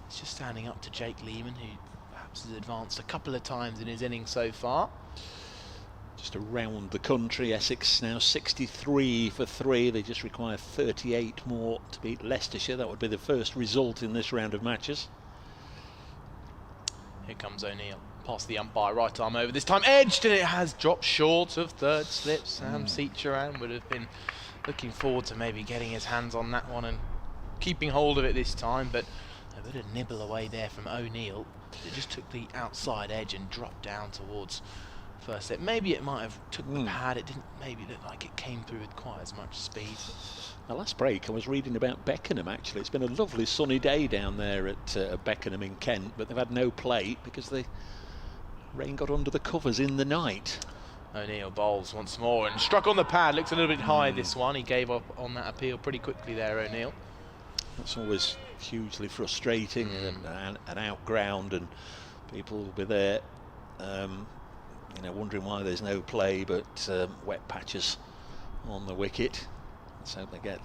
is just standing up to Jake Lehman, who perhaps has advanced a couple of times in his innings so far. Just around the country, Essex now 63 for 3. They just require 38 more to beat Leicestershire. That would be the first result in this round of matches. Here comes O'Neill, past the umpire, right arm over, this time edged, and it has dropped short of third slip. Sam Citron would have been looking forward to maybe getting his hands on that one and keeping hold of it this time, but a bit of nibble away there from O'Neill. It just took the outside edge and dropped down towards first slip. Maybe it might have took the pad. It didn't maybe look like it came through with quite as much speed. The last break I was reading about Beckenham actually. It's been a lovely sunny day down there at Beckenham in Kent, but they've had no play because the rain got under the covers in the night. O'Neill bowls once more and struck on the pad. Looks a little bit high this one. He gave up on that appeal pretty quickly there, O'Neill. That's always hugely frustrating, an out ground, and people will be there you know, wondering why there's no play, but wet patches on the wicket. Let's hope they get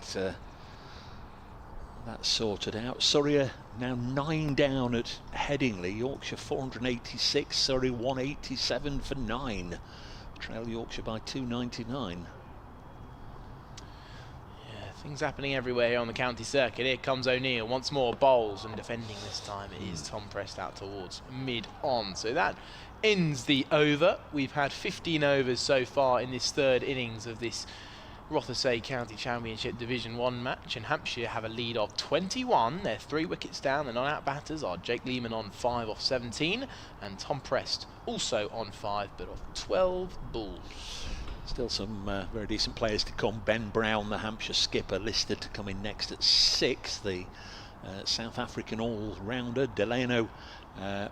that sorted out. Surrey are now 9 down at Headingley. Yorkshire 486, Surrey 187 for 9. Trail Yorkshire by 299. Yeah, things happening everywhere here on the county circuit. Here comes O'Neill once more, bowls, and defending this time it is Tom Prest out towards mid-on. So that ends the over. We've had 15 overs so far in this third innings of this Rothesay County Championship Division 1 match, and Hampshire have a lead of 21. They're 3 wickets down. The non-out batters are Jake Lehman on 5 off 17, and Tom Prest also on 5 but off 12 balls. Still some very decent players to come. Ben Brown, the Hampshire skipper, listed to come in next at 6. The South African all-rounder Delano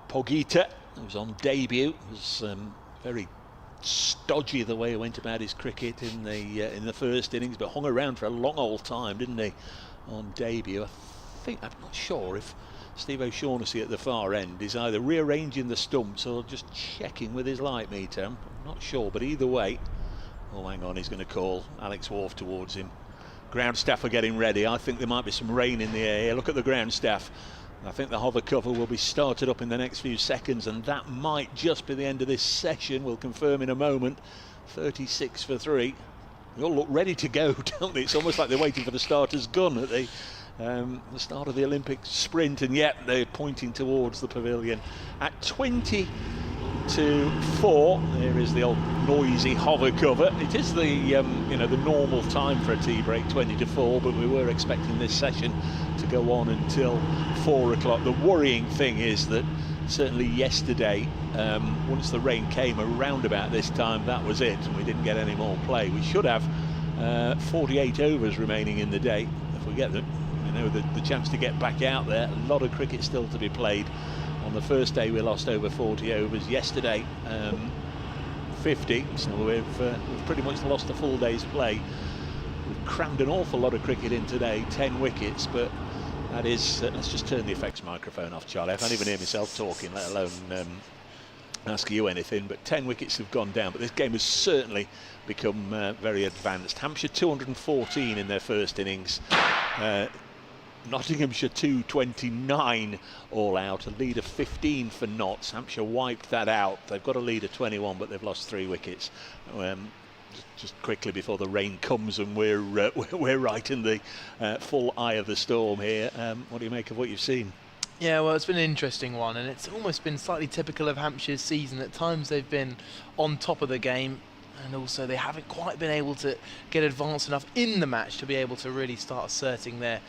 Pogita, who was on debut, was very stodgy the way he went about his cricket in the first innings, but hung around for a long old time, didn't he, on debut. I'm not sure if Steve O'Shaughnessy at the far end is either rearranging the stumps or just checking with his light meter. I'm not sure, but either way, oh, hang on, he's going to call Alex Wharf towards him. Ground staff are getting ready. I think there might be some rain in the air here. Look at the ground staff. I think the hover cover will be started up in the next few seconds, and that might just be the end of this session. We'll confirm in a moment. 36 for 3. They all look ready to go, don't they? It's almost like they're waiting for the starter's gun at the start of the Olympic sprint, and yet they're pointing towards the pavilion. At 20 to 4, there is the old noisy hover cover. It is the the normal time for a tea break, 20 to 4, but we were expecting this session to go on until 4 o'clock. The worrying thing is that certainly yesterday, once the rain came around about this time, that was it, and we didn't get any more play. We should have 48 overs remaining in the day if we get the chance to get back out there. A lot of cricket still to be played. On the first day we lost over 40 overs. Yesterday 50, so we've pretty much lost a full day's play. We've crammed an awful lot of cricket in today, 10 wickets, but that is, let's just turn the effects microphone off, Charlie. I can't even hear myself talking, let alone ask you anything. But 10 wickets have gone down, but this game has certainly become very advanced. Hampshire 214 in their first innings. Nottinghamshire 229 all out, a lead of 15 for Notts. Hampshire wiped that out. They've got a lead of 21, but they've lost 3 wickets. Just quickly before the rain comes and we're right in the full eye of the storm here. What do you make of what you've seen? Yeah, well, it's been an interesting one, and it's almost been slightly typical of Hampshire's season. At times they've been on top of the game, and also they haven't quite been able to get advanced enough in the match to be able to really start asserting their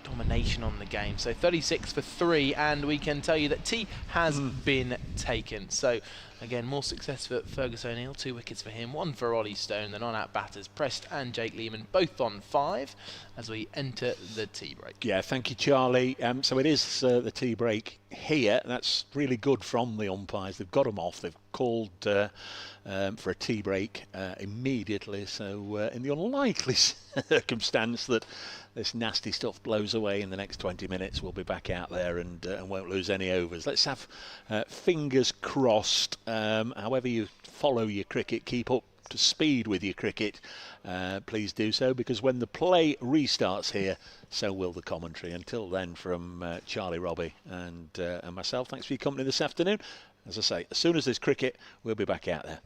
domination on the game. So 36 for 3, and we can tell you that tea has been taken. So again, more success for Fergus O'Neill, 2 wickets for him, 1 for Ollie Stone. The non-out batters Prest and Jake Lehman both on 5 as we enter the tea break. Yeah, thank you, Charlie. So it is the tea break here. That's really good from the umpires. They've got them off. They've called for a tea break immediately. So in the unlikely circumstance that this nasty stuff blows away in the next 20 minutes, we'll be back out there and won't lose any overs. Let's have fingers crossed. However you follow your cricket, keep up to speed with your cricket. Please do so, because when the play restarts here, so will the commentary. Until then, from Charlie, Robbie and myself, thanks for your company this afternoon. As I say, as soon as there's cricket, we'll be back out there.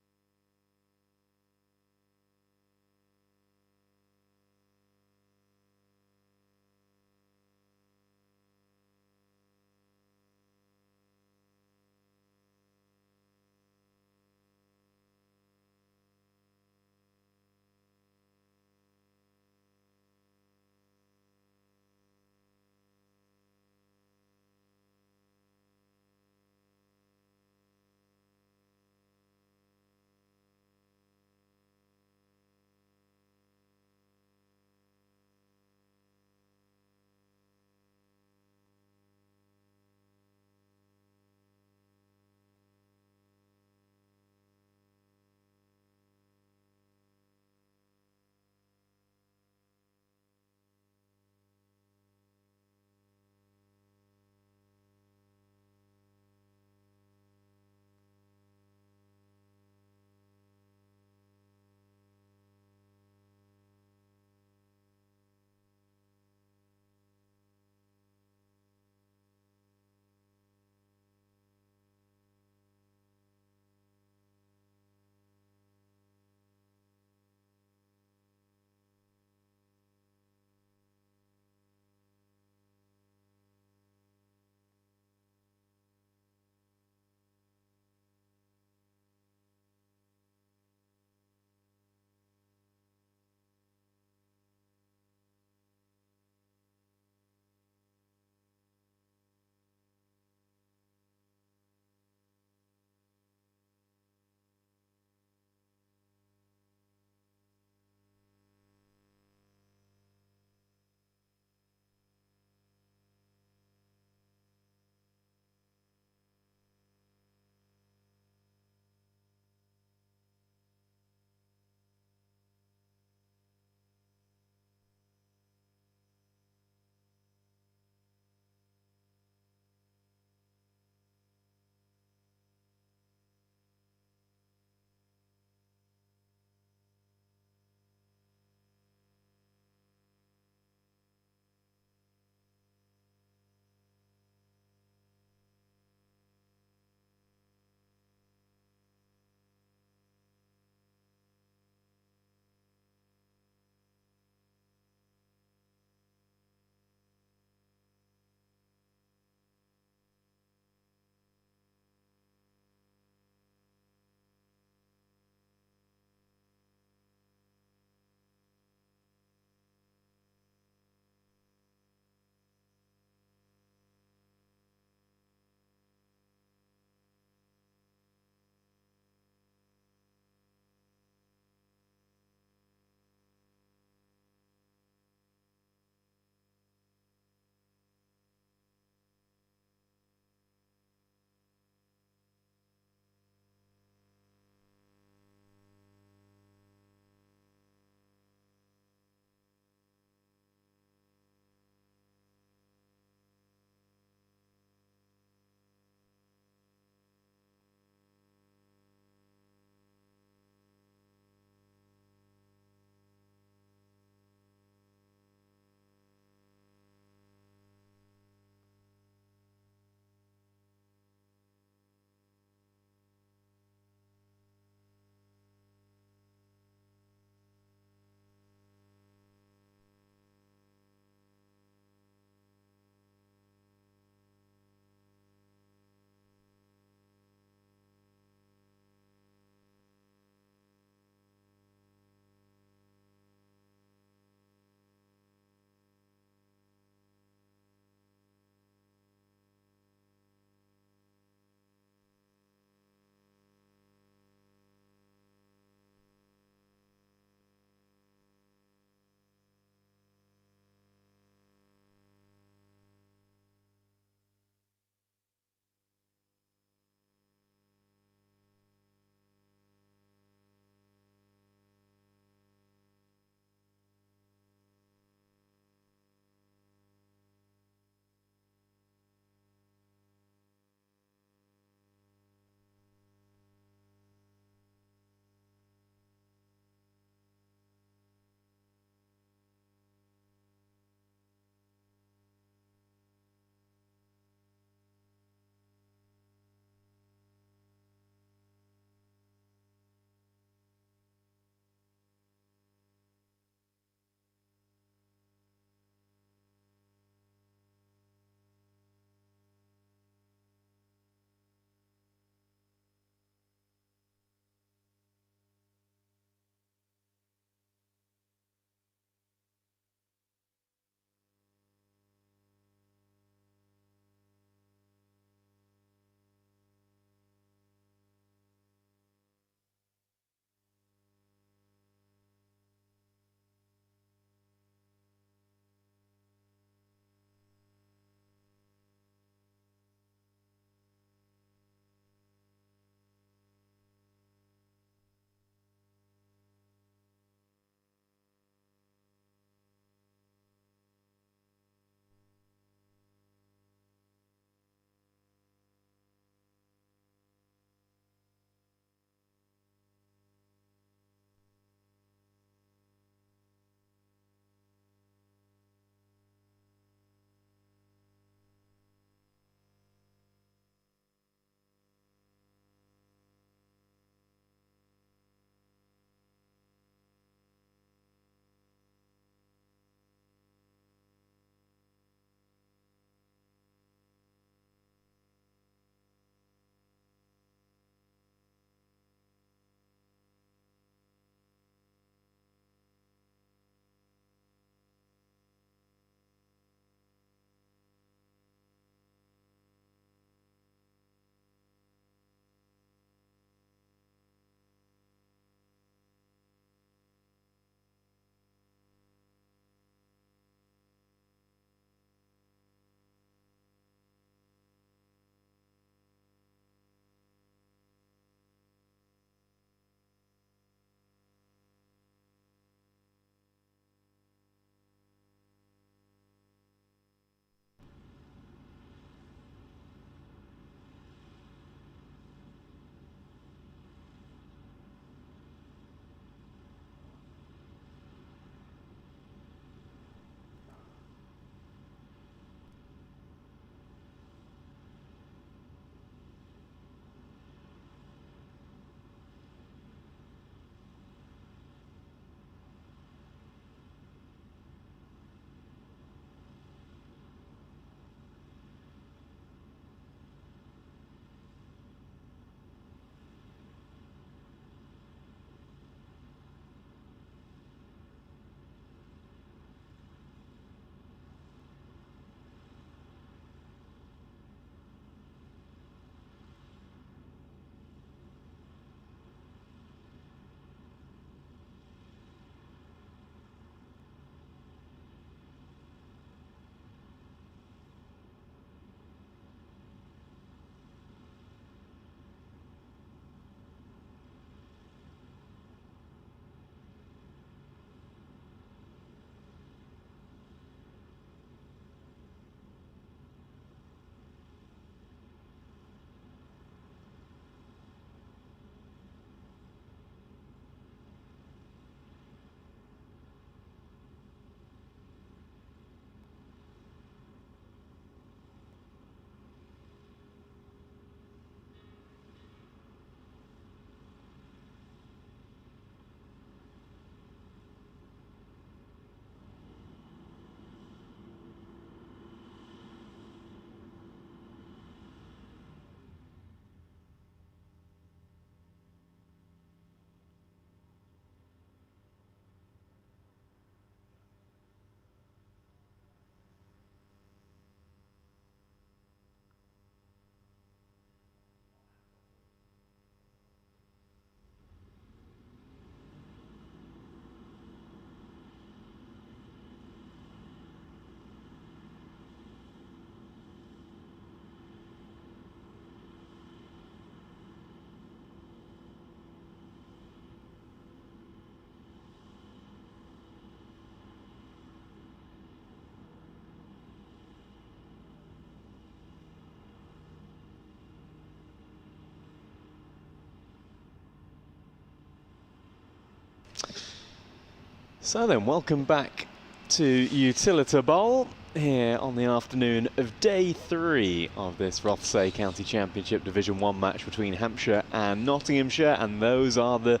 So then, welcome back to Utilita Bowl here on the afternoon of day 3 of this Rothesay County Championship Division 1 match between Hampshire and Nottinghamshire, and those are the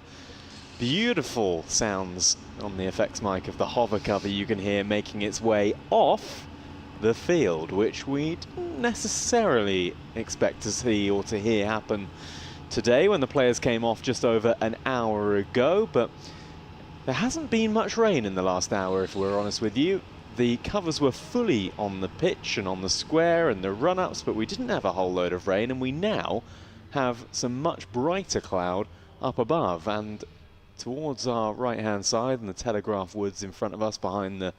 beautiful sounds on the effects mic of the hover cover you can hear making its way off the field, which we didn't necessarily expect to see or to hear happen today when the players came off just over an hour ago, but there hasn't been much rain in the last hour, if we're honest with you. The covers were fully on the pitch and on the square and the run-ups, but we didn't have a whole load of rain, and we now have some much brighter cloud up above. And towards our right-hand side and the Telegraph Woods in front of us behind the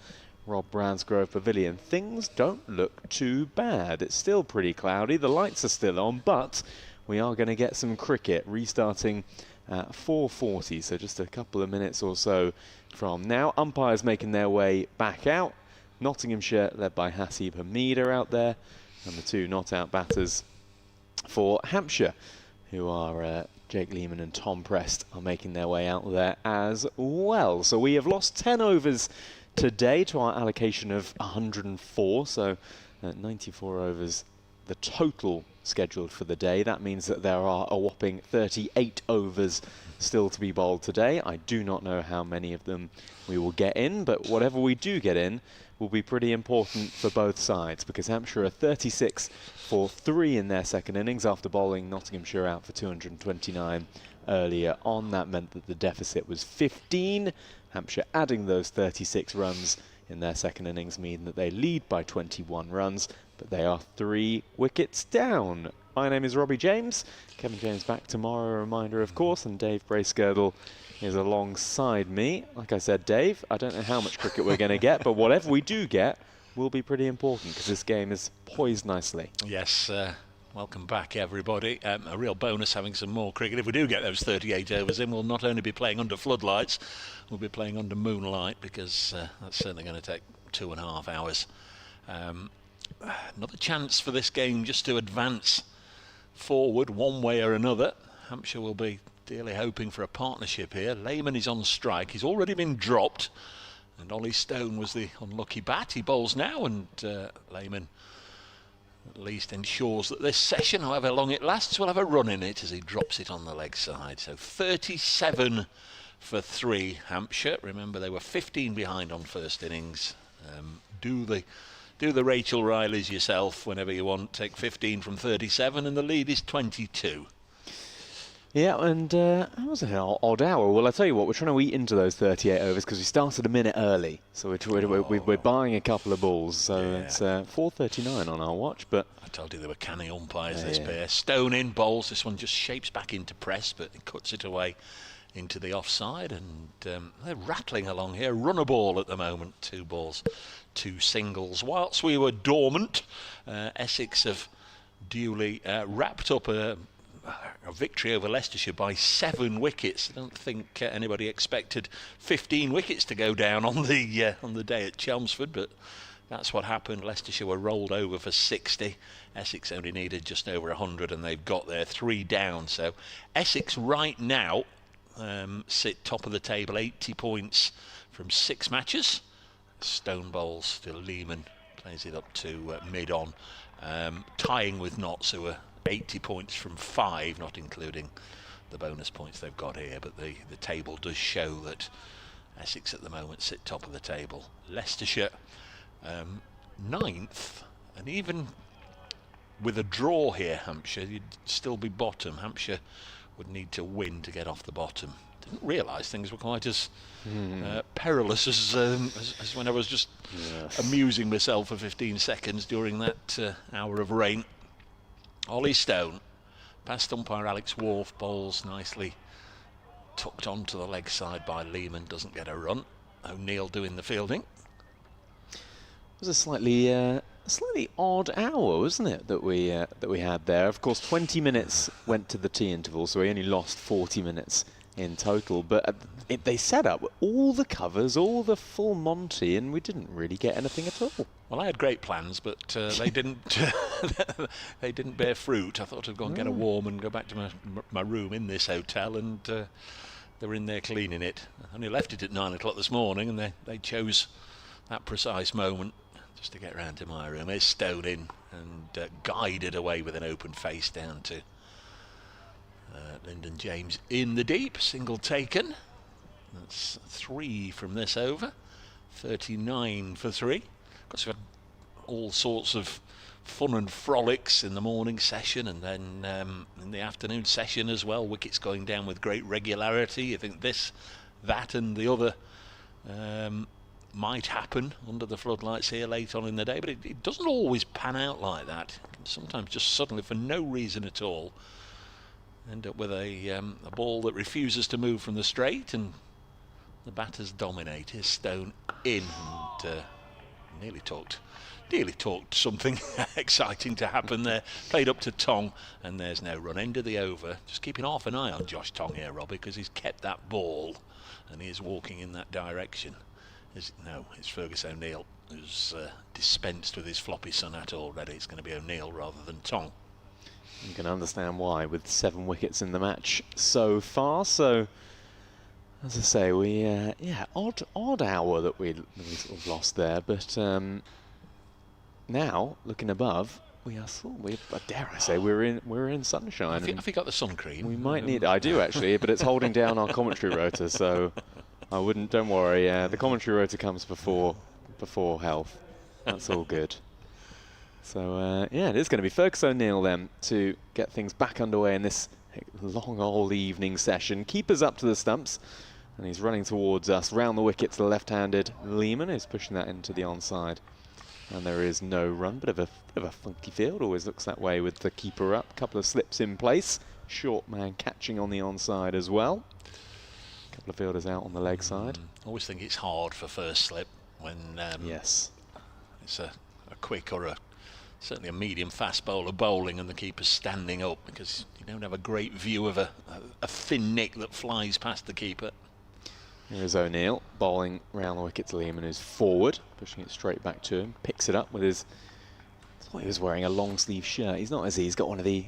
Rob Bransgrove Pavilion, things don't look too bad. It's still pretty cloudy, the lights are still on, but we are going to get some cricket restarting at 4:40, so just a couple of minutes or so from now. Umpires making their way back out. Nottinghamshire, led by Hasib Hamid, are out there, and the two not-out batters for Hampshire, who are Jake Lehman and Tom Prest, are making their way out there as well. So we have lost 10 overs today to our allocation of 104, so 94 overs the total scheduled for the day. That means that there are a whopping 38 overs still to be bowled today. I do not know how many of them we will get in, but whatever we do get in will be pretty important for both sides, because Hampshire are 36 for 3 in their second innings after bowling Nottinghamshire out for 229 earlier on. That meant that the deficit was 15. Hampshire adding those 36 runs in their second innings mean that they lead by 21 runs, but they are 3 wickets down. My name is Robbie James. Kevin James back tomorrow, a reminder of course, and Dave Bracegirdle is alongside me. Like I said, Dave, I don't know how much cricket we're going to get, but whatever we do get will be pretty important, because this game is poised nicely. Yes, welcome back everybody. A real bonus having some more cricket. If we do get those 38 overs in, we'll not only be playing under floodlights, we'll be playing under moonlight, because that's certainly going to take 2.5 hours. Another chance for this game just to advance forward one way or another. Hampshire will be dearly hoping for a partnership here. Lehman is on strike. He's already been dropped, and Ollie Stone was the unlucky bat. He bowls now, and Lehman at least ensures that this session, however long it lasts, will have a run in it as he drops it on the leg side. So 37 for 3 Hampshire. Remember, they were 15 behind on first innings. Do the Rachel Rileys yourself whenever you want. Take 15 from 37, and the lead is 22. Yeah, and that was an odd hour. Well, I tell you what, we're trying to eat into those 38 overs because we started a minute early. So we're buying a couple of balls. So yeah. It's 4:39 on our watch. But I told you there were canny umpires, this pair. Stone in, bowls. This one just shapes back into press, but it cuts it away into the offside. And they're rattling along here. Runner ball at the moment. 2 balls, 2 singles. Whilst we were dormant, Essex have duly wrapped up a victory over Leicestershire by 7 wickets. I don't think anybody expected 15 wickets to go down on the day at Chelmsford, but that's what happened. Leicestershire were rolled over for 60. Essex only needed just over 100, and they've got their 3 down. So Essex right now sit top of the table, 80 points from 6 matches. Stone bowls to Lehman, plays it up to mid-on, tying with Notts, who are 80 points from 5, not including the bonus points they've got here, but the table does show that Essex at the moment sit top of the table. Leicestershire 9th, and even with a draw here, Hampshire, you'd still be bottom. Hampshire would need to win to get off the bottom. Didn't realise things were quite as perilous as when I was just amusing myself for 15 seconds during that hour of rain. Ollie Stone, past umpire Alex Wharf, bowls nicely tucked onto the leg side by Lehman, doesn't get a run. O'Neill doing the fielding. It was a slightly odd hour, wasn't it, that we had there? Of course, 20 minutes went to the tea interval, so we only lost 40 minutes in total. But they set up all the covers, all the full Monty, and we didn't really get anything at all. Well, I had great plans, but they didn't. They didn't bear fruit. I thought I'd go and get a warm and go back to my room in this hotel, and they're in there cleaning it. I only left it at 9 o'clock this morning, and they chose that precise moment just to get round to my room. There's Stone in and guided away with an open face down to Lyndon James in the deep. Single taken. That's 3 from this over. 39 for 3. Of course, we've had all sorts of fun and frolics in the morning session, and then in the afternoon session as well. Wickets going down with great regularity. I think this, that and the other might happen under the floodlights here late on in the day, but it doesn't always pan out like that. Sometimes just suddenly, for no reason at all, end up with a ball that refuses to move from the straight, and the batters dominate. Here's Stone in, and nearly talked something exciting to happen there. Played up to Tong, and there's no run. End of the over. Just keeping half an eye on Josh Tong here, Robbie, because he's kept that ball and he is walking in that direction. No, it's Fergus O'Neill who's dispensed with his floppy sonata already. It's going to be O'Neill rather than Tong. You can understand why, with 7 wickets in the match so far. So, as I say, we odd hour that we sort of lost there, but now looking above, dare I say, we're in sunshine. Have you got the sun cream? We might need. I do actually, but it's holding down our commentary rotor, so I wouldn't. Don't worry. The commentary rotor comes before health. That's all good. So it is going to be Fergus O'Neill then to get things back underway in this long old evening session. Keeper's up to the stumps, and he's running towards us. Round the wicket to the left-handed Lehman, who's pushing that into the onside. And there is no run. Bit of a funky field. Always looks that way with the keeper up. Couple of slips in place. Short man catching on the onside as well. Couple of fielders out on the leg side. Always think it's hard for first slip when yes, it's a quick or certainly a medium fast bowler bowling and the keeper's standing up, because you don't have a great view of a thin nick that flies past the keeper. Here's O'Neill bowling round the wicket to Lehman, who's forward, pushing it straight back to him. Picks it up with his. I thought he was wearing a long sleeve shirt. He's not, is he? He's got one of the.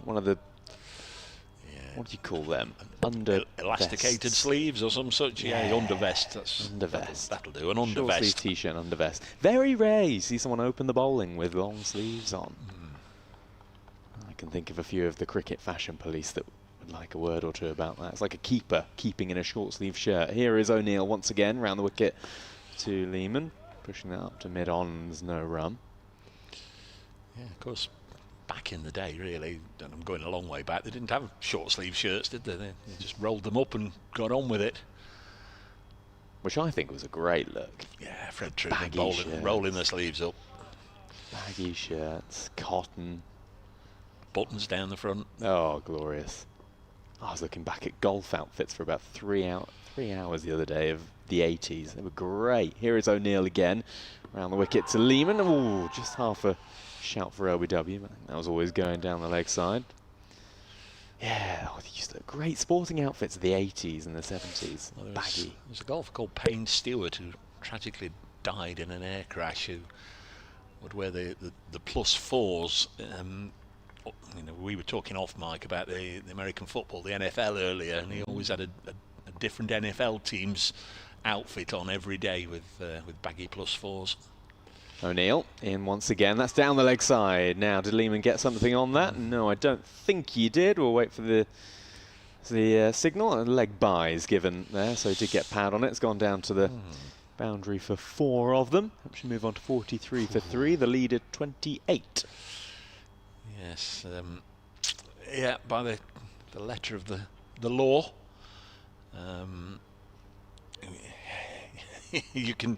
What do you call them? Elasticated sleeves or some such. Yeah, undervest. That's undervest. That'll do. An undervest. Short sleeve t-shirt, undervest. Very rare you see someone open the bowling with long sleeves on. I can think of a few of the cricket fashion police that would like a word or two about that. It's like a keeper keeping in a short sleeve shirt. Here is O'Neill once again round the wicket to Lehman, pushing that up to mid-on. There's no run. Yeah, of course. Back in the day, really, and I'm going a long way back, they didn't have short sleeve shirts, did they? They just rolled them up and got on with it. Which I think was a great look. Yeah, Fred Truman rolling the sleeves up. Baggy shirts, cotton. Buttons down the front. Oh, glorious. I was looking back at golf outfits for about 3 hours the other day of the 80s. They were great. Here is O'Neill again, round the wicket to Lehman. Oh, just half a shout for LBW, but that was always going down the leg side. Yeah, they used to look great sporting outfits of the 80s and the 70s. Well, baggy. There's a golfer called Payne Stewart who tragically died in an air crash, who would wear the plus 4s. We were talking off mic about the American football, the NFL earlier, and he always had a different NFL team's outfit on every day with baggy plus 4s. O'Neill in once again. That's down the leg side. Now, did Lehman get something on that? No, I don't think he did. We'll wait for the signal. A leg bye is given there, so he did get pad on it. It's gone down to the boundary for 4 of them. Should move on to 43 for 3. The lead at 28. Yes, yeah, by the letter of the law, you can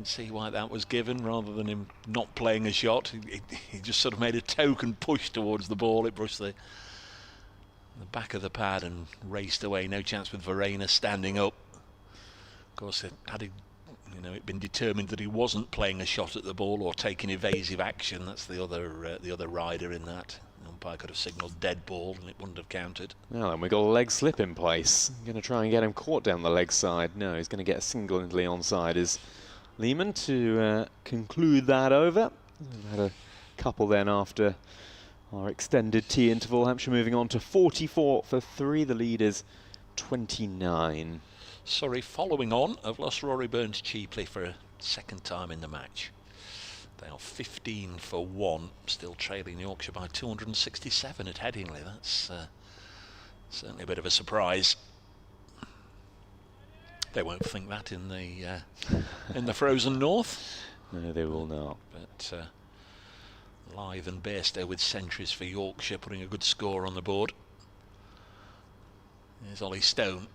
see why that was given, rather than him not playing a shot. He just sort of made a token push towards the ball. It brushed the back of the pad and raced away. No chance with Verena standing up. Of course, had it been determined that he wasn't playing a shot at the ball or taking evasive action, that's the other rider in that. The umpire could have signalled dead ball and it wouldn't have counted. Well, then we got a leg slip in place. Going to try and get him caught down the leg side. No, he's going to get a single into the onside. Is Lehman to conclude that over. We've had a couple then after our extended tea interval. Hampshire moving on to 44 for 3. The lead is 29. Surrey, following on, have lost Rory Burns cheaply for a second time in the match. They are 15 for 1, still trailing Yorkshire by 267 at Headingley. That's certainly a bit of a surprise. They won't think that in the frozen north. No, they will not. But Live and Bairstow with centuries for Yorkshire, putting a good score on the board. There's Ollie Stone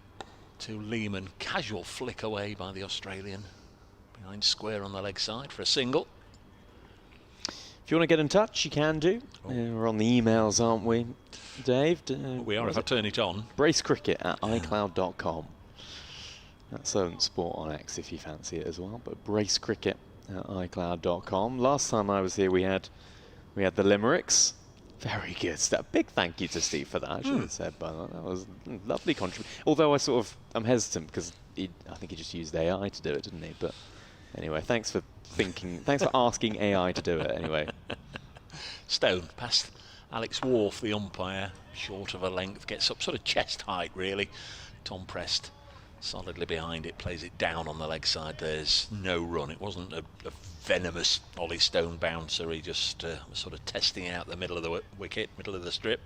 to Lehman. Casual flick away by the Australian. Behind square on the leg side for a single. If you want to get in touch, you can do. We're on the emails, aren't we, Dave? We are if I turn it on. bracecricket@icloud.com. That's Sport on X if you fancy it as well. But bracecricket@icloud.com. Last time I was here, we had the limericks. Very good stuff. Big thank you to Steve for that. I should have said, but that was a lovely contribution. Although I'm hesitant because I think he just used AI to do it, didn't he? But anyway, thanks for asking AI to do it anyway. Stone past Alex Wharf, the umpire, short of a length, gets up sort of chest height really. Tom Prest solidly behind it, plays it down on the leg side. There's no run. It wasn't a venomous Ollie Stone bouncer. He just was sort of testing out the middle of the wicket, middle of the strip.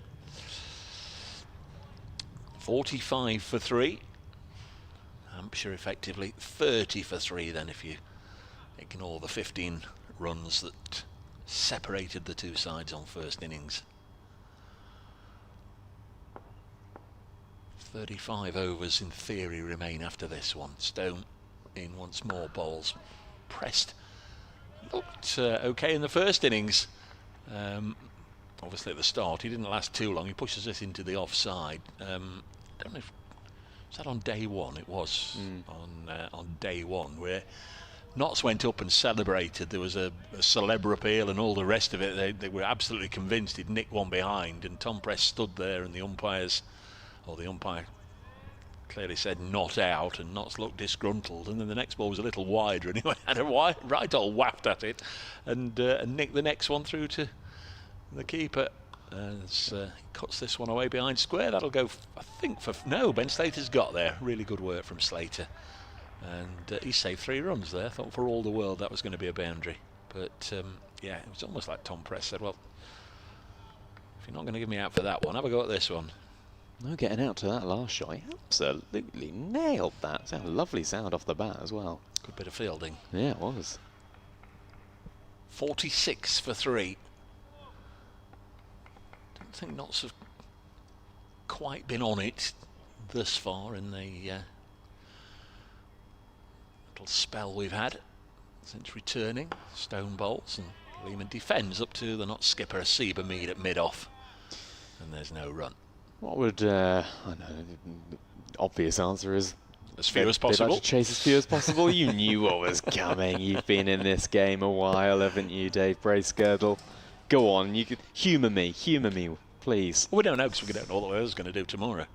45 for 3. Hampshire effectively 30 for 3 then if you ignore the 15 runs that separated the two sides on first innings. 35 overs in theory remain after this one. Stone in once more, bowls. Prest looked okay in the first innings. Obviously at the start he didn't last too long. He pushes this into the offside. Don't know if was that on day one. It was on day one where Notts went up and celebrated. There was a celeb appeal and all the rest of it. They were absolutely convinced he'd nicked one behind, and Tom Prest stood there and the umpire clearly said not out, and Notts looked disgruntled, and then the next ball was a little wider and he had a right old waft at it and nicked the next one through to the keeper. As he cuts this one away behind square, that'll go I think Ben Slater's got there. Really good work from Slater, and he saved 3 runs there. Thought for all the world that was going to be a boundary, but yeah, it was almost like Tom Prest said, well, if you're not going to give me out for that one, have a go at this one. No getting out to that last shot. He absolutely nailed that. It's a lovely sound off the bat as well. Good bit of fielding. Yeah, it was. 46 for 3. Don't think Notts have quite been on it thus far in the little spell we've had since returning. Stone bowls and Lehman defends up to the Notts skipper, Asiba Mead at mid-off, and there's no run. What would I know? The obvious answer is as few as possible. Like to chase as few as possible. You knew what was coming. You've been in this game a while, haven't you, Dave Bracegirdle? Go on, you could humour me, please. Well, we don't know because we don't know what the weather's going to do tomorrow.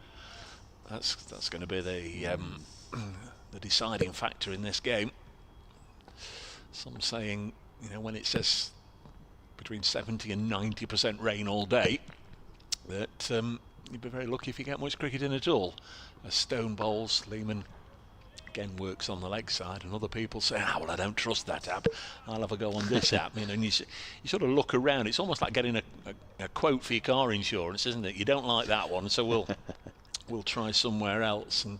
That's going to be the deciding factor in this game. Some saying, when it says between 70 and 90% rain all day, that you'd be very lucky if you get much cricket in at all. As Stone bowls, Lehman again works on the leg side, and other people say, well, I don't trust that app, I'll have a go on this app. And you sort of look around. It's almost like getting a quote for your car insurance, isn't it? You don't like that one, so we'll try somewhere else. And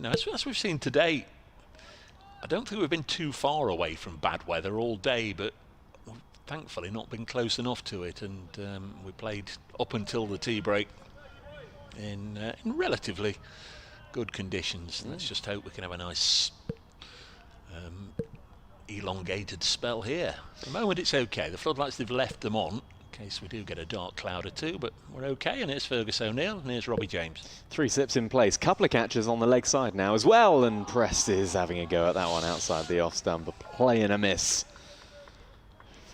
as we've seen today, I don't think we've been too far away from bad weather all day, but thankfully not been close enough to it, and we played up until the tea break in relatively good conditions. Let's just hope we can have a nice elongated spell here. At the moment it's okay. The floodlights, they've left them on in case we do get a dark cloud or two, but we're okay. And here's Fergus O'Neill and here's Robbie James. 3 slips in place. Couple of catches on the leg side now as well, and Prest is having a go at that one outside the off stump, but playing a miss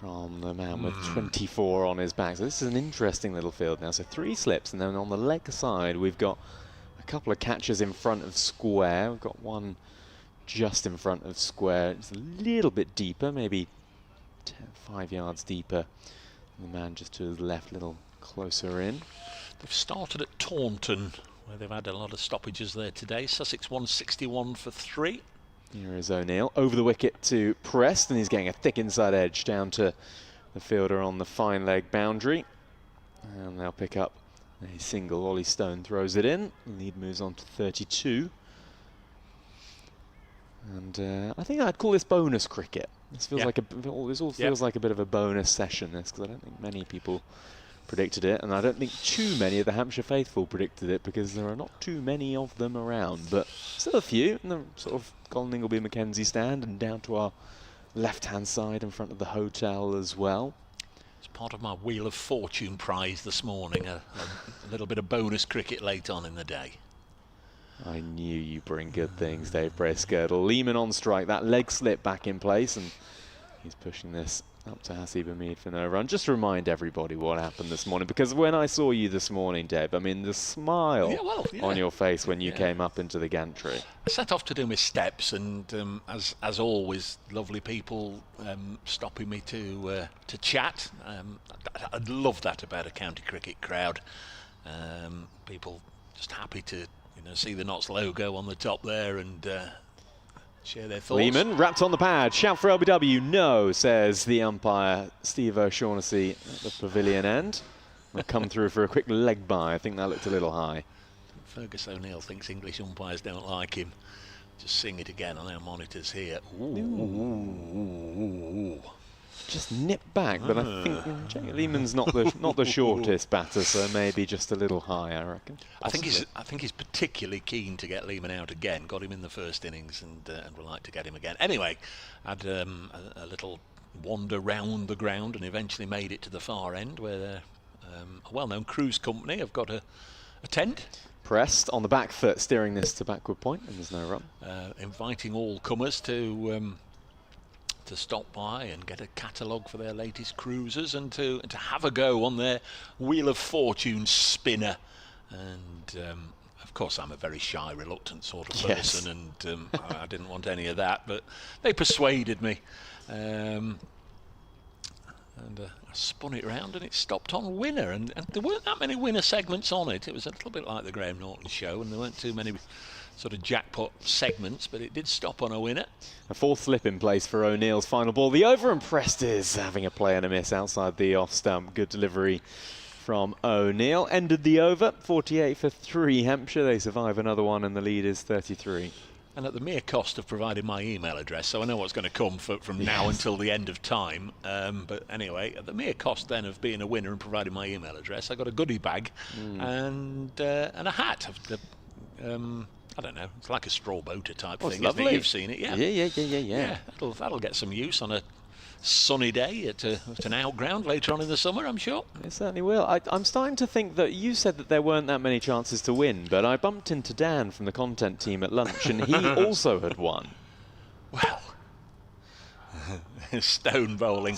from the man with 24 on his back. So this is an interesting little field now. So 3 slips, and then on the leg side we've got a couple of catches in front of square. We've got one just in front of square. It's a little bit deeper, maybe 5 yards deeper. The man just to his left, a little closer in. They've started at Taunton where they've had a lot of stoppages there today. Sussex 161 for 3. Here is O'Neill over the wicket to Preston. He's getting a thick inside edge down to the fielder on the fine leg boundary. And they'll pick up a single. Ollie Stone throws it in. The lead moves on to 32. And I think I'd call this bonus cricket. This feels like this all feels like a bit of a bonus session, this, because I don't think many people predicted it, and I don't think too many of the Hampshire faithful predicted it, because there are not too many of them around, but still a few in the sort of Colin Ingleby Mackenzie stand, and down to our left-hand side in front of the hotel as well. It's part of my Wheel of Fortune prize this morning, a little bit of bonus cricket late on in the day. I knew you bring good things, Dave Bracegirdle. Lehman on strike, that leg slip back in place, and he's pushing this up to Hasib Hamid for no run. Just to remind everybody what happened this morning, because when I saw you this morning, Dave, I mean, the smile on your face when you came up into the gantry. I set off to do my steps, and as always, lovely people stopping me to chat. I love that about a county cricket crowd. People just happy to see the Notts logo on the top there and share their thoughts. Lehman wrapped on the pad. Shout for LBW. No, says the umpire, Steve O'Shaughnessy at the pavilion end. Will come through for a quick leg by. I think that looked a little high. Fergus O'Neill thinks English umpires don't like him. Just sing it again on our monitors here. Ooh. Just nip back, but I think Lehman's not the shortest batter, so maybe just a little high, I reckon. I think he's particularly keen to get Lehman out again. Got him in the first innings, and would like to get him again. Anyway, had a little wander round the ground and eventually made it to the far end, where a well-known cruise company have got a tent. Pressed on the back foot, steering this to backward point, and there's no run. Inviting all comers to stop by and get a catalogue for their latest cruises, and to have a go on their Wheel of Fortune spinner. And of course I'm a very shy, reluctant sort of person, and I didn't want any of that, but they persuaded me. And I spun it round and it stopped on winner, and there weren't that many winner segments on it. It was a little bit like the Graham Norton show, and there weren't too many sort of jackpot segments, but it did stop on a winner. A fourth slip in place for O'Neill's final ball. The over, and Prest is having a play and a miss outside the off stump. Good delivery from O'Neill. Ended the over, 48 for 3 Hampshire. They survive another one, and the lead is 33. And at the mere cost of providing my email address, so I know what's going to come from now until the end of time. But anyway, at the mere cost then of being a winner and providing my email address, I got a goodie bag and a hat. I don't know, it's like a straw boater type thing. Lovely. You've seen it, yeah. Yeah. That'll get some use on a sunny day at an outground later on in the summer, I'm sure. It certainly will. I'm starting to think that you said that there weren't that many chances to win, but I bumped into Dan from the content team at lunch, and he also had won. Well, Stone bowling.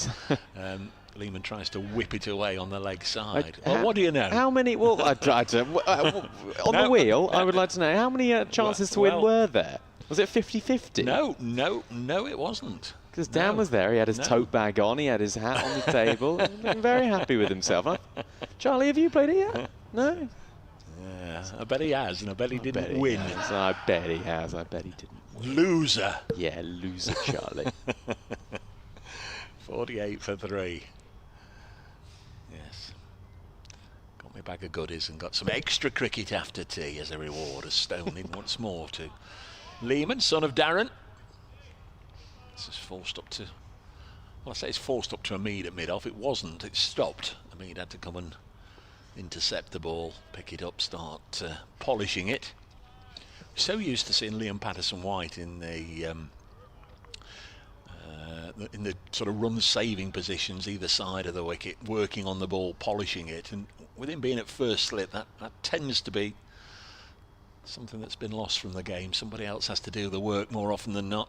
Lehman tries to whip it away on the leg side. Well, what do you know? How many? Well, on the wheel, I would like to know how many chances to win were there? Was it 50-50? No, it wasn't. Because Dan was there. He had his tote bag on. He had his hat on the table. I'm very happy with himself. Charlie, have you played it yet? No. Yeah, I bet he has, and I bet he didn't win. I bet he has. I bet he didn't win. Loser. Yeah, loser, Charlie. 48 for 3. Yes. Got my bag of goodies and got some extra cricket after tea as a reward, as Stone in once more to Lehman, son of Darren. This is forced up to, well, I say it's forced up to Hamid at mid-off. It wasn't, it stopped. Hamid had to come and intercept the ball, pick it up, start polishing it. So used to seeing Liam Patterson-White in the sort of run-saving positions either side of the wicket, working on the ball, polishing it, and with him being at first slip, that tends to be something that's been lost from the game. Somebody else has to do the work more often than not.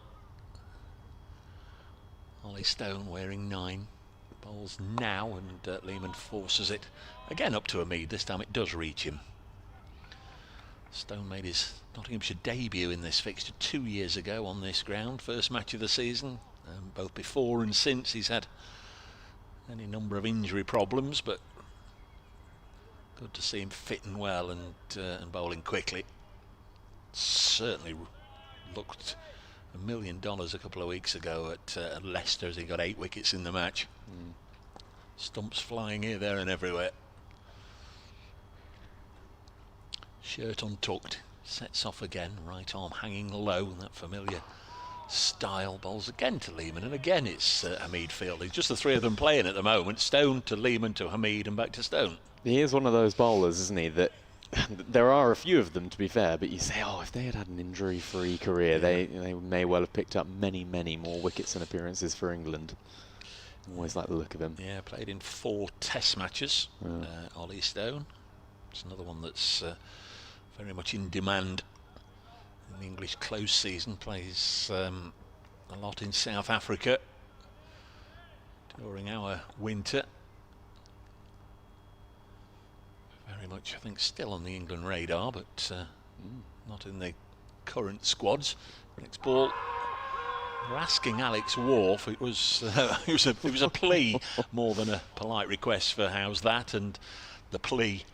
Ollie Stone wearing 9. Bowls now, and Lehman forces it again up to Hamid. This time it does reach him. Stone made his Nottinghamshire debut in this fixture 2 years ago on this ground. First match of the season. Both before and since he's had any number of injury problems, but Good to see him fitting well and bowling quickly. Certainly looked $1 million a couple of weeks ago at Leicester as he got 8 wickets in the match. Stumps flying here, there and everywhere. Shirt untucked, sets off again, right arm hanging low, that familiar style. Bowls again to Lehmann, and again it's Hameed fielding. Just the three of them playing at the moment. Stone to Lehmann to Hameed and back to Stone. He is one of those bowlers, isn't he, that there are a few of them, to be fair, but you say, oh, if they had an injury-free career, they may well have picked up many, many more wickets and appearances for England. Always like the look of him. Yeah, played in 4 test matches. Ollie Stone. It's another one that's very much in demand in the English close season. Plays a lot in South Africa during our winter. Very much, I think, still on the England radar, but not in the current squads. Next ball. We're asking Alex Wharf. It was a plea more than a polite request for how's that, and the plea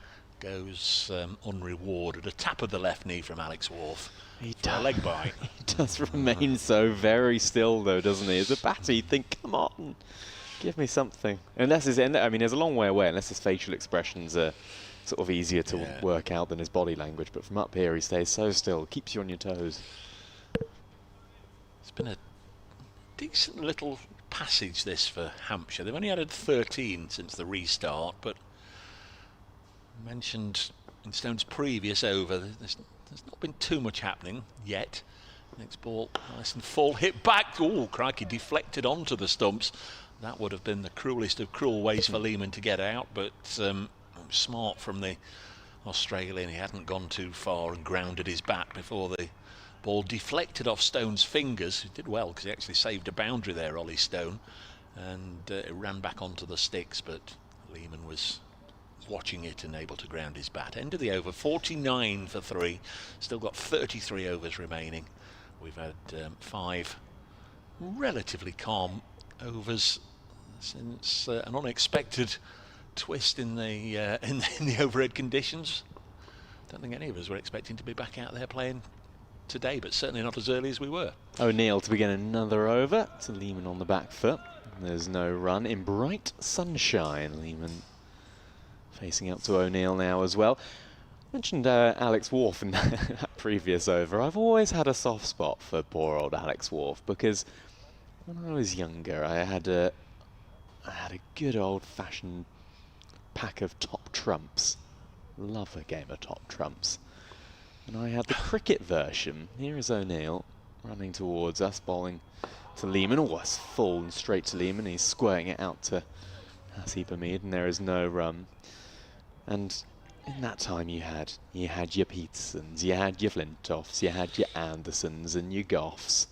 goes unrewarded. A tap of the left knee from Alex Wharf. He does. A leg bite. He does remain so very still, though, doesn't he? As a batter, you think, come on, give me something. Unless his, I mean, there's a long way away. Unless his facial expressions are sort of easier to work out than his body language. But from up here, he stays so still, keeps you on your toes. It's been a decent little passage, this, for Hampshire. They've only added 13 since the restart, but mentioned in Stone's previous over, there's not been too much happening yet. Next ball, nice and full, hit back. Oh, crikey, deflected onto the stumps. That would have been the cruelest of cruel ways for Lehmann to get out, but smart from the Australian. He hadn't gone too far and grounded his bat before the ball deflected off Stone's fingers. He did well because he actually saved a boundary there, Ollie Stone, and it ran back onto the sticks, but Lehmann was watching it and able to ground his bat. End of the over, 49 for 3. Still got 33 overs remaining. We've had 5 relatively calm overs since an unexpected twist in the overhead conditions. Don't think any of us were expecting to be back out there playing today, but certainly not as early as we were. O'Neill to begin another over to Lehmann on the back foot. There's no run in bright sunshine. Lehmann facing up to O'Neill now as well. Mentioned Alex Wharf in that previous over. I've always had a soft spot for poor old Alex Wharf because when I was younger, I had a good old-fashioned pack of top trumps. Love a game of top trumps. And I had the cricket version. Here is O'Neill running towards us, bowling to Lehmann. Oh, it's full and straight to Lehmann. He's squirting it out to Hasib Hamid, and there is no run. And in that time you had your Petersons, you had your Flintoffs, you had your Andersons and your Goffs,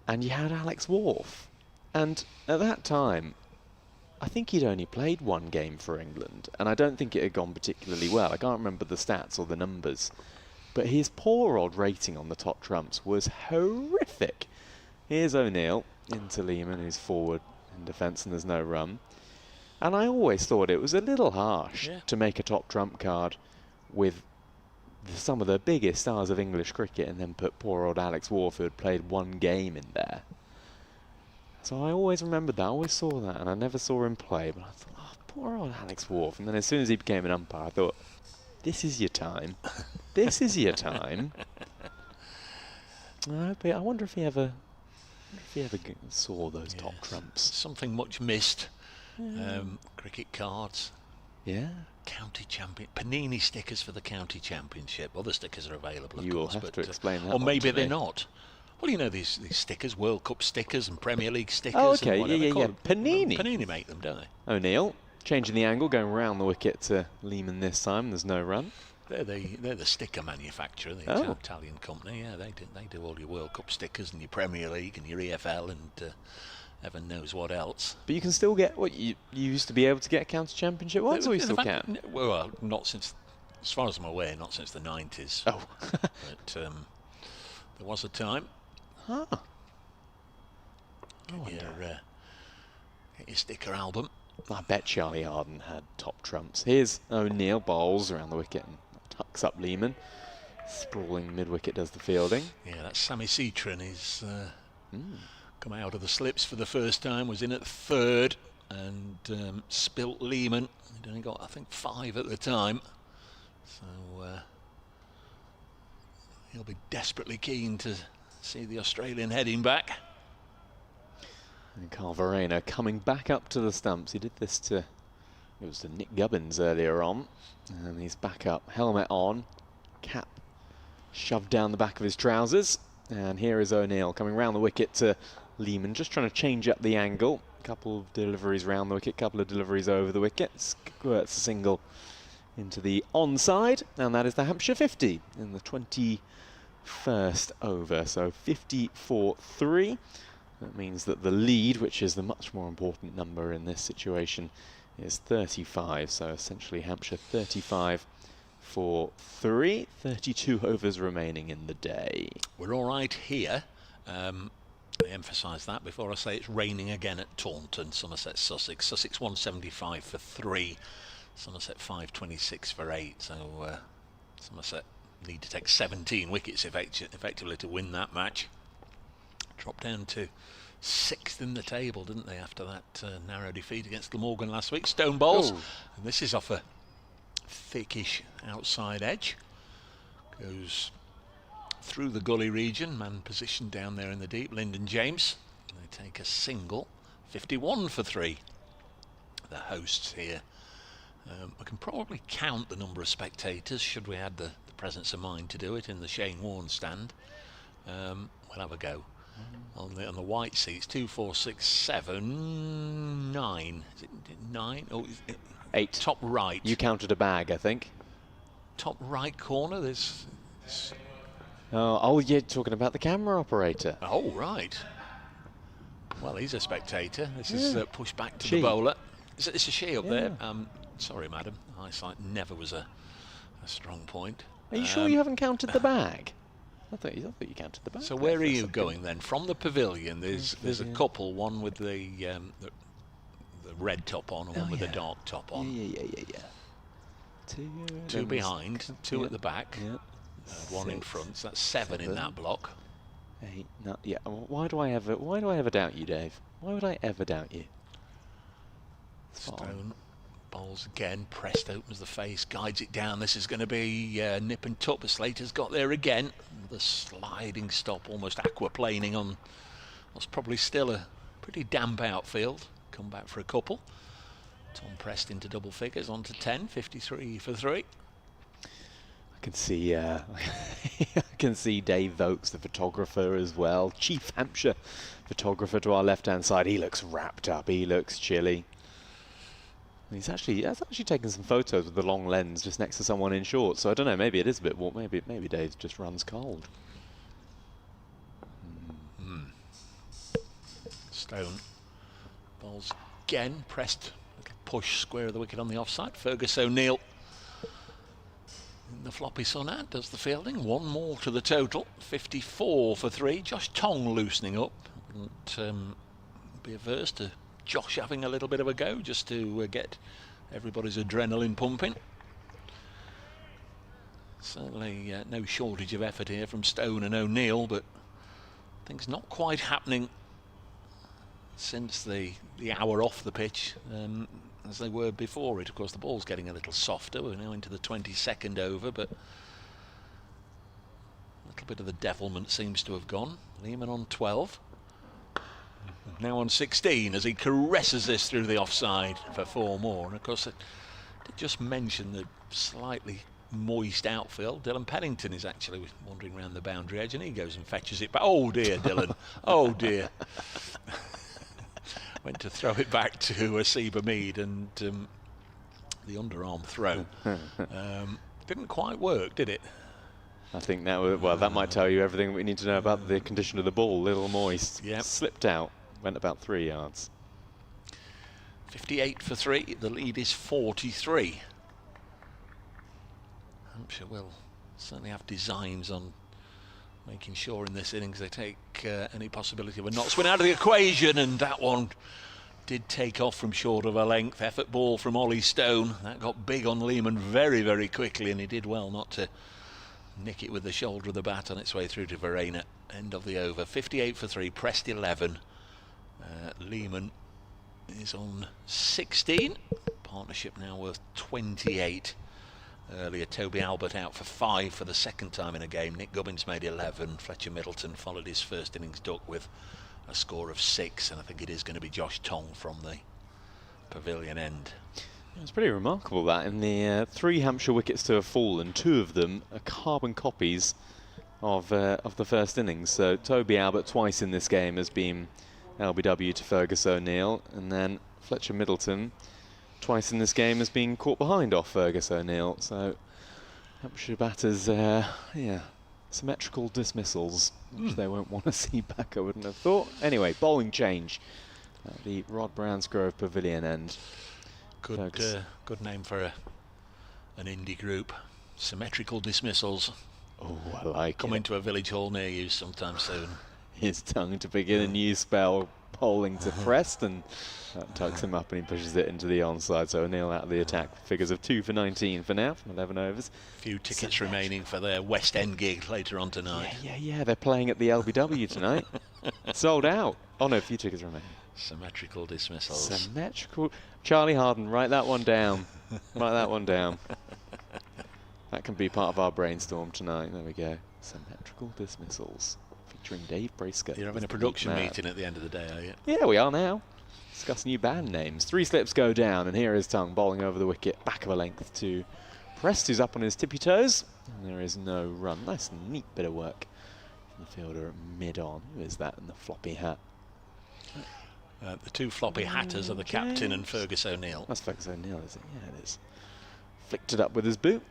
and you had Alex Wharf. And at that time, I think he'd only played 1 game for England, and I don't think it had gone particularly well. I can't remember the stats or the numbers, but his poor old rating on the top trumps was horrific. Here's O'Neill into Lehmann, who's forward in defence, and there's no run. And I always thought it was a little harsh to make a top trump card with some of the biggest stars of English cricket and then put poor old Alex Wharf, who had played 1 game, in there. So I always remembered that, I always saw that, and I never saw him play, but I thought, oh, poor old Alex Wharf. And then as soon as he became an umpire, I thought, this is your time. This is your time. I wonder if he ever saw those top trumps. Something much missed. Cricket cards. Yeah. County champion. Panini stickers for the county championship. Other stickers are available, of you course. Will have to explain that. Or maybe they're not. Well, you know, these stickers, World Cup stickers and Premier League stickers. Oh, okay, and yeah. Panini. Panini make them, don't they? O'Neill changing the angle, going round the wicket to Lehmann this time. There's no run. They're the sticker manufacturer, the Italian company. Yeah, they do all your World Cup stickers and your Premier League and your EFL and heaven knows what else. But you can still get what you used to be able to get county championship ones, or you still can? Well, not since, as far as I'm aware, not since the 90s. Oh. But there was a time. Huh. Get your sticker album. I bet Charlie Harden had top trumps. Here's O'Neill, bowls around the wicket and tucks up Lehman. Sprawling mid-wicket does the fielding. Yeah, that's Sammy Citron. He's come out of the slips for the first time, was in at third and spilt Lehman. He'd only got, I think, 5 at the time. So he'll be desperately keen to see the Australian heading back. And Carl Verena coming back up to the stumps. He did this to, it was to Nick Gubbins earlier on. And he's back up, helmet on, cap shoved down the back of his trousers. And here is O'Neill coming round the wicket to Lehman, just trying to change up the angle. A couple of deliveries round the wicket, couple of deliveries over the wicket. Squirts a single into the onside, and that is the Hampshire 50 in the 21st over. So 54-3. That means that the lead, which is the much more important number in this situation, is 35. So essentially Hampshire 35 for 3. 32 overs remaining in the day. We're all right here. I emphasise that before I say it's raining again at Taunton, Somerset, Sussex. Sussex 175 for 3. Somerset 526 for 8. So Somerset need to take 17 wickets effectively to win that match. Dropped down to 6th in the table, didn't they, after that narrow defeat against Glamorgan last week. Stone bowls. And this is off a thickish outside edge. Goes through the gully region. Man positioned down there in the deep, Lyndon James. They take a single. 51 for 3. The hosts here. We can probably count the number of spectators, should we had the presence of mind to do it, in the Shane Warne stand. We'll have a go. On the white seats, 2, 4, 6, 7, 9. Is it 9? Oh, 8. Top right. You counted a bag, I think. Top right corner. There's. Oh, you're talking about the camera operator. Oh, right. Well, he's a spectator. This is pushed back to She. the bowler. It's a she up there. Sorry, madam. Eyesight never was a strong point. Are you sure you haven't counted the bag? I thought you counted the bag. So where are you going then? From the pavilion, there's a couple, one with the red top on and one with the dark top on. Yeah. Two behind, 2 at the back, one in front. So that's 7 in that block. 8. No, yeah. Why do I ever doubt you, Dave? Why would I ever doubt you? Stone bowls again, pressed opens the face, guides it down. This is going to be nip and tuck, but Slater's got there again. The sliding stop, almost aquaplaning on what's probably still a pretty damp outfield. Come back for a couple. Tom pressed into double figures, on to 10, 53 for 3. I can see I can see Dave Vokes, the photographer, as well. Chief Hampshire photographer to our left-hand side. He looks wrapped up. He looks chilly. He's actually taken some photos with the long lens just next to someone in shorts. So I don't know. Maybe it is a bit warm. Maybe Dave just runs cold. Stone bowls again, pressed, little push square of the wicket on the offside. Fergus O'Neill in the floppy sun hat does the fielding. 1 more to the total. 54 for 3. Josh Tong loosening up. Wouldn't be averse to Josh having a little bit of a go just to get everybody's adrenaline pumping. Certainly no shortage of effort here from Stone and O'Neill, but things not quite happening since the hour off the pitch as they were before it. Of course, the ball's getting a little softer. We're now into the 22nd over, but a little bit of the devilment seems to have gone. Lehman on 12. Now on 16 as he caresses this through the offside for 4 more. And of course, I did just mention the slightly moist outfield. Dylan Pennington is actually wandering around the boundary edge and he goes and fetches it back. Oh dear, Dylan. Oh dear. Went to throw it back to Asiba Mead and the underarm throw didn't quite work, did it? I think that might tell you everything we need to know about the condition of the ball. Little moist. Yep. Slipped out. Went about 3 yards. 58 for 3. The lead is 43. Hampshire will certainly have designs on making sure in this innings they take any possibility of a not swing out of the equation, and that one did take off from short of a length. Effort ball from Ollie Stone. That got big on Lehman very, very quickly, and he did well not to nick it with the shoulder of the bat on its way through to Verena. End of the over. 58 for 3, pressed 11. Lehman is on 16. Partnership now worth 28. Earlier, Toby Albert out for 5 for the second time in a game. Nick Gubbins made 11. Fletcher Middleton followed his first innings duck with a score of 6, and I think it is going to be Josh Tong from the pavilion end. It's pretty remarkable that in the 3 Hampshire wickets to have fallen, 2 of them are carbon copies of the first innings. So Toby Albert twice in this game has been LBW to Fergus O'Neill, and then Fletcher Middleton twice in this game has been caught behind off Fergus O'Neill. So Hampshire batters, symmetrical dismissals, which they won't want to see back, I wouldn't have thought. Anyway, bowling change at the Rod Brownsgrove Pavilion end. Good name for an indie group. Symmetrical dismissals. Oh, I like Coming to a village hall near you sometime soon. His tongue to begin a new spell, bowling to Preston. That tucks him up and he pushes it into the onside. So O'Neill out of the attack. Figures of 2 for 19 for now from 11 overs. Few tickets remaining for their West End gig later on tonight. Yeah. They're playing at the LBW tonight. Sold out. Oh no, a few tickets remaining. Symmetrical dismissals. Symmetrical. Charlie Harden, write that one down. Write that one down. That can be part of our brainstorm tonight. There we go. Symmetrical dismissals. Featuring Dave Brayscott. You're having a production meeting at the end of the day, are you? Yeah, we are now. Discuss new band names. 3 slips go down, and here is Tongue bowling over the wicket, back of a length to Prest, who's up on his tippy toes. And there is no run. Nice and neat bit of work from the fielder mid-on. Who is that in the floppy hat? The 2 floppy hatters are the captain and Fergus O'Neill. That's Fergus O'Neill, is it? Yeah, it is. Flicked it up with his boot.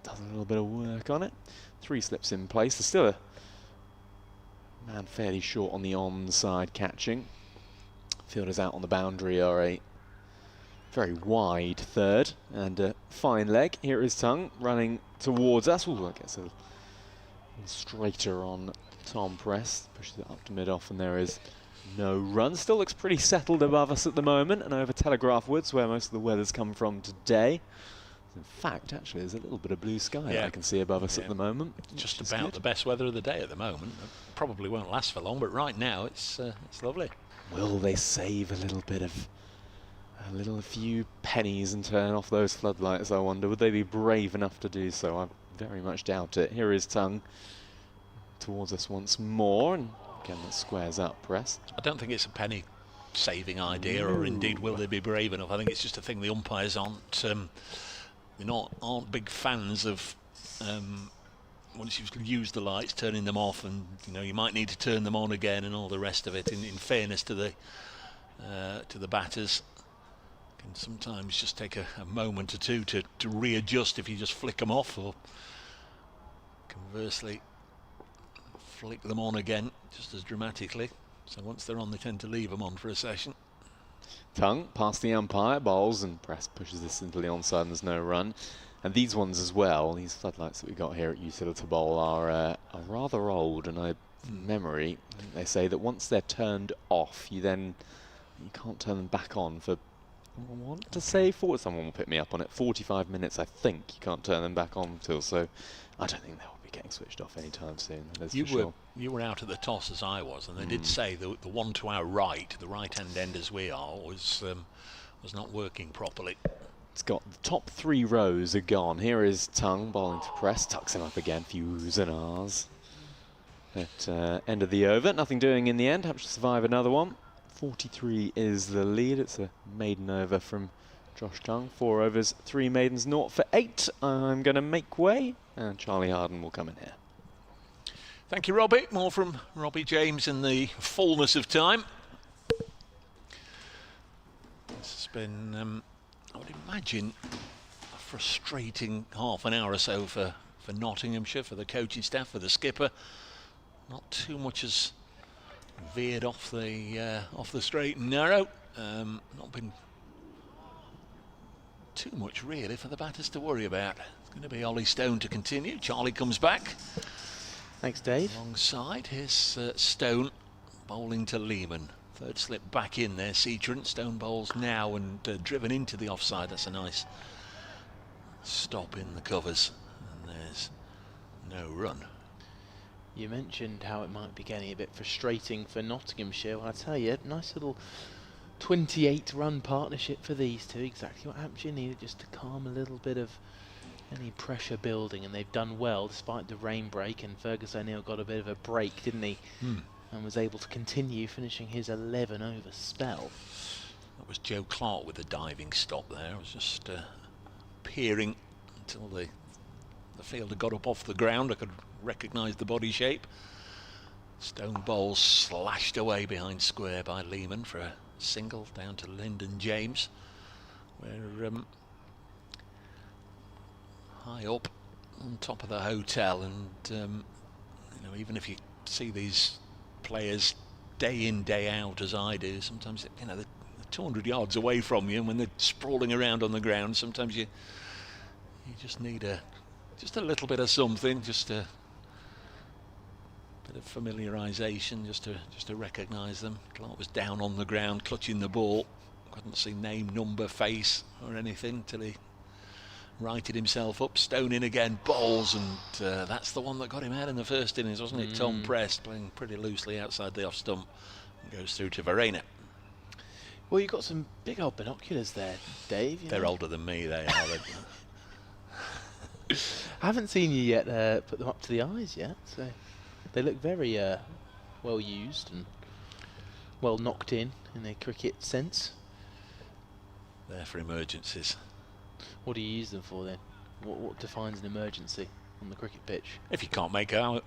Does a little bit of work on it. 3 slips in place. There's still a man fairly short on the onside catching. Fielders out on the boundary are a very wide third and a fine leg. Here is Tongue running towards us. Ooh, that gets a little straighter on Tom Prest. Pushes it up to mid-off and there is no run. Still looks pretty settled above us at the moment and over Telegraph Woods where most of the weather's come from today. In fact, actually, there's a little bit of blue sky I can see above us at the moment. Just about the best weather of the day at the moment. It probably won't last for long, but right now it's lovely. Will they save a little bit of a few pennies and turn off those floodlights, I wonder? Would they be brave enough to do so? I very much doubt it. Here is Tongue towards us once more, and again that squares up Prest. I don't think it's a penny saving idea, or indeed will they be brave enough. I think it's just a thing the umpires aren't big fans of once you've used the lights, turning them off, and you might need to turn them on again and all the rest of it. In fairness to the batters, can sometimes just take a moment or two to readjust if you just flick them off, or conversely flick them on again just as dramatically. So once they're on, they tend to leave them on for a session. Tongue past the umpire, bowls, and Prest pushes this into the onside and there's no run. And these ones as well, these floodlights that we got here at Utilita Bowl are rather old, and from memory, they say that once they're turned off, you can't turn them back on for, I want to say, someone will pick me up on it, 45 minutes, I think you can't turn them back on till, so I don't think they'll be getting switched off anytime soon. You were out at the toss as I was, and they did say the one to our right, the right-hand end as we are, was not working properly. It's got the top 3 rows are gone. Here is Tongue bowling to Prest, tucks him up again, fews and ahs. At end of the over, nothing doing in the end. Hampshire survive another one. 43 is the lead. It's a maiden over from Josh Tongue. 4 overs, 3 maidens, 0 for 8. I'm going to make way, and Charlie Harden will come in here. Thank you, Robbie. More from Robbie James in the fullness of time. This has been, I would imagine, a frustrating half an hour or so for Nottinghamshire, for the coaching staff, for the skipper. Not too much has veered off the straight and narrow. Not been too much really for the batters to worry about. It's going to be Ollie Stone to continue. Charlie comes back. Thanks, Dave. Alongside, here's Stone bowling to Lehman. Third slip back in there, Seatrant. Stone Bowls now and driven into the offside. That's a nice stop in the covers. And there's no run. You mentioned how it might be getting a bit frustrating for Nottinghamshire. Well, I tell you, nice little 28-run partnership for these two. Exactly what Hampshire needed, just to calm a little bit of any pressure building, and they've done well despite the rain break. And Fergus O'Neill got a bit of a break, didn't he? And was able to continue, finishing his 11-over spell. That was Joe Clark with the diving stop there. I was just peering until the fielder got up off the ground. I could recognise the body shape. Stone Bowls slashed away behind square by Lehman for a single down to Lyndon James, where high up on top of the hotel, and you know, even if you see these players day in day out as I do, sometimes you know they're 200 yards away from you, and when they're sprawling around on the ground, sometimes you just need just a little bit of something, just a bit of familiarisation, just to recognise them. Clark was down on the ground clutching the ball, couldn't see name, number, face or anything till he righted himself up. Stone in again, Bowls, and that's the one that got him out in the first innings, wasn't it? Tom Prest playing pretty loosely outside the off stump and goes through to Verena. Well, you've got some big old binoculars there, Dave. They're older than me, they are. I haven't seen you yet put them up to the eyes yet, so they look very well used and well knocked in a cricket sense. There for emergencies. What do you use them for then? What defines an emergency on the cricket pitch? If you can't make out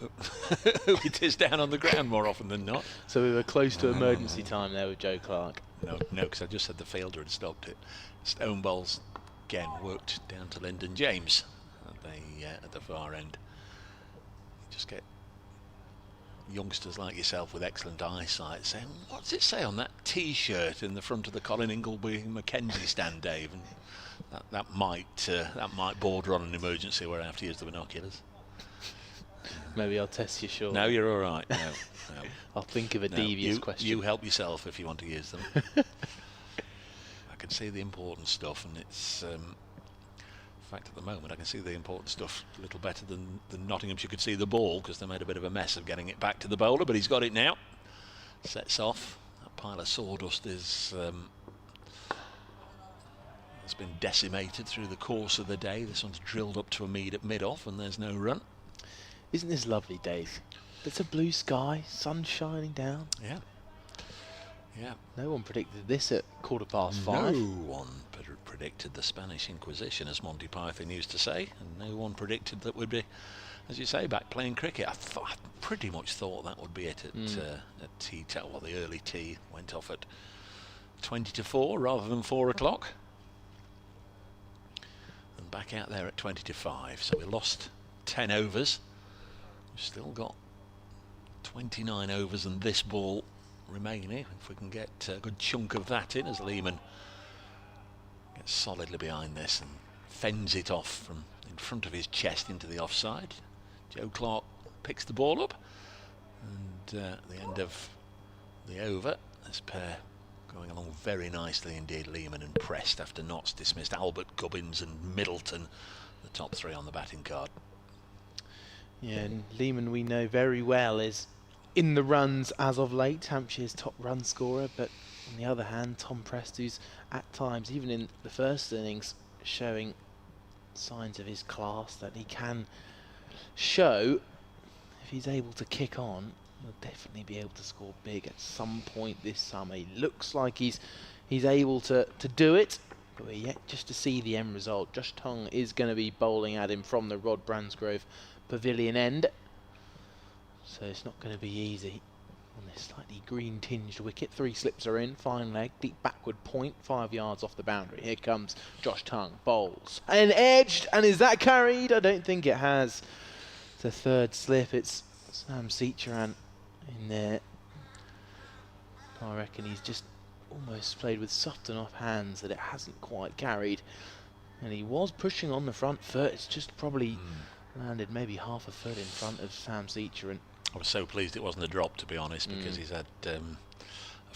who it is down on the ground more often than not. So we were close to emergency time there with Joe Clark. No, because I just said the fielder had stopped it. Stone Bowls again worked down to Lyndon James at the far end. You just get youngsters like yourself with excellent eyesight saying, "What's it say on that T-shirt in the front of the Colin Ingleby Mackenzie stand, Dave?" And that might border on an emergency where I have to use the binoculars. Maybe I'll test you short. No, you're all right. No. I'll think of a devious question. You help yourself if you want to use them. I can see the important stuff, and it's in fact at the moment I can see the important stuff a little better than Nottinghamshire could see the ball, because they made a bit of a mess of getting it back to the bowler, but he's got it now. Sets off. That pile of sawdust has been decimated through the course of the day. This one's drilled up to a mid-off, and there's no run. Isn't this lovely, Dave? It's a blue sky, sun shining down. Yeah. No one predicted this at 5:15. No one predicted the Spanish Inquisition, as Monty Python used to say, and no one predicted that we'd be, as you say, back playing cricket. I pretty much thought that would be it at tea time. Well, the early tea went off at 20 to 4 rather than 4 o'clock. And back out there at 20 to 5. So we lost 10 overs. We've still got 29 overs and this ball remaining. If we can get a good chunk of that in, as Lehman gets solidly behind this and fends it off from in front of his chest into the offside. Joe Clark picks the ball up, and at the end of the over, this pair going along very nicely indeed. Lehman and Prest, after Notts dismissed Albert, Gubbins and Middleton, the top three on the batting card. Yeah, and Lehman, we know very well, is in the runs as of late, Hampshire's top run scorer, but on the other hand, Tom Prest, who's at times, even in the first innings, showing signs of his class that he can show. If he's able to kick on, he'll definitely be able to score big at some point this summer. He looks like he's able to do it, but we're yet just to see the end result. Josh Tongue is going to be bowling at him from the Rod Bransgrove Pavilion end, so it's not going to be easy on this slightly green tinged wicket. 3 slips are in, fine leg, deep backward point, 5 yards off the boundary. Here comes Josh Tongue, bowls and edged, and is that carried? I don't think it has. It's a third slip. It's Sam Seatrant in there. I reckon he's just almost played with soft enough hands that it hasn't quite carried, and he was pushing on the front foot. It's just probably landed maybe half a foot in front of Sam Seatrant. I was so pleased it wasn't a drop, to be honest, because he's had a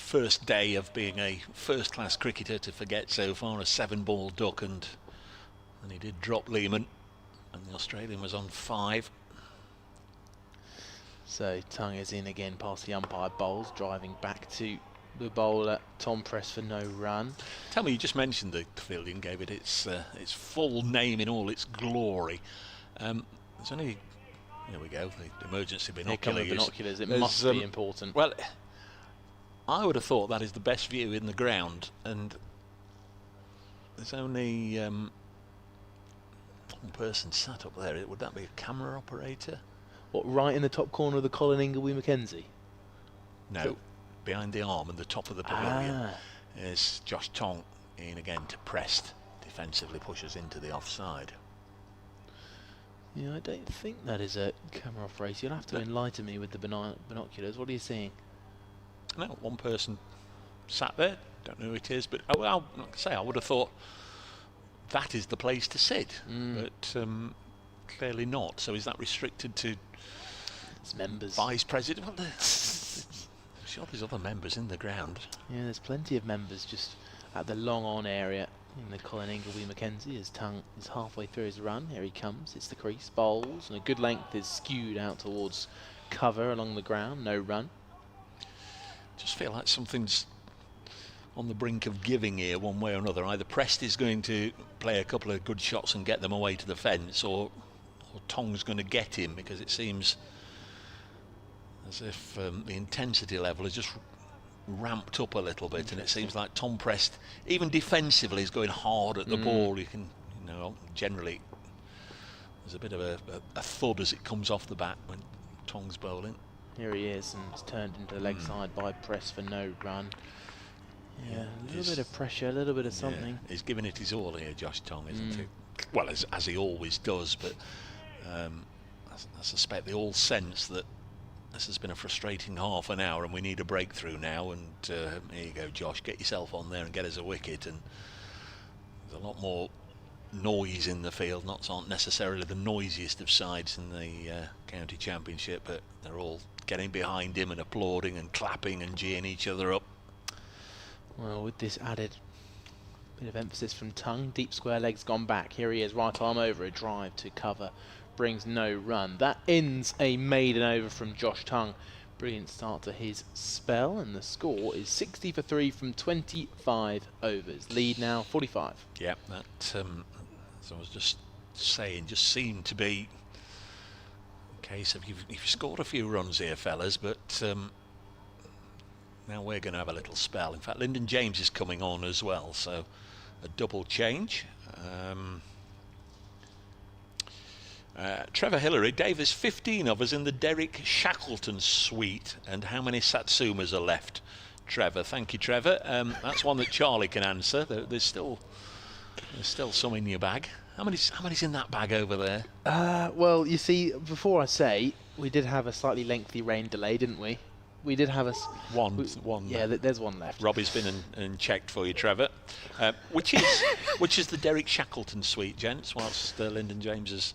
first day of being a first-class cricketer to forget so far a 7-ball duck, and he did drop Lehman, and the Australian was on 5. So Tongue is in again past the umpire. Bowles driving back to the bowler Tom Press for no run. Tell me, you just mentioned the fielding, gave it its full name in all its glory. There's only, here we go, the emergency binoculars. Here come the binoculars. It must be important. Well, I would have thought that is the best view in the ground, and there's only one person sat up there. Would that be a camera operator? What, right in the top corner of the Colin Ingleby Mackenzie? No, so behind the arm and the top of the pavilion is Josh Tongue in again to Prest. Defensively pushes into the offside. Yeah, I don't think that is a camera operator. You'll have to enlighten me with the binoculars. What are you seeing? No, one person sat there. Don't know who it is, but like I say, I would have thought that is the place to sit, but clearly not. So is that restricted to its members? Vice President? Well, I'm sure there's other members in the ground. Yeah, there's plenty of members just at the long-on area in the Colin Ingleby Mackenzie. His Tongue is halfway through his run. Here he comes. It's the crease. Bowls, and a good length is skewed out towards cover along the ground. No run. Just feel like something's on the brink of giving here one way or another. Either Prest is going to play a couple of good shots and get them away to the fence, or Tongue's going to get him, because it seems as if the intensity level is just ramped up a little bit, and it seems like Tom Prest, even defensively, is going hard at the ball. You can, generally there's a bit of a thud as it comes off the bat when Tongue's bowling. Here he is, and it's turned into the leg side by Press for no run. Yeah, a little bit of pressure, a little bit of something. He's giving it his all here, Josh Tongue, isn't he? Well, as he always does, but I suspect they all sense that this has been a frustrating half an hour and we need a breakthrough now, and here you go, Josh, get yourself on there and get us a wicket. And there's a lot more noise in the field. Notts aren't necessarily the noisiest of sides in the county championship, but they're all getting behind him and applauding and clapping and geeing each other up. Well, with this added bit of emphasis from Tongue, deep square legs gone back. Here he is, right arm over, a drive to cover, brings no run. That ends a maiden over from Josh Tongue. Brilliant start to his spell, and the score is 60 for 3 from 25 overs. Lead now 45. Yeah, that, as I was just saying, just seemed to be a case of you've scored a few runs here, fellas, but now we're going to have a little spell. In fact, Lyndon James is coming on as well, so a double change. Trevor Hillary, Dave, there's 15 of us in the Derek Shackleton suite, and how many Satsumas are left? Trevor, thank you, Trevor. That's one that Charlie can answer. There's still some in your bag. How many's in that bag over there? Well, you see, before I say, we did have a slightly lengthy rain delay, didn't we? We did have one. Yeah, there's one left. Robbie's been and checked for you, Trevor. Which is the Derek Shackleton suite, gents, whilst Lyndon James is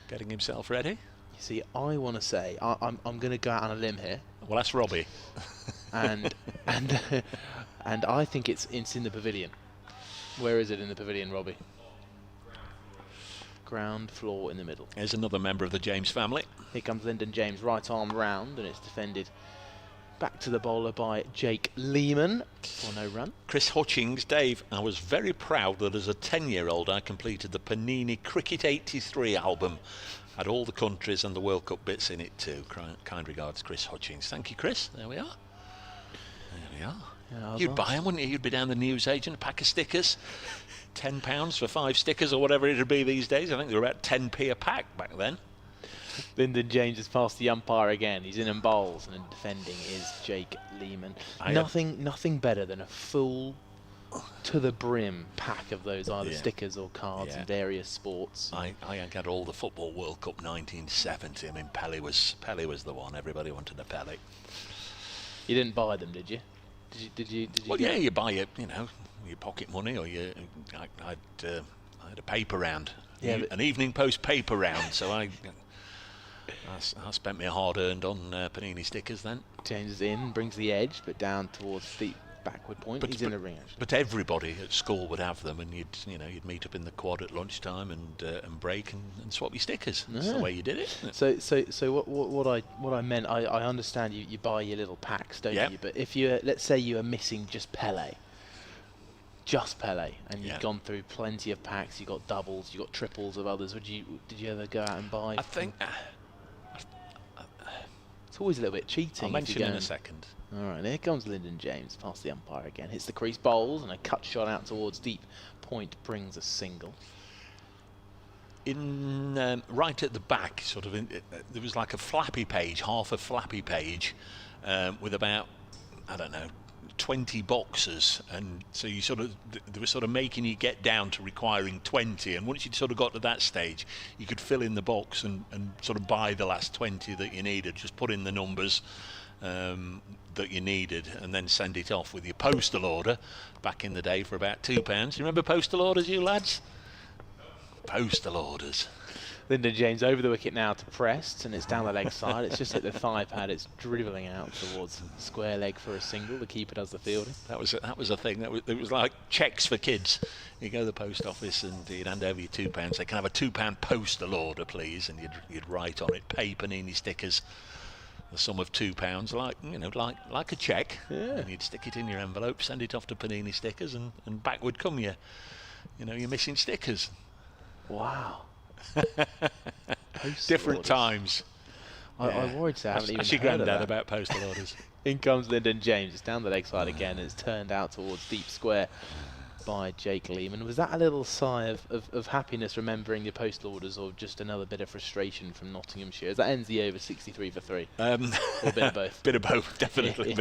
getting himself ready? You see, I want to say, I'm going to go out on a limb here. Well, that's Robbie. and I think it's in the pavilion. Where is it in the pavilion, Robbie? Ground floor in the middle. Here's another member of the James family. Here comes Lyndon James, right arm round, and it's defended back to the bowler by Jake Lehman for no run. Chris Hutchings, Dave, I was very proud that as a 10-year-old I completed the Panini Cricket 83 album. Had all the countries and the World Cup bits in it too. Kind regards, Chris Hutchings. Thank you, Chris. There we are. There we are. Yeah, you'd buy them, wouldn't you? You'd be down the newsagent, a pack of stickers. £10 for 5 stickers or whatever it'd be these days. I think they were about 10p a pack back then. Lyndon James has passed the umpire again. He's in and bowls, and defending is Jake Lehman. Nothing better than a full to the brim pack of those either stickers or cards in various sports. I had all the Football World Cup 1970. I mean, Pelé was the one. Everybody wanted a Pelé. You didn't buy them, did you? Did you? Well, yeah, you buy it. Your pocket money, or I had a paper round. Yeah, an Evening Post paper round. So I spent my hard-earned on panini stickers then. James is in, brings the edge, but down towards the backward point. He's in the ring, actually. But everybody at school would have them, and you'd meet up in the quad at lunchtime and break and swap your stickers. That's the way you did it. So what I meant, I understand you buy your little packs, don't you? But if let's say you are missing just Pele, and you've gone through plenty of packs, you got doubles, you got triples of others. Did you ever go out and buy? I think it's always a little bit cheating. I'll mention in a second. All right, here comes Lyndon James past the umpire again. Hits the crease, bowls, and a cut shot out towards deep point brings a single. In right at the back, there was like a flappy page, half a flappy page, with about, I don't know, 20 boxes, and so they were sort of making you get down to requiring 20, and once you'd sort of got to that stage, you could fill in the box and sort of buy the last 20 that you needed, just put in the numbers that you needed, and then send it off with your postal order back in the day for about £2. You remember postal orders, you lads? Postal orders. Lyndon James over the wicket now to Prest, and it's down the leg side. It's just hit the thigh pad. It's dribbling out towards square leg for a single. The keeper does the fielding. That was a thing. It was like checks for kids. You go to the post office and you'd hand over your £2. They can have a £2 postal order, please, and you'd write on it, pay panini stickers, the sum of £2, like a cheque. Yeah. And you'd stick it in your envelope, send it off to panini stickers, and back would come your missing stickers. Wow. Different orders. Times. I worried to haven't even Ask your heard of granddad that. about postal orders. In comes Lyndon James. It's down the leg side again, and it's turned out towards deep square by Jake Lehman. Was that a little sigh of happiness remembering the postal orders, or just another bit of frustration from Nottinghamshire? As that ends the over 63 for 3. Or a bit of both. Bit of both, definitely.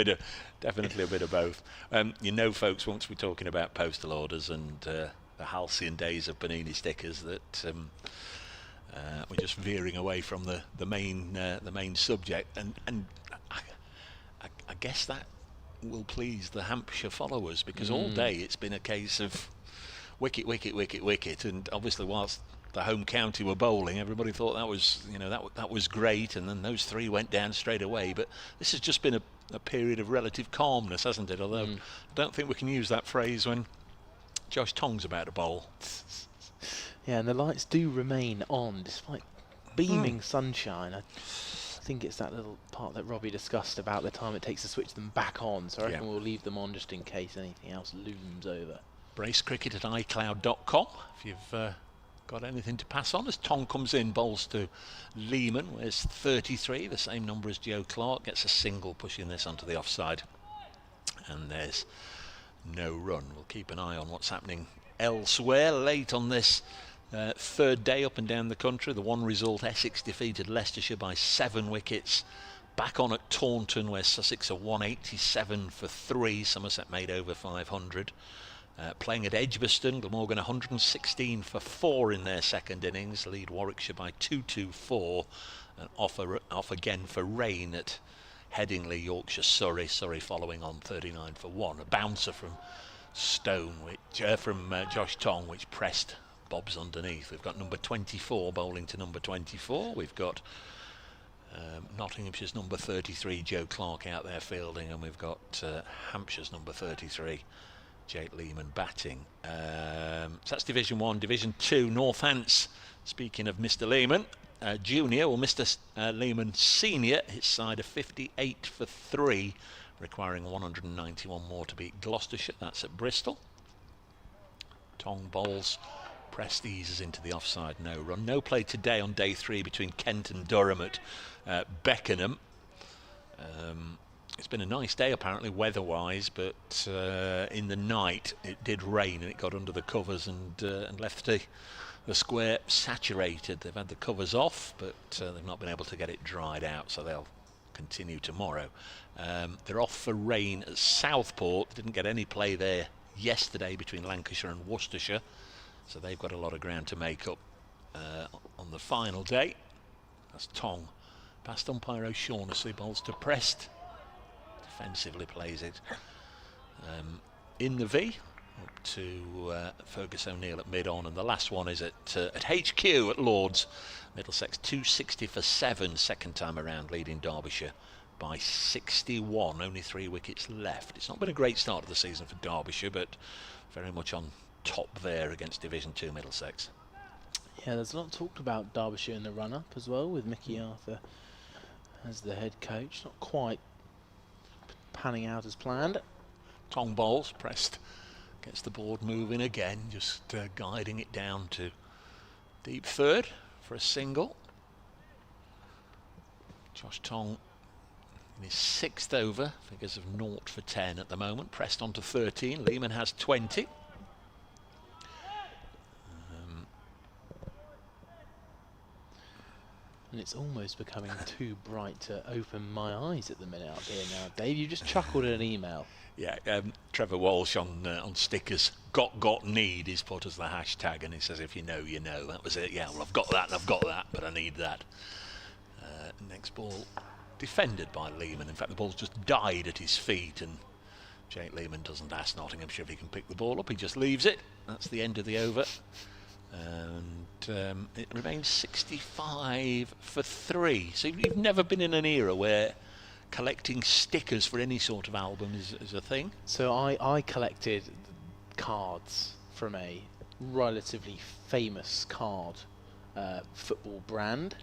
Definitely a bit of both. Folks, once we're talking about postal orders and the halcyon days of panini stickers, that we're just veering away from the main subject, and I guess that will please the Hampshire followers, because all day it's been a case of wicket, and obviously whilst the home county were bowling, everybody thought that was that was great, and then those 3 went down straight away. But this has just been a period of relative calmness, hasn't it? Although I don't think we can use that phrase when Josh Tong's about to bowl. Yeah, and the lights do remain on despite beaming sunshine. I think it's that little part that Robbie discussed about the time it takes to switch them back on, so I reckon we'll leave them on just in case anything else looms over. bracecricket@icloud.com if you've got anything to pass on. As Tong comes in, bowls to Lehman, wears 33, the same number as Joe Clark, gets a single, pushing this onto the offside, and there's no run. We'll keep an eye on what's happening elsewhere late on this third day up and down the country. The one result, Essex defeated Leicestershire by 7 wickets. Back on at Taunton, where Sussex are 187 for 3. Somerset made over 500. Playing at Edgbaston, Glamorgan 116 for 4 in their second innings. Lead Warwickshire by 224. And off again for rain at Headingley, Yorkshire, Surrey following on 39 for 1. A bouncer from Josh Tong, which pressed Bob's underneath. We've got number 24 bowling to number 24. We've got Nottinghamshire's number 33, Joe Clark, out there fielding, and we've got Hampshire's number 33, Jake Lehman, batting. So that's Division 1. Division 2, Northants. Speaking of Mr. Lehman, Junior, or Mr. Lehman Senior, his side of 58 for 3, requiring 191 more to beat Gloucestershire. That's at Bristol. Tong bowls. Prest eases into the offside, no run. No play today on day 3 between Kent and Durham at Beckenham. It's been a nice day apparently weather-wise, but in the night it did rain and it got under the covers and left the square saturated. They've had the covers off, but they've not been able to get it dried out, so they'll continue tomorrow. They're off for rain at Southport. Didn't get any play there yesterday between Lancashire and Worcestershire, so they've got a lot of ground to make up on the final day. That's Tong. Past umpire O'Shaughnessy, bowls to Prest. Defensively plays it. In the V, up to Fergus O'Neill at mid-on, and the last one is at HQ at Lords. Middlesex 260 for 7 second time around, leading Derbyshire by 61. Only 3 wickets left. It's not been a great start to the season for Derbyshire, but very much on top there against Division 2 Middlesex. Yeah, there's a lot talked about Derbyshire in the run-up as well, with Mickey Arthur as the head coach. Not quite panning out as planned. Tong bowls, Prest gets the board moving again, just guiding it down to deep third for a single. Josh Tong in his 6th over, figures of 0 for 10 at the moment. Prest on to 13, Lehman has 20. And it's almost becoming too bright to open my eyes at the minute out here now. Dave, you just chuckled at an email. Yeah, Trevor Walsh on stickers. Got need is put as the hashtag, and he says, if you know, you know. That was it. Yeah, well, I've got that and I've got that, but I need that. Next ball defended by Lehman. In fact, the ball's just died at his feet, and Jake Lehman doesn't ask Nottinghamshire if he can pick the ball up. He just leaves it. That's the end of the over. And it remains 65 for 3. So you've never been in an era where collecting stickers for any sort of album is a thing? So I collected cards from a relatively famous card football brand,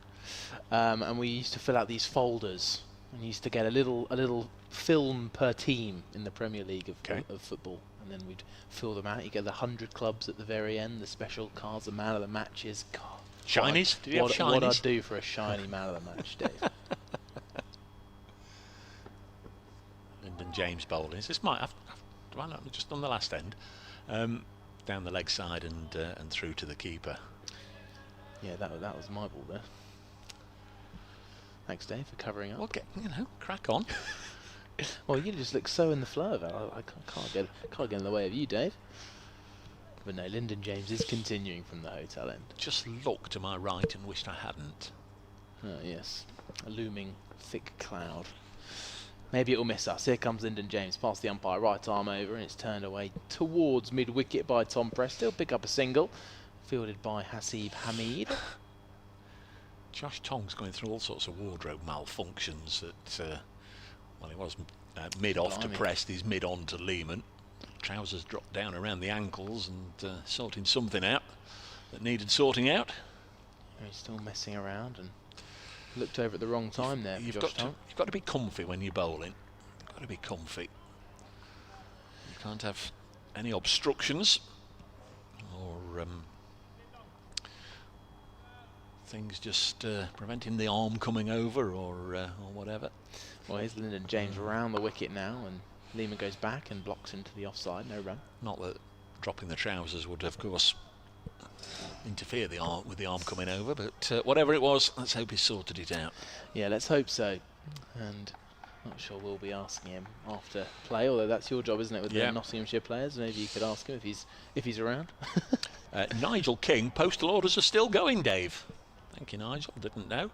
and we used to fill out these folders and used to get a little film per team in the Premier League of football. And then we'd fill them out. You get the 100 clubs at the very end, the special cards, the man of the matches. God, shinies? Do you have shinies? What I'd do for a shiny man of the match, Dave. Lyndon James bowling. This might have just on the last end, down the leg side and through to the keeper. Yeah, that was my ball there. Thanks, Dave, for covering up. Okay, crack on. Well, you just look so in the flow of it. I can't get in the way of you, Dave. But no, Lyndon James is continuing from the hotel end. Just looked to my right and wished I hadn't. Oh, yes. A looming thick cloud. Maybe it'll miss us. Here comes Lyndon James past the umpire, right arm over, and it's turned away towards mid-wicket by Tom Prest. He'll pick up a single, fielded by Hasib Hamid. Josh Tong's going through all sorts of wardrobe malfunctions at... well, he was mid-off to Prest, he's mid-on to Lehman. Trousers dropped down around the ankles and sorting something out that needed sorting out. He's still messing around and looked over at the wrong time there. You've got to be comfy when you're bowling. You've got to be comfy. You can't have any obstructions or things just preventing the arm coming over or whatever. Well, here's Lyndon James around the wicket now, and Lehman goes back and blocks into the offside. No run. Not that dropping the trousers would, of course, interfere with the arm coming over, but whatever it was, let's hope he sorted it out. Yeah, let's hope so. And not sure we'll be asking him after play, although that's your job, isn't it, with the Nottinghamshire players? Maybe you could ask him if he's around. Nigel King, postal orders are still going, Dave. Thank you, Nigel. Didn't know.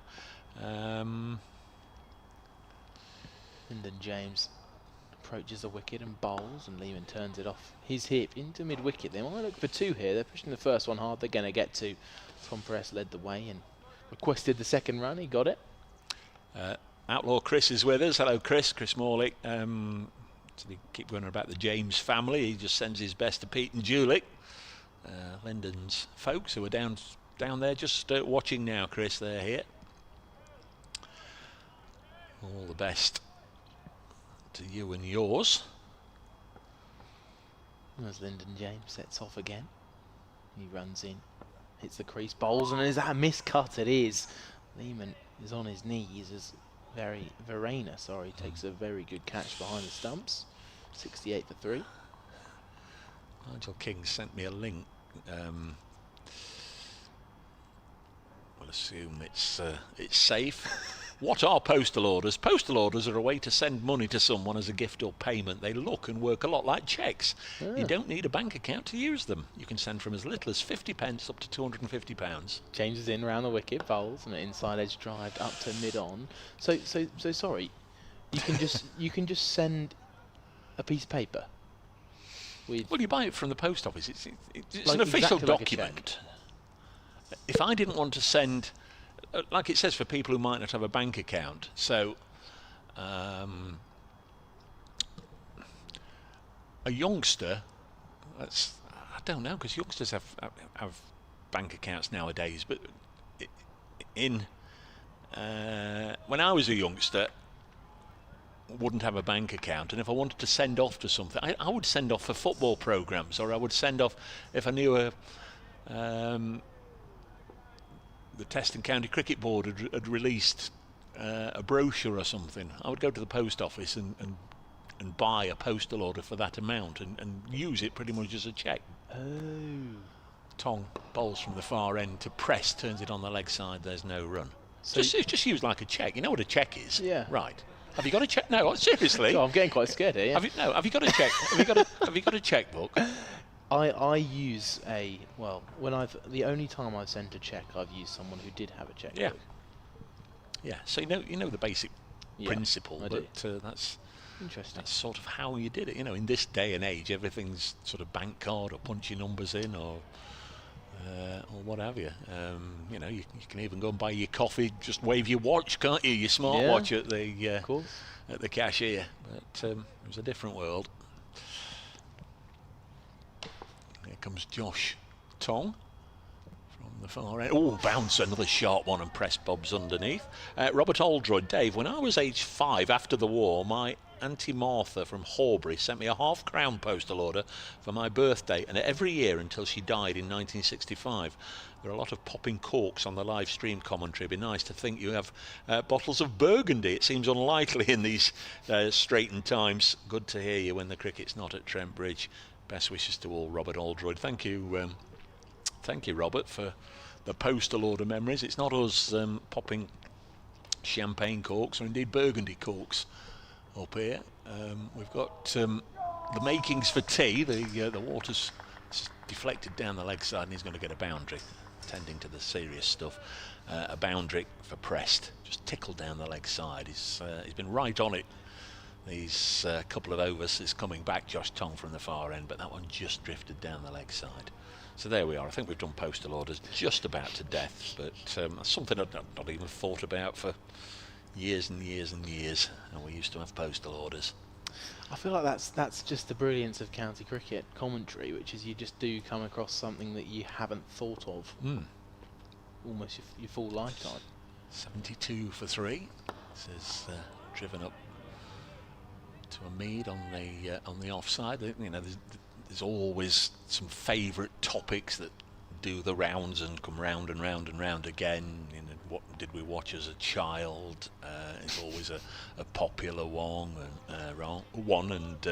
Lyndon James approaches the wicket and bowls, and Lehman turns it off his hip into mid-wicket. They might look for 2 here. They're pushing the first one hard. They're going to get 2. Tom Prest led the way and requested the second run. He got it. Outlaw Chris is with us. Hello, Chris. Chris Morley. So we keep going on about the James family. He just sends his best to Pete and Julie, Lyndon's folks, who are down there just watching now. Chris, they're here. All the best to you and yours. As Lyndon James sets off again, he runs in, hits the crease, bowls, and is that a miscut? It is. Lehman is on his knees as Verena takes a very good catch behind the stumps. 68 for 3. Nigel King sent me a link. We'll assume it's safe. What are postal orders? Postal orders are a way to send money to someone as a gift or payment. They look and work a lot like cheques. You don't need a bank account to use them. You can send from as little as 50p up to £250. Changes in round the wicket, bowls, and an inside edge drive up to mid-on. So sorry, you can just send a piece of paper. Well, you buy it from the post office. It's Like an official exactly like a document. If I didn't want to send, like it says for people who might not have a bank account, so a youngster, I don't know, because youngsters have bank accounts nowadays, but when I was a youngster, wouldn't have a bank account, and if I wanted to send off to something, I would send off for football programs, or I would send off if I knew the Test and County Cricket Board had released a brochure or something. I would go to the post office and buy a postal order for that amount and use it pretty much as a cheque. Oh. Tong bowls from the far end to Press, turns it on the leg side, there's no run. So it's just used like a cheque. You know what a cheque is? Yeah. Right. Have you got a cheque? No, seriously. I'm getting quite scared here. Yeah. Have you got a cheque? Have you got a chequebook? I use the only time I've sent a cheque, I've used someone who did have a chequebook. Yeah. Yeah. So you know the basic principle, but that's interesting. That's sort of how you did it. You know, in this day and age, everything's sort of bank card or punch your numbers in or what have you. You know, you can even go and buy your coffee, just wave your watch, can't you? Your smartwatch at the cashier. But it was a different world. Here comes Josh Tong from the far end. Oh, bounce, another sharp one, and Press bobs underneath. Robert Oldroyd, Dave, when I was age 5 after the war, my Auntie Martha from Horbury sent me a £half-crown postal order for my birthday, and every year until she died in 1965. There are a lot of popping corks on the live stream commentary. It'd be nice to think you have bottles of Burgundy. It seems unlikely in these straitened times. Good to hear you when the cricket's not at Trent Bridge. Best wishes to all, Robert Oldroyd. Thank you, Robert, for the postal order memories. It's not us popping champagne corks or indeed Burgundy corks up here. We've got the makings for tea. The water's deflected down the leg side, and he's going to get a boundary. Tending to the serious stuff, a boundary for Prest, just tickled down the leg side. He's been right on it. These couple of overs is coming back, Josh Tong from the far end, but that one just drifted down the leg side. So there we are. I think we've done postal orders just about to death, but something I've not even thought about for years and years and years. And we used to have postal orders. I feel like that's just the brilliance of county cricket commentary, which is you just do come across something that you haven't thought of almost your full lifetime. 72 for 3. This is driven up to a Mead on the offside. You know, there's always some favourite topics that do the rounds and come round and round and round again. You know, what did we watch as a child? It's always a popular one, and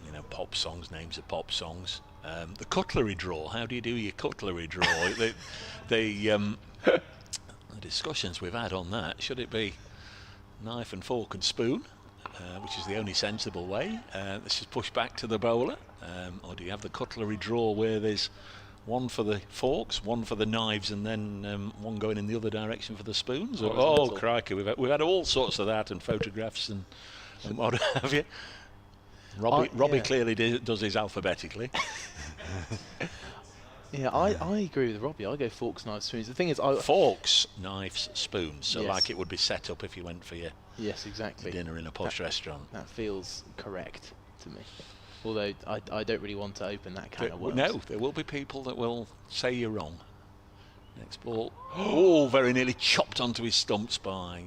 you know, pop songs, names of pop songs. The cutlery draw. How do you do your cutlery draw? the discussions we've had on that. Should it be knife and fork and spoon, which is the only sensible way? This is pushed back to the bowler, or do you have the cutlery draw where there's one for the forks, one for the knives, and then one going in the other direction for the spoons? Oh crikey, we've had all sorts of that, and photographs and what have you. Robbie clearly does his alphabetically. Yeah, I agree with Robbie. I go forks, knives, spoons. The thing is, forks, knives, spoons. So like it would be set up if you went for your dinner in a posh restaurant. That feels correct to me. Although I don't really want to open that can of worms. No, there will be people that will say you're wrong. Next ball. Oh, very nearly chopped onto his stumps by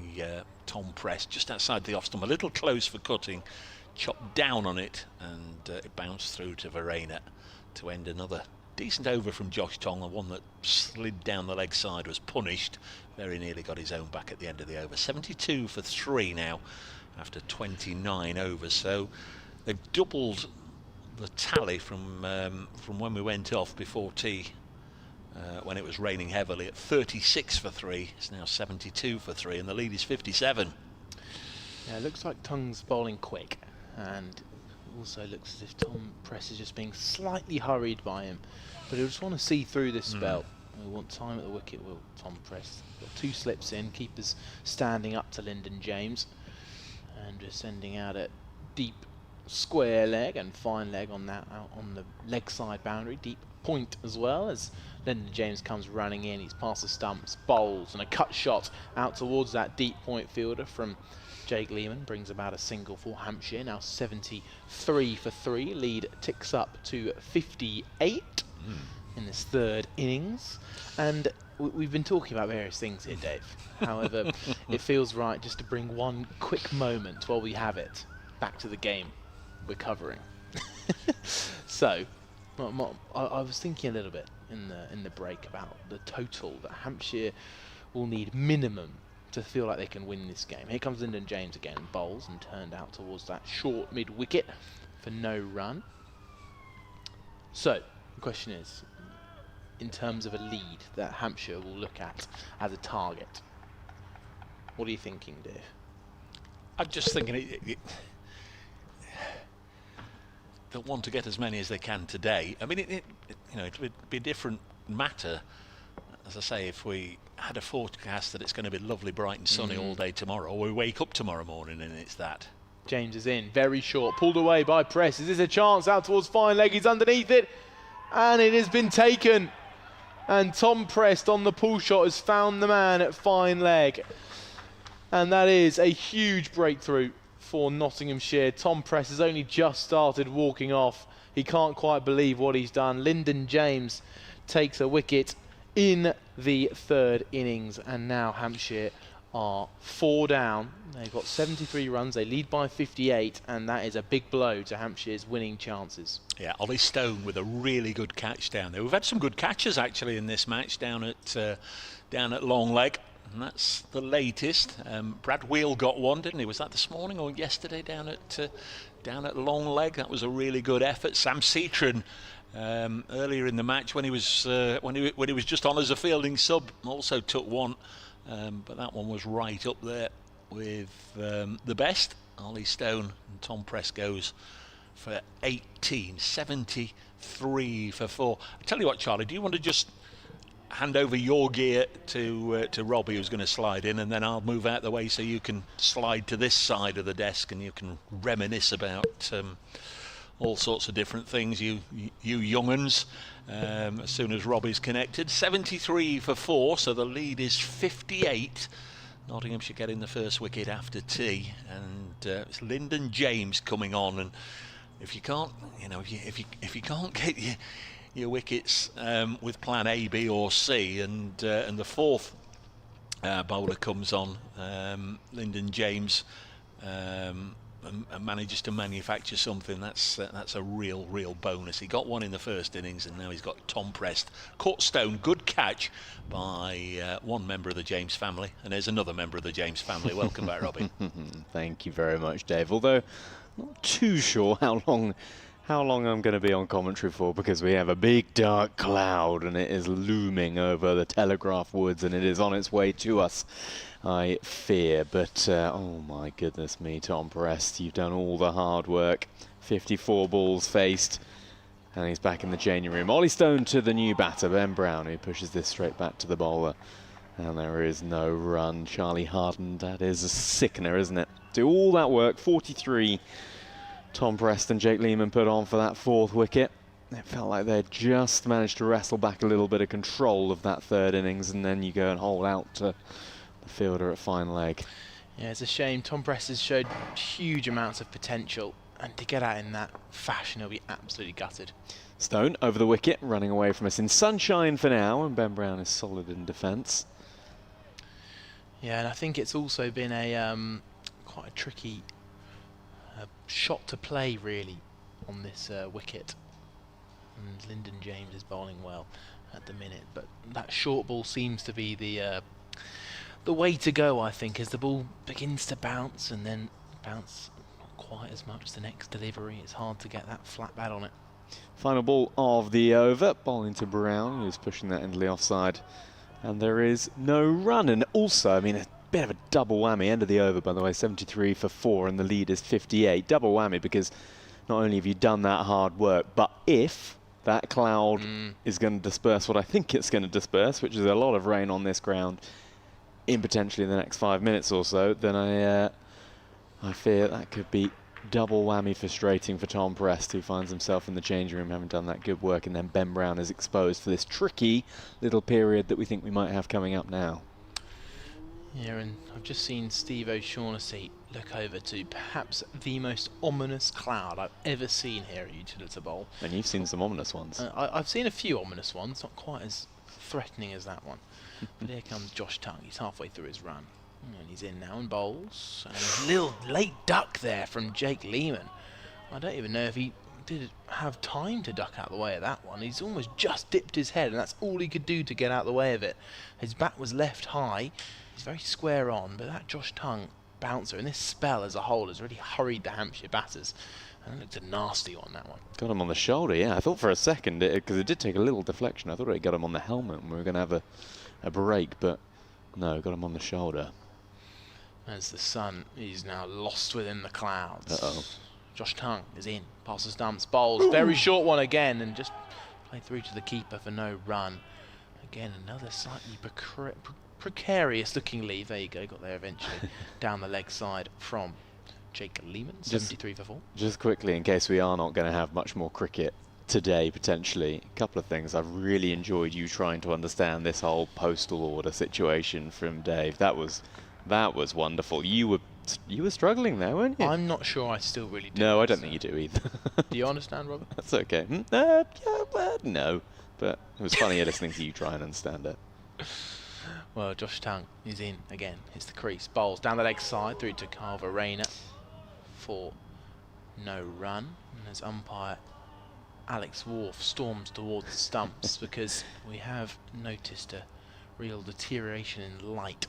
Tom Press, just outside the off stump. A little close for cutting. Chopped down on it, and it bounced through to Verena to end another decent over from Josh Tong. The one that slid down the leg side was punished. Very nearly got his own back at the end of the over. 72 for 3 now after 29 overs. So they've doubled the tally from when we went off before tea, when it was raining heavily, at 36 for 3. It's now 72 for 3, and the lead is 57. Yeah, it looks like Tong's bowling quick, and also looks as if Tom Press is just being slightly hurried by him. But he'll just want to see through this spell. We want time at the wicket, will Tom Press. Got 2 slips in, keepers standing up to Lyndon James, and just sending out a deep square leg and fine leg on that, out on the leg side boundary, deep point as well, as Lyndon James comes running in. He's past the stumps, bowls, and a cut shot out towards that deep point fielder from Jake Lehman brings about a single for Hampshire. Now 73 for 3. Lead ticks up to 58 in this third innings. And we've been talking about various things here, Dave. However, it feels right just to bring one quick moment while we have it back to the game we're covering. So, I was thinking a little bit in the break about the total that Hampshire will need minimum to feel like they can win this game. Here comes Lyndon James again, bowls and turned out towards that short mid-wicket for no run. So, the question is, in terms of a lead that Hampshire will look at as a target, what are you thinking, Dave? I'm just thinking they'll want to get as many as they can today. I mean, it would be a different matter, as I say, if we had a forecast that it's going to be lovely, bright and sunny all day tomorrow, or we wake up tomorrow morning and it's that. James is in, very short, pulled away by Press. Is this a chance out towards fine leg? He's underneath it, and it has been taken. And Tom Prest on the pull shot has found the man at fine leg. And that is a huge breakthrough for Nottinghamshire. Tom Prest has only just started walking off. He can't quite believe what he's done. Lyndon James takes a wicket in the third innings, and now Hampshire are 4 down. They've got 73 runs, they lead by 58, and that is a big blow to Hampshire's winning chances. Yeah, Ollie Stone with a really good catch down there. We've had some good catches actually in this match down at long leg, and that's the latest. Brad Wheel got one, didn't he? Was that this morning or yesterday down at long leg? That was a really good effort. Sam Cetron earlier in the match when he was just on as a fielding sub also took one, but that one was right up there with the best. Ollie Stone and Tom Press goes for 18, 73 for 4. I tell you what, Charlie, do you want to just hand over your gear to Robbie, who's going to slide in, and then I'll move out the way so you can slide to this side of the desk and you can reminisce about all sorts of different things, you young'uns, as soon as Robbie's connected. 73 for 4, so the lead is 58. Nottinghamshire getting the first wicket after tea, and it's Lyndon James coming on. And if you can't, if you can't get your wickets with plan A, B, or C, and the fourth bowler comes on, Lyndon James, and manages to manufacture something, that's a real bonus. He got one in the first innings, and now he's got Tom Prest. Caught Stone, good catch by one member of the James family, and there's another member of the James family. Welcome back, Robbie. Thank you very much, Dave. Although not too sure how long I'm going to be on commentary for, because we have a big dark cloud and it is looming over the Telegraph Woods, and it is on its way to us, I fear. But oh my goodness me, Tom Prest, you've done all the hard work. 54 balls faced, and he's back in the changing room. Ollie Stone to the new batter, Ben Brown, who pushes this straight back to the bowler, and there is no run. Charlie Harden, that is a sickener, isn't it? Do all that work, 43 Tom Prest and Jake Lehman put on for that fourth wicket. It felt like they'd just managed to wrestle back a little bit of control of that third innings, and then you go and hold out to the fielder at fine leg. Yeah, it's a shame. Tom Prest has showed huge amounts of potential, and to get out in that fashion, he'll be absolutely gutted. Stone over the wicket, running away from us in sunshine for now, and Ben Brown is solid in defence. Yeah, and I think it's also been a quite a tricky shot to play, really, on this wicket. And Lyndon James is bowling well at the minute, but that short ball seems to be the way to go, I think, as the ball begins to bounce and then bounce not quite as much the next delivery. It's hard to get that flat bat on it. Final ball of the over, bowling to Brown, who's pushing that into the offside, and there is no run. And also, I mean, a bit of a double whammy, end of the over, by the way, 73 for 4, and the lead is 58. Double whammy, because not only have you done that hard work, but if that cloud is going to disperse what I think it's going to disperse, which is a lot of rain on this ground in potentially the next 5 minutes or so, then I fear that could be double whammy frustrating for Tom Prest, who finds himself in the changing room having done that good work, and then Ben Brown is exposed for this tricky little period that we think we might have coming up now. Yeah, and I've just seen Steve O'Shaughnessy look over to perhaps the most ominous cloud I've ever seen here at Utilita Bowl. And you've seen some ominous ones. I've seen a few ominous ones, not quite as threatening as that one. But here comes Josh Tongue. He's halfway through his run. And he's in now and bowls. And a little late duck there from Jake Lehman. I don't even know if he did have time to duck out the way of that one. He's almost just dipped his head, and that's all he could do to get out the way of it. His bat was left high. He's very square on, but that Josh Tongue bouncer and this spell as a whole has really hurried the Hampshire batters. And it looked a nasty one, that one. Got him on the shoulder, yeah. I thought for a second, because it did take a little deflection, I thought it got him on the helmet and we were going to have a break, but no, got him on the shoulder. As the sun is now lost within the clouds. Uh-oh. Josh Tongue is in, past the stumps, bowls, very short one again, and just played through to the keeper for no run. Again, another slightly precarious looking leave. There you go, got there eventually. Down the leg side from Jake Lehman, 73 for 4. Just quickly, in case we are not going to have much more cricket today, potentially, a couple of things. I've really enjoyed you trying to understand this whole postal order situation from Dave. That was wonderful. You were struggling there, weren't you? I'm not sure I still really do. No, I don't think you do either. Do you understand, Robert? That's okay. Yeah, but no. But it was funnier listening to you try and understand it. Well, Josh Tongue is in again. Hits the crease. Bowls down the leg side through to Carver Rayner for no run. And as umpire Alex Wharf storms towards the stumps because we have noticed a real deterioration in light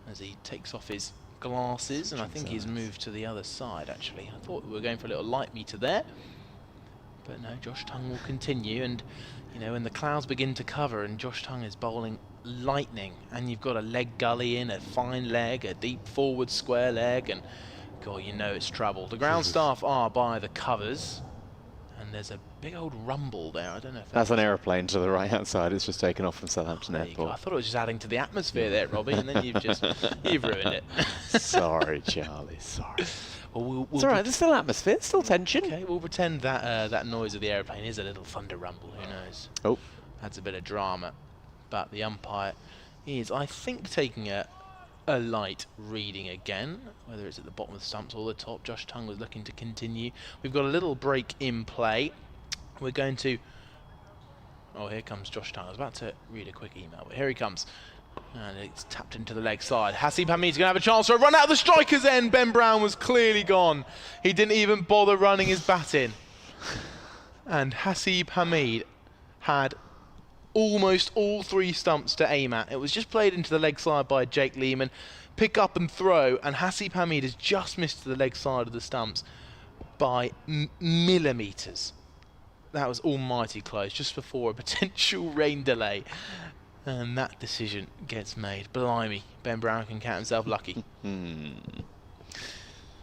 as he takes off his glasses, and I think he's moved to the other side actually. I thought we were going for a little light meter there, but no, Josh Tongue will continue. And you know, when the clouds begin to cover and Josh Tongue is bowling lightning, and you've got a leg gully in, a fine leg, a deep forward square leg, and God, you know it's trouble. The ground staff are by the covers, and there's a big old rumble there. I don't know if that's an aeroplane to the right hand side. It's just taken off from Southampton Airport. I thought it was just adding to the atmosphere there, Robbie, and then you've ruined it. Sorry, Charlie, sorry. Well, we'll it's alright, there's still atmosphere, still tension. Okay, we'll pretend that that noise of the aeroplane is a little thunder rumble, who knows. Oh. Adds a bit of drama. But the umpire is, I think, taking a light reading again, whether it's at the bottom of the stumps or the top. Josh Tongue was looking to continue. We've got a little break in play. We're going to... Oh, here comes Josh Tongue. I was about to read a quick email, but here he comes. And it's tapped into the leg side. Hasib Hamid's going to have a chance for a run out of the striker's end. Ben Brown was clearly gone. He didn't even bother running his bat in. And Hasib Hamid had almost all three stumps to aim at. It was just played into the leg side by Jake Lehman. Pick up and throw, and Hasib Hamid has just missed the leg side of the stumps by millimetres. That was almighty close, just before a potential rain delay. And that decision gets made. Blimey, Ben Brown can count himself lucky.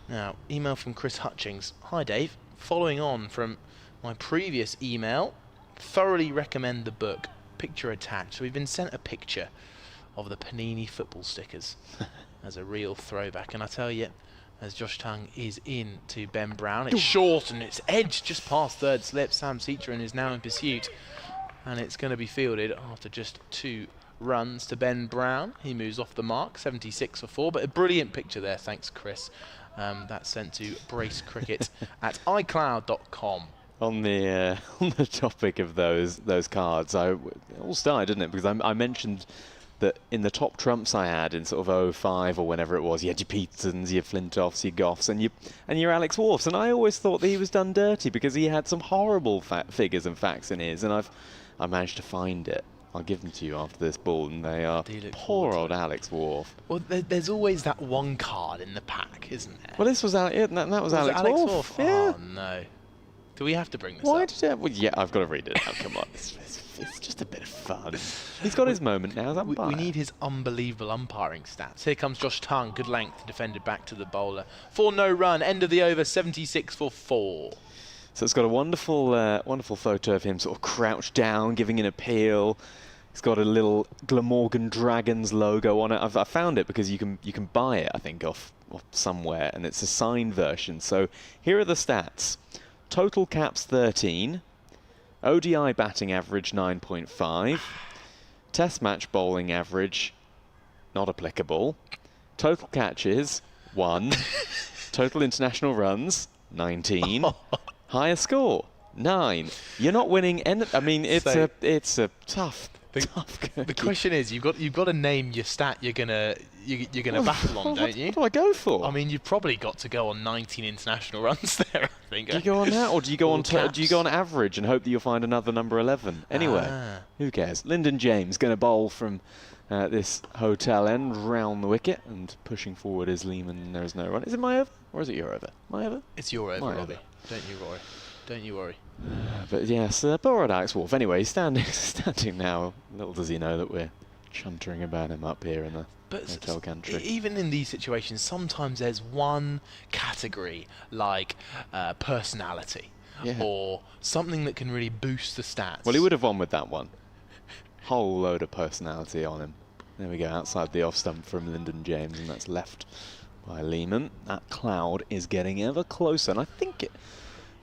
Now, email from Chris Hutchings. Hi Dave, following on from my previous email, thoroughly recommend the book, Picture Attached. So we've been sent a picture of the Panini football stickers as a real throwback. And I tell you, as Josh Tongue is in to Ben Brown, it's short and it's edged just past third slip. Sam Citroen is now in pursuit. And it's going to be fielded after just 2 runs to Ben Brown. He moves off the mark, 76 for 4. But a brilliant picture there, thanks Chris. That's sent to bracecricket at iCloud.com. On the topic of those cards, it all started, didn't it? Because I mentioned that in the top trumps I had in sort of 05 or whenever it was, you had your Petersons, your Flintoffs, your Goffs, and your Alex Wharfs. And I always thought that he was done dirty because he had some horrible figures and facts in his. And I managed to find it. I'll give them to you after this ball, and they are poor old Alex Wharf. Well, there's always that one card in the pack, isn't there? Well, this was that was Alex Wharf. Yeah. Oh no! Do we have to bring this Why up? did you? Well, yeah, I've got to read it now. Come on, it's just a bit of fun. He's got his moment now. We need his unbelievable umpiring stats. Here comes Josh Tongue, good length, defended back to the bowler for no run. End of the over, 76 for 4. So it's got a wonderful photo of him sort of crouched down, giving an appeal. It's got a little Glamorgan Dragons logo on it. I found it because you can buy it, I think, off somewhere, and it's a signed version. So here are the stats. Total caps 13, ODI batting average 9.5, Test match bowling average not applicable, total catches 1, total international runs 19, highest score 9. You're not winning any. I mean, it's a tough. The question is, you've got to name your stat you're gonna battle on, don't you? What do I go for? I mean, you've probably got to go on 19 international runs there, I think. Do you go on that, or do you go on do you go on average and hope that you'll find another number 11? Anyway, who cares? Lyndon James going to bowl from this hotel end round the wicket, and pushing forward is Lehmann. There is no run. Is it my over or is it your over? My over? It's your over, Robbie. Don't you worry. Don't you worry. But yes, Borrowed Alex Wolf. Anyway, he's standing now. Little does he know that we're chuntering about him up here in the hotel country. Even in these situations, sometimes there's one category like personality or something that can really boost the stats. Well, he would have won with that one. Whole load of personality on him. There we go, outside the off stump from Lyndon James, and that's left by Lehmann. That cloud is getting ever closer, and I think it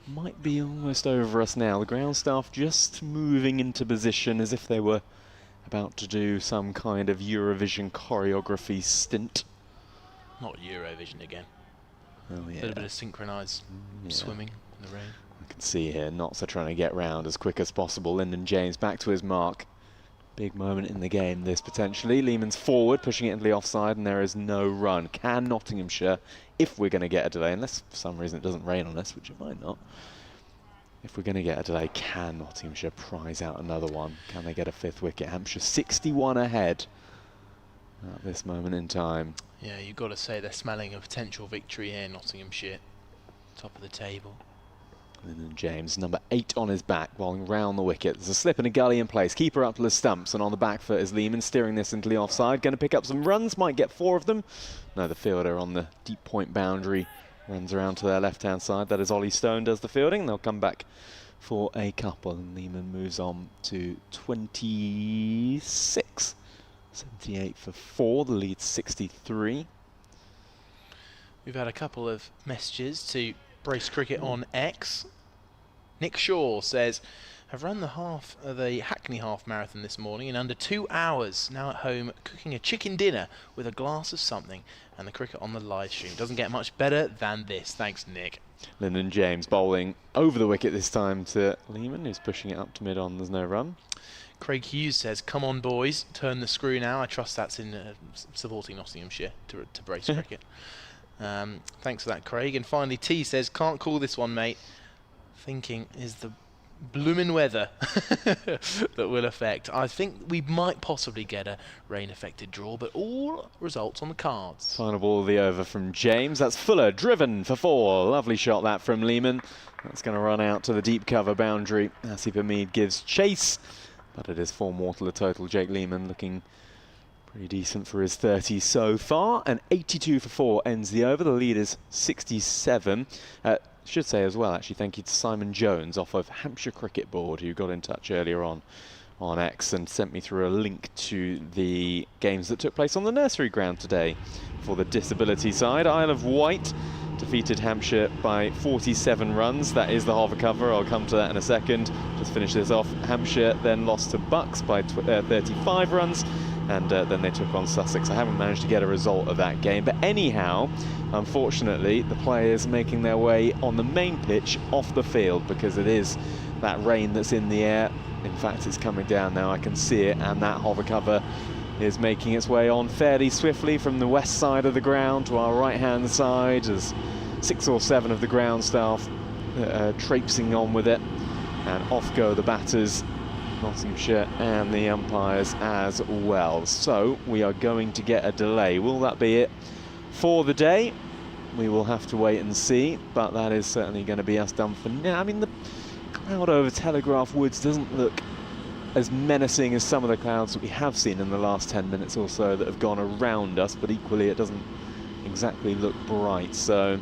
might be almost over us now. The ground staff just moving into position as if they were about to do some kind of Eurovision choreography stint. Not Eurovision again. Oh yeah. A little bit of synchronised swimming in the rain. I can see here, Notts are trying to get round as quick as possible. Lyndon James back to his mark. Big moment in the game, this potentially. Lehmann's forward, pushing it into the offside, and there is no run. Can Nottinghamshire, if we're going to get a delay, unless for some reason it doesn't rain on us, which it might not, if we're going to get a delay, can Nottinghamshire prize out another one? Can they get a 5th wicket? Hampshire 61 ahead at this moment in time. Yeah, you've got to say they're smelling a potential victory here, Nottinghamshire. Top of the table. Lyndon James, number 8 on his back, bowling round the wicket. There's a slip and a gully in place. Keeper up to the stumps, and on the back foot is Lehmann, steering this into the offside. Going to pick up some runs, might get 4 of them. No, the fielder on the deep point boundary runs around to their left-hand side. That is Ollie Stone does the fielding. They'll come back for a couple, and Lehmann moves on to 26. 78 for 4, the lead's 63. We've had a couple of messages to Brace Cricket on X. Nick Shaw says, I've run the Hackney half marathon this morning in under 2 hours. Now at home cooking a chicken dinner with a glass of something and the cricket on the live stream. Doesn't get much better than this. Thanks, Nick. Lyndon James bowling over the wicket this time to Lehmann, who's pushing it up to mid-on. There's no run. Craig Hughes says, come on boys, turn the screw now. I trust that's in supporting Nottinghamshire to Brace Cricket. Thanks for that, Craig. And finally, T says, can't call this one, mate. Thinking is the bloomin' weather that will affect. I think we might possibly get a rain-affected draw, but all results on the cards. Final ball of the over from James. That's Fuller, driven for 4. Lovely shot that from Lehmann. That's going to run out to the deep cover boundary. Asif Hamid gives chase, but it is 4 more to the total. Jake Lehmann looking pretty decent for his 30 so far, and 82 for 4 ends the over. The lead is 67. Should say as well, actually, thank you to Simon Jones off of Hampshire Cricket Board, who got in touch earlier on X and sent me through a link to the games that took place on the nursery ground today for the disability side. Isle of Wight defeated Hampshire by 47 runs. That is the half a cover. I'll come to that in a second. Just finish this off. Hampshire then lost to Bucks by 35 runs. And then they took on Sussex. I haven't managed to get a result of that game. But anyhow, unfortunately, the players making their way on the main pitch off the field because it is that rain that's in the air. In fact, it's coming down now. I can see it. And that hover cover is making its way on fairly swiftly from the west side of the ground to our right-hand side as 6 or 7 of the ground staff traipsing on with it. And off go the batters. Nottinghamshire and the umpires as well. So we are going to get a delay. Will that be it for the day? We will have to wait and see, but that is certainly going to be us done for now. I mean, the cloud over Telegraph Woods doesn't look as menacing as some of the clouds that we have seen in the last 10 minutes or so that have gone around us, but equally it doesn't exactly look bright. So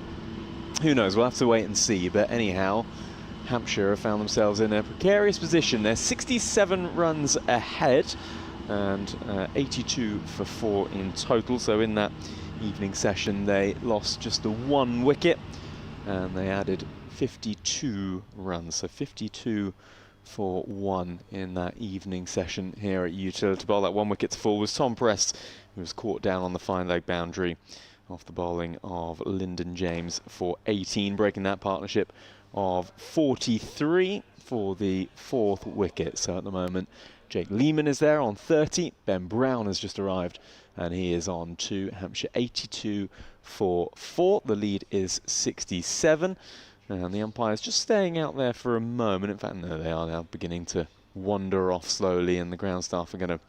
who knows? We'll have to wait and see. But anyhow, Hampshire have found themselves in a precarious position. They're 67 runs ahead and 82 for 4 in total. So in that evening session they lost just the 1 wicket and they added 52 runs. So 52 for 1 in that evening session here at Utilita Bowl. That 1 wicket to fall was Tom Prest, who was caught down on the fine leg boundary off the bowling of Lyndon James for 18, breaking that partnership of 43 for the 4th wicket. So at the moment, Jake Lehman is there on 30. Ben Brown has just arrived and he is on 2. Hampshire 82 for 4. The lead is 67. And the umpire's just staying out there for a moment. In fact, no, they are now beginning to wander off slowly, and the ground staff are going to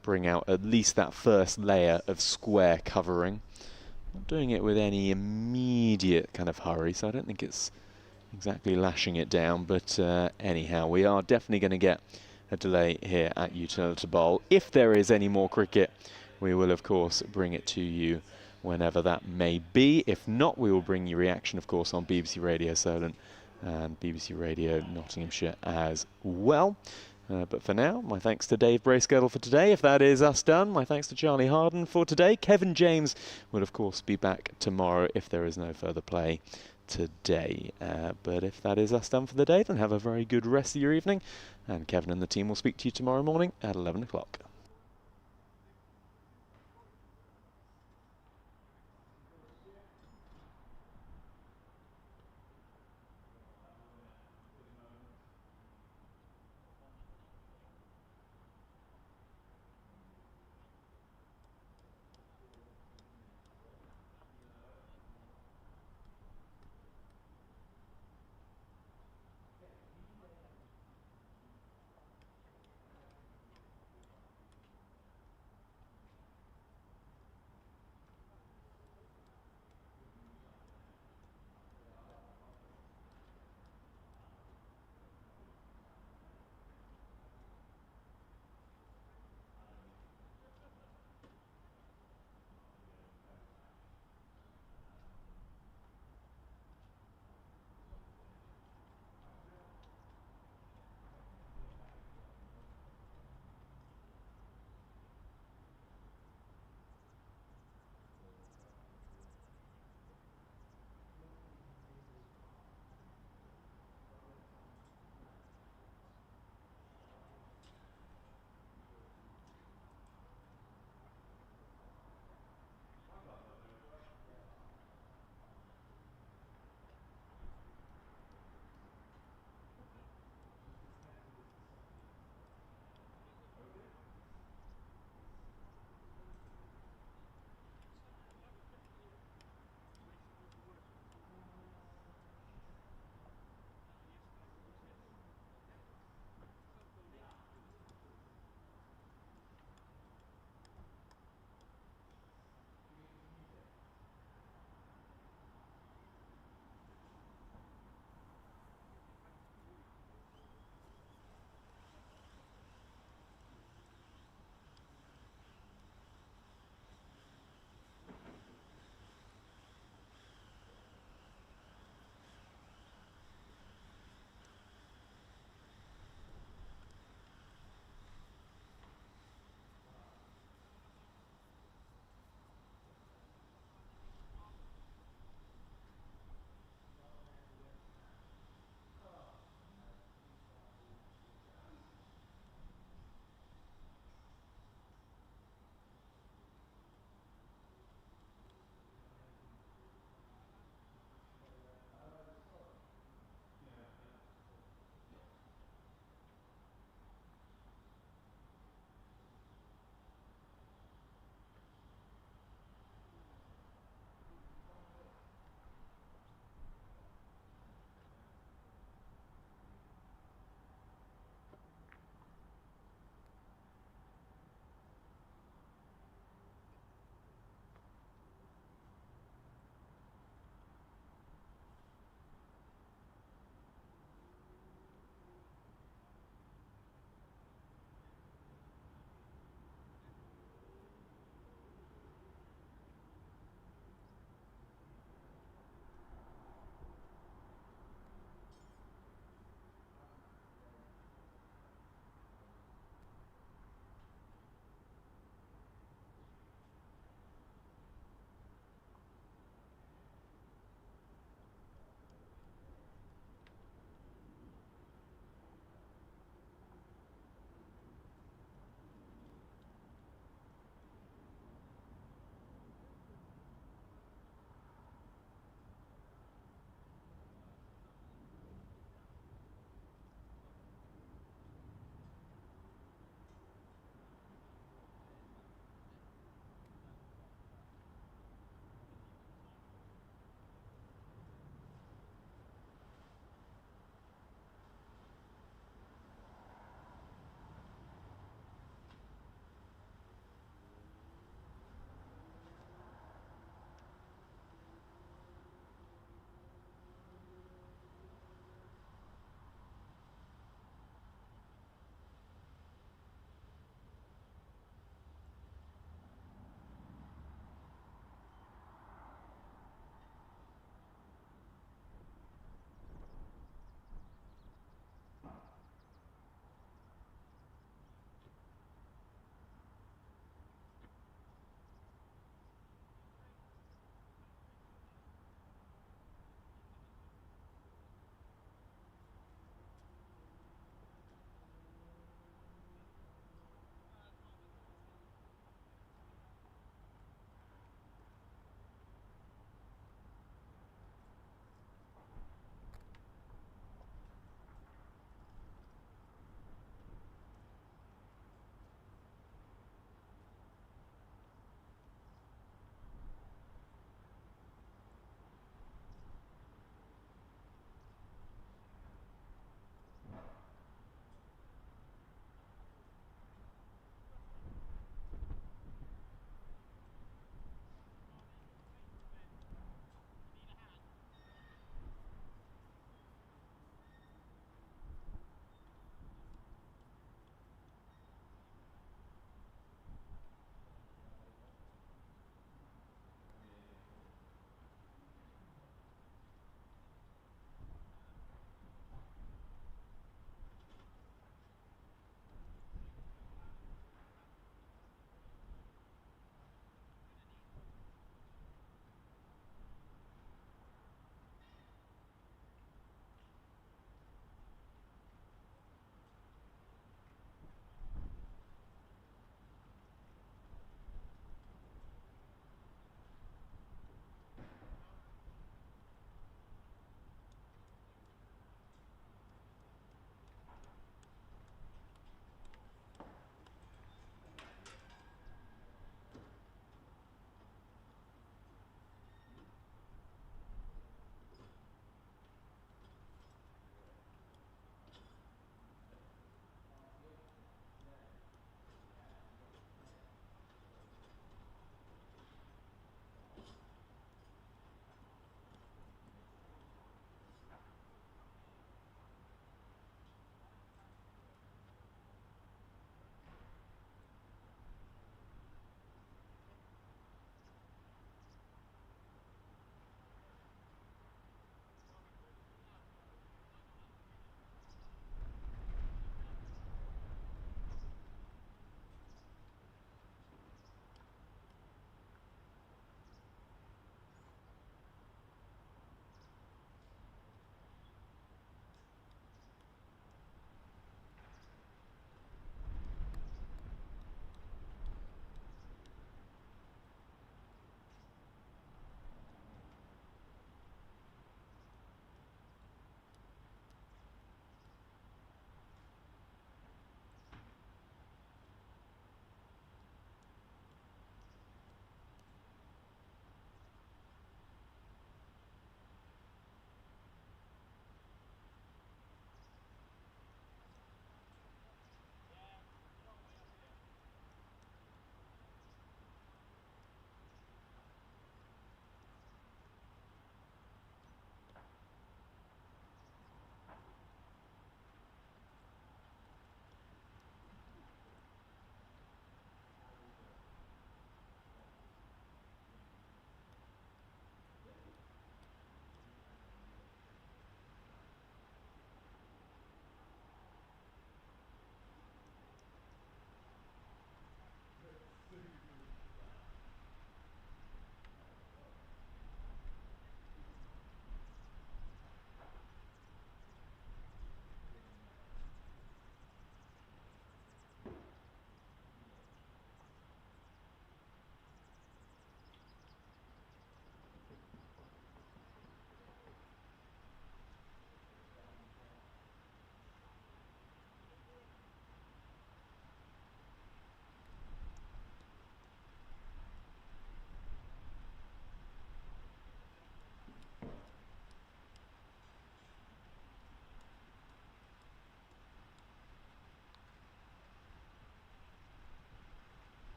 bring out at least that first layer of square covering. Not doing it with any immediate kind of hurry, so I don't think it's exactly lashing it down. But anyhow, we are definitely going to get a delay here at Utilita Bowl. If there is any more cricket, we will, of course, bring it to you whenever that may be. If not, we will bring you reaction, of course, on BBC Radio Solent and BBC Radio Nottinghamshire as well. But for now, my thanks to Dave Bracegirdle for today. If that is us done, my thanks to Charlie Harden for today. Kevin James will, of course, be back tomorrow if there is no further play today. But if that is us done for the day, then have a very good rest of your evening. And Kevin and the team will speak to you tomorrow morning at 11 o'clock.